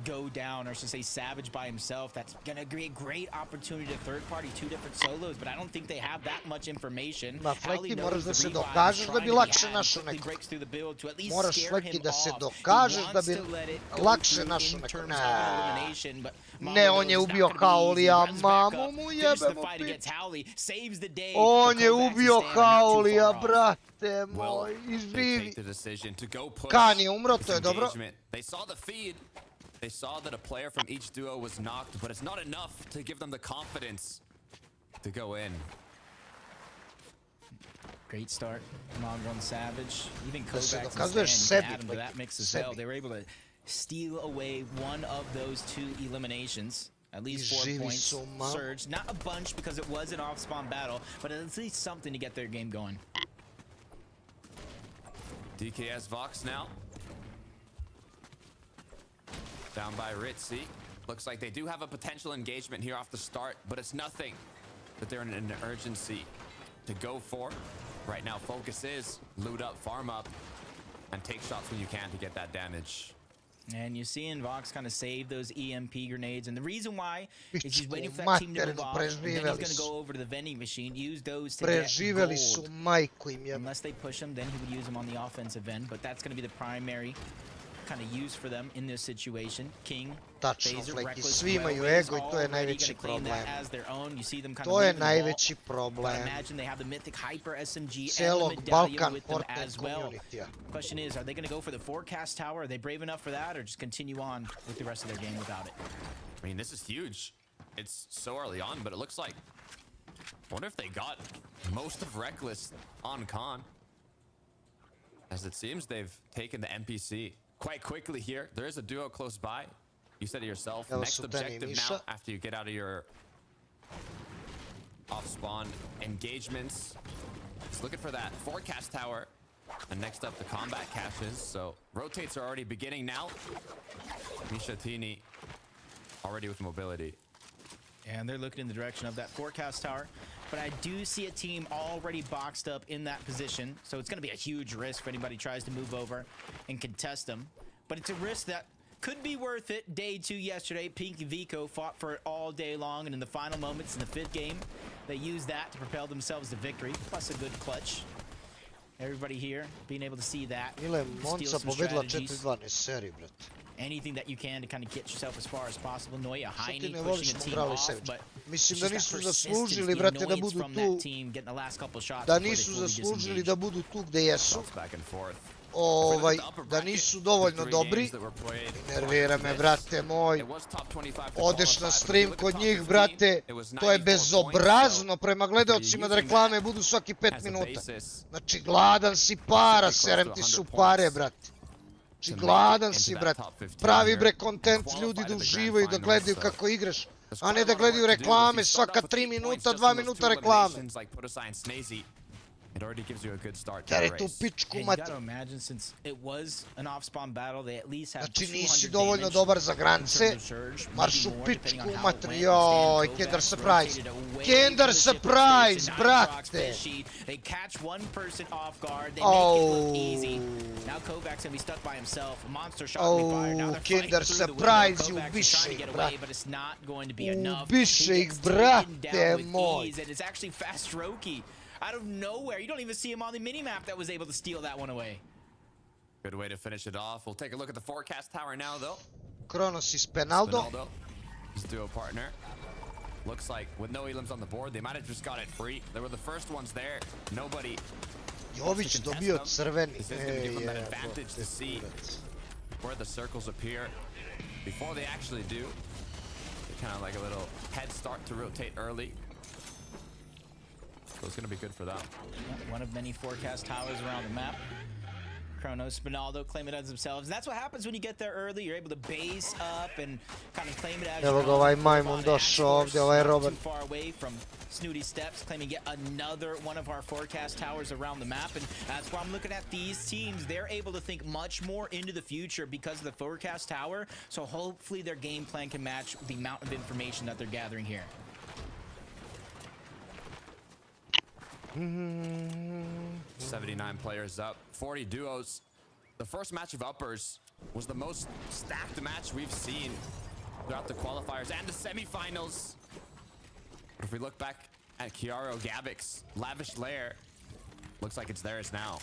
go down, or should say Savage by himself? That's gonna be a great opportunity to third party two different solos, but I don't think they have that much information. Ma, Fleki, Howley moraš knows da the se revive is dokažeš da trying bi to be lakše had, našao quickly nekog. breaks through the build to at least Moraš, scare Fleki, him da se off. dokažeš He da wants bi to let it go lakše through našao in nekog. terms of elimination, but Ne, on je Mongrel is ubio not gonna be easy. Howleya, Runs back mamu up, mu finishes the jebemo fight pit. against Howley, saves the day. On but je Kovacs is ubio staying not too Howleya, far off. brate Well, moj, they izbivi. take the decision to go push Kan je umro, to this je dobro. engagement. They saw the feed. They saw that a player from each duo was knocked, but it's not enough to give them the confidence to go in. Great start, Mongrel and Savage. Even Da se Kovacs and dokazuješ Stan sebi, add him to that mix as sebi. well. They were able to steal away one of those two eliminations. At least 4 živi points. su, ma. Surge, not a bunch because it was an off-spawn battle, but at least something to get their game going. DKS Vox now. Down by Ritzy. Looks like they do have a potential engagement here off the start, but it's nothing that they're in an urgency to go for. Right now, focus is loot up, farm up, and take shots when you can to get that damage. And you're seeing Vox kind of save those EMP grenades, and the reason why is he's waiting for that team to move off, and then he's going to go over to the vending machine, use those to get Preživeli su, gold. majku im jebem. Unless they push him, then he would use him on the offensive end, but that's going to be the primary kind of use for them in this situation. King, Tačno, Phaser, Fleki, Reckless, svi imaju Railways, ego i to je already najveći gonna claim that problem. as their own. You see them kind To of je leaving the vault. najveći But problem imagine they have the mythic hyper SMG and the celog medallion Balkan with them Fortnite as well. community-a. Question is, are they going to go for the forecast tower? Are they brave enough for that, or just continue on with the rest of their game without it? I mean, this is huge. It's so early on, but it looks like wonder if they got most of Reckless on Con. As it seems they've taken the NPC quite quickly here. There is a duo close by. You said it yourself. Next objective now after you get out of your off-spawn engagements. Just looking for that forecast tower. And next up, the combat caches. So rotates are already beginning now. Misha Tini already with mobility. And they're looking in the direction of that forecast tower. But I do see a team already boxed up in that position. So it's going to be a huge risk if anybody tries to move over and contest them. But it's a risk that could be worth it. Day 2 yesterday, Pink and Vico fought for it all day long. And in the final moments in the 5th game, they used that to propel themselves to victory. Plus a good clutch. Everybody here being able to see that. Monca pobedila 4-12 seriji, brate. Anything that you can to kind of get yourself as far as possible. Noja, Što ti Heine ne voliš pushing a smo team igrali off, sebi? but Mislim da it's just nisu that zaslužili, persistence, brate, the da annoyance budu from tu. that team, getting the last couple shots Da before they nisu fully zaslužili disengage. da budu tu gde jesu. Bounce back and forth. Da nisu dovoljno dobri. Nervira me, brate moj. Odeš na stream kod njih, brate. To je bezobrazno prema gledalcima da reklame budu svaki 5 minuta. Znači, gladan si para, serem ti su pare, brate. Znači, gladan si, brate. Pravi bre kontent, ljudi da uživaju, da gledaju kako igraš. A ne da gledaju reklame svaka 3 minuta, 2 minuta reklame. It already gives you a good start to Ter the je tu race. pičku And you mater. gotta imagine, since it was an off-spawn battle, they at least have Znači 200 nisi dovoljno dobar za grance. in terms of surge, Marš u maybe more, depending pičku on how it mater. went. Joj, Stand Kinder Kovacs Surprise. rotated away Kinder from the ship Surprise, station. brate. Fishy. They catch one person off guard. They make it look Oh. easy. Now Kovacs gonna be stuck by himself. Monster shot will be fired. Now Oh, they're Kinder fighting through the Surprise, window. Kovacs is ubiše trying to ih, get brate. away, but it's not going to be enough. Ubiše He ih, gets brate taken down with moj. ease, and it's actually fast Roki. Out of nowhere, you don't even see him on the minimap that was able to steal that one away. Good way to finish it off. We'll take a look at the forecast tower now, though. Kronos i Spenaldo. His duo partner. Looks like with no elims on the board, they might have just got it free. They were the first ones there. Nobody. Jović dobio crveni. This is going to give them that advantage to see where the circles appear before they actually do. They kind of like a little head start to rotate early. So it's going to be good for them. One of many forecast towers around the map. Kronos, Spinaldo claim it as themselves. And that's what happens when you get there early. You're able to base up and kind of claim it as Evo ga ovaj majmun došao ovdje, ovaj Robert. Too far away from Snooty Steps, claiming yet another one of our forecast towers around the map. And that's why I'm looking at these teams. They're able to think much more into the future because of the forecast tower. So hopefully their game plan can match the amount of information that they're gathering here. 79 players up, 40 duos. The first match of uppers was the most stacked match we've seen throughout the qualifiers and the semifinals. But if we look back at Kiaro Gabix, Lavish Lair, looks like it's theirs now.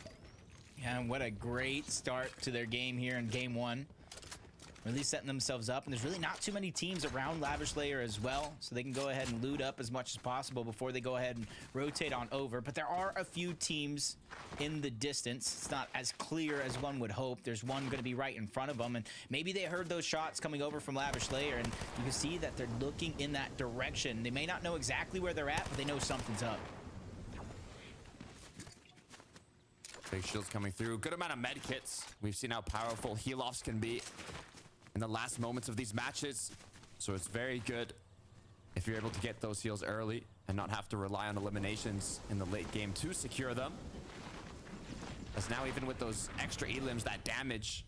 Yeah, and what a great start to their game here in game 1. Really setting themselves up, and there's really not too many teams around Lavish Layer as well, so they can go ahead and loot up as much as possible before they go ahead and rotate on over. But there are a few teams in the distance. It's not as clear as one would hope. There's one going to be right in front of them, and maybe they heard those shots coming over from Lavish Layer, and you can see that they're looking in that direction. They may not know exactly where they're at, but they know something's up. Big shields coming through. Good amount of med kits. We've seen how powerful heal-offs can be in the last moments of these matches. So it's very good if you're able to get those heals early and not have to rely on eliminations in the late game to secure them. As now even with those extra elims, that damage,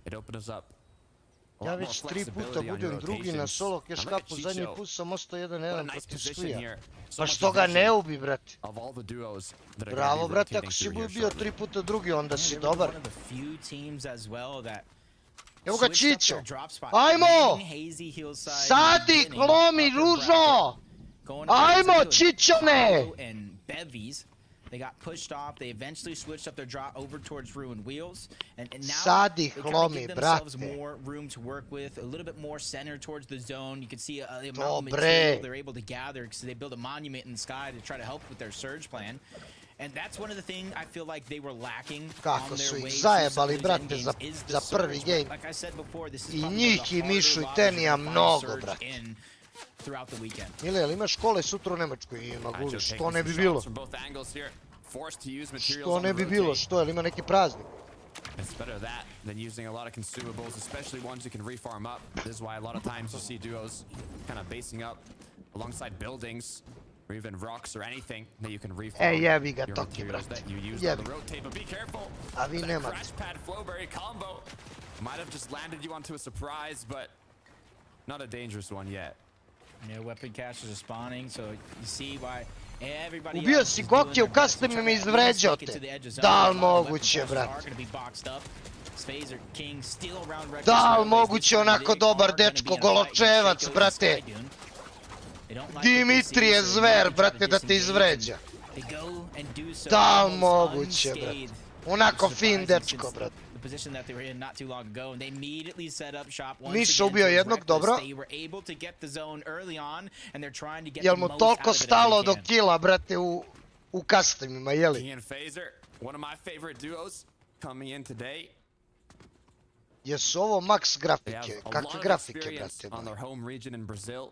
it opens up a Ja lot more već 3 puta flexibility on your budem drugi na rotations. solo keškapu, zadnji Chicho. put sam ostao 1-1 What a nice protiv position Skvija. here. So Pa much što ga ne vision ubi, brate. of all the duos that are Bravo, gonna be brate, rotating ako si through here bio shortly. 3 puta drugi, onda si They were dobar. one of the few teams as well that Evo ga switched up Chicho. their drop spot. Ajmo! Main hazy hillside Sadik, beginning, lomi, upper ružo! bracket, going against Ajmo, the Chichone! and Bevies. They got pushed off. They eventually switched up their drop over towards Ruined Wheels. And now Sadik, they kind of lomi, give themselves brate. more room to work with, a little bit more center towards the zone. You can see the amount of Dobre. material they're able to gather because they build a monument in the sky to try to help with their surge plan. And that's one of the things I feel like they were lacking Kako on su their ih way to zajebali, some of these brate, end games za- is the za prvi surge. game. Like I said before, this is I probably njih one of the i harder Mišu i lobbies Tenija to find mnogo, surge brate. in throughout the weekend. Mile, jel ima škole sutra u Nemačkoj? Ima, guli, što ne bi bilo? Što ne bi bilo, što, jel ima neki praznik? It's better that than using a lot of consumables, especially ones you can reform up. This is why a lot of times you see duos kind of basing up alongside buildings or even rocks or anything that you can reform. Jebi ga your toki, materials brate. that you use on the rotate, but be careful. A vi That nemate. crash pad flowberry combo might have just landed you onto a surprise, but not a dangerous one yet. No weapon caches are spawning, so you see why everybody Ubio else si is Goki doing u their best to custom i try me to at least izvređao make it te. to the edge of zone. Da li A lot of weapon moguće, caches brate? are gonna be boxed up. Sphaser King still around record. Da li moguće onako dobar dečko, Goločevac, brate? Dimitri je zver, brate, da te izvređa. Da li moguće, brate? Onako fin dečko, brate. Position that they were in not too long ago, and they immediately set up shop once Miša again ubio towards jednog, Reckless. dobro. They were able to get the zone early on, and they're trying to get Jel the mu most toliko out of it as stalo they do can. kila, brate, u customima, jeli? King and Phaser, one of my favorite duos coming in today. Jesu ovo max They have grafike? a Kakve lot of grafike, experience brate? on their home region in Brazil.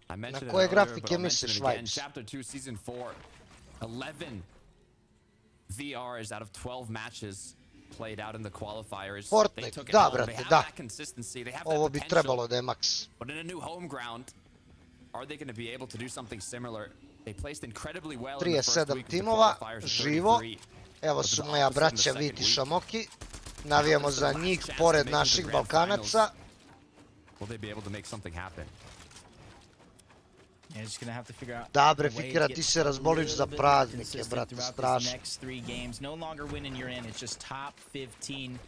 I mentioned it koje earlier, grafike but I'll mention misliš, it again. Vibes? Chapter 2, Season 4. 11 VRs out of 12 matches played out in the qualifiers. They Fortnite, took it da, home. They brate, have da. that consistency. They have Ovo that bi potential. trebalo da je max. But in a new home ground, are they going to be able to do something similar? They placed incredibly well in the first 37 week of the timova, qualifiers at živo. 33. Evo su moja braća Viti Smoky. Navijamo za njih pored naših Balkanaca. Will they be able to make something happen? Yeah, just gonna have to figure out Da, bre, a way to Fikira, get ti se razboliš a za little bit praznike, consistent brate, throughout strašno. these next 3 games. No longer winning you're in, it's just top 15.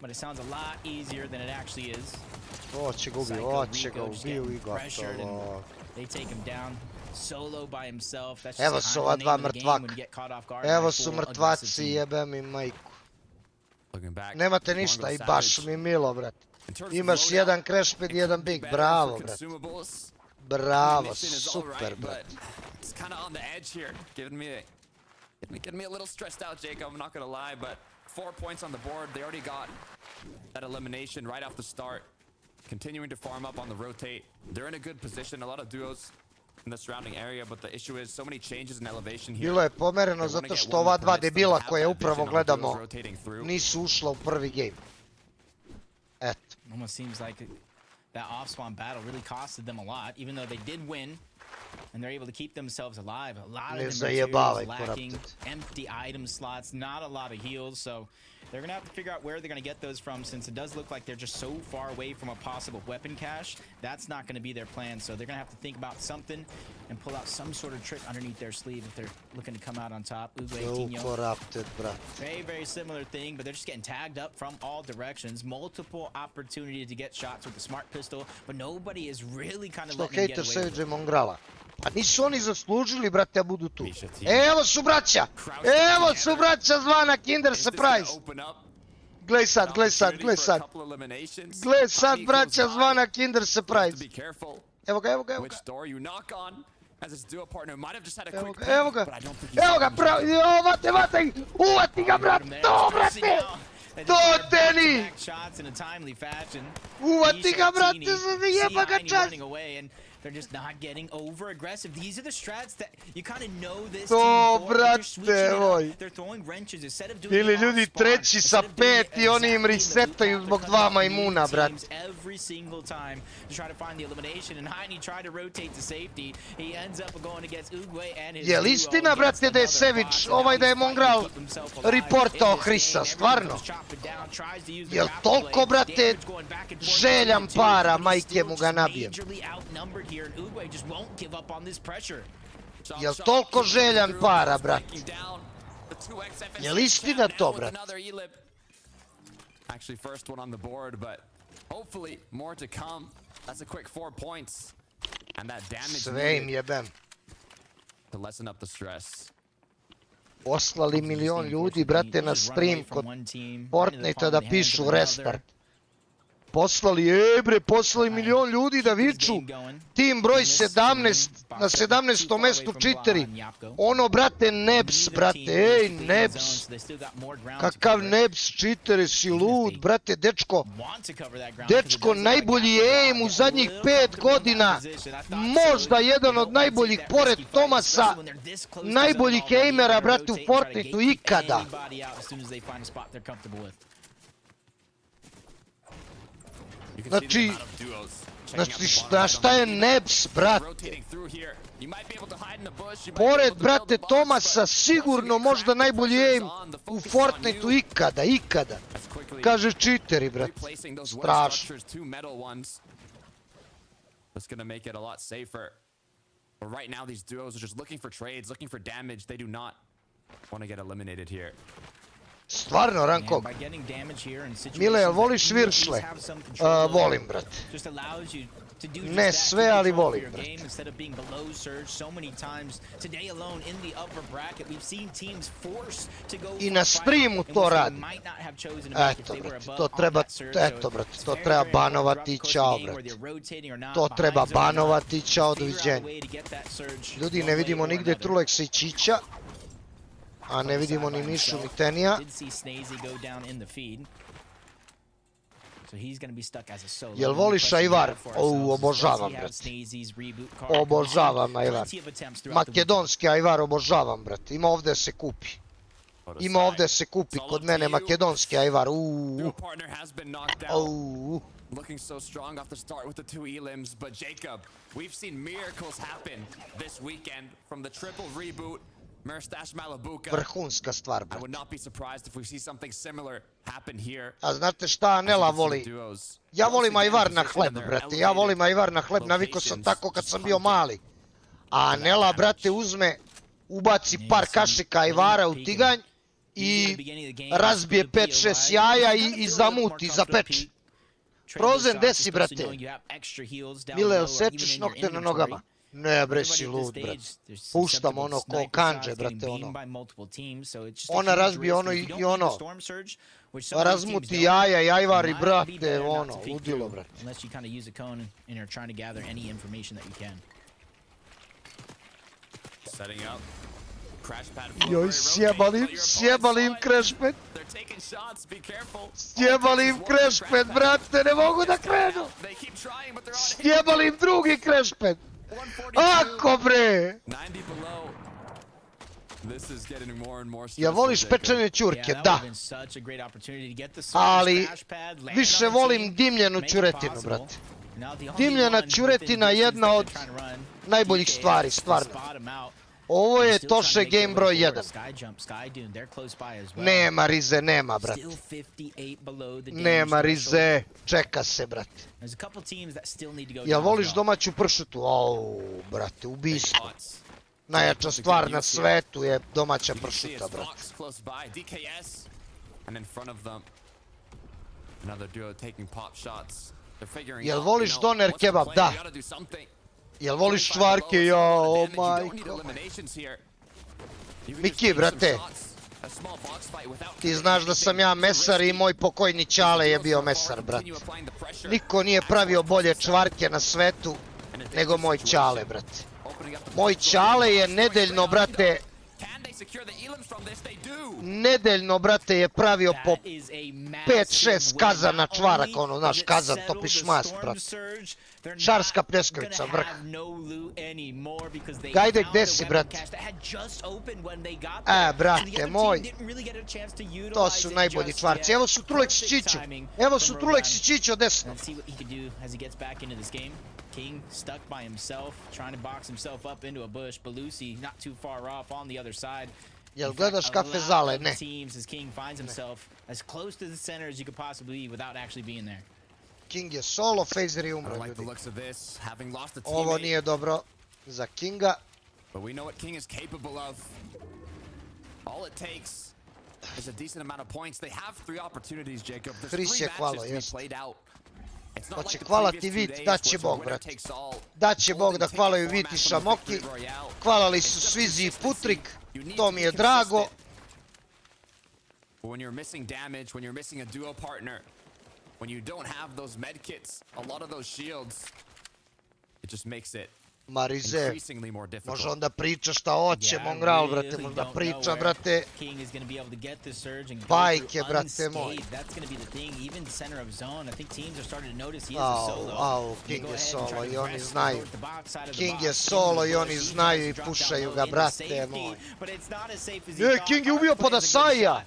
But it sounds a lot easier than it actually is. Oće ga ubiju, Psycho oće ga Rico just ubiju getting i pressured and gotovo. they take him down solo by himself. That's Evo just su kind ova of the dva name of the game when mrtvaka. you get caught off guard Evo by su full mrtvaci, aggressive team. jebe mi majku. Looking back, Nemate ništa i baš mi milo, brate. Imaš jedan crash pad i jedan big, bravo, brate. Bravo, super, brate. It's kind of on the edge here, getting me a little stressed out, Jacob. I'm not gonna lie, but 4 points on the board. They already got that elimination right off the start. Continuing to farm up on the rotate. They're in a good position. A lot of duos in the surrounding area, but the issue is so many changes in elevation here. Bilo je pomereno zato što ova dva debila koje upravo gledamo nisu ušla u prvi game. Eto. Almost seems like that off-spawn battle really costed them a lot, even though they did win, and they're able to keep themselves alive. A lot of Ne the zajebavaj, materials lacking, Corrupted. empty item slots, not a lot of heals, so they're gonna have to figure out where they're gonna get those from, since it does look like they're just so far away from a possible weapon cache. That's not gonna be their plan, so they're gonna have to think about something and pull out some sort of trick underneath their sleeve if they're looking to come out on top. So Tinho. corrupted, brate. Very similar thing, but they're just getting tagged up from all directions. Multiple opportunity to get shots with the smart pistol, but nobody is really kind of Što letting them get hejter away with it. Savage Mongrala. Pa nisu oni zaslužili, brate, da budu tu. Evo su braća! Evo su braća zvana Kinder Surprise! Glej sad, glej sad, glej sad. Glej sad, braća zvana Kinder Surprise. Evo ga, evo ga, evo ga. Evo ga, evo ga, pravi, vate, vate, uvati ga, brate, to, brate! To teni! Uvati ga, brate, jeba ga čast! They're just not getting over aggressive. These are the strats that you kind of know this To, team for. They're brate, switching it moj. up. They're throwing wrenches instead of doing Ili it ljudi off spawn, treći sa instead of doing it 5 i oni im exactly in the resetaju loop zbog path. 2 majmuna, brate. Teams every single time to try to find the elimination, and Heine tried to rotate to safety. He ends up going against Uguay and his Jel duo istina, against brate, da je another Savage, box, and ovaj now da je he's finally Mongral put himself alive reportao in this Hrisa, game. stvarno? Everyone goes chopping down, tries to use the Jel grapple toliko, blade. brate, Damage going back and forth željan between the two, para, but he's majke still mu ga just nabijem. majorly outnumbered here, and Uguay just won't give up on this pressure. Jel toliko željan para, brate? Jel istina to, brate? Actually, first one on the board, but hopefully more to come. That's a quick 4 points, and that damage Sve im needed jebem. to lessen up the stress. Poslali milion ljudi, brate, na stream kod Fortnite da pišu restart. Poslali, bre, poslali milion ljudi da viču. Tim broj 17, na 17. mestu čiteri. Ono, brate, Nebs, brate, ej, Nebs. Kakav Nebs, čiteri, si lud, brate, dečko. Dečko, najbolji aim u zadnjih 5 godina. Možda jedan od najboljih, pored Tomasa, najboljih aimera, brate, u Fortniteu ikada. Znači, šta je Nebs, brate? Pored, brate, Tomasa, sigurno možda najbolji aim u Fortniteu ikada. Kaže čiteri, brate. Strašno. That's going to make it a lot safer. But right now, these duos are just looking for trades, looking for damage. They do not want to get eliminated here. Stvarno, Rankog. Mile, jel voliš viršle? Volim, brate. Ne sve, ali volim, brate. I na streamu to radi. Eto, brate, to treba banovati i čao, brate. To treba banovati i čao, doviđenja. Ljudi, ne vidimo nigde Truleksa i Čića. A ne vidimo ni Mišu, ni Tenija. Jel voliš Ajvar? Obožavam, brate. Obožavam Ajvar. Makedonski Ajvar obožavam, brate. Ima ovdje se kupi. Ima ovdje se kupi kod mene makedonski Ajvar. Looking so strong off the start with the 2 elims, but Jacob, we've seen miracles happen this weekend from the triple reboot. Vrhunska stvar, brate. I would not be surprised if we see something similar happen here. A znate šta Anela voli? Ja volim Ajvar na hleb, brate. Ja volim Ajvar na hleb, navikao sam tako kad sam bio mali. A Anela, brate, uzme, ubaci par kašika Ajvara u tiganj i razbije 5-6 jaja i zamuti, zapeči. Frozen, desi, brate. Mile, jel sečeš nokte na nogama? Ne, bre, si lud, brate. Puštam ono ko kanđe, brate, ono. Ona razbije ono i ono. Razmuti jaja i Ajvari, brate, ono, ludilo, brate. Joj, sjebali im crashpad. Sjebali im crashpad, brate, ne mogu da krenu. Sjebali im drugi crashpad. Ako, bre! Ja voliš pečene ćurke? Da. Ali više volim dimljenu ćuretinu, brate. Dimljena ćuretina je jedna od najboljih stvari, stvarno. Ovo je Toše game broj 1. Nema Rize, nema, brate. Nema Rize, čeka se, brate. Jel voliš domaću pršutu? Au, brate, ubijstvo. Najjača stvar na svetu je domaća pršuta, brate. Jel voliš doner kebab? Da. Jel voliš čvarke? Jao, majko. Miki, brate. Ti znaš da sam ja mesar i moj pokojni Ćale je bio mesar, brate. Niko nije pravio bolje čvarke na svetu nego moj Ćale, brate. Moj Ćale je nedeljno, brate, nedeljno, brate, je pravio po 5-6 kazana čvarak, ono, znaš, kazan, topiš mast, brate. Šarska pljeskavica, vrh. Gajde, gde si, brate? Brate moj. To su najbolji čvarci. Evo su Truleks i Čiću. Evo su Truleks i Čiću od desno. King stuck by himself, trying to box himself up into a bush. Belusi not too far off on the other side. Jel gledaš kafe zale? Ne. Teams as King finds himself as close to the center as you could possibly be without actually being there. King je solo, Phaser je umro, ljudi. Ovo nije dobro za Kinga. But we know what King is capable of. All it takes is a decent amount of points. They have 3 opportunities, Jacob. There's 3 matches to be played out. Hoće hvala ti Vit, daće Bog, brate. Daće Bog da hvalaju Vit i Smoky. Hvalali su Svizi i Putrik, to mi je drago. when you don't have those med kits, a lot of those shields, it just makes it Marize, increasingly more difficult. može onda priča šta hoće, Mongral, brate, možda priča, brate. King is going to be able to get this surge and go Bajke, through brate moj. unscathed. That's going to be the thing. Even center of zone, I think teams are starting to notice he is a solo. Au, King je solo i oni znaju. King je solo i oni znaju i pušaju ga, brate moj. King je ubio Podasaja!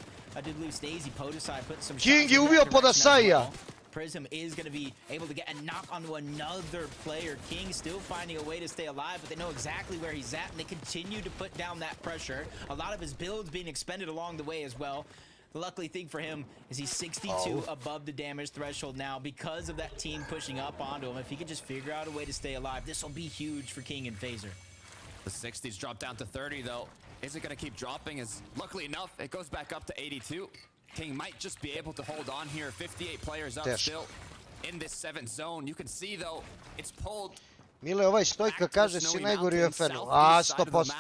King je ubio Podasaja! Prism is going to be able to get a knock onto another player. King still finding a way to stay alive, but they know exactly where he's at, and they continue to put down that pressure. A lot of his builds being expended along the way as well. The luckily thing for him is he's 62 above the damage threshold now because of that team pushing up onto him. If he could just figure out a way to stay alive, this will be huge for King and Phaser. The 60's dropped down to 30 though. Is it going to keep dropping? As luckily enough, it goes back up to 82. King might just be able to hold on here. 58 players up still in this 7th zone. You can see though, it's pulled. Mile, ovaj Stojka kaže si najgori u FN-u. A, 100%.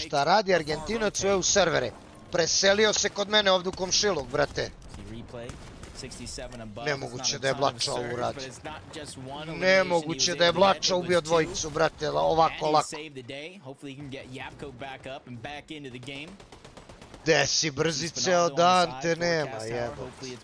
Šta radi Argentinac u EU servere? Preselio se kod mene ovdje u komšilog, brate. Nemoguće da je Blača ovo uradio. Nemoguće da je Blača ubio dvojicu, brate, ovako lako. Gde si brzice od Dante, nema, jebote.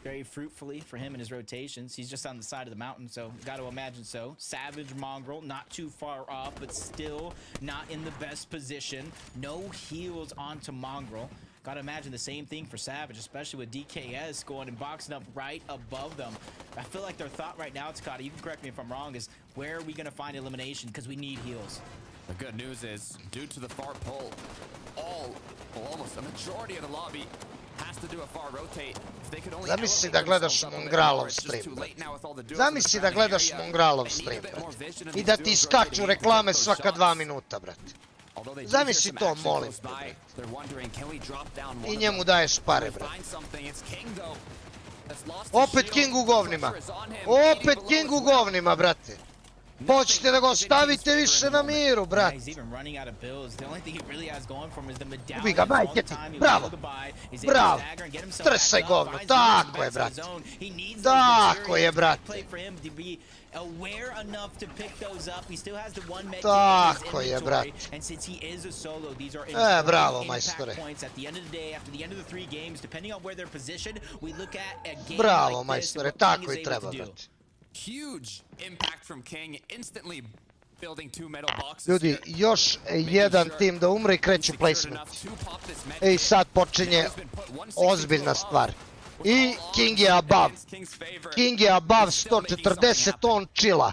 Very fruitfully for him in his rotations. He's just on the side of the mountain, so got to imagine so. Savage Mongrel, not too far off, but still not in the best position. No heals onto Mongrel. Got to imagine the same thing for Savage, especially with DKS going and boxing up right above them. I feel like their thought right now, Scotty, you can correct me if I'm wrong, is where are we going to find elimination? Because we need heals. The good news is, due to the far pull, almost a majority of the lobby has to do a far rotate. Zamisli da gledaš Mongralov stream. Zamisli da gledaš Mongralov stream, brate. I da ti iskaču reklame svaka 2 minuta, brate. Zamisli to, molim. I njemu daješ pare, brate. Opet King u govnima. Opet King u govnima, brate. Hoćete da ga ostavite više na miru, brate. Ubi ga, majke ti. Bravo. Bravo. Stresaj govno. Tako je, brate. Tako je, brate. Tako je, brate. Bravo, majstore. Bravo, majstore. Tako i treba, brate. Huge impact from King, instantly building 2 metal boxes. Ljudi, još jedan tim da umre i kreće placement. I sad počinje ozbiljna stvar. I King je above. King je above 140, on chilla.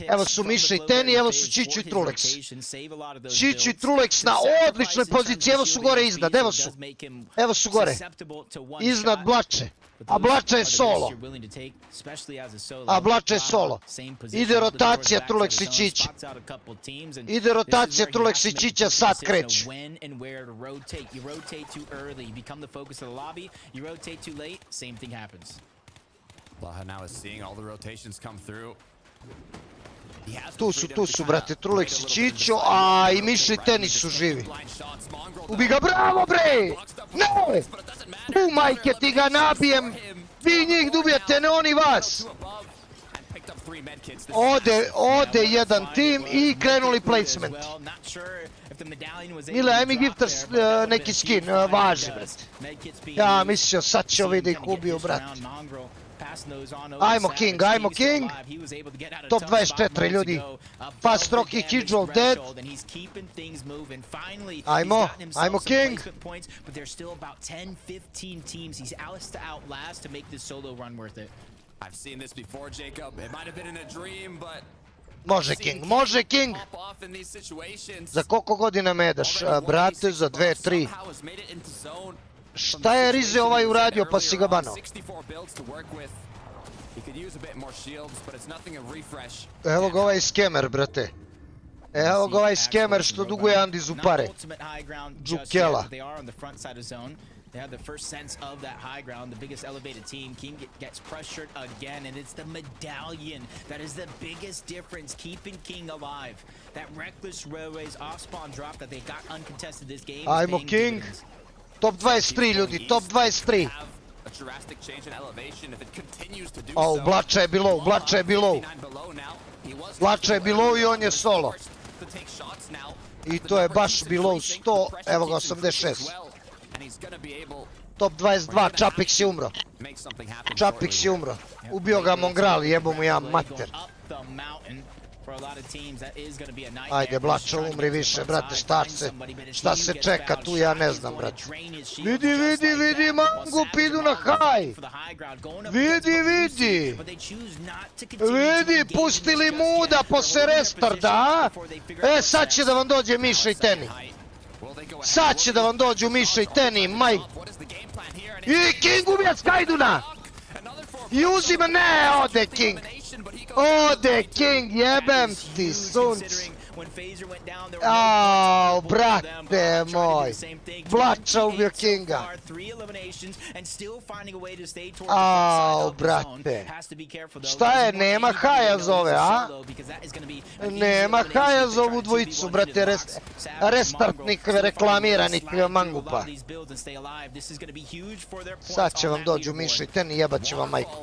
Evo su Miša i Teni, evo su Čiću i Trulex. Čiću i Trulex na odličnoj poziciji, evo su gore iznad, evo su. Evo su gore. Iznad Blače. A Blača je solo. A Blača je solo. Ide rotacija Trulex i Čić. Ide rotacija Trulex i Čića, sad kreću. Tu su, brate, Trulex i Čićo, a i Miša i Teni su živi. Ubi ga, bravo, bre! Ne! U majke ti ga nabijem! Vi njih dubijete, ne oni vas! Ode jedan tim i krenuli placement. Mile, aj mi gifters neki skin, važi, brate. Ja mislio, sad će ovi da ih ubiju, brate. Ajmo King, ajmo King! Top 24 ljudi. Fast Rocky, Kidjol dead. Ajmo, ajmo King! I've seen this before, Jacob. It might have been in a dream, but može King, može King! Za koliko godina me daš, brate? Za 2, 3. Šta je Rize ovaj uradio pa si ga banao? Evo ga ovaj skemer, brate. Evo ga ovaj skemer što duguje Andizu pare. Džukela. They had the first sense of that high ground, the biggest elevated team. King gets pressured again, and it's the medallion that is the biggest difference, keeping King alive. That reckless railways off spawn drop that they got uncontested this game. Ajmo King! Top 23 ljudi, top 23. O, Blača je below, Blača je below. Blača je below i on je solo. I to je baš below 100, evo ga 86. Top 22, Čapix je umro. Čapix je umro. Ubio ga Mongral, jebo mu ja mater. Ajde, Blača, umri više, brate, šta se čeka tu, ja ne znam, brate. Vidi, Mangup idu na high. Vidi. Pustili muda posle restarda, a? E, sad će da vam dođe Miša i Teni. Sad će da vam dođu Miša i Teni, majk. I King ubija Skajduna. I uzima, ne, ode King. Ode King, jebem ti sunce. Au, brate moj. Blača ubio Kinga. Au, brate. Šta je, nema haja zove, a? Nema haja za ovu dvojicu, brate, restartnik reklamiranih Mangupa. Sad će vam dođu Miša i Teni, jebat će vam majku.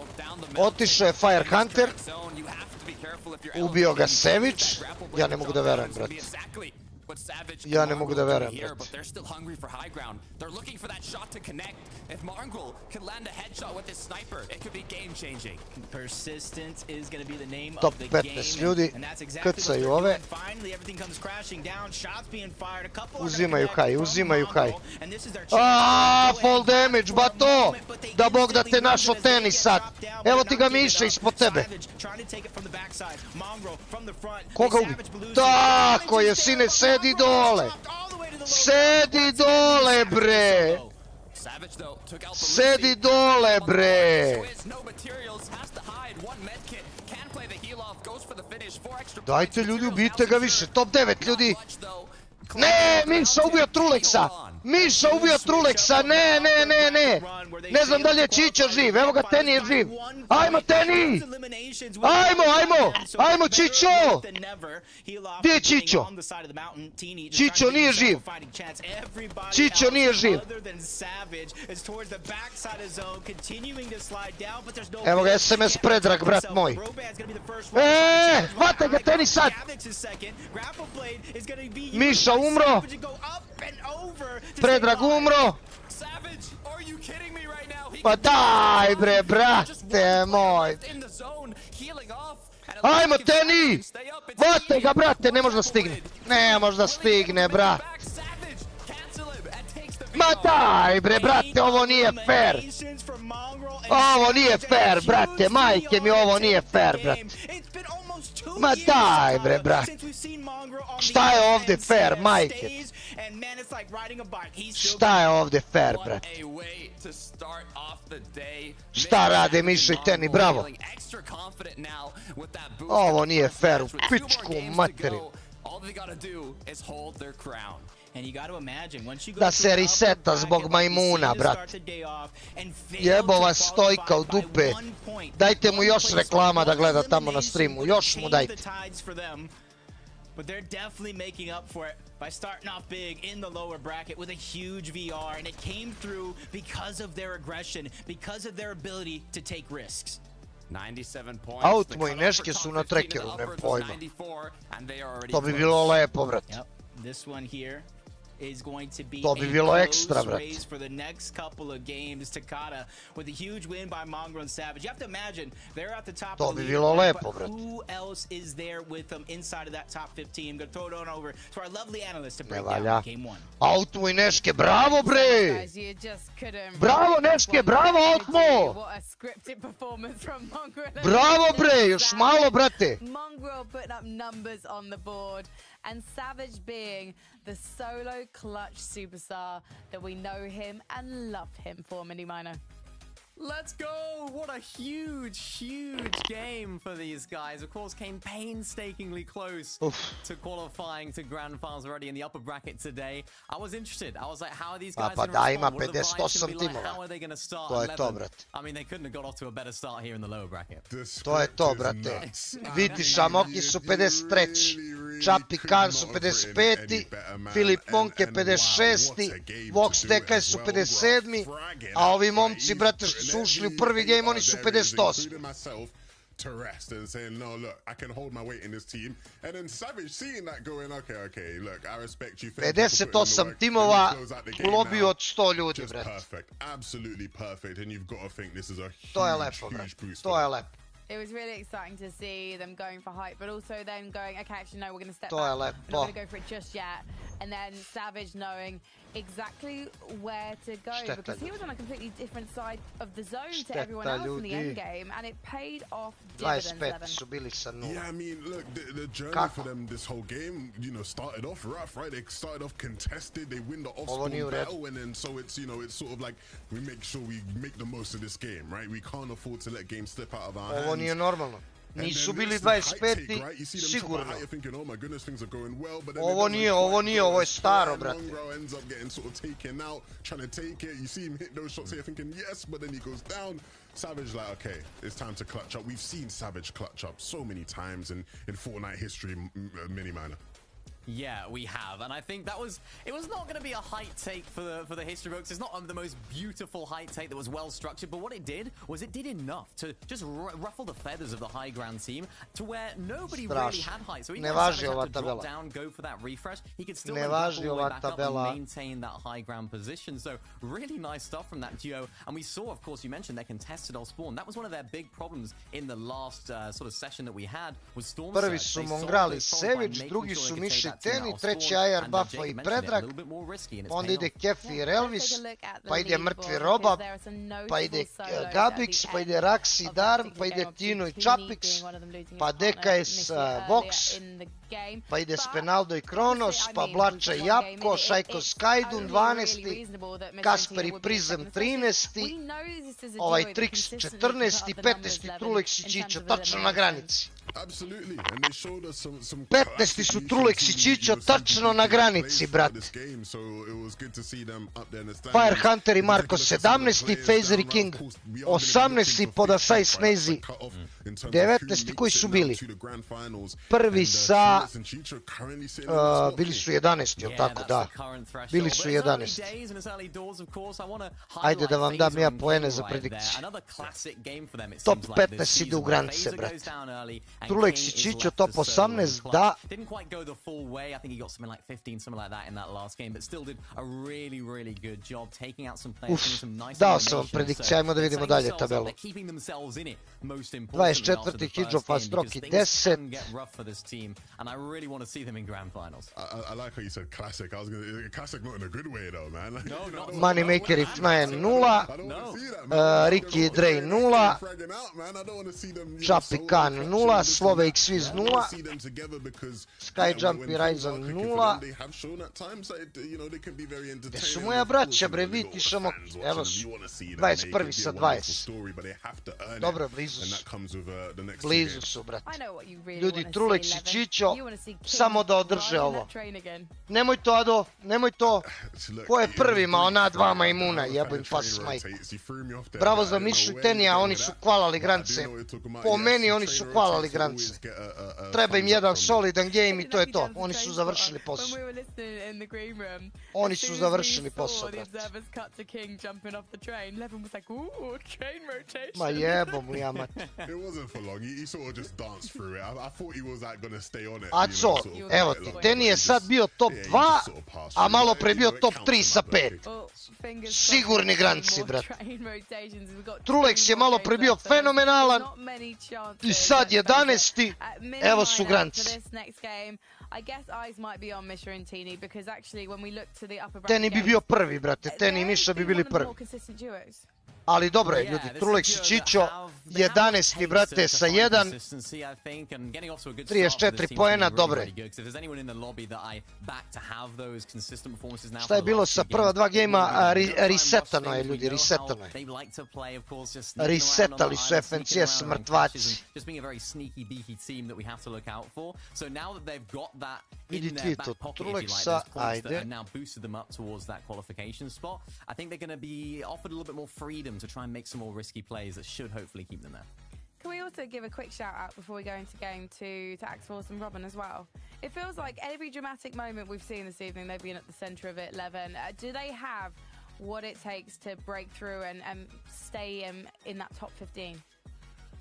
Otišao je Fire Hunter. Ubio ga Savage. Ja ne mogu da verujem, brate. Ja ne mogu da verujem, brate. Top 15 ljudi krcaju ove. Uzimaju high. Aaaa, fall damage, bato! Da bog da te našo Teni sad. Evo ti ga Miša ispod tebe. Koga ubi? Tako je, sine, sedi dole. Sedi dole, bre. Sedi dole, bre. Dajte ljudi, ubijte ga više. Top 9 ljudi. Ne, Miša ubio Truleksa. Miša ubio Truleksa, ne. Ne znam da li je Čičo živ, evo ga, Teni je živ. Ajmo, Teni! Ajmo, Čičo! Gdje je Čičo? Čičo nije živ. Čičo nije živ. Evo ga, SMS Predrag, brat moj. Hvate ga, Teni sad! Miša umro. Predrag umro. Pa daj bre, brate moj. Ajmo, Teni! Hvate ga, brate, ne može da stigne. Ne može da stigne, brate. Ma daj bre, brate, ovo nije fair. Ovo nije fair, brate, majke mi, ovo nije fair, brate. Ma daj bre, brate. Šta je ovdje fair, majke? Šta je ovdje fair, brate? Šta rade Miša i Teni, bravo. Ovo nije fair, u pičku materiju. Da se reseta zbog majmuna, brate. Jebo vas stojka u dupe. Dajte mu još reklama da gleda tamo na streamu. Još mu dajte. But they're definitely making up for it by starting off big in the lower bracket with a huge VR, and it came through because of their aggression, because of their ability to take risks. 97 points. Aut moji Neške su na trekeru, ne pojma. To bi bilo lepo, brate. This one here is going to be to bi bilo ekstra, race for the next couple of games. Takata with a huge win by Mongrel and Savage. You have to imagine they're at the top of the league, but who else is there with them inside of that top 15? I'm going to throw it on over to our lovely analyst to break down game one. Autmo i Neške, bravo bre! Bravo Neške, bravo Autmo! What a scripted performance from Mongrel. Bravo bre, još malo brate! Mongrel putting up numbers on the board. And Savage being the solo clutch superstar that we know him and love him for, Mini Mino. Let's go! What a huge, huge game for these guys. Of course, came painstakingly close to qualifying to grand finals already in the upper bracket today. I was interested. I was like, how are these guys going to respond? What are the vibes going to be like? How are they going to start? To je to, brate. I mean, they couldn't have got off to a better start here in the lower bracket. To je to, brate. Viti Smoky su 53. Čapi Khan su 55. Filip Monk je 56. Vox Tekaj su 57. A ovi momci, brate, što su ušli u prvi game, oni su 58. To rest and saying, no, look, I can hold my weight in this team. And then Savage seeing that going, okay, look, I respect you. 58 timova u lobiju od 100 ljudi, brate. Perfect, absolutely perfect. And you've got to think this is a huge boost. To je lepo. It was really exciting to see them going for hype, but also then going, okay, actually, no, we're going to step To je back. lepo. We're not going to go for it just yet. And then Savage knowing exactly where to go, because he was on a completely different side of the zone to everyone else in the end game, and it paid off dividends. Su bili sa nula. Yeah, I mean, look, the journey for them this whole game, you know, started off rough, right? They started off contested, they win the off-spawn battle, and then so it's, you know, it's sort of like we make sure we make the most of this game, right? We can't afford to let games slip out of our hands. Ovo nije normalno. Nisu bili 25, sigurno. Ovo nije, ovo je staro, brate. Savage like, okay, it's time to clutch up. We've seen Savage clutch up so many times in Fortnite history, mini-minor. Yeah, we have, and I think it was not going to be a height take for the history books. It's not the most beautiful height take that was well structured, but what it did was it did enough to just ruffle the feathers of the high ground team to where nobody really had height. So even though Savage had to drop down, go for that refresh, he could still go all the way back up and maintain that high ground position. So really nice stuff from that duo. And we saw, of course, you mentioned they're contested off spawn. That was one of their big problems in the last sort of session that we had was Storm. Prvi su Mongrali Savage, drugi su Miši Teni, treći Ajar, Buffo i Predrag, onda ide Kefi i Relvis, pa ide Mrtvi Robab, pa ide Gabix, pa ide Raxi Darm, pa ide Tino i Čapix, pa DKS Vox, pa ide Spenaldo i Kronos, pa Blača i Japko, Šajko Skajdun 12, Kasper i Prizem 13, ovaj Trix 14, 15 Trulex i Čičo, tačno na granici. 15 su Trulex i Čičo tačno na granici, brat. Firehunter i Marko 17, Phaser i King 18, Podasai Snazy 19, koji su bili? Prvi sa... bili su 11, jel tako, da. Bili su 11. Ajde da vam dam ja poene za predikciju. Top 15 ide u granice, brat. Trulex i Čičo top 18, da. Dao sam vam predikciju, ajmo da vidimo dalje tabelu. 24. Hidro Fast Rocky 10. Moneymaker i Fnaje 0. Ricky i Dre 0. Chappy Khan 0. Slove X Viz 0. Skyjump i Ryzen 0. Gdje su moja braća, bre, Viti Smoky? Evo su, 21. sa 20. Dobro, blizu su. Blizu su, brate. Ljudi, Trulex i Čičo, samo da održe ovo. Nemoj to, Ado, nemoj to. Ko je prvi, ma ona dva majmuna, jebim pas majku. Bravo za Mišu i Tenija, oni su kvalali grance. Po meni oni su kvalali grance. Treba im jedan solidan game i to je to. Oni su završili posao. Oni su završili posao, brate. Ma jebom li ja, mate. Aco, evo ti, Teni je sad bio top 2, a malo pre bio top 3 sa 5. Sigurni granci, brate. Trulex je malo pre bio fenomenalan i sad 11. Evo su granci. Teni bi bio prvi, brate. Teni i Miša bi bili prvi. Ali dobro je, ljudi, Trulex i Čičo, 11. brate sa 1, 34 poena, dobro je. Šta je bilo sa prva dva gejma? Resetano je, ljudi, resetano je. Resetali su FNCS mrtvaci. Vidi tweet od Trulexa, ajde. To try and make some more risky plays that should hopefully keep them there. Can we also give a quick shout out before we go into game to Axforce and Robin as well? It feels like every dramatic moment we've seen this evening, they've been at the centre of it, Levin. Do they have what it takes to break through and stay in that top 15?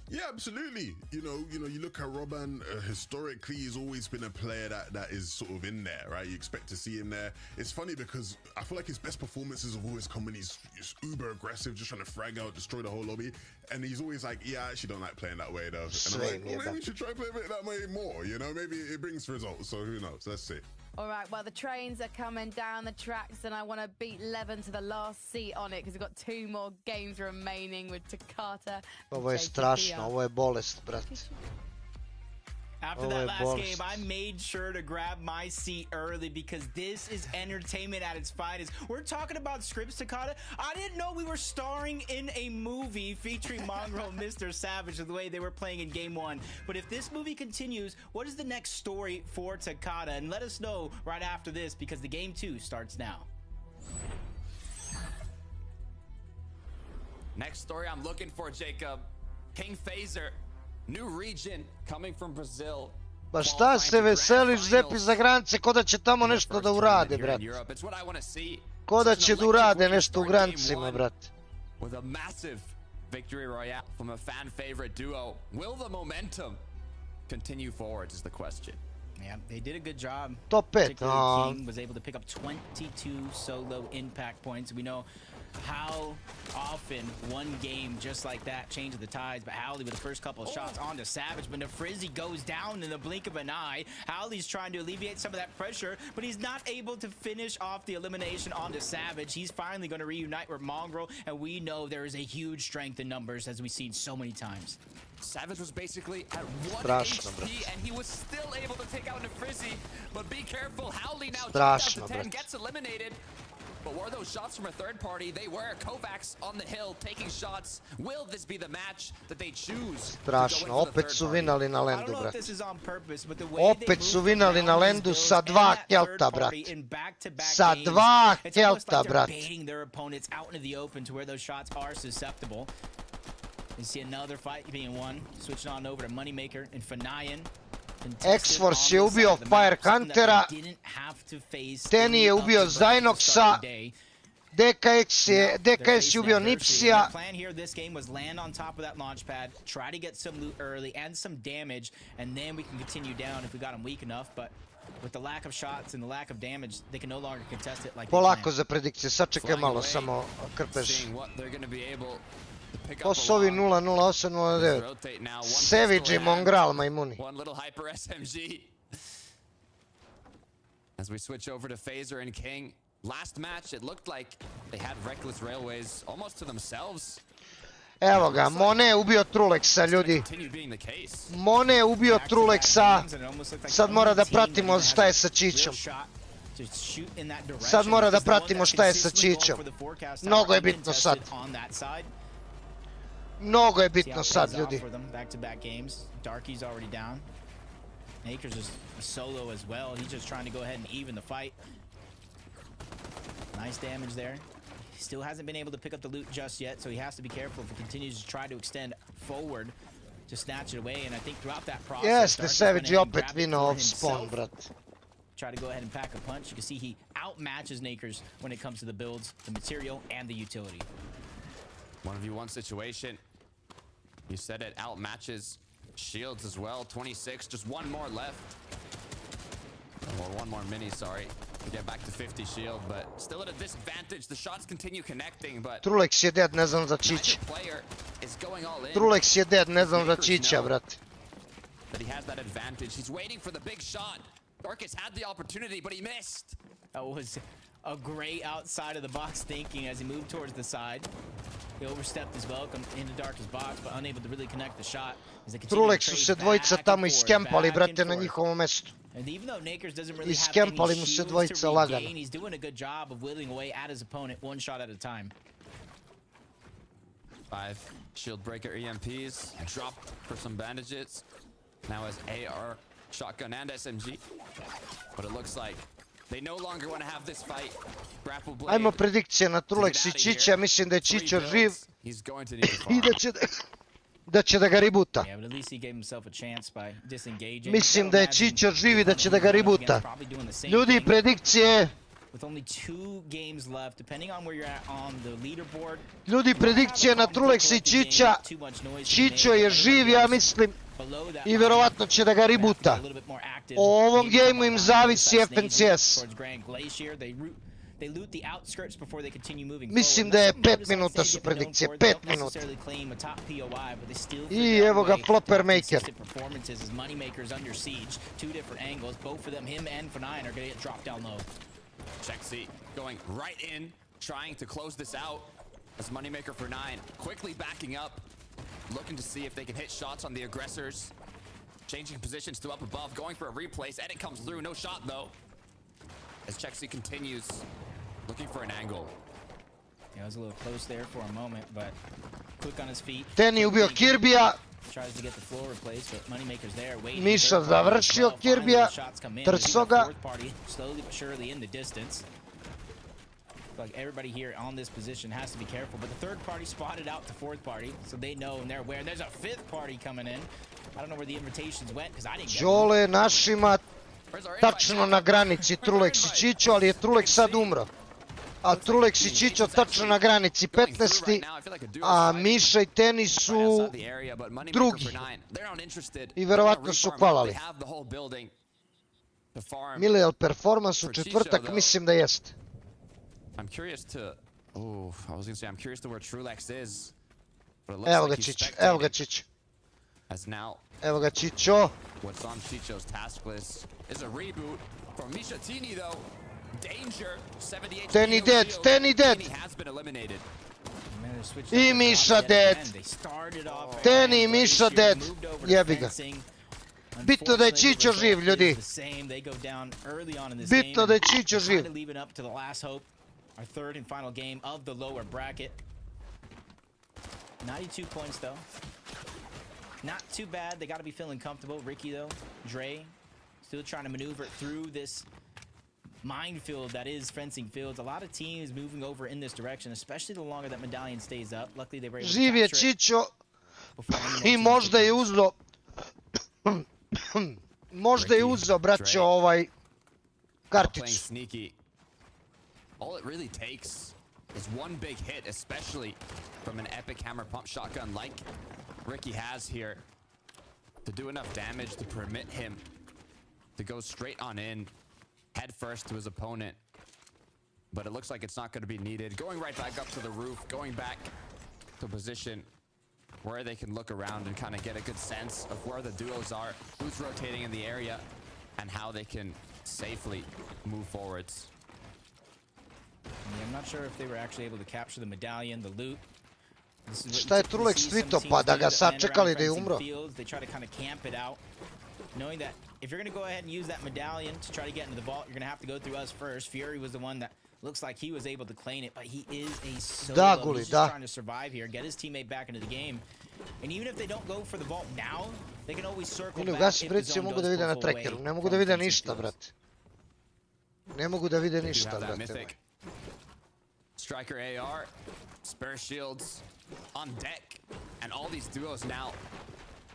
Yeah, absolutely. You know, you look at Robin, historically, he's always been a player that is sort of in there, right? You expect to see him there. It's funny because I feel like his best performances have always come when he's uber aggressive, just trying to frag out, destroy the whole lobby. And he's always like, yeah, I actually don't like playing that way, though. And I'm like, well, maybe we should try playing it that way more, you know? Maybe it brings results, so who knows? Let's see. All right, well, the trains are coming down the tracks, and I want to beat Levin to the last seat on it, because we've got 2 more games remaining with Takata. Ovo je strašno, ovo je bolest, brate. After that last game, I made sure to grab my seat early because this is entertainment at its finest. We're talking about scripts, Takata. I didn't know we were starring in a movie featuring Mongrel and Mr. Savage the way they were playing in Game 1. But if this movie continues, what is the next story for Takata? And let us know right after this because the Game 2 starts now. Next story I'm looking for, Jacob. King Phaser. New region coming from Brazil. Pa šta se veseliš, Zepi, za granice, ko da će tamo nešto da urade, brate. Ko da će da urade nešto u granicima, brate. With a massive victory royale from a fan favorite duo. Will the momentum continue forward is the question. Yeah, they did a good job. Top 5. King was able to pick up 22 solo impact points. We know how often one game just like that changes the tides, but Howley with the first couple of shots onto Savage, but Frizzy goes down in the blink of an eye. Howley's trying to alleviate some of that pressure, but he's not able to finish off the elimination onto Savage. He's finally going to reunite with Mongrel, and we know there is a huge strength in numbers as we've seen so many times. Savage was basically at 1 HP and he was still able to take out Frizzy, but be careful, Howley now down to 10, gets eliminated. But were those shots from a third party? They were. Kovacs on the hill taking shots. Will this be the match that they choose? Strašno, opet su vinali na lendu, brate. Opet su vinali na lendu sa 2 kelta, brate. Sa 2 kelta, brate. Their opponents out into the open to where those shots are susceptible. You see another fight being won. Switching on over to Moneymaker and Fanayan. X-Force je ubio Fire Huntera, Tenny je ubio Zynoxa, DKS je ubio Nipsija. Plan here this game was land on top of that launch pad, try to get some loot early and some damage, and then we can continue down if we got them weak enough, but with the lack of shots and the lack of damage, they can no longer contest it like Polako za predikcije, sačekaj malo, samo krpeš. Ko su ovi 00809? Savage i Mongral, majmuni. One little hyper SMG. As we switch over to Phaser and King. Last match, it looked like they had Reckless Railways almost to themselves. Evo ga, Mone je ubio Trulexa, ljudi. Mone je ubio Trulexa. Sad mora da pratimo šta je sa Čičom. Sad mora da pratimo šta je sa Čičom. Mnogo je bitno sad. Mnogo je bitno sad, ljudi. Darky's already down. Akers is solo as well. He's just trying to go ahead and even the fight. Nice damage there. He still hasn't been able to pick up the loot just yet, so he has to be careful if he continues to try to extend forward to snatch it away. And I think throughout that process, yes, the Savage je opet vinao off spawn, brat. Try to go ahead and pack a punch. You can see he outmatches Nakers when it comes to the builds, the material, and the utility. 1v1 situation. You said it, outmatches Shields as well. 26, just one more left. Or one more mini, sorry. To get back to 50 shield, but still at a disadvantage. The shots continue connecting, but Trulex je dead, ne znam za Čića. Trulex je dead, ne znam za Čića, brate. But he has that advantage. He's waiting for the big shot. Darkus had the opportunity, but he missed. That was a great outside of the box thinking as he moved towards the side. He overstepped his welcome into Darkest box, but unable to really connect the shot. Trulek su se dvojica tamo iskempali, brate, na njihovom mestu. And even though Nakers doesn't really have Iskempali any mu se shields dvojica to lagano. regain, he's doing a good job of whittling away at his opponent one shot at a time. 5 shield breaker EMPs, drop for some bandages. Now has AR, shotgun, and SMG. But it looks like they no longer want to have this fight. Grapple blade. Ajmo predikcije na Trulex i Čića, mislim da je Čićo živ He's going to need to i da će da ga ributa. Yeah, but at least he gave himself a chance by disengaging. Mislim da je Čićo živ i da će da ga ributa. Ljudi, predikcije. With only 2 games left, depending on where you're at on the leaderboard. Ljudi, predikcije na Trulex i Čića. Čićo je živ, ja mislim. I verovatno će da ga ributa. O ovom gameu im zavisi FNCS. Mislim da je 5 minuta su predikcije, 5 minuta. I evo ga Flopper Maker. Chexy going right in, trying to close this out as Moneymaker for 9 quickly backing up, looking to see if they can hit shots on the aggressors, changing positions to up above, going for a replace, and it comes through. No shot though, as Chexy continues looking for an angle. Yeah, I was a little close there for a moment, but quick on his feet. Ten je ubio Kirbija. Tries to get the floor replaced, but Moneymaker's there waiting. Miša završio Kirbija. Trso ga. Slowly but surely in the distance. Like everybody here on this position has to be careful, but the third party spotted out the fourth party, so they know and they're aware. There's a fifth party coming in. I don't know where the invitations went because I didn't get Djole našima tačno na granici Trulex i Čićo, ali je Trulex sad umro. A Trulex i Čićo tačno na granici 15. A Miša i Teni su drugi. I verovatno su hvalali. Milial performance u četvrtak, mislim da jeste. I'm curious to I was gonna say I'm curious to where Trulex is. Evo ga Čićo, evo ga Čićo. As now, evo ga Čićo. What's on Chicho's task list is a reboot from Misha Tini though. Danger, 78. Teni dead, Teni dead. Has been eliminated. I Misha dead. Teni i Misha dead. Jebi ga. Bitno da je Čićo živ, ljudi. Bitno da je Čićo živ. Our third and final game of the lower bracket. 92 points though. Not too bad. They got to be feeling comfortable. Ricky though, Dre, still trying to maneuver through this minefield that is fencing fields. A lot of teams moving over in this direction, especially the longer that medallion stays up. Luckily they were able to živ je Čićo i možda je uzeo možda je uzeo, braćo, ovaj karticu. All it really takes is one big hit, especially from an epic hammer pump shotgun like Ricky has here, to do enough damage to permit him to go straight on in, head first to his opponent. But it looks like it's not going to be needed. Going right back up to the roof, going back to position where they can look around and kind of get a good sense of where the duos are, who's rotating in the area, and how they can safely move forwards. Yeah, I'm not sure if they were actually able to capture the medallion, the loot. Šta je Trulex tweetao, pa da ga sačekali da je umro? They try to kind of camp it out, knowing that if you're going to go ahead and use that medallion to try to get into the vault, you're going to have to go through us first. Fury was the one that looks like he was able to claim it, but he is a solo. He's just trying to survive here, get his teammate back into the game. And even if they don't go for the vault now, they can always circle back if the zone does pull away. Ne mogu da vide ništa, brate. Ne mogu da vide ništa, brate. Striker AR, spare shields on deck, and all these duos now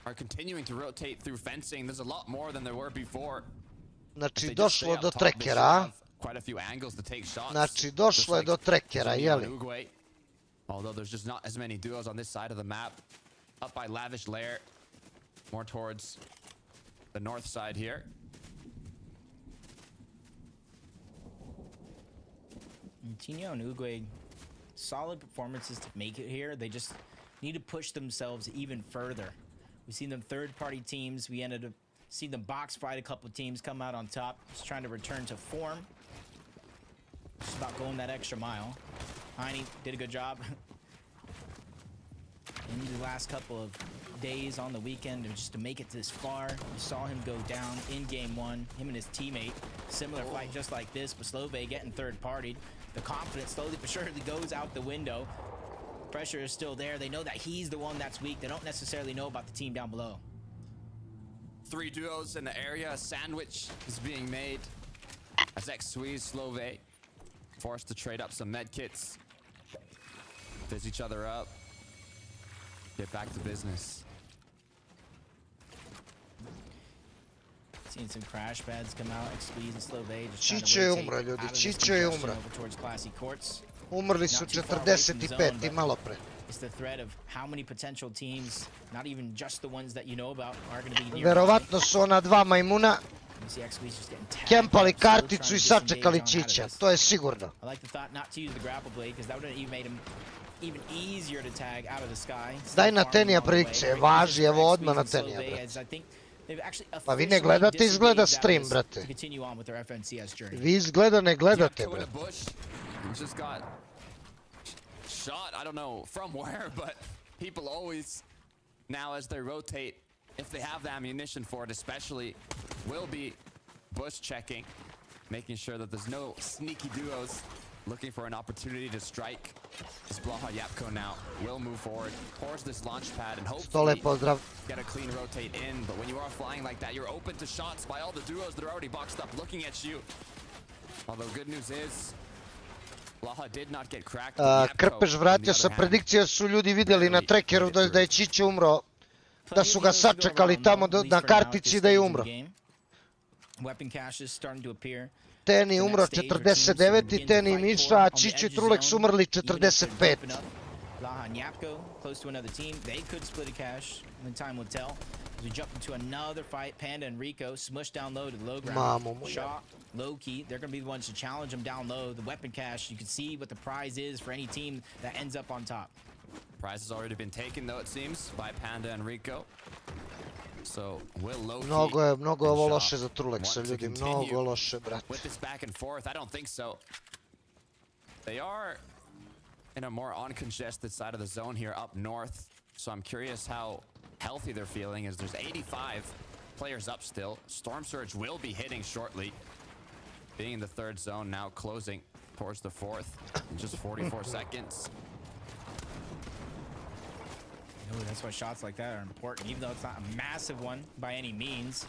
are continuing to rotate through fencing. There's a lot more than there were before. Znači došlo do trekera. Quite a few angles to take shots. Znači došlo je do trekera, jeli? Although there's just not as many duos on this side of the map. Up by Lavish Lair, more towards the north side here. Tino and Uguay, solid performances to make it here. They just need to push themselves even further. We've seen them third-party teams. We ended up seeing them box fight a couple of teams come out on top, just trying to return to form. Just about going that extra mile. Heine did a good job. in the last couple of days on the weekend just to make it this far. You saw him go down in game one, him and his teammate. Similar fight just like this, but Slove getting third partied. The confidence slowly but surely goes out the window. Pressure is still there. They know that he's the one that's weak. They don't necessarily know about the team down below. 3 duos in the area. A sandwich is being made as X-Squeeze, Slove forced to trade up some med kits. Fizz each other up. Get back to business. Seen some crash pads come out. X-Squeeze and Slove just Čičo je umro, ljudi, Čičo je umro. Umrli su 45 malo pre. It's the threat of how many potential teams, not even just the ones that you know about, are going to be near. Verovatno su ona dva majmuna kempali karticu i sačekali Čiča, to je sigurno. I like the thought not to use the grapple blade because that would have even made him even easier to tag out of the sky. Daj na Tenija predikcije, važi, evo odmah na Tenija, brate. Pa vi ne gledate, izgleda stream, brate. Vi izgleda ne gledate, brate. Just got shot, I don't know from where, but people always, now as they rotate, if they have the ammunition for it especially, will be bush checking, making sure that there's no sneaky duos looking for an opportunity to strike. This Blaha Yapko now will move forward towards this launch pad and hopefully get a clean rotate in. But when you are flying like that, you're open to shots by all the duos that are already boxed up looking at you. Although good news is, Blaha did not get cracked. Krpeš vratio sa predikcije, su ljudi vidjeli na trackeru da je Čiče umro, da su ga sačekali tamo na kartici da je umro. Weapon caches starting to appear. Teni umro 49. Teni i Miša, a Čičo i Trulek su umrli 45. Blaha and Yapko close to another team. They could split a cache, and time will tell. As we jump into another fight, Panda and Rico smushed down low to the low ground. Shaw, low key, they're going to be the ones to challenge them down low. The weapon cache, you can see what the prize is for any team that ends up on top. Prize has already been taken, though, it seems, by Panda and Rico. So, will low key. Mnogo je ovo loše za Truleksa, ljudi, mnogo loše, brate. With this back and forth, I don't think so. They are in a more uncongested side of the zone here up north, so I'm curious how healthy they're feeling as there's 85 players up still. Storm Surge will be hitting shortly. Being in the third zone, now closing towards the fourth in just 44 seconds. That's why shots like that are important, even though it's not a massive one by any means.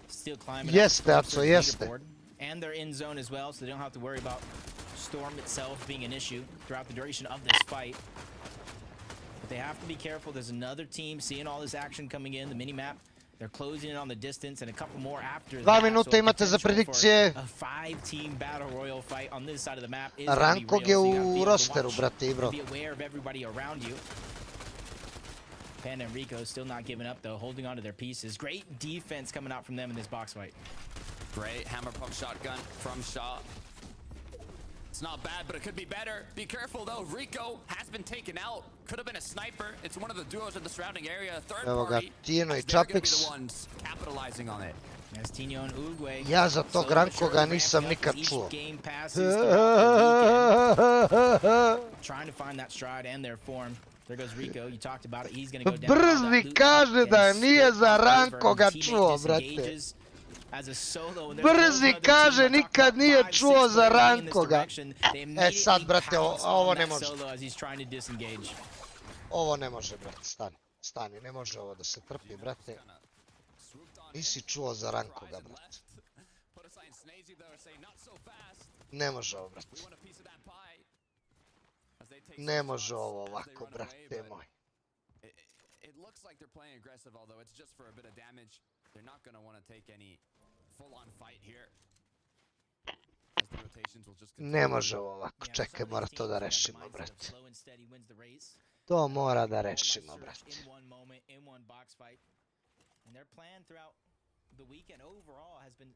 Still climbing up the leaderboard. And they're in zone as well, so they don't have to worry about Storm itself being an issue throughout the duration of this fight. But they have to be careful. There's another team seeing all this action coming in, the mini-map. They're closing in on the distance and a couple more after that. 2 minute imate za predikcije. A 5-team battle royal fight on this side of the map is Rankog je u rosteru, brate, i bro. Be aware of everybody around you. Panda and Rico still not giving up, though, holding on to their pieces. Great defense coming out from them in this box fight. Great hammer pump shotgun from Shaw. It's not bad, but it could be better. Be careful, though. Rico has been taken out. Could have been a sniper. It's one of the duos in the surrounding area. Third party. They're going to be the ones capitalizing on it. Ja za tog Rankoga nisam nikad čuo. Trying to find that stride and their form. There goes Rico, you talked about it, he's gonna go down. Brzi kaže da nije za Rankoga čuo, brate. Brzi kaže nikad nije čuo za Rankoga. E sad, brate, ovo ne može. Ovo ne može, brate, stani, ne može ovo da se trpi, brate. Nisi čuo za Rankoga, brate. Ne može ovo, brate. Ne može ovo ovako, brate moj. It looks like they're playing aggressive, although it's just for a bit of damage. They're not going to want to take any full-on fight here. As the rotations will just Ne može ovo ovako, čekaj, mora to da rešimo, brate. To mora da rešimo, brate. And their plan throughout the weekend overall has been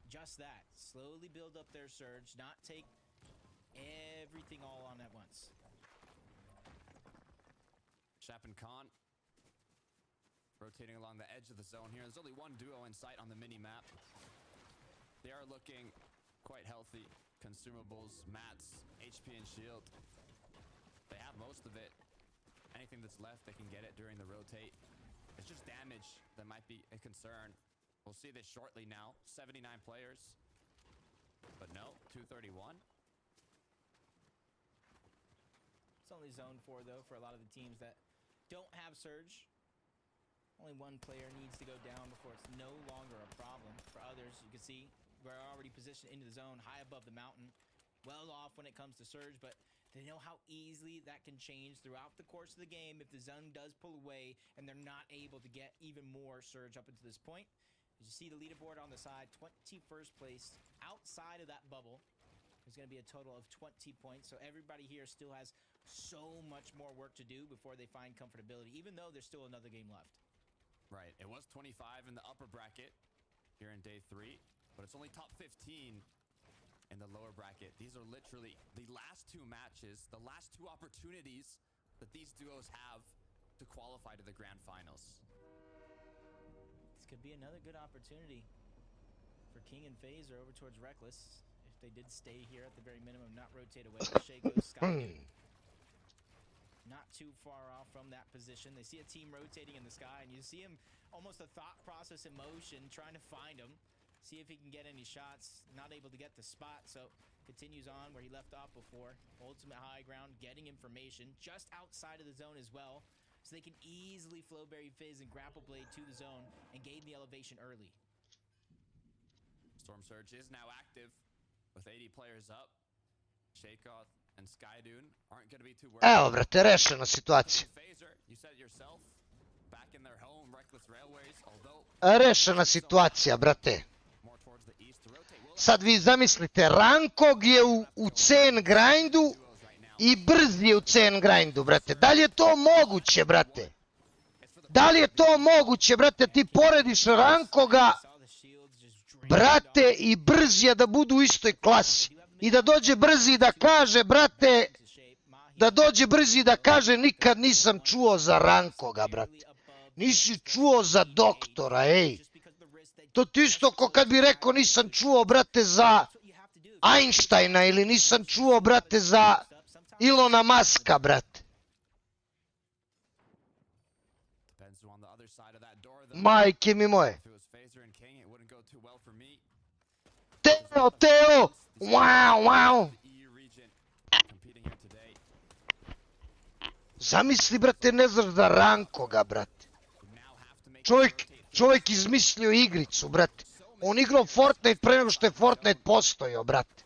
just that. Slowly build up their surge, not take everything all on at once. Shap and Khan rotating along the edge of the zone here. There's only one duo in sight on the mini-map. They are looking quite healthy. Consumables, mats, HP and shield. They have most of it. anything that's left, they can get it during the rotate. It's just damage that might be a concern. We'll see this shortly now. 79 players. But no, 231. It's only zone 4, though, for a lot of the teams that don't have surge. Only one player needs to go down before it's no longer a problem. For others, you can see we're already positioned into the zone, high above the mountain. Well off when it comes to surge, but they know how easily that can change throughout the course of the game if the zone does pull away and they're not able to get even more surge up into this point. As you see the leaderboard on the side, 21st place outside of that bubble. There's going to be a total of 20 points, so everybody here still has so much more work to do before they find comfortability, even though there's still another game left. Right, it was 25 in the upper bracket here in day 3, but it's only top 15 in the lower bracket. These are literally the last 2 matches, the last 2 opportunities that these duos have to qualify to the grand finals. This could be another good opportunity for King and FaZe over towards Reckless. If they did stay here at the very minimum, not rotate away. Shaco's Sky not too far off from that position. They see a team rotating in the sky, and you see him almost a thought process in motion, trying to find him. See if he can get any shots. Not able to get the spot, so continues on where he left off before. Ultimate high ground, getting information just outside of the zone as well, so they can easily flowberry Fizz and grapple blade to the zone and gain the elevation early. Storm Surge is now active with 80 players up. Shakeoff and Skydune aren't going to be too worried. Evo, brate, rešena situacija. You said it yourself, back in their home, Reckless Railways, although Rešena situacija, brate. Sad vi zamislite, Rankog je u CN grindu i Brz je u CN grindu, brate. Da li je to moguće, brate? Da li je to moguće, brate? Ti porediš Rankoga, brate, i Brzija da budu u istoj klasi. I da dođe Brzi da kaže, brate, da dođe Brzi da kaže nikad nisam čuo za Rankoga, brate. Nisi čuo za doktora, ej. To ti isto ko kad bi rekao nisam čuo, brate, za Einsteina ili nisam čuo, brate, za Ilona Muska, brate. Majke mi moje. Teo! Wow! Zamisli, brate, ne znaš za Rankoga, brate. Čovjek izmislio igricu, brate. On igrao Fortnite pre nego što je Fortnite postojao, brate.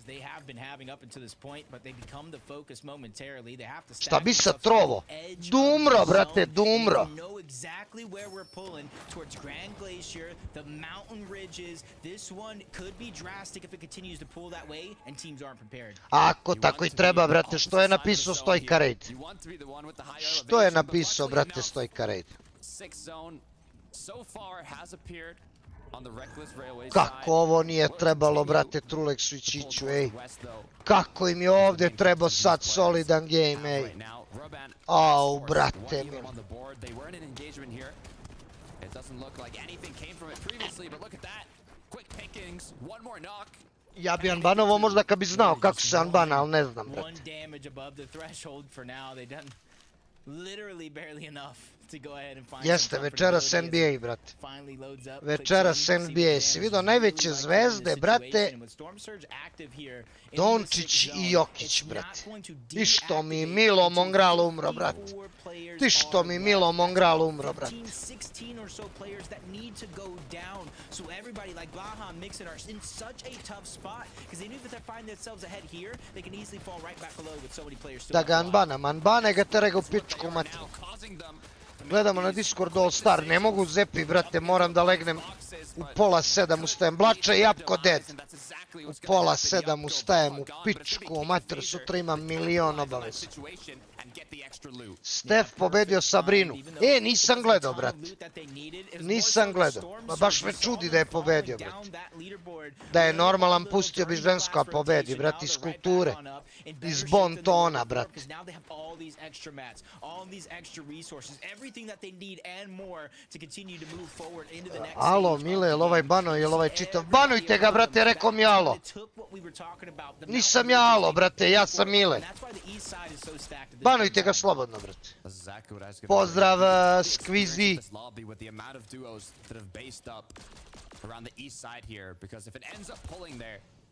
They have been having up until this point, but they become the focus momentarily. They have to Šta bi sa trovo? Dumro, brate, dumro. Know exactly where we're pulling towards Grand Glacier, the mountain ridges. This one could be drastic if it continues to pull that way, and teams aren't prepared. Ako tako i treba, brate, što je napisao Stojka Raid? Što je napisao, brate, Stojka Raid? Kako ovo nije trebalo, brate, Trulexu i Čiću, ej. Kako im je ovdje trebao sad solidan game, ej. Au, brate mi. Ja bi unbanovo možda kad bi znao kako se unbana, ali ne znam, brate. Jeste, večeras NBA, brate. Večeras NBA. Si vidio najveće zvezde, brate, Dončić i Jokić, brate. Ti što mi Milo Mongral umro, brate. Ti što mi Milo Mongral umro, brate. Da ga unbane ga tere ga u pičku mati. Gledamo na Discord All Star, ne mogu zepi, brate, moram da legnem u 6:30 ustajem. Blača i Japko dead. U 6:30 ustajem u pičku, mater, sutra imam milion obaveza. Stef pobedio Sabrinu. Nisam gledao, brate. Nisam gledao. Baš me čudi da je pobedio, brate. Da je normalan, pustio bi žensko, a pobedi, brate, iz kulture. Iz bon tona, brate. Alo, Mile, je li ovaj bano, je li ovaj čitav? Banujte ga, brate, rekao mi alo. Nisam ja alo, brate, ja sam Mile. Banujte ga slobodno, brate. Pozdrav, Skvizi.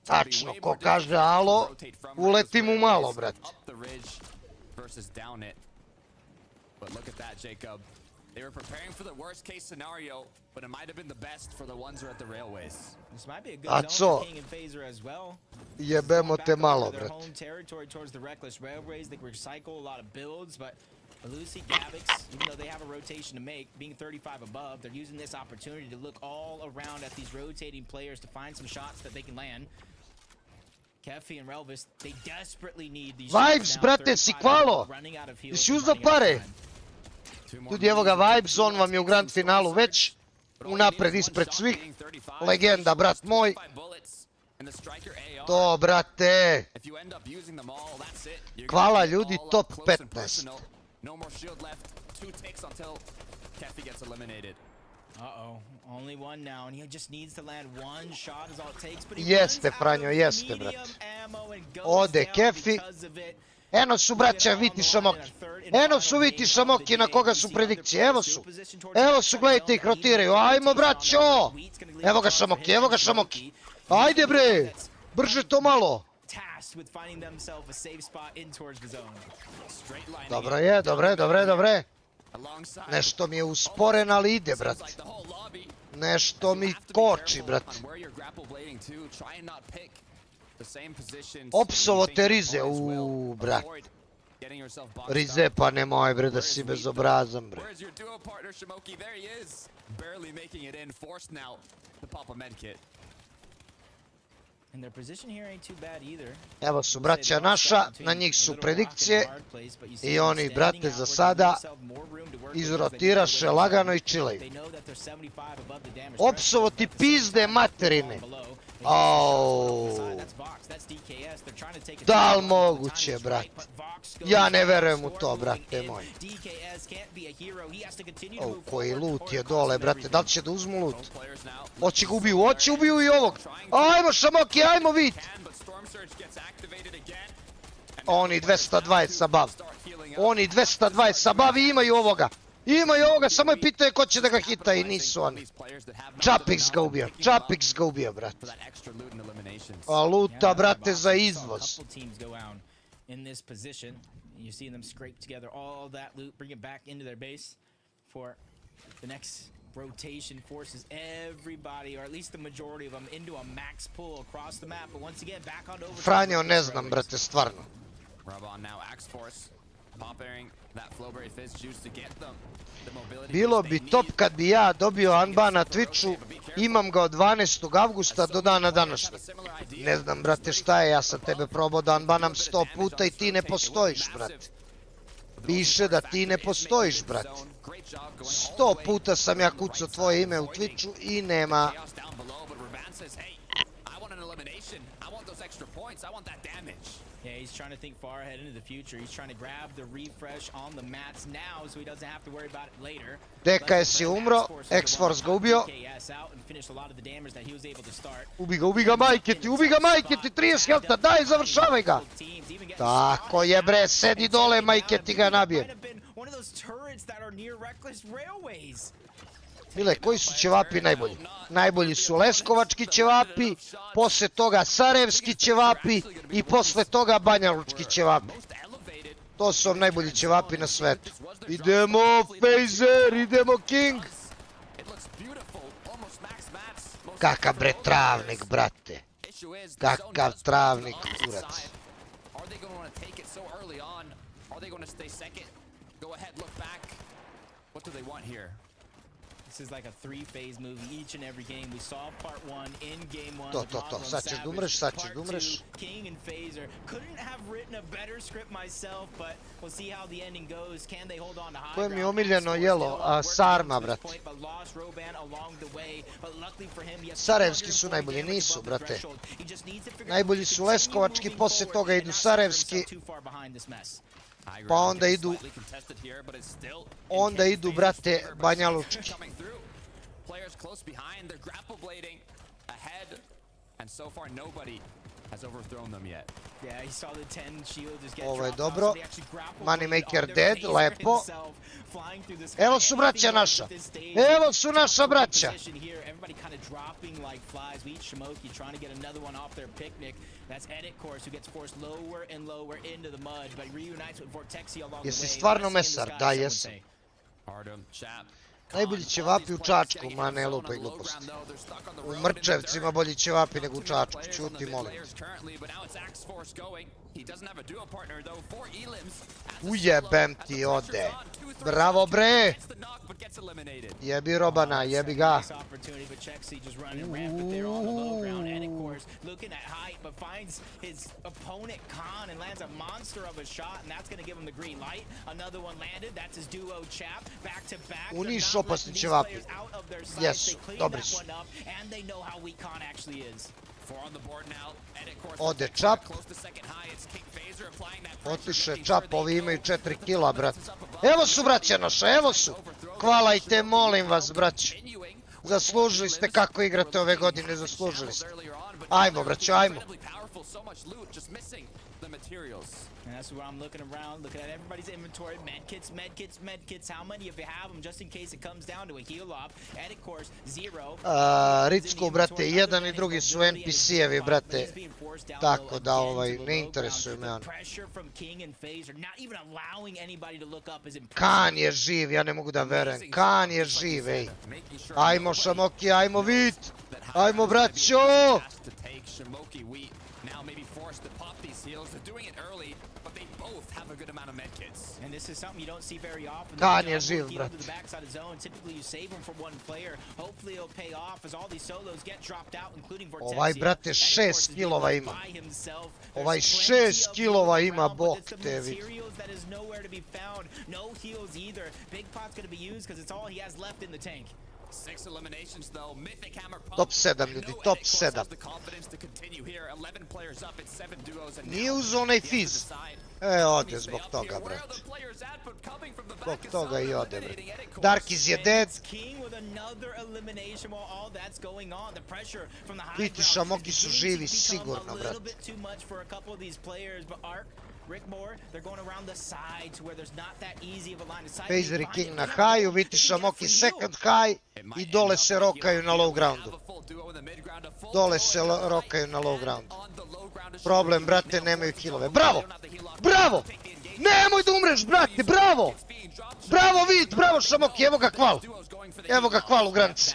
Tačno, ko kaže alo, uleti mu malo, brate. They were preparing for the worst case scenario, but it might have been the best for the ones who are at the railways. This might be a good zone for King and Phaser as well. Jebemo te malo, brate. Home territory towards the reckless railways. They recycle a lot of builds, but Lucy, Gavix, even though they have a rotation to make, being 35 above, they're using this opportunity to look all around at these rotating players to find some shots that they can land. Kefi and Relvis, they desperately need these Vibes, brate, si kvalo. Si uzao pare. Tudi evo ga Vibes, on vam je u grand finalu već. Unapred ispred svih. Legenda, brat moj. To, brate. Hvala ljudi, top 15. Jeste, Franjo, jeste, brate. Ode Kefi. Eno su, braća, Viti Šamoki. Eno su Viti Šamoki na koga su predikcije. Evo su. Evo su, gledajte ih rotiraju. Ajmo, braćo. Evo ga Šamoki, evo ga Šamoki. Ajde, bre. Brže to malo. Dobro je, dobre. Nešto mi je usporen, ali ide, brate. Nešto mi koči, brate. Opsovo te Rize, brat. Rize, pa nemoj, bre, da si bezobrazan, bre. Evo su braća naša, na njih su predikcije i oni, brate, za sada izrotiraše lagano i čilaju. Opsovo ti pizde materine. Da li moguće, brate? Ja ne verujem u to, brate moj. Koji loot je dole, brate. Da li će da uzmu loot? Hoće ga ubiju i ovog. Ajmo Šamoki, ajmo Vit. Oni 220 sabav. Oni 220 sabav i imaju ovoga. Samo je pitanje ko će da ga hita i nisu oni. Čapix ga ubio, brate. A luta, brate, za izvoz. Rotation forces everybody, or at least the majority of them, into a max pull across the map. But once again, back on over. Franjo, ne znam, brate, stvarno. Bilo bi top kad bi ja dobio unban na Twitchu, imam ga od 12. avgusta do dana današnjeg. Ne znam, brate, šta je, ja sam tebe probao da unbanam 100 puta i ti ne postojiš, brate. Piše da ti ne postojiš, brate. 100 puta sam ja kucao tvoje ime u Twitchu i nema. Yeah, he's trying to think far ahead into the future. He's trying to grab the refresh on the mats now so he doesn't have to worry about it later. DKS je umro, X-Force ga ubio. Ubi ga majke ti, 30 helta, daj, završavaj ga. Tako je, bre, sedi dole, majke ti ga nabije. Mile, koji su ćevapi najbolji? Najbolji su leskovački ćevapi, posle toga sarajevski ćevapi i posle toga banjalučki ćevapi. To su vam najbolji ćevapi na svetu. Idemo, Phaser, idemo, King! Kakav bre travnik, brate. Kakav travnik, kurac. This is like a 3-phase movie each and every game. We saw part 1 in game 1. To, sad ćeš da umreš, sad ćeš da umreš. King and Phaser. Couldn't have written a better script myself, but we'll see how the ending goes. Can they hold on to high ground? Koje mi je omiljeno jelo? Sarma, brate. Sarajevski su najbolji, nisu, brate. Najbolji su leskovački, poslije toga idu sarajevski. Pa onda idu, brate, banjalučki. Ovo je dobro. Moneymaker dead, lepo. Evo su braća naša. Evo su naša braća. Jesi stvarno mesar? Da, jesam. Najbolji ćevapi u Čačku, ma ne lupaj gluposti. U Mrčevcima bolji ćevapi nego u Čačku, ćuti molim. Ujebem ti ode. Bravo bre! Jebi Robana, jebi ga. Uniš opasni ćevapi. Jesu, dobri su. Ode Čap. Otiše Čap, ovi imaju 4 kila, brat. Evo su braća naša, evo su. Hvalajte, molim vas, braću. Zaslužili ste kako igrate ove godine, zaslužili ste. Ajmo, braću, ajmo. And that's where I'm looking around, looking at everybody's inventory. Medkits, how many if you have them, just in case it comes down to a heal off. Edit course, 0. Ricku, brate, jedan i drugi su NPC-evi, brate. Tako da, ne interesuju me oni. Kan je živ, ja ne mogu da verujem. Kan je živ, ej. Ajmo, Smoky, ajmo, Vit. Ajmo, braćo. Kan je živ, brate. Ovaj, brate, 6 kilova ima. Ovaj 6 kilova ima, bok te vidi. Top 7 ljudi, top 7. Nije uzeo onaj fiz. Ode zbog toga, brate. Zbog toga i ode, brate. Darkiz je dead. Biti Smoky su živi, sigurno, brate. Phaser i King na high-u, Biti Smoky second high i dole se rokaju na low groundu. Dole se rokaju na low groundu. Problem, brate, nemaju killove. Bravo! Bravo! Nemoj da umreš, brate, bravo! Bravo, Vit, bravo, Smoky, evo ga kval. Evo ga kval u granici.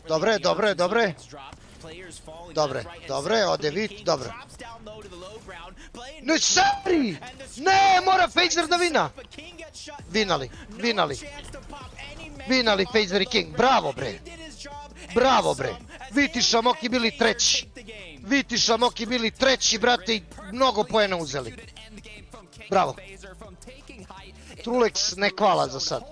Dobre, dobre, dobre. Dobre, ode Vit, dobro. Ne, sari! Ne, mora Phaser da vina! Vinali Phaser i King, bravo bre! Bravo bre! Viti Smoky bili treći! Viti Smoky bili treći, brate, i mnogo poena uzeli. Bravo! Trulex ne kvala za sad.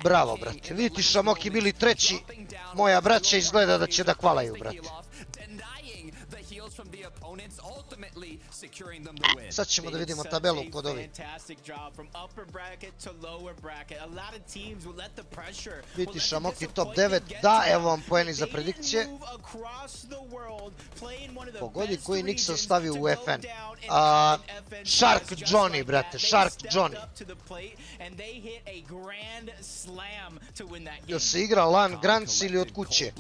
Bravo, brate. Viti Smoky bili treći. Moja braća izgleda da će da kvalaju, brate. Sad ćemo da vidimo tabelu kod ovih. Biti Smoky top 9. Da, evo vam poeni za predikcije. Pogodi koji Nixon stavi u FN. Shark Johnny, brate. Shark Johnny. Jel se igra LAN Grants ili od kuće?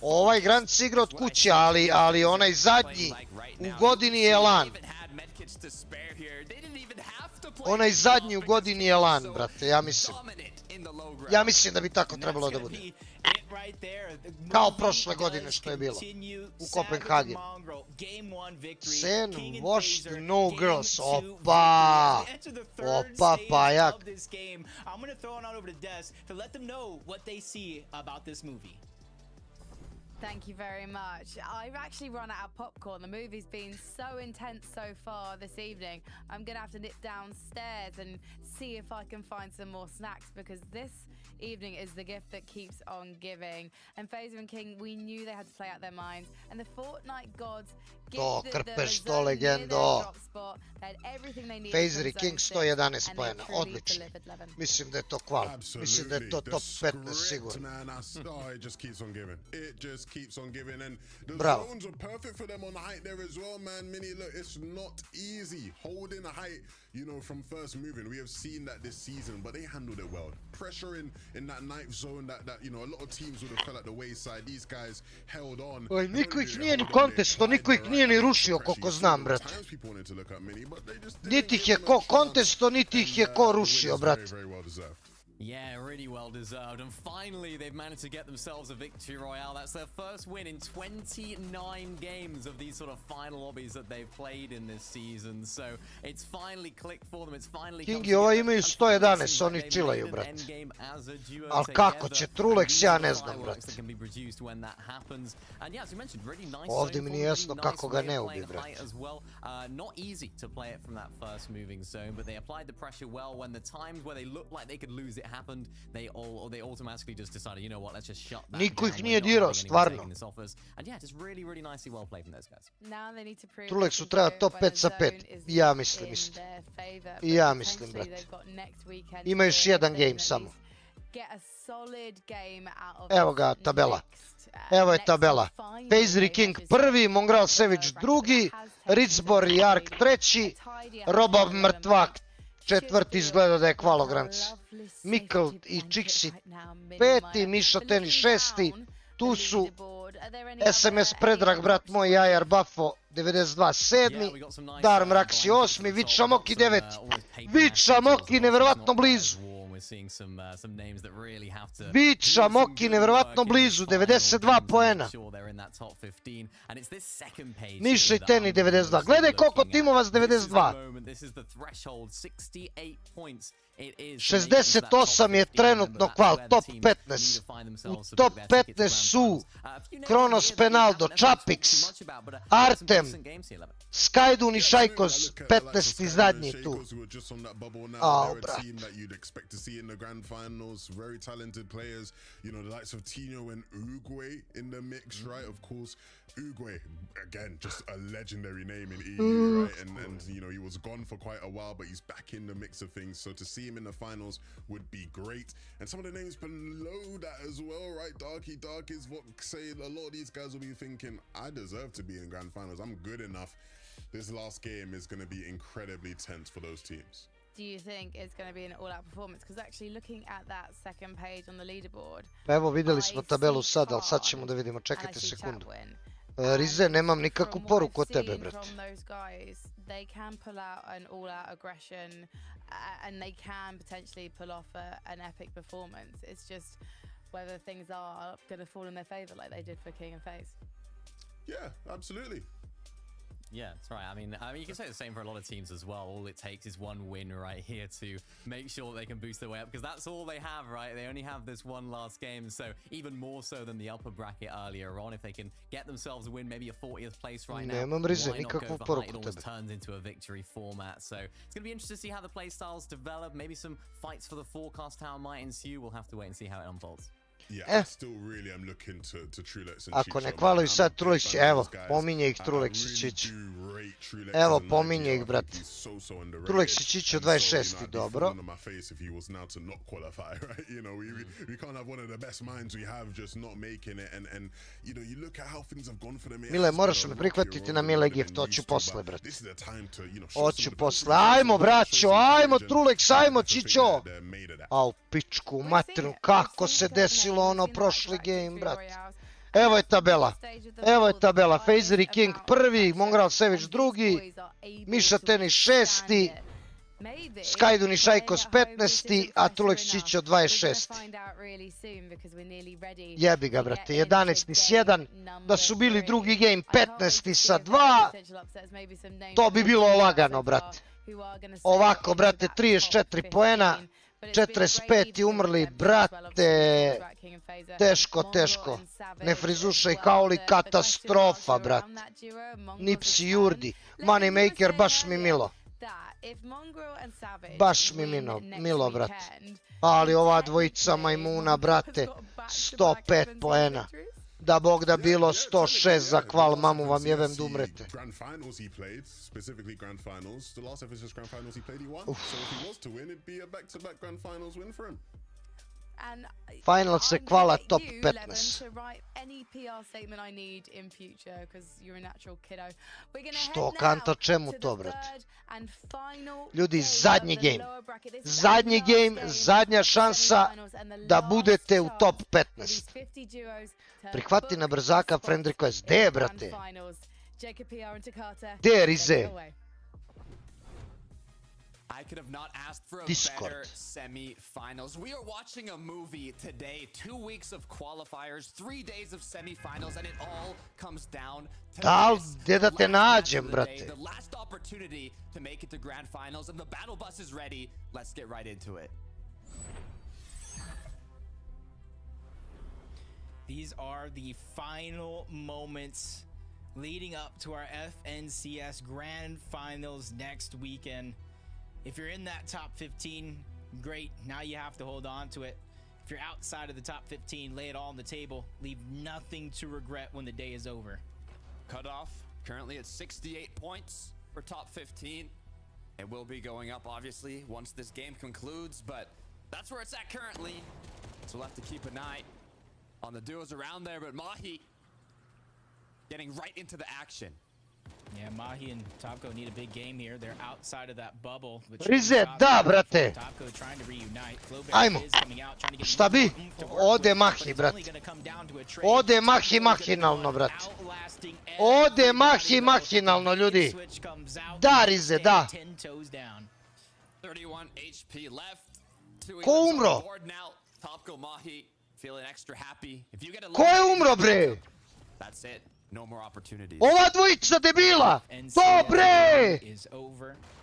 Ovaj Grants se igra od kuće, ali onaj zadnji u godini je LAN. Onaj zadnji u godini je LAN, brate, ja mislim. Ja mislim da bi tako trebalo da bude. Kao prošle godine što je bilo u Kopenhagenu. Sen, washed, no girls. Opa! Opa, pajak. Thank you very much. I've actually run out of popcorn. The movie's been so intense so far this evening. I'm gonna have to nip downstairs and see if I can find some more snacks, because this evening is the gift that keeps on giving. And FaZe and King, we knew they had to play out their minds. And the Fortnite gods Krpeš to legendo. FaZe i King 111 pojena, odlično. Mislim da je to kval. Mislim da je to top 15 sigurno. Bravo. You know, from first moving, we have seen that this season, but they handled it well. Pressure in that knife zone that you know, a lot of teams would have fell at the wayside. These guys held on. Oj, niko ih nije ni kontesto, niko ih nije ni rušio, koliko znam, brat. Niti ih je ko kontesto, niti ih je ko rušio, brat. Yeah, really well deserved. And finally, they've managed to get themselves a victory royale. That's their first win in 29 games of these sort of final lobbies that they've played in this season. So it's finally clicked for them. It's finally Kingi, ovaj imaju 111, oni chillaju, brat. Al kako će Trulex, ja ne znam, brat. Ovdje mi nije jasno kako ga ne ubi, brat. Not easy to play it from that first moving zone, but they applied the pressure well when the times where they looked like they could lose it happened. They automatically just decided, you know what, let's just shut that. Niko ih nije dirao, stvarno. And yeah, just really nicely well played from those guys. Trulexu treba top 5 sa 5. Ja mislim. Ja mislim, brat. Ima još jedan game samo. Evo ga, tabela. Evo je tabela. FaZe King prvi, Mongral Savage drugi, Ritzbor i Ark treći, Roba Mrtvak četvrti, izgleda da je Kvalogranc. Mikl i Čiksi peti, Miša Teni šesti, tu su SMS Predrag, brat moj, Jajar Bafo 92 sedmi, Dar Mraksi osmi, Viča Moki deveti. Viča Moki nevjerovatno blizu. Viča Moki nevjerovatno blizu, 92 poena. Miša i Teni 92. Gledaj koliko timova s 92. 68 je trenutno kval, top 15. U top 15 su Kronos Penaldo, Čapix, Artem, Skajdun i Šajkos, 15 i zadnji tu. Au, brat. Uguay, again, just a legendary name in EU, right? And you know, he was gone for quite a while, but he's back in the mix of things. So to see him in the finals would be great. And some of the names below that as well, right? Dark is what say a lot of these guys will be thinking, I deserve to be in grand finals. I'm good enough. This last game is going to be incredibly tense for those teams. Do you think it's going to be an all-out performance? Because actually looking at that second page on the leaderboard, pa evo vidjeli smo tabelu sad, ali sad ćemo da vidimo, čekajte sekundu. Ryzen, nemam nikakvu poruku od tebe, brat. They can pull out an all-out aggression and they can potentially pull off an epic performance. It's just whether things are going to fall in their favor like they did for King and FaZe. Yeah, absolutely. Yeah, that's right. I mean, you can say the same for a lot of teams as well. All it takes is one win right here to make sure they can boost their way up, because that's all they have, right? They only have this one last game, so even more so than the upper bracket earlier on. If they can get themselves a win, maybe a 40th place right now, why not go for high? It always turns into a victory format. So it's going to be interesting to see how the play styles develop. Maybe some fights for the forecast tower might ensue. We'll have to wait and see how it unfolds. Yeah, I still really am looking to Trulex and Ako ne kvalaju sad Trulex, evo, pominje ih Trulex i Čić. Evo, pominje ih, brat. Trulex i Čić u 26. dobro. Mile, moraš me prihvatiti na Mile Gift, hoću posle, brat. Hoću posle. Ajmo, braćo, ajmo Trulex, ajmo Čićo. Au, pičku, materinu, kako se desilo ono prošli game, brat. Evo je tabela. Evo je tabela. FaZe King prvi, Mongral Savage drugi, Miša Teni šesti, Skajdun i Šajkos 15. a Tuleksić od 26. Jebi ga, brate, 11-1. Da su bili drugi game 15 sa 2, to bi bilo lagano, brate. Ovako, brate, 34 poena, 45 umrli, brate, teško. Ne frizušaj Kaoli, katastrofa, brate. Nipsi Jurdi, Moneymaker, baš mi milo. Baš mi milo, brate. Ali ova dvojica majmuna, brate, 105 poena. Da bog da bilo 106 za kval, mamu vam jevem da umrete. Grand finals he played, specifically grand finals. The last FSS grand finals he played, he won. So if he was to win, it'd be a back-to-back grand finals win for him. Final se kvala top 15. Što, Kanto, čemu to, brate? Ljudi, zadnji game. Zadnji game, zadnja šansa da budete u top 15. Prihvati na brzaka friend request. Gde je, brate? Gde je Rize? I could have not asked for a Discord. better semi-finals. We are watching a movie today. 2 weeks of qualifiers, 3 days of semi-finals, and it all comes down to this. Gde da te nađem, brate? The last opportunity to make it to grand finals, and the battle bus is ready. Let's get right into it. These are the final moments leading up to our FNCS Grand Finals next weekend. If you're in that top 15, great. Now you have to hold on to it. If you're outside of the top 15, lay it all on the table. Leave nothing to regret when the day is over. Cutoff currently at 68 points for top 15. It will be going up, obviously, once this game concludes, but that's where it's at currently. So we'll have to keep an eye on the duos around there, but MIHA getting right into the action. Yeah, MIHA and Topco need a big game here. They're outside of that bubble. Rize, da, brate. Ajmo. Šta bi? Ode MIHA, brate. Ode MIHA machinalno, brate. Ode MIHA machinalno, ljudi. Da, Rize, da. Ko umro? Ko je umro, bre? No more opportunities. Ova dvojica debila! To, bre!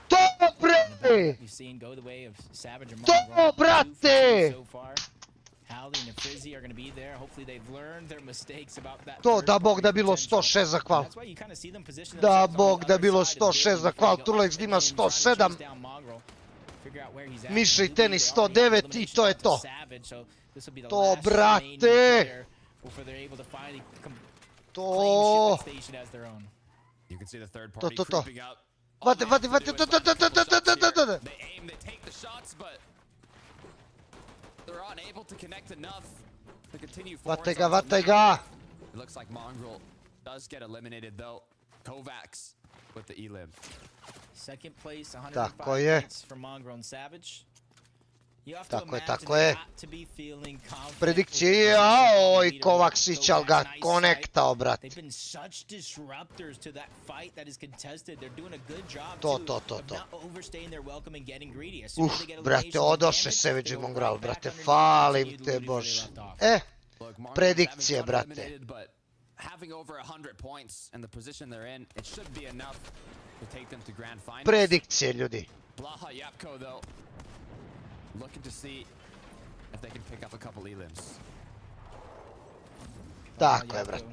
To, bre! To, brate! To, da bog da bilo 106 za kval. Da bog da bilo 106 za kval. Turlex ima 107. Miša i tenis 109 i to je to. To, brate! To. Vate. Vate ga. It looks like Mongrel does get eliminated though. Kovacs with the elim. Second place, 105 points for Mongrel and Savage. Tako je. Predikcije, oj, Kovaksić, ali ga konektao, brate. To. Brate, odoše Savage i Mongrel, brate, falim te, bože. Predikcije, brate. Predikcije, ljudi. Looking to see if they can pick up a couple elims. Tako je, brate.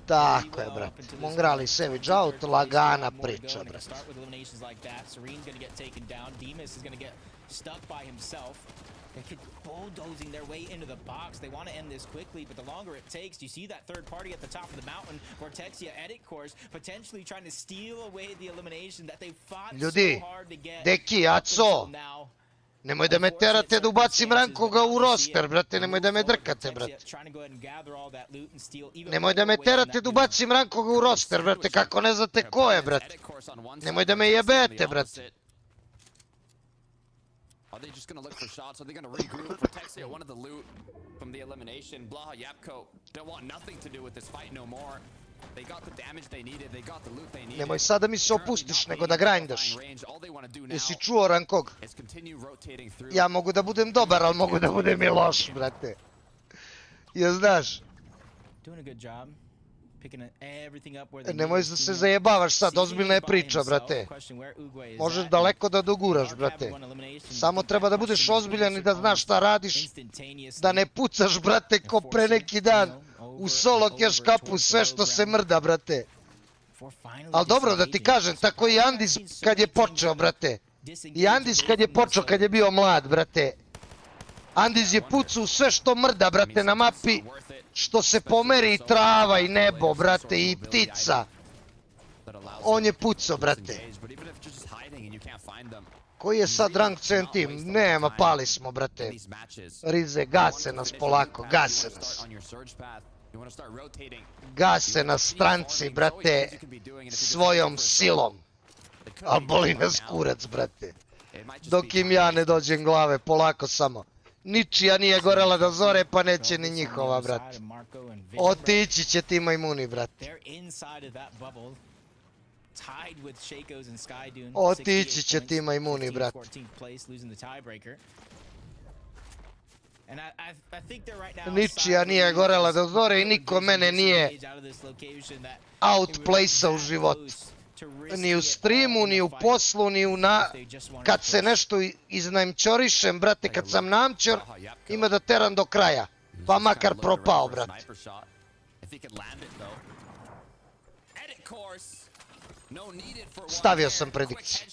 Tako je, brate. Mongrel i Savage out, lagana priča, brate. They could bulldozing their way into the box. They want to end this quickly, but the longer it takes, you see that third party at the top of the mountain, Vortexia edit course, potentially trying to steal away the elimination that they fought so hard to get. Deki, Aco, nemoj da me terate da ubacim rankoga u roster, brate, nemoj da me drkate, brate. Nemoj da me terate da ubacim rankoga u roster, brate, kako ne znate ko je, brate. Nemoj da me jebete, brate. Are they just going to look for shots? Are they going to regroup? Vortexia wanted the loot from the elimination. Blaha Yapko don't want nothing to do with this fight no more. Nemoj sad da mi se opustiš, nego da grindaš. Jesi čuo rankog? Ja mogu da budem dobar, ali mogu da budem i loš, brate. Ja znaš. Nemoj da se zajebavaš sad, ozbiljna je priča, brate. Možeš daleko da doguraš, brate. Samo treba da budeš ozbiljan i da znaš šta radiš. Da ne pucaš, brate, ko pre neki dan. U solo cash kapu sve što se mrda, brate. Ali dobro da ti kažem, tako i Andis kad je počeo, brate. I Andis kad je počeo, kad je bio mlad, brate. Andis je pucao sve što mrda, brate, na mapi. Što se pomeri i trava i nebo, brate, i ptica. On je pucao, brate. Koji je sad rank CN team? Nema, pali smo, brate. Rize, gase nas polako, gase nas. Gase nas stranci, brate, svojom silom. A boli nas kurac, brate. Dok im ja ne dođem glave, polako samo. Ničija nije gorela do zore, pa neće ni njihova, brate. Otići će ti majmuni, brate. Otići će ti majmuni, brate. Ničija nije gorela do zore i niko mene nije outplaceao u životu. Ni u streamu, ni u poslu, ni u kad se nešto iznajmčorišem, brate, kad sam namčor, ima da teram do kraja. Pa makar propao, brate. Stavio sam predikciju.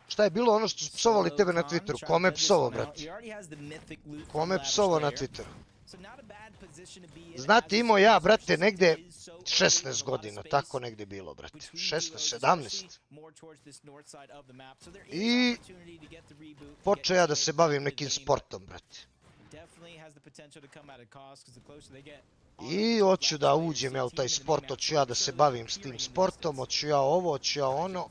Šta je bilo ono što su psovali tebe na Twitteru? Kome je psovao, brate? Kome je psovao na Twitteru? Znate, imao ja, brate, negde 16 godina, tako negde bilo, brate. 16, 17. I počeo ja da se bavim nekim sportom, brate. I hoću da uđem ja u taj sport, hoću ja da se bavim s tim sportom, hoću ja ovo, hoću ja ono.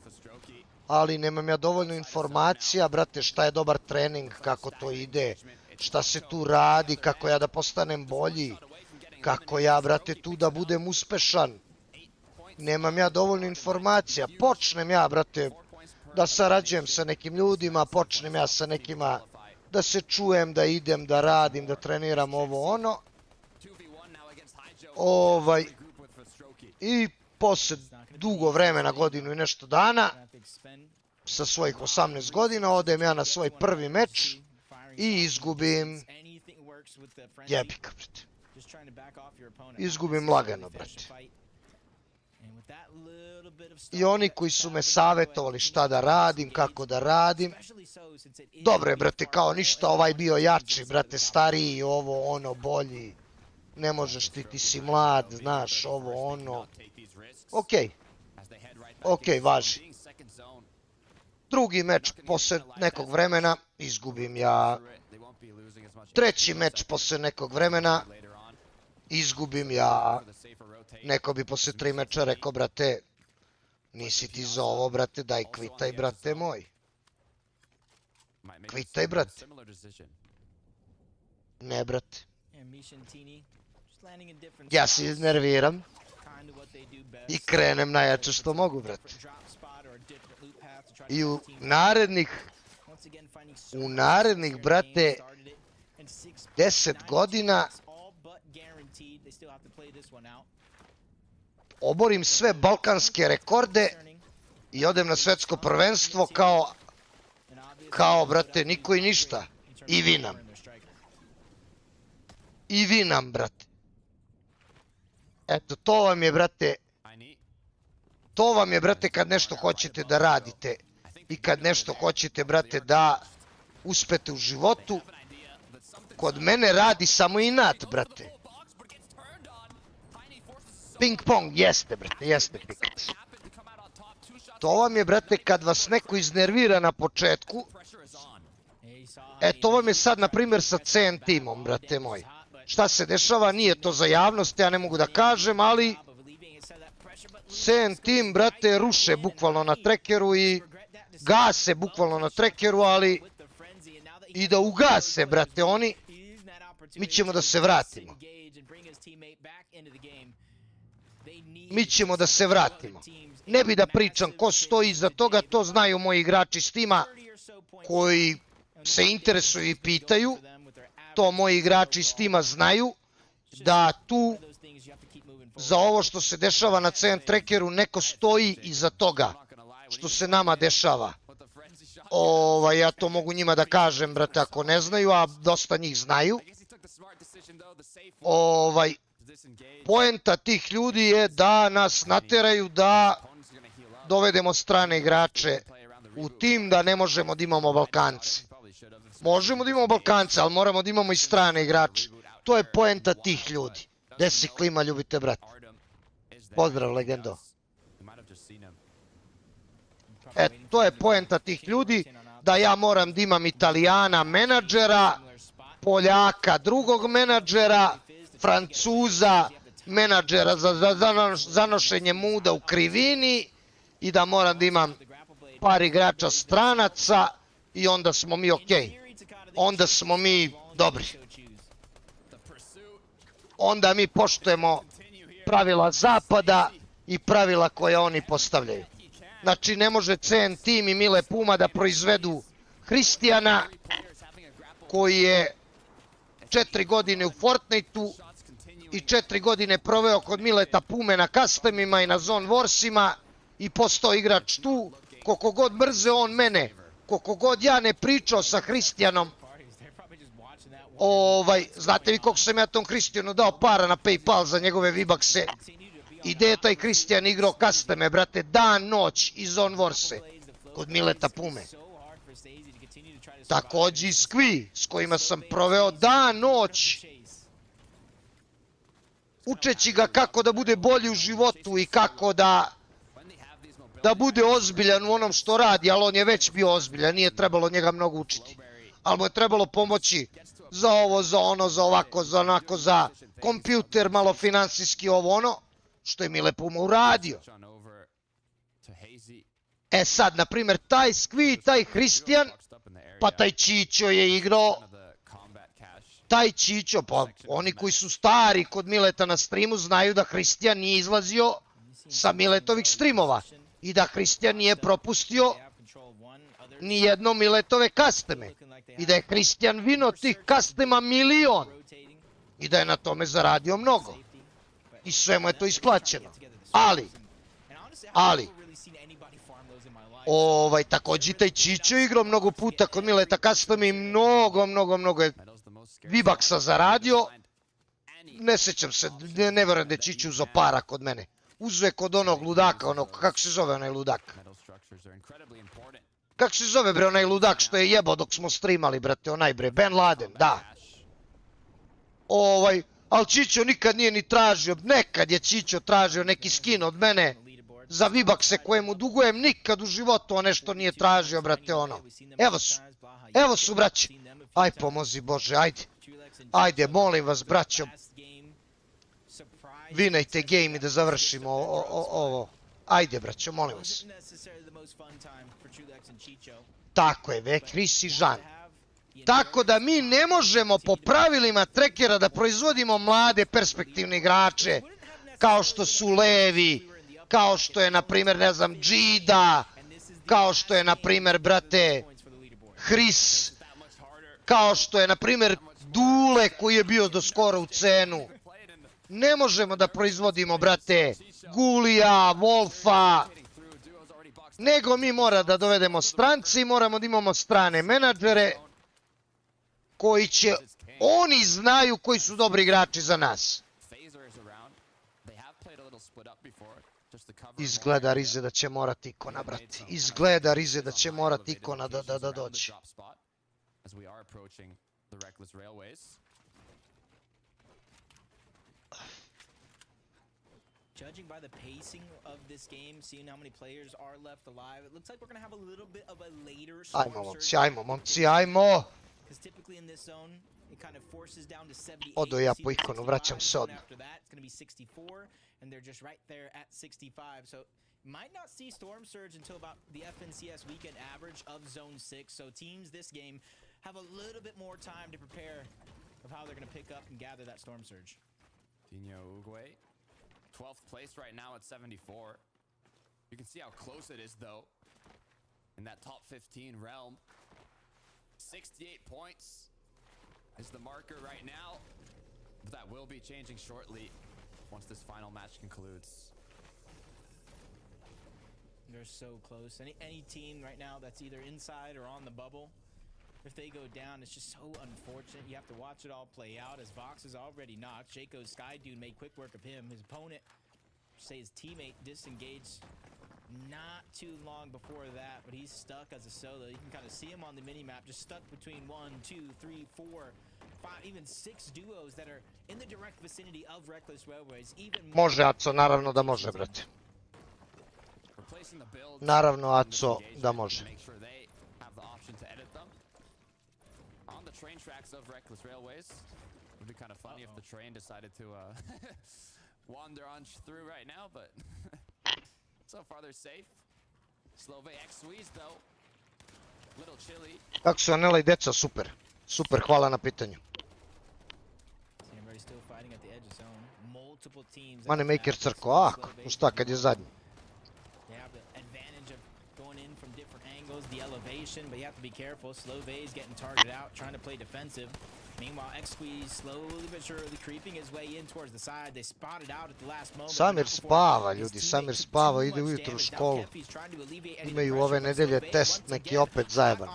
Ali nemam ja dovoljno informacija, brate, šta je dobar trening, kako to ide, šta se tu radi, kako ja da postanem bolji, kako ja, brate, tu da budem uspešan. Nemam ja dovoljno informacija. Počnem ja, brate, da sarađujem sa nekim ljudima, počnem ja sa nekima da se čujem, da idem, da radim, da treniram ovo ono. I posle dugo vremena, godinu i nešto dana, sa svojih 18 godina, odem ja na svoj prvi meč i izgubim jebika, brate. Izgubim lagano, brate. I oni koji su me savjetovali šta da radim, kako da radim, dobro je, brate, kao ništa, ovaj bio jači, brate, stariji, ovo, ono, bolji. Ne možeš ti si mlad, znaš, ovo, ono. Okej, važi. Drugi meč posle nekog vremena izgubim ja. Treći meč posle nekog vremena izgubim ja. Neko bi posle 3 meča rekao, brate, nisi ti za ovo, brate, daj kvitaj, brate moj. Kvitaj, brate. Ne, brate. Ja se iznerviram i krenem najjače što mogu, brate. I u narednih, brate, 10 godina oborim sve balkanske rekorde i odem na svetsko prvenstvo kao, brate, niko i ništa. I vinam, brate. Eto, to vam je, brate, kad nešto hoćete da radite i kad nešto hoćete, brate, da uspete u životu. Kod mene radi samo inat, brate. Ping pong, jeste, brate, jeste pikat. To vam je, brate, kad vas neko iznervira na početku. To vam je sad, na primjer, sa CN timom, brate moj. Šta se dešava, nije to za javnost, ja ne mogu da kažem, ali CN Team, brate, ruše bukvalno na trekeru i gase bukvalno na trekeru, ali i da ugase, brate, oni, mi ćemo da se vratimo. Mi ćemo da se vratimo. Ne bi da pričam ko stoji iza toga, to znaju moji igrači s tima koji se interesuju i pitaju. To moji igrači s tima znaju da tu za ovo što se dešava na CN trackeru neko stoji iza toga što se nama dešava. Ja to mogu njima da kažem, brate, ako ne znaju, a dosta njih znaju. Poenta tih ljudi je da nas nateraju da dovedemo strane igrače u tim, da ne možemo da imamo Balkance. Možemo da imamo Balkance, ali moramo da imamo i strane igrače. To je poenta tih ljudi. Gde si klima, ljubite, brate? Pozdrav, legendo. To je poenta tih ljudi, da ja moram da imam Italijana menadžera, Poljaka drugog menadžera, Francuza menadžera za zanošenje muda u krivini i da moram da imam par igrača stranaca i onda smo mi okej. Onda smo mi dobri. Onda mi poštujemo pravila zapada i pravila koja oni postavljaju. Znači, ne može CN Team i Mile Puma da proizvedu Hristijana koji je 4 godine u Fortniteu i 4 godine proveo kod Mileta Pume na customima i na zone warsima i postao igrač tu. Koliko god mrze on mene, koliko god ja ne pričao sa Hristijanom, znate vi koliko sam ja tom Hristijanu dao para na PayPal za njegove V-Buckse i gde je taj Hristijan igrao custome, brate, dan, noć i zone warse kod Mileta Pume. Takođe i Skvi, s kojima sam proveo dan, noć, učeći ga kako da bude bolji u životu i kako da bude ozbiljan u onom što radi, ali on je već bio ozbiljan, nije trebalo njega mnogo učiti. Ali mu je trebalo pomoći za ovo, za ono, za ovako, za onako, za kompjuter, malo finansijski, ovo ono, što je Mile Puma uradio. Sad, na primjer, taj Skvi, taj Hristijan, pa taj Čićo je igrao, taj Čićo, pa oni koji su stari kod Mileta na streamu znaju da Hristijan nije izlazio sa Miletovih streamova i da Hristijan nije propustio ni jedno Miletove custome i da je Hristijan vino tih customa 1.000.000 i da je na tome zaradio mnogo i sve mu je to isplaćeno. Ali, takođe taj Čićo igrao mnogo puta kod Mileta custome i mnogo je V-Bucksa zaradio. Ne sećam se, ne verujem da je Čićo uzeo para kod mene. Uzeo je kod onog ludaka, kako se zove onaj ludak? Kako se zove, bre, onaj ludak što je jebao dok smo streamali, brate, onaj, bre, Ben Laden, da. Ali Čićo nikad nije ni tražio, nekad je Čićo tražio neki skin od mene za V-Buckse koje mu dugujem, nikad u životu on nešto nije tražio, brate, ono. Evo su, braće. Aj, pomozi Bože, ajde, molim vas, braćo. Vinajte game i da završimo ovo. Ajde, braćo, molim vas. Tako je, vek, Chris i Žan. Tako da mi ne možemo po pravilima trackera da proizvodimo mlade perspektivne igrače, kao što su Levi, kao što je, na primjer, ne znam, Džida, kao što je, na primjer, brate, Chris, kao što je, na primjer, Dule koji je bio do skoro u cenu. Ne možemo da proizvodimo, brate, Gulija, Wolfa, nego mi mora da dovedemo stranci, moramo da imamo strane menadžere koji će, oni znaju koji su dobri igrači za nas. Izgleda Rize da će morati ikona, brati. Izgleda Rize da će morati ikona da dođe. Judging by the pacing of this game, seeing how many players are left alive, it looks like we're going to have a little bit of a later Ajmo, momci, ajmo! Because typically in this zone, it kind of forces down to 78. Odo ja po ikonu, vraćam se odmah. After that, it's going to be 64. and they're just right there at 65. So might not see Storm Surge until about the FNCS weekend average of Zone 6. So teams this game have a little bit more time to prepare of how they're going to pick up and gather that Storm Surge. Dino Uguay, 12th place right now at 74. You can see how close it is, though, in that top 15 realm. 68 points is the marker right now. But that will be changing shortly once this final match concludes. They're so close. Any team right now that's either inside or on the bubble, if they go down, it's just so unfortunate. You have to watch it all play out as Vox is already knocked. Jaco's Sky Dude made quick work of him. His opponent, say his teammate, disengaged not too long before that, but he's stuck as a solo. You can kind of see him on the mini-map, just stuck between 1, 2, 3, 4, 5, even 6 duos that are in the direct vicinity of Reckless Railways. Može, Aco, naravno da može, brate. Naravno, Aco, da može. On the train tracks of Reckless Railways. It would be kind of funny if the train decided to wander on through right now, but so far they're safe. Slove X squeeze though. Little chilly. Kako su Anela i deca, super. Super, hvala na pitanju. MoneyMaker crko, šta kad je zadnji? The elevation, but you have to be careful. Slove's getting targeted out, trying to play defensive. Meanwhile, X-Squeeze slowly but surely creeping his way in towards the side. They spotted out at the last moment. Samir spava, ljudi, Samir spava, ide ujutru u školu. Imaju ove nedelje test neki opet zajeban.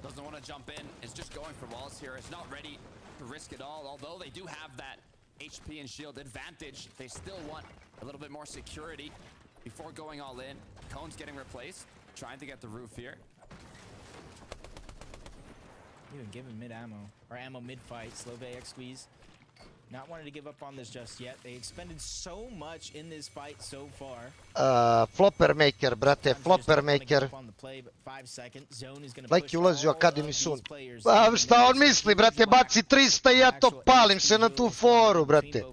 Doesn't want to jump in, is just going for walls here. It's not ready to risk it all, although they do have that HP and shield advantage. They still want a little bit more security before going all in. Cone's getting replaced, trying to get the roof here. Even give him mid ammo, or ammo mid fight. Slove X squeeze. Not wanting to give up on this just yet. They expended so much in this fight so far. Flopper maker, brate, flopper maker. Like je ulazio u Academy Sun. Pa šta on misli, brate, baci 300 i ja to palim se na tu foru, brate.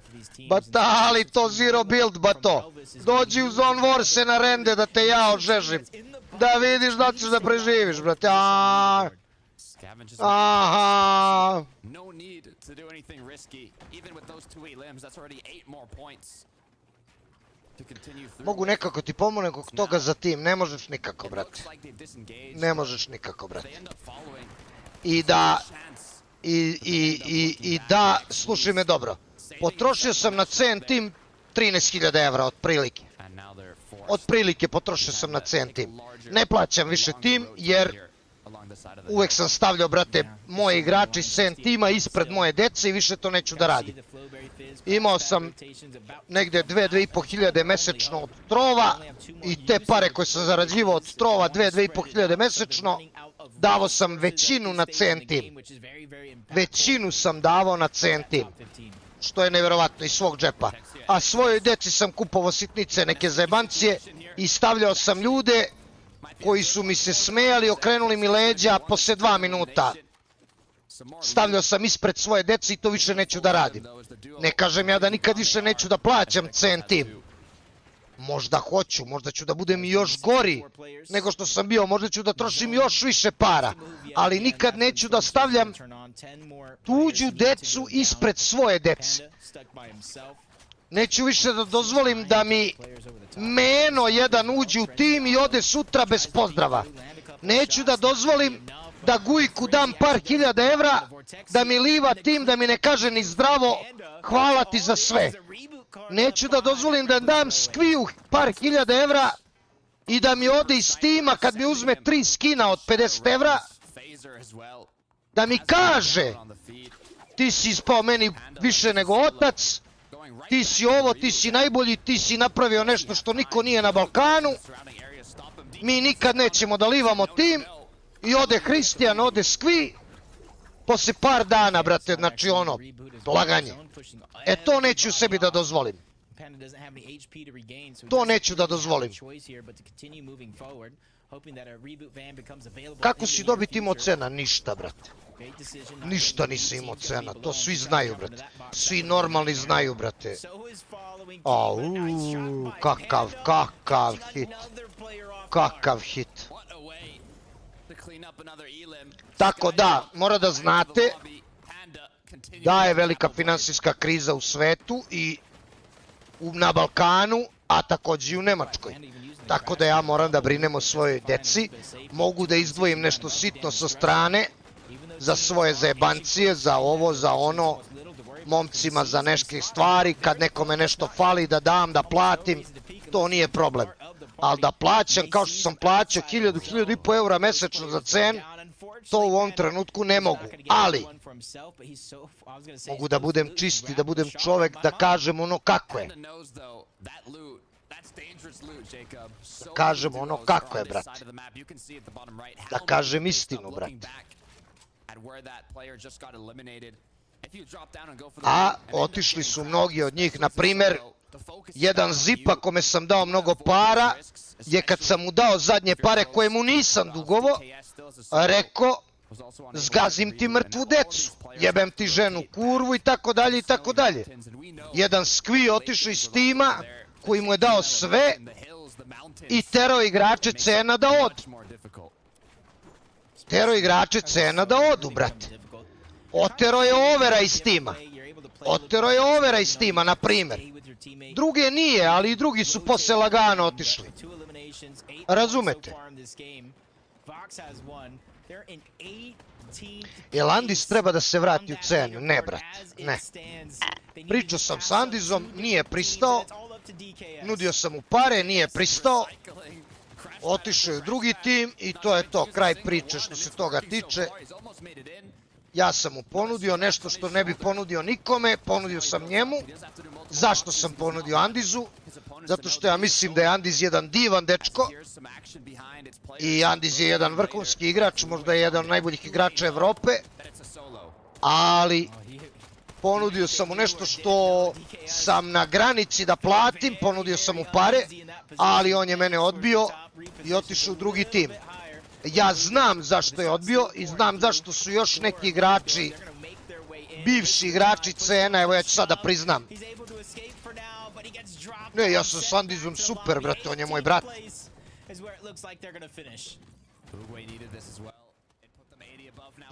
Batali to zero build, bato. Dođi u Zone War se na rende da te ja ožežim. Da vidiš da ćeš da preživiš, brate. Aha. No need to do anything risky. Even with those 2 limbs, that's already 8 more points to continue through. Mogu nekako ti pomoći kod toga za tim, ne možeš nikako, brate. Ne možeš nikako, brate. I da, slušaj me dobro. Potrošio sam na CN Team 13.000 evra, otprilike. Otprilike potrošio sam na CN Team. Ne plaćam više tim, jer uvek sam stavljao, brate, moje igrače iz CN Teama ispred moje dece i više to neću da radim. Imao sam negde 2-2,5 hiljade mesečno od trova i te pare koje sam zarađivao od trova, 2-2,5 hiljade mesečno, davao sam većinu na CN Team. Većinu sam davao na CN Team. Što je nevjerovatno, iz svog džepa. A svojoj deci sam kupovao sitnice, neke zajebancije i stavljao sam ljude koji su mi se smejali, okrenuli mi leđa posle 2 minuta. Stavljao sam ispred svoje dece i to više neću da radim. Ne kažem ja da nikad više neću da plaćam CN Team. Možda hoću, možda ću da budem još gori nego što sam bio, možda ću da trošim još više para, ali nikad neću da stavljam tuđu decu ispred svoje dece. Neću više da dozvolim da mi Meno jedan uđe u tim i ode sutra bez pozdrava. Neću da dozvolim da Gujku dam par hiljada evra, da mi liva tim, da mi ne kaže ni zdravo, hvala ti za sve. Neću da dozvolim da dam Skviju par hiljada evra i da mi ode iz tima kad mi uzme 3 skina od 50 evra, da mi kaže ti si ispao meni više nego otac, ti si ovo, ti si najbolji, ti si napravio nešto što niko nije na Balkanu, mi nikad nećemo da livamo tim i ode Hristijan, ode Skvi, posle par dana, brate, znači ono, laganje. E to neću sebi da dozvolim. To neću da dozvolim. Kako si dobiti imao cena? Ništa, brate. Ništa nisi imao cena, to svi znaju, brate. Svi normalni znaju, brate. Au, kakav hit. Kakav hit. Tako da, mora da znate da je velika finansijska kriza u svetu i na Balkanu, a takođe i u Nemačkoj. Tako da ja moram da brinem o svojoj deci. Mogu da izdvojim nešto sitno sa strane za svoje zajebancije, za ovo, za ono, momcima za neke stvari, kad nekome nešto fali da dam, da platim, to nije problem. Ali da plaćam kao što sam plaćao 1000-1500 eura mesečno za cen, to u ovom trenutku ne mogu. Ali, mogu da budem čisti, da budem čovek, da kažem ono kako je. Da kažem ono kako je, brate. Da kažem istinu, brate. A otišli su mnogi od njih, na primer, jedan Zipa kome sam dao mnogo para, je kad sam mu dao zadnje pare koje mu nisam dugovo, rekao, zgazim ti mrtvu decu, jebem ti ženu kurvu i tako dalje i tako dalje. Jedan skvi otišao iz tima koji mu je dao sve i terao igrače cena da odu. Terao igrače cena da odu, brate. Otero je overa iz tima. Otero je overa iz tima, na primer. Druge nije, ali i drugi su posle lagano otišli. Razumete? Jel Andis treba da se vrati u cenu? Ne, brate, ne. Pričao sam s Andizom, nije pristao. Nudio sam mu pare, nije pristao. Otišao je u drugi tim i to je to, kraj priče što se toga tiče. Ja sam mu ponudio nešto što ne bi ponudio nikome, ponudio sam njemu. Zašto sam ponudio Andizu? Zato što ja mislim da je Andiz jedan divan dečko. I Andiz je jedan vrhunski igrač, možda je jedan od najboljih igrača Evrope. Ali ponudio sam mu nešto što sam na granici da platim, ponudio sam mu pare, ali on je mene odbio i otišao u drugi tim. Ja znam zašto je odbio i znam zašto su još neki igrači, bivši igrači CN-a, evo ja ću sada priznam. Ne, ja sam s Andizom super, brate, on je moj brat.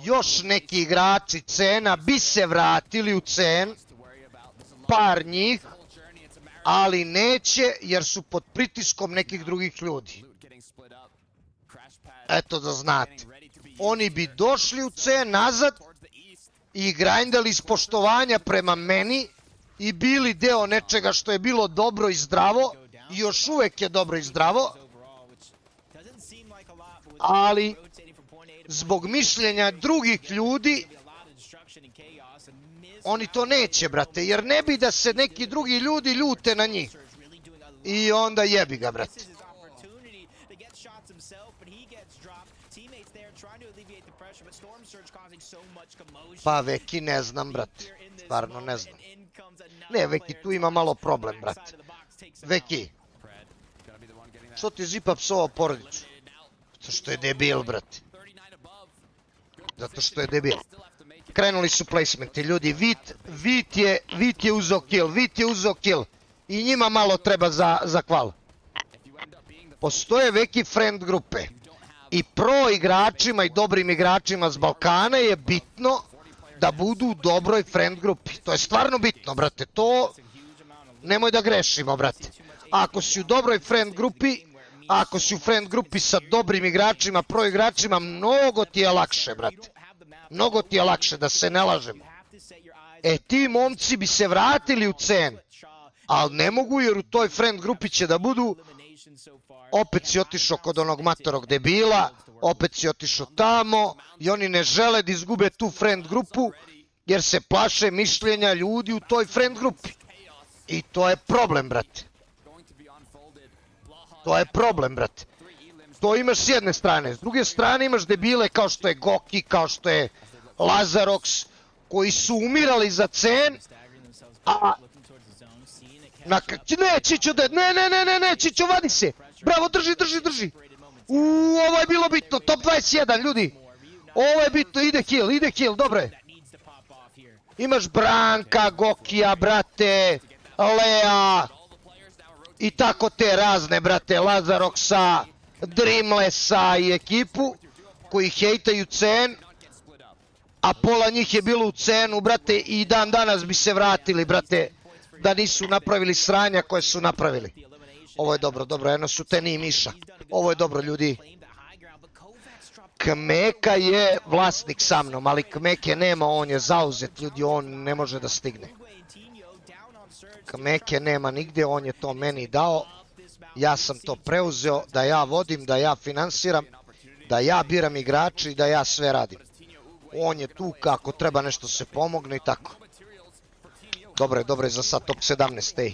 Još neki igrači CN-a bi se vratili u CN, par njih, ali neće jer su pod pritiskom nekih drugih ljudi. Eto da znate. Oni bi došli u CN nazad i grindali iz poštovanja prema meni i bili deo nečega što je bilo dobro i zdravo i još uvek je dobro i zdravo, ali zbog mišljenja drugih ljudi oni to neće, brate, jer ne bi da se neki drugi ljudi ljute na njih i onda jebi ga, brate. Pa Veki ne znam, brate, stvarno ne znam. Ne, Veki, tu ima malo problem, brate. Veki, što ti Zipa psovao porodicu? Zato što je debil, brate. Zato što je debil. Krenuli su placementi, ljudi, Vit je uzeo kill, Vit je uzeo kill. I njima malo treba za hvala. Postoje Veki friend grupe. I pro igračima i dobrim igračima s Balkana je bitno da budu u dobroj friend grupi. To je stvarno bitno, brate, to nemoj da grešimo, brate. Ako si u dobroj friend grupi, ako si u friend grupi sa dobrim igračima, pro igračima, mnogo ti je lakše, brate. Mnogo ti je lakše, da se ne lažemo. E, ti momci bi se vratili u CN, ali ne mogu jer u toj friend grupi će da budu. Opet si otišao kod onog matorog debila, opet si otišao tamo i oni ne žele da izgube tu friend grupu jer se plaše mišljenja ljudi u toj friend grupi. I to je problem, brate. To je problem, brate. To imaš s jedne strane. S druge strane imaš debile kao što je Goki, kao što je Lazarox, koji su umirali za CN, a... Ne, Čićo, ne, Čićo, vadi se! Bravo, drži! Ovo je bilo bitno, top 21, ljudi. Ovo je bitno, ide kill, dobro je. Imaš Branka, Gokija, brate, Lea. I tako te razne, brate, Lazaroksa, Dreamlessa i ekipu koji hejtaju cen. A pola njih je bilo u cenu, brate, i dan danas bi se vratili, brate, da nisu napravili sranja koje su napravili. Ovo je dobro, jedno su Teni i MIHA. Ovo je dobro, ljudi. Kmeka je vlasnik sa mnom, ali Kmeke nema, on je zauzet, ljudi, on ne može da stigne. Kmeke nema nigdje, on je to meni dao. Ja sam to preuzeo, da ja vodim, da ja finansiram, da ja biram igrače i da ja sve radim. On je tu kako treba nešto se pomogne i tako. Dobro je za sad top 17, ej.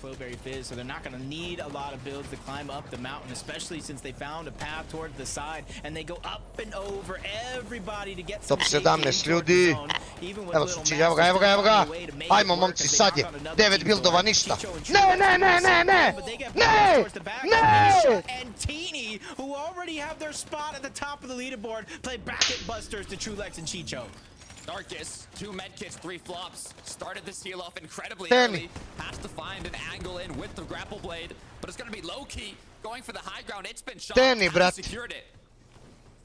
Flowberry Fizz, so they're not going to need a lot of builds to climb up the mountain, especially since they found a path towards the side, and they go up and over everybody to get some top 17 ljudi. Evo Suči, evo ga. Ajmo momci, sad je 9 buildova, ništa. Ne! And Teeny, who already have their spot at the top of the leaderboard, play bracket busters to Trulex and Chicho. Darkus, 2 medkits, 3 flops. Started this heal off incredibly early. Has to find an angle in with the grapple blade, but it's going to be low-key. Going for the high ground, it's been shot. Secured it.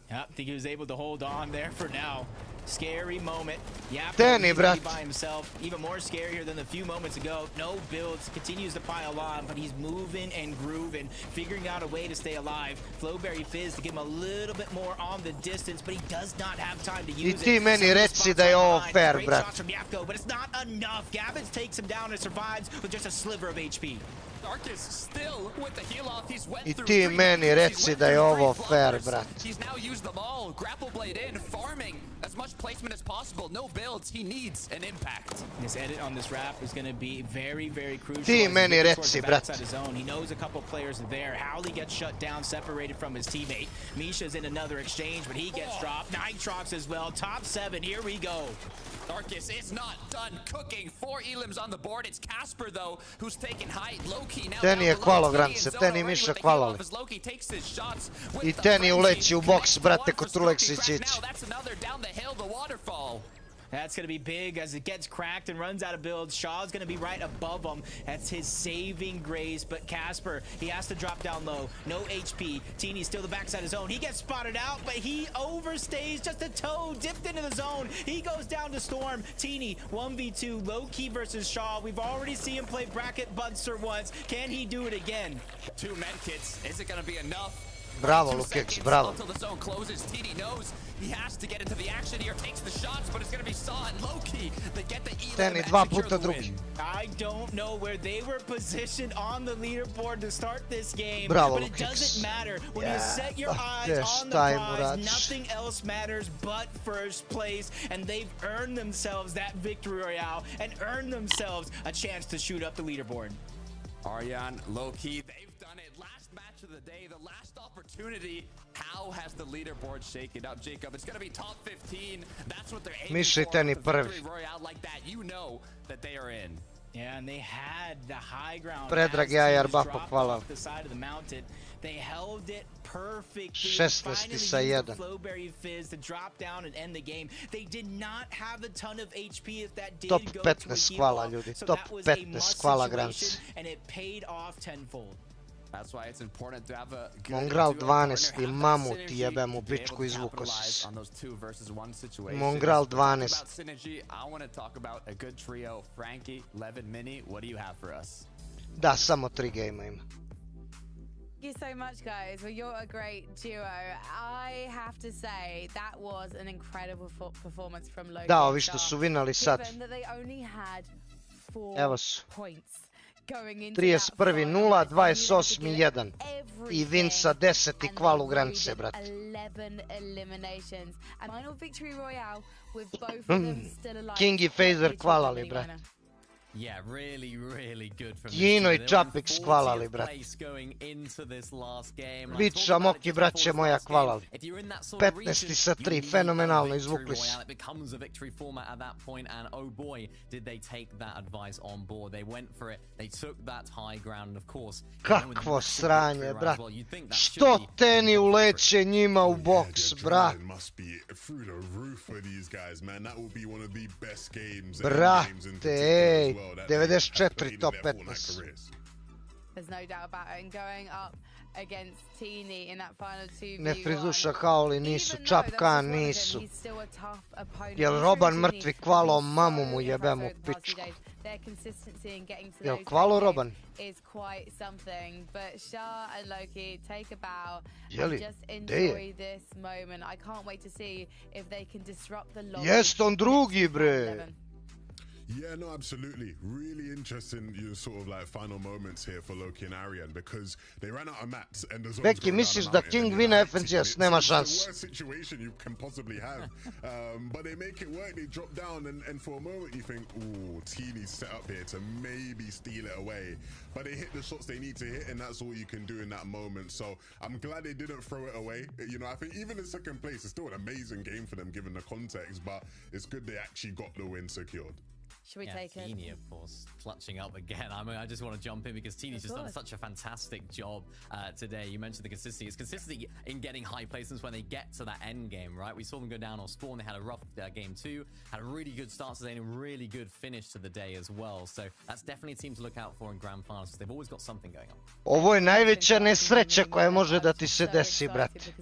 Yeah, I think he was able to hold on there for now. Scary moment. Yeah, by himself. Even more scary here than the few moments ago. No builds, continues to pile on, but he's moving and grooving, figuring out a way to stay alive. Flowberry Fizz to give him a little bit more on the distance, but he does not have time to use it. I ti meni reci da je ovo fair, brat. But it's not enough. Gabbage takes him down and survives with just a sliver of HP. Darkus still with the heal off. He's went through. I ti meni reci da je ovo fair, brat. He's now used them all. Grapple blade in, farming as much placement as possible. No builds. He needs an impact. This edit on this wrap is going to be very, very crucial. Ti meni reci, brat. He knows a couple players there. Howley gets shut down, separated from his teammate. Misha's in another exchange, but he gets dropped. Nitrox as well. Top 7. Here we go. Darkus is not done cooking. 4 elims on the board. It's Casper though, who's taking height. Loki now. Teni je kvalo grance, Teni MIHA kvalali. I Teni uleći u box, brate, kod Trulexić. That's going to be big as it gets cracked and runs out of builds. Shaw's going to be right above him. That's his saving grace. But Casper, he has to drop down low. No HP. Teeny's still the backside of zone. He gets spotted out, but he overstays just a toe. Dipped into the zone. He goes down to Storm. Teeny, 1v2. Low-key versus Shaw. We've already seen him play bracket Bunster once. Can he do it again? 2 medkits. Is it going to be enough? Bravo, Lukex, bravo. Until the zone closes, TD knows he has to get into the action here, takes the shots, but it's going to be Saw and Loki that get the Teni 2 puta drugi. I don't know where they were positioned on the leaderboard to start this game, bravo, but it doesn't matter. When you set your eyes on the prize, nothing else matters but first place, and they've earned themselves that victory royale and earned themselves a chance to shoot up the leaderboard. Aryan, Loki, they've done it. Last match of the day, the last opportunity. How has the leaderboard shaken up, Jacob? It's going to be top 15. That's what they're aiming for. Teni Victory royale like that, you know that they are in. Yeah, and they had the high ground. Predrag Jajar Bapo, hvala. The side of the mountain. They held it perfectly. 16 sa 1. Flowberry Fizz to drop down and end the game. They did not have a ton of HP if that did top go 15 hvala, ljudi. Top 15 hvala, granici. And it paid off tenfold. That's why it's important to have a Mongral 12 i Mamut jebem u pičku izvuko se. Mongral 12. Synergy, I want to talk about a good trio. Frankie, Levin, Mini, what do you have for us? Da, samo 3 game ima. Thank you so much, guys. Well, you're a great duo. I have to say that was an incredible performance from Loki. Da, ovi što su vinali sad. Evo su. 31.0, 28.1 i win sa 10 i kval u granice, brate. King i Phaser kvalali, brate. Yeah, really good from Kino i Čapik skvalali, brat. Bića, Moki, braće moja, hvalali. 15 sa 3, fenomenalno, izvukli su. Kakvo sranje, brat. Što teni uleće njima u boks, brat. Brate, ej, 94 top 15. Ne frizuša Haoli nisu, Čapkan nisu. Jel Roban mrtvi kvalo, mamu mu jebem u pičku. Jel kvalo Roban? Jeli, gdje je? Jest on drugi, bre. Yeah, no, absolutely. Really interesting, sort of like final moments here for Loki and Arian because they ran out of mats and the zone's Beki, misliš da King wina FNCS? Nema šans. It's the worst situation you can possibly have. But they make it work, they drop down and for a moment you think, ooh, Teeny's set up here to maybe steal it away. But they hit the shots they need to hit and that's all you can do in that moment. So I'm glad they didn't throw it away. You know, I think even in second place, it's still an amazing game for them given the context, but it's good they actually got the win secured. Should we take it? Teeny, of course, clutching up again. I mean, I just want to jump in because Teeny's just done such a fantastic job today. You mentioned the consistency. It's consistency in getting high placements when they get to that end game, right? We saw them go down on spawn. They had a rough game 2, had a really good start today and a really good finish to the day as well. So that's definitely a team to look out for in grand finals. They've always got something going on. Ovo je najveća nesreća koja može da ti se desi, brate.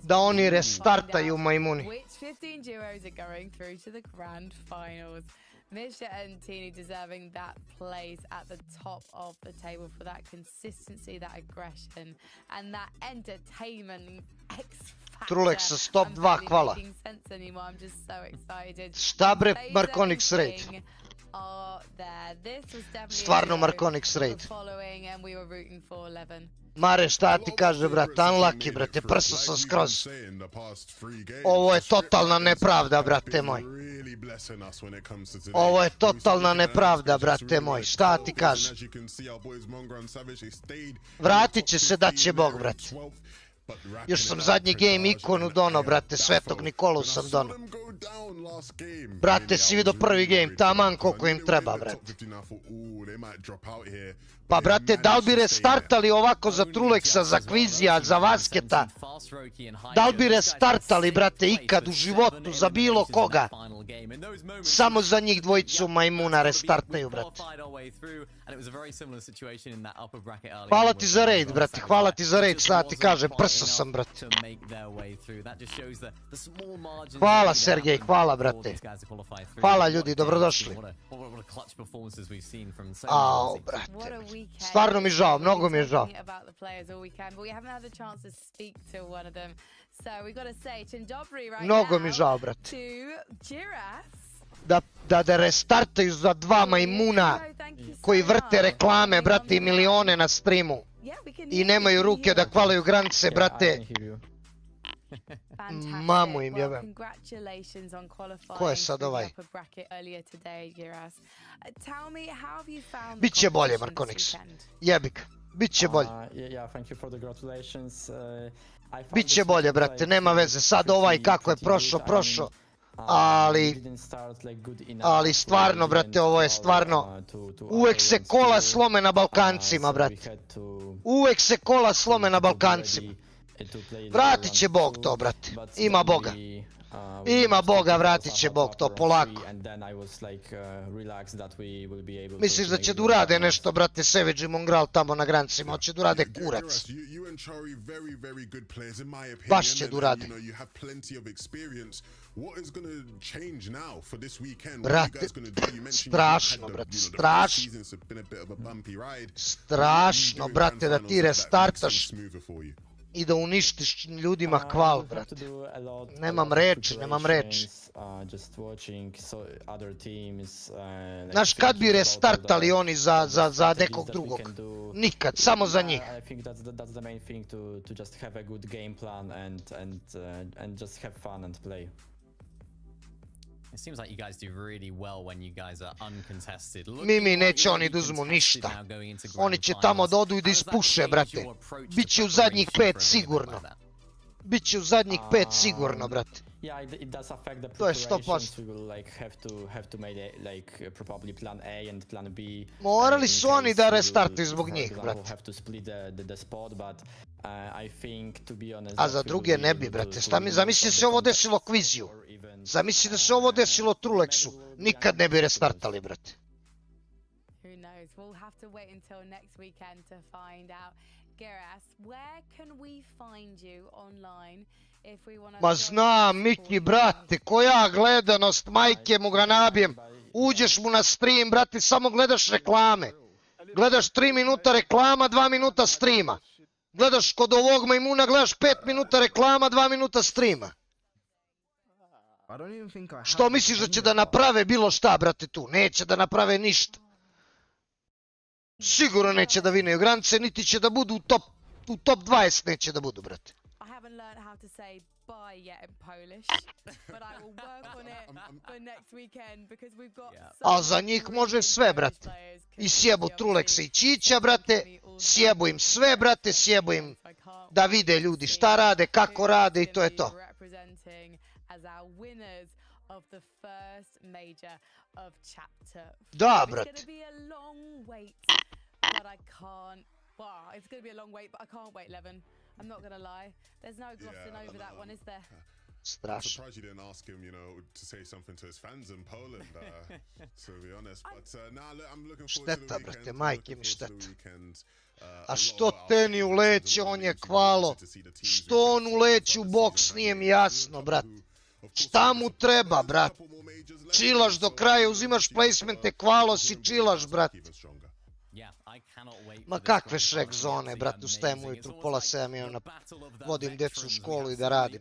Da oni restartaju majmuni. Which 15 duos are going through to the grand finals? MIHA and Teeny deserving that place at the top of the table for that consistency, that aggression, and that entertainment X factor. Trulek sa stop 2, hvala. I'm just so excited. Šta bre, Markonix raid? Stvarno Markonix raid. Mare, šta ti kaže, brate, unlucky, brate, prso sam skroz. Ovo je totalna nepravda, brate moj. Ovo je totalna nepravda, brate moj, šta ti kaže? Vratit će se, da će Bog, brate. Još sam zadnji game ikonu dono, brate, Svetog Nikolu sam dono. Brate, si vidio prvi game, taman koliko im treba, brate. Pa, brate, da li bi restartali ovako za Truleksa, za Kvizija, za Vasketa? Da li bi restartali, brate, ikad u životu, za bilo koga? Samo za njih dvojicu majmuna restartaju, brate. Hvala ti za raid, brate, hvala ti za raid, šta ti kažem, prso sam, brate. Hvala, Sergej, hvala, brate. Hvala, ljudi, dobrodošli. Ao, brate. Stvarno mi žao, mnogo mi je žao. Mnogo mi žao, brate. Da restartaju za 2 majmuna koji vrte reklame, brate, i milione na streamu. I nemaju ruke da hvalaju granice, brate. Mamu im jebem. Ko je sad ovaj? Biće bolje, Markonix. Jebik. Biće bolje. Biće bolje, brate, nema veze. Sad ovaj kako je prošao. Ali stvarno, brate, ovo je stvarno. Uvek se kola slome na Balkancima, brate. Uvek se kola slome na Balkancima. Vratit će Bog to, brate. Ima Boga. Ima Boga, vratit će Bog to polako. Misliš da će da urade nešto, brate, Savage i Mongral tamo na granicima, hoće da urade kurac. Baš će da urade. Brate, strašno, brate, strašno. Strašno, brate, da ti restartaš i da uništiš ljudima hval, brate. Nemam reči. Znaš, kad bi restartali oni za nekog drugog? Nikad, samo za njih. It seems like you guys do really well when you guys are uncontested. Mi neće oni da uzmu ništa. Oni će tamo da odu i da ispuše, brate. Biće u zadnjih 5 sigurno. Biće u zadnjih 5 sigurno, brate. To je 100%. Morali su oni da restartuju zbog njih, brate. A za druge ne bi, brate. Zamisli se ovo desilo Kviziju. Zamisli da se ovo desilo Trulexu. Nikad ne bi restartali, brate. Who knows? We'll have to wait until next weekend to find out. Geras, where can we find you online if we want to... Ma znam, Miki, brate, koja gledanost, majke mu ga nabijem. Uđeš mu na stream, brate, samo gledaš reklame. Gledaš 3 minuta reklama, 2 minuta streama. Gledaš kod ovog majmuna, gledaš 5 minuta reklama, 2 minuta streama. Što misliš da će da naprave bilo šta, brate, tu? Neće da naprave ništa. Sigurno neće da vineju granice, niti će da budu u top 20 neće da budu, brate. A za njih može sve, brate. I sjebu Trulexa i Čića, brate. Sjebu im sve, brate. Sjebu im da vide ljudi šta rade, kako rade i to je to. Da, brate. But I can't. Wow, it's going to be a long wait, but I can't wait, Levin. I'm not going to lie. There's no glossing over that one, is there? I'm surprised you didn't ask him, you know, to say something to his fans in Poland, to be honest. But now I'm looking forward to the weekend. A što teni u leće, on je kvalo. Što on u leće u boks, nije mi jasno, brate. Šta mu treba, brate? Čilaš do kraja, uzimaš placemente, kvalo si, čilaš, brate. Ma kakve Shrek zone, brate, ustajem ujutru pola 7 i vodim djecu u školu i da radim.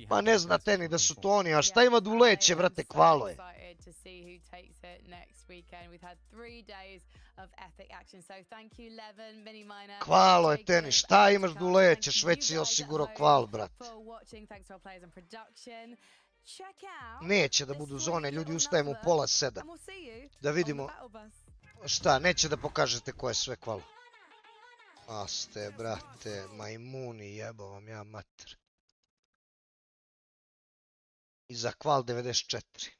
Pa ne znate ni da su to oni, a šta ima da uleće, brate, kvalo je. Kvalo je tenis, šta imaš da ulećeš, već si osigurao kval, brate. Neće da budu zone, ljudi, ustajemo u pola 7. Da vidimo šta, neće da pokažete ko je sve kvalo. A ste, brate, majmuni, jebo vam ja mater. I za kval 94.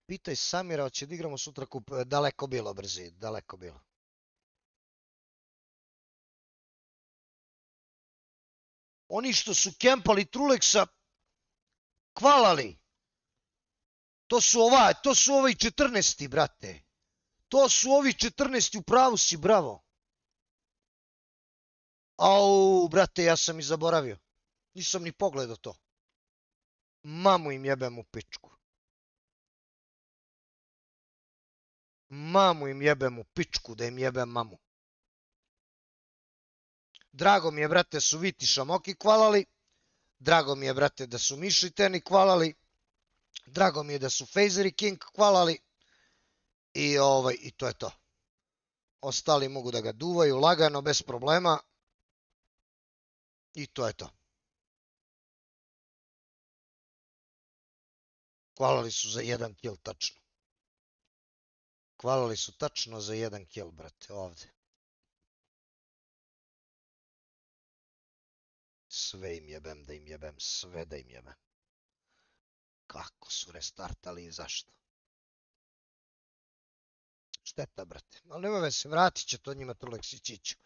Pitaj Samira, hoće da igramo sutra kup. Daleko bilo, brzi, daleko bilo. Oni što su kempali Trulexa, kvalali. To su ovi 14, brate. To su ovi 14, u pravu si, bravo. Au, brate, ja sam i zaboravio. Nisam ni pogledao to. Mamu im jebem u pičku. Mamu im jebem u pičku, da im jebem mamu. Drago mi je, brate, su Viti Smoky kvalali. Drago mi je, brate, da su Miši Teni kvalali. Drago mi je da su Phaseri King kvalali. I to je to. Ostali mogu da ga duvaju lagano, bez problema. I to je to. Kvalali su za 1 kill tačno. Kvalali su tačno za 1 kill, brate, ovdje. Sve im jebem, da im jebem, sve da im jebem. Kako su restartali i zašto? Šteta, brate. Ali nema veze, vratit će to njima Trulex i Čiću.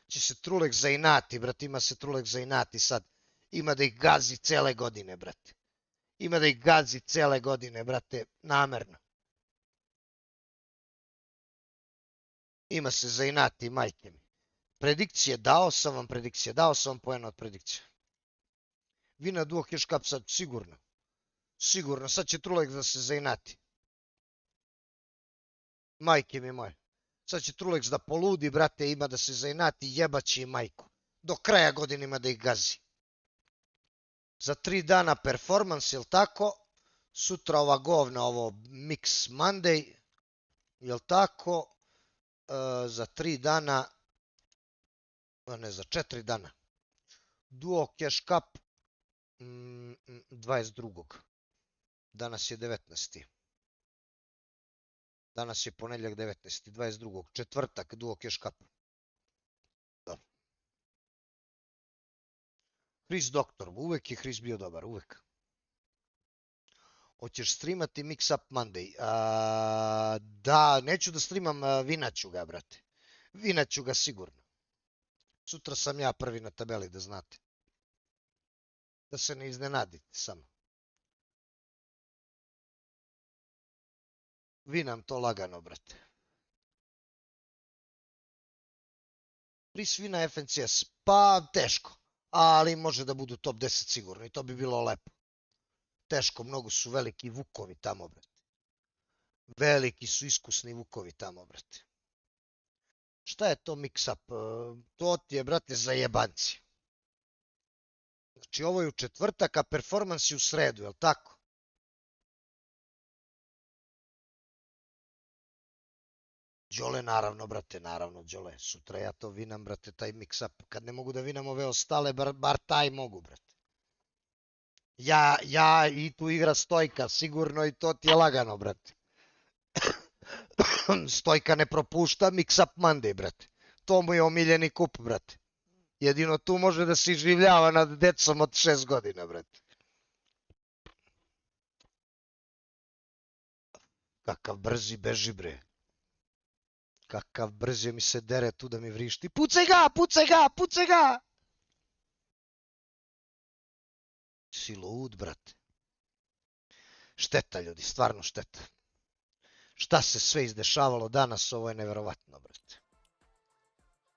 Će se Trulex zainati, brate, ima se Trulex zainati sad. Ima da ih gazi cele godine, brate. Ima da ih gazi cele godine, brate, namerno. Ima se zainati, majke mi. Predikcije, dao sam vam poena od predikcije. Vi na duo cash cup sad, sigurno. Sigurno, sad će Trulex da se zainati. Majke mi moje. Sad će Trulex da poludi, brate, ima da se zainati, jebaći i majku. Do kraja godine ima da ih gazi. Za 3 dana performance, jel tako? Sutra ova govna, ovo Mix Monday, jel tako? Za 3 dana Ne, za 4 dana. Duo Cash Cup 22. Danas je 19. Danas je ponedjeljak 19. 22. Četvrtak Duo Cash Cup. Chris Doktor, uvek je Chris bio dobar, uvek. Hoćeš streamati Mix Up Monday? Da, neću da streamam, vinaću ga, brate. Vinaću ga sigurno. Sutra sam ja prvi na tabeli, da znate. Da se ne iznenadite samo. Vinam to lagano, brate. Pris vina FNCS, pa teško. Ali može da budu top 10 sigurno i to bi bilo lepo. Teško, mnogo su veliki vukovi tamo, brate. Veliki su iskusni vukovi tamo, brate. Šta je to mix-up? To ti je, brate, za jebanci. Znači, ovo je u četvrtak, a performans je u sredu, je li tako? Djole, naravno, brate, naravno, Djole. Sutra ja to vinam, brate, taj mix-up. Kad ne mogu da vinam ove ostale, bar taj mogu, brate. Ja i tu igra Stojka, sigurno i to ti je lagano, brate. Stojka ne propušta Mix Up Monday, brate. To mu je omiljeni kup, brate. Jedino tu može da se iživljava nad decom od 6 godina, brate. Kakav brzi beži, bre. Kakav brzi mi se dere tu da mi vrišti. Pucaj ga, pucaj ga, pucaj ga! Si lud, brate. Šteta, ljudi, stvarno šteta. Šta se sve izdešavalo danas, ovo je neverovatno, brate.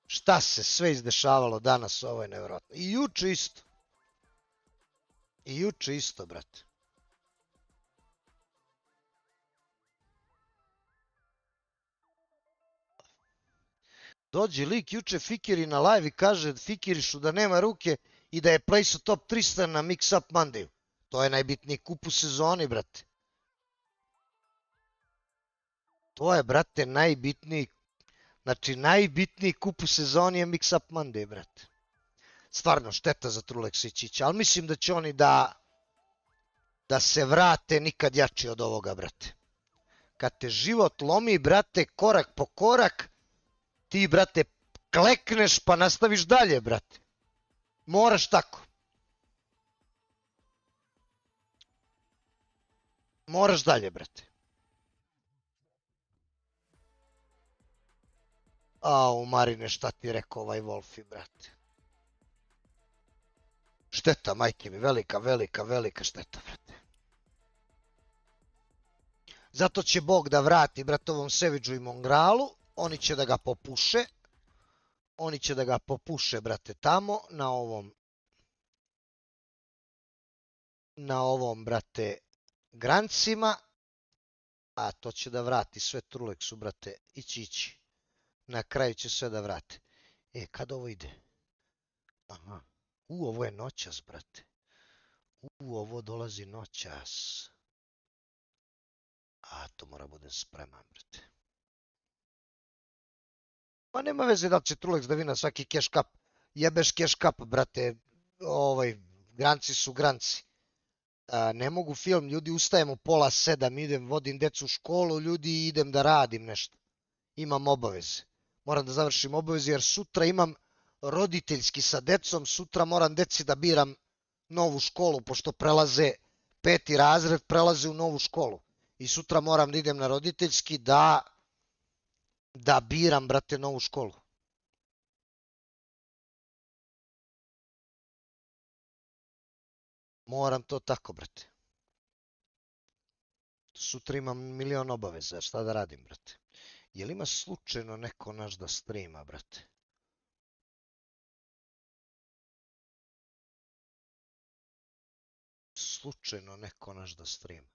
Šta se sve izdešavalo danas, ovo je neverovatno. I juče isto. I juče isto, brate. Dođe lik juče Fikiri na live i kaže Fikirišu da nema ruke i da je place top 300 na Mix Up Mondayu. To je najbitniji kup u sezoni, brate. To je, brate, najbitniji. Znači, najbitniji kup u sezoni je Mix Up Monday, brate. Stvarno, šteta za Trulex i Čića, ali mislim da će oni da se vrate nikad jači od ovoga, brate. Kad te život lomi, brate, korak po korak, ti, brate, klekneš pa nastaviš dalje, brate. Moraš tako. Moraš dalje, brate. Au, Marine, šta ti rekao ovaj Wolfi, brate. Šteta, majke mi, velika, velika, velika šteta, brate. Zato će Bog da vrati, brate, ovom Sevidžu i Mongralu. Oni će da ga popuše. Oni će da ga popuše, brate, tamo, na ovom, brate, grancima. A to će da vrati sve Trulexu, brate, ići. Na kraju će sve da vrate. Kad ovo ide? Aha. Ovo je noćas, brate. Ovo dolazi noćas. A, to mora bude spreman, brate. Pa nema veze da li će Trulex da vina svaki cash cup. Jebeš cash cup, brate. Granci su granci. Ne mogu film, ljudi, ustajem u 6:30, idem, vodim decu u školu, ljudi, idem da radim nešto. Imam obaveze. Moram da završim obaveze jer sutra imam roditeljski sa decom, sutra moram deci da biram novu školu, pošto prelaze 5. razred, prelaze u novu školu. I sutra moram da idem na roditeljski da biram, brate, novu školu. Moram to tako, brate. Sutra imam milion obaveza, šta da radim, brate? Jel ima slučajno neko naš da streama, brate? Slučajno neko naš da streama.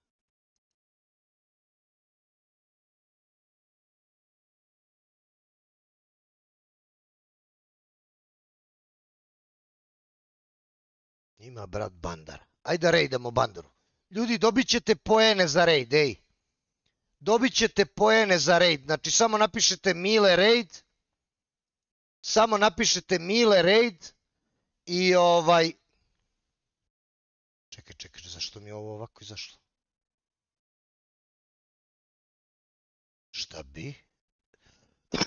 Ima brat Bandar. Ajde da raidamo Bandaru. Ljudi, dobit ćete poene za raid, ej. Dobit ćete poene za raid. Znači, samo napišete Mile raid Samo napišete Mile raid i Čekaj, zašto mi je ovo ovako izašlo? Šta bi?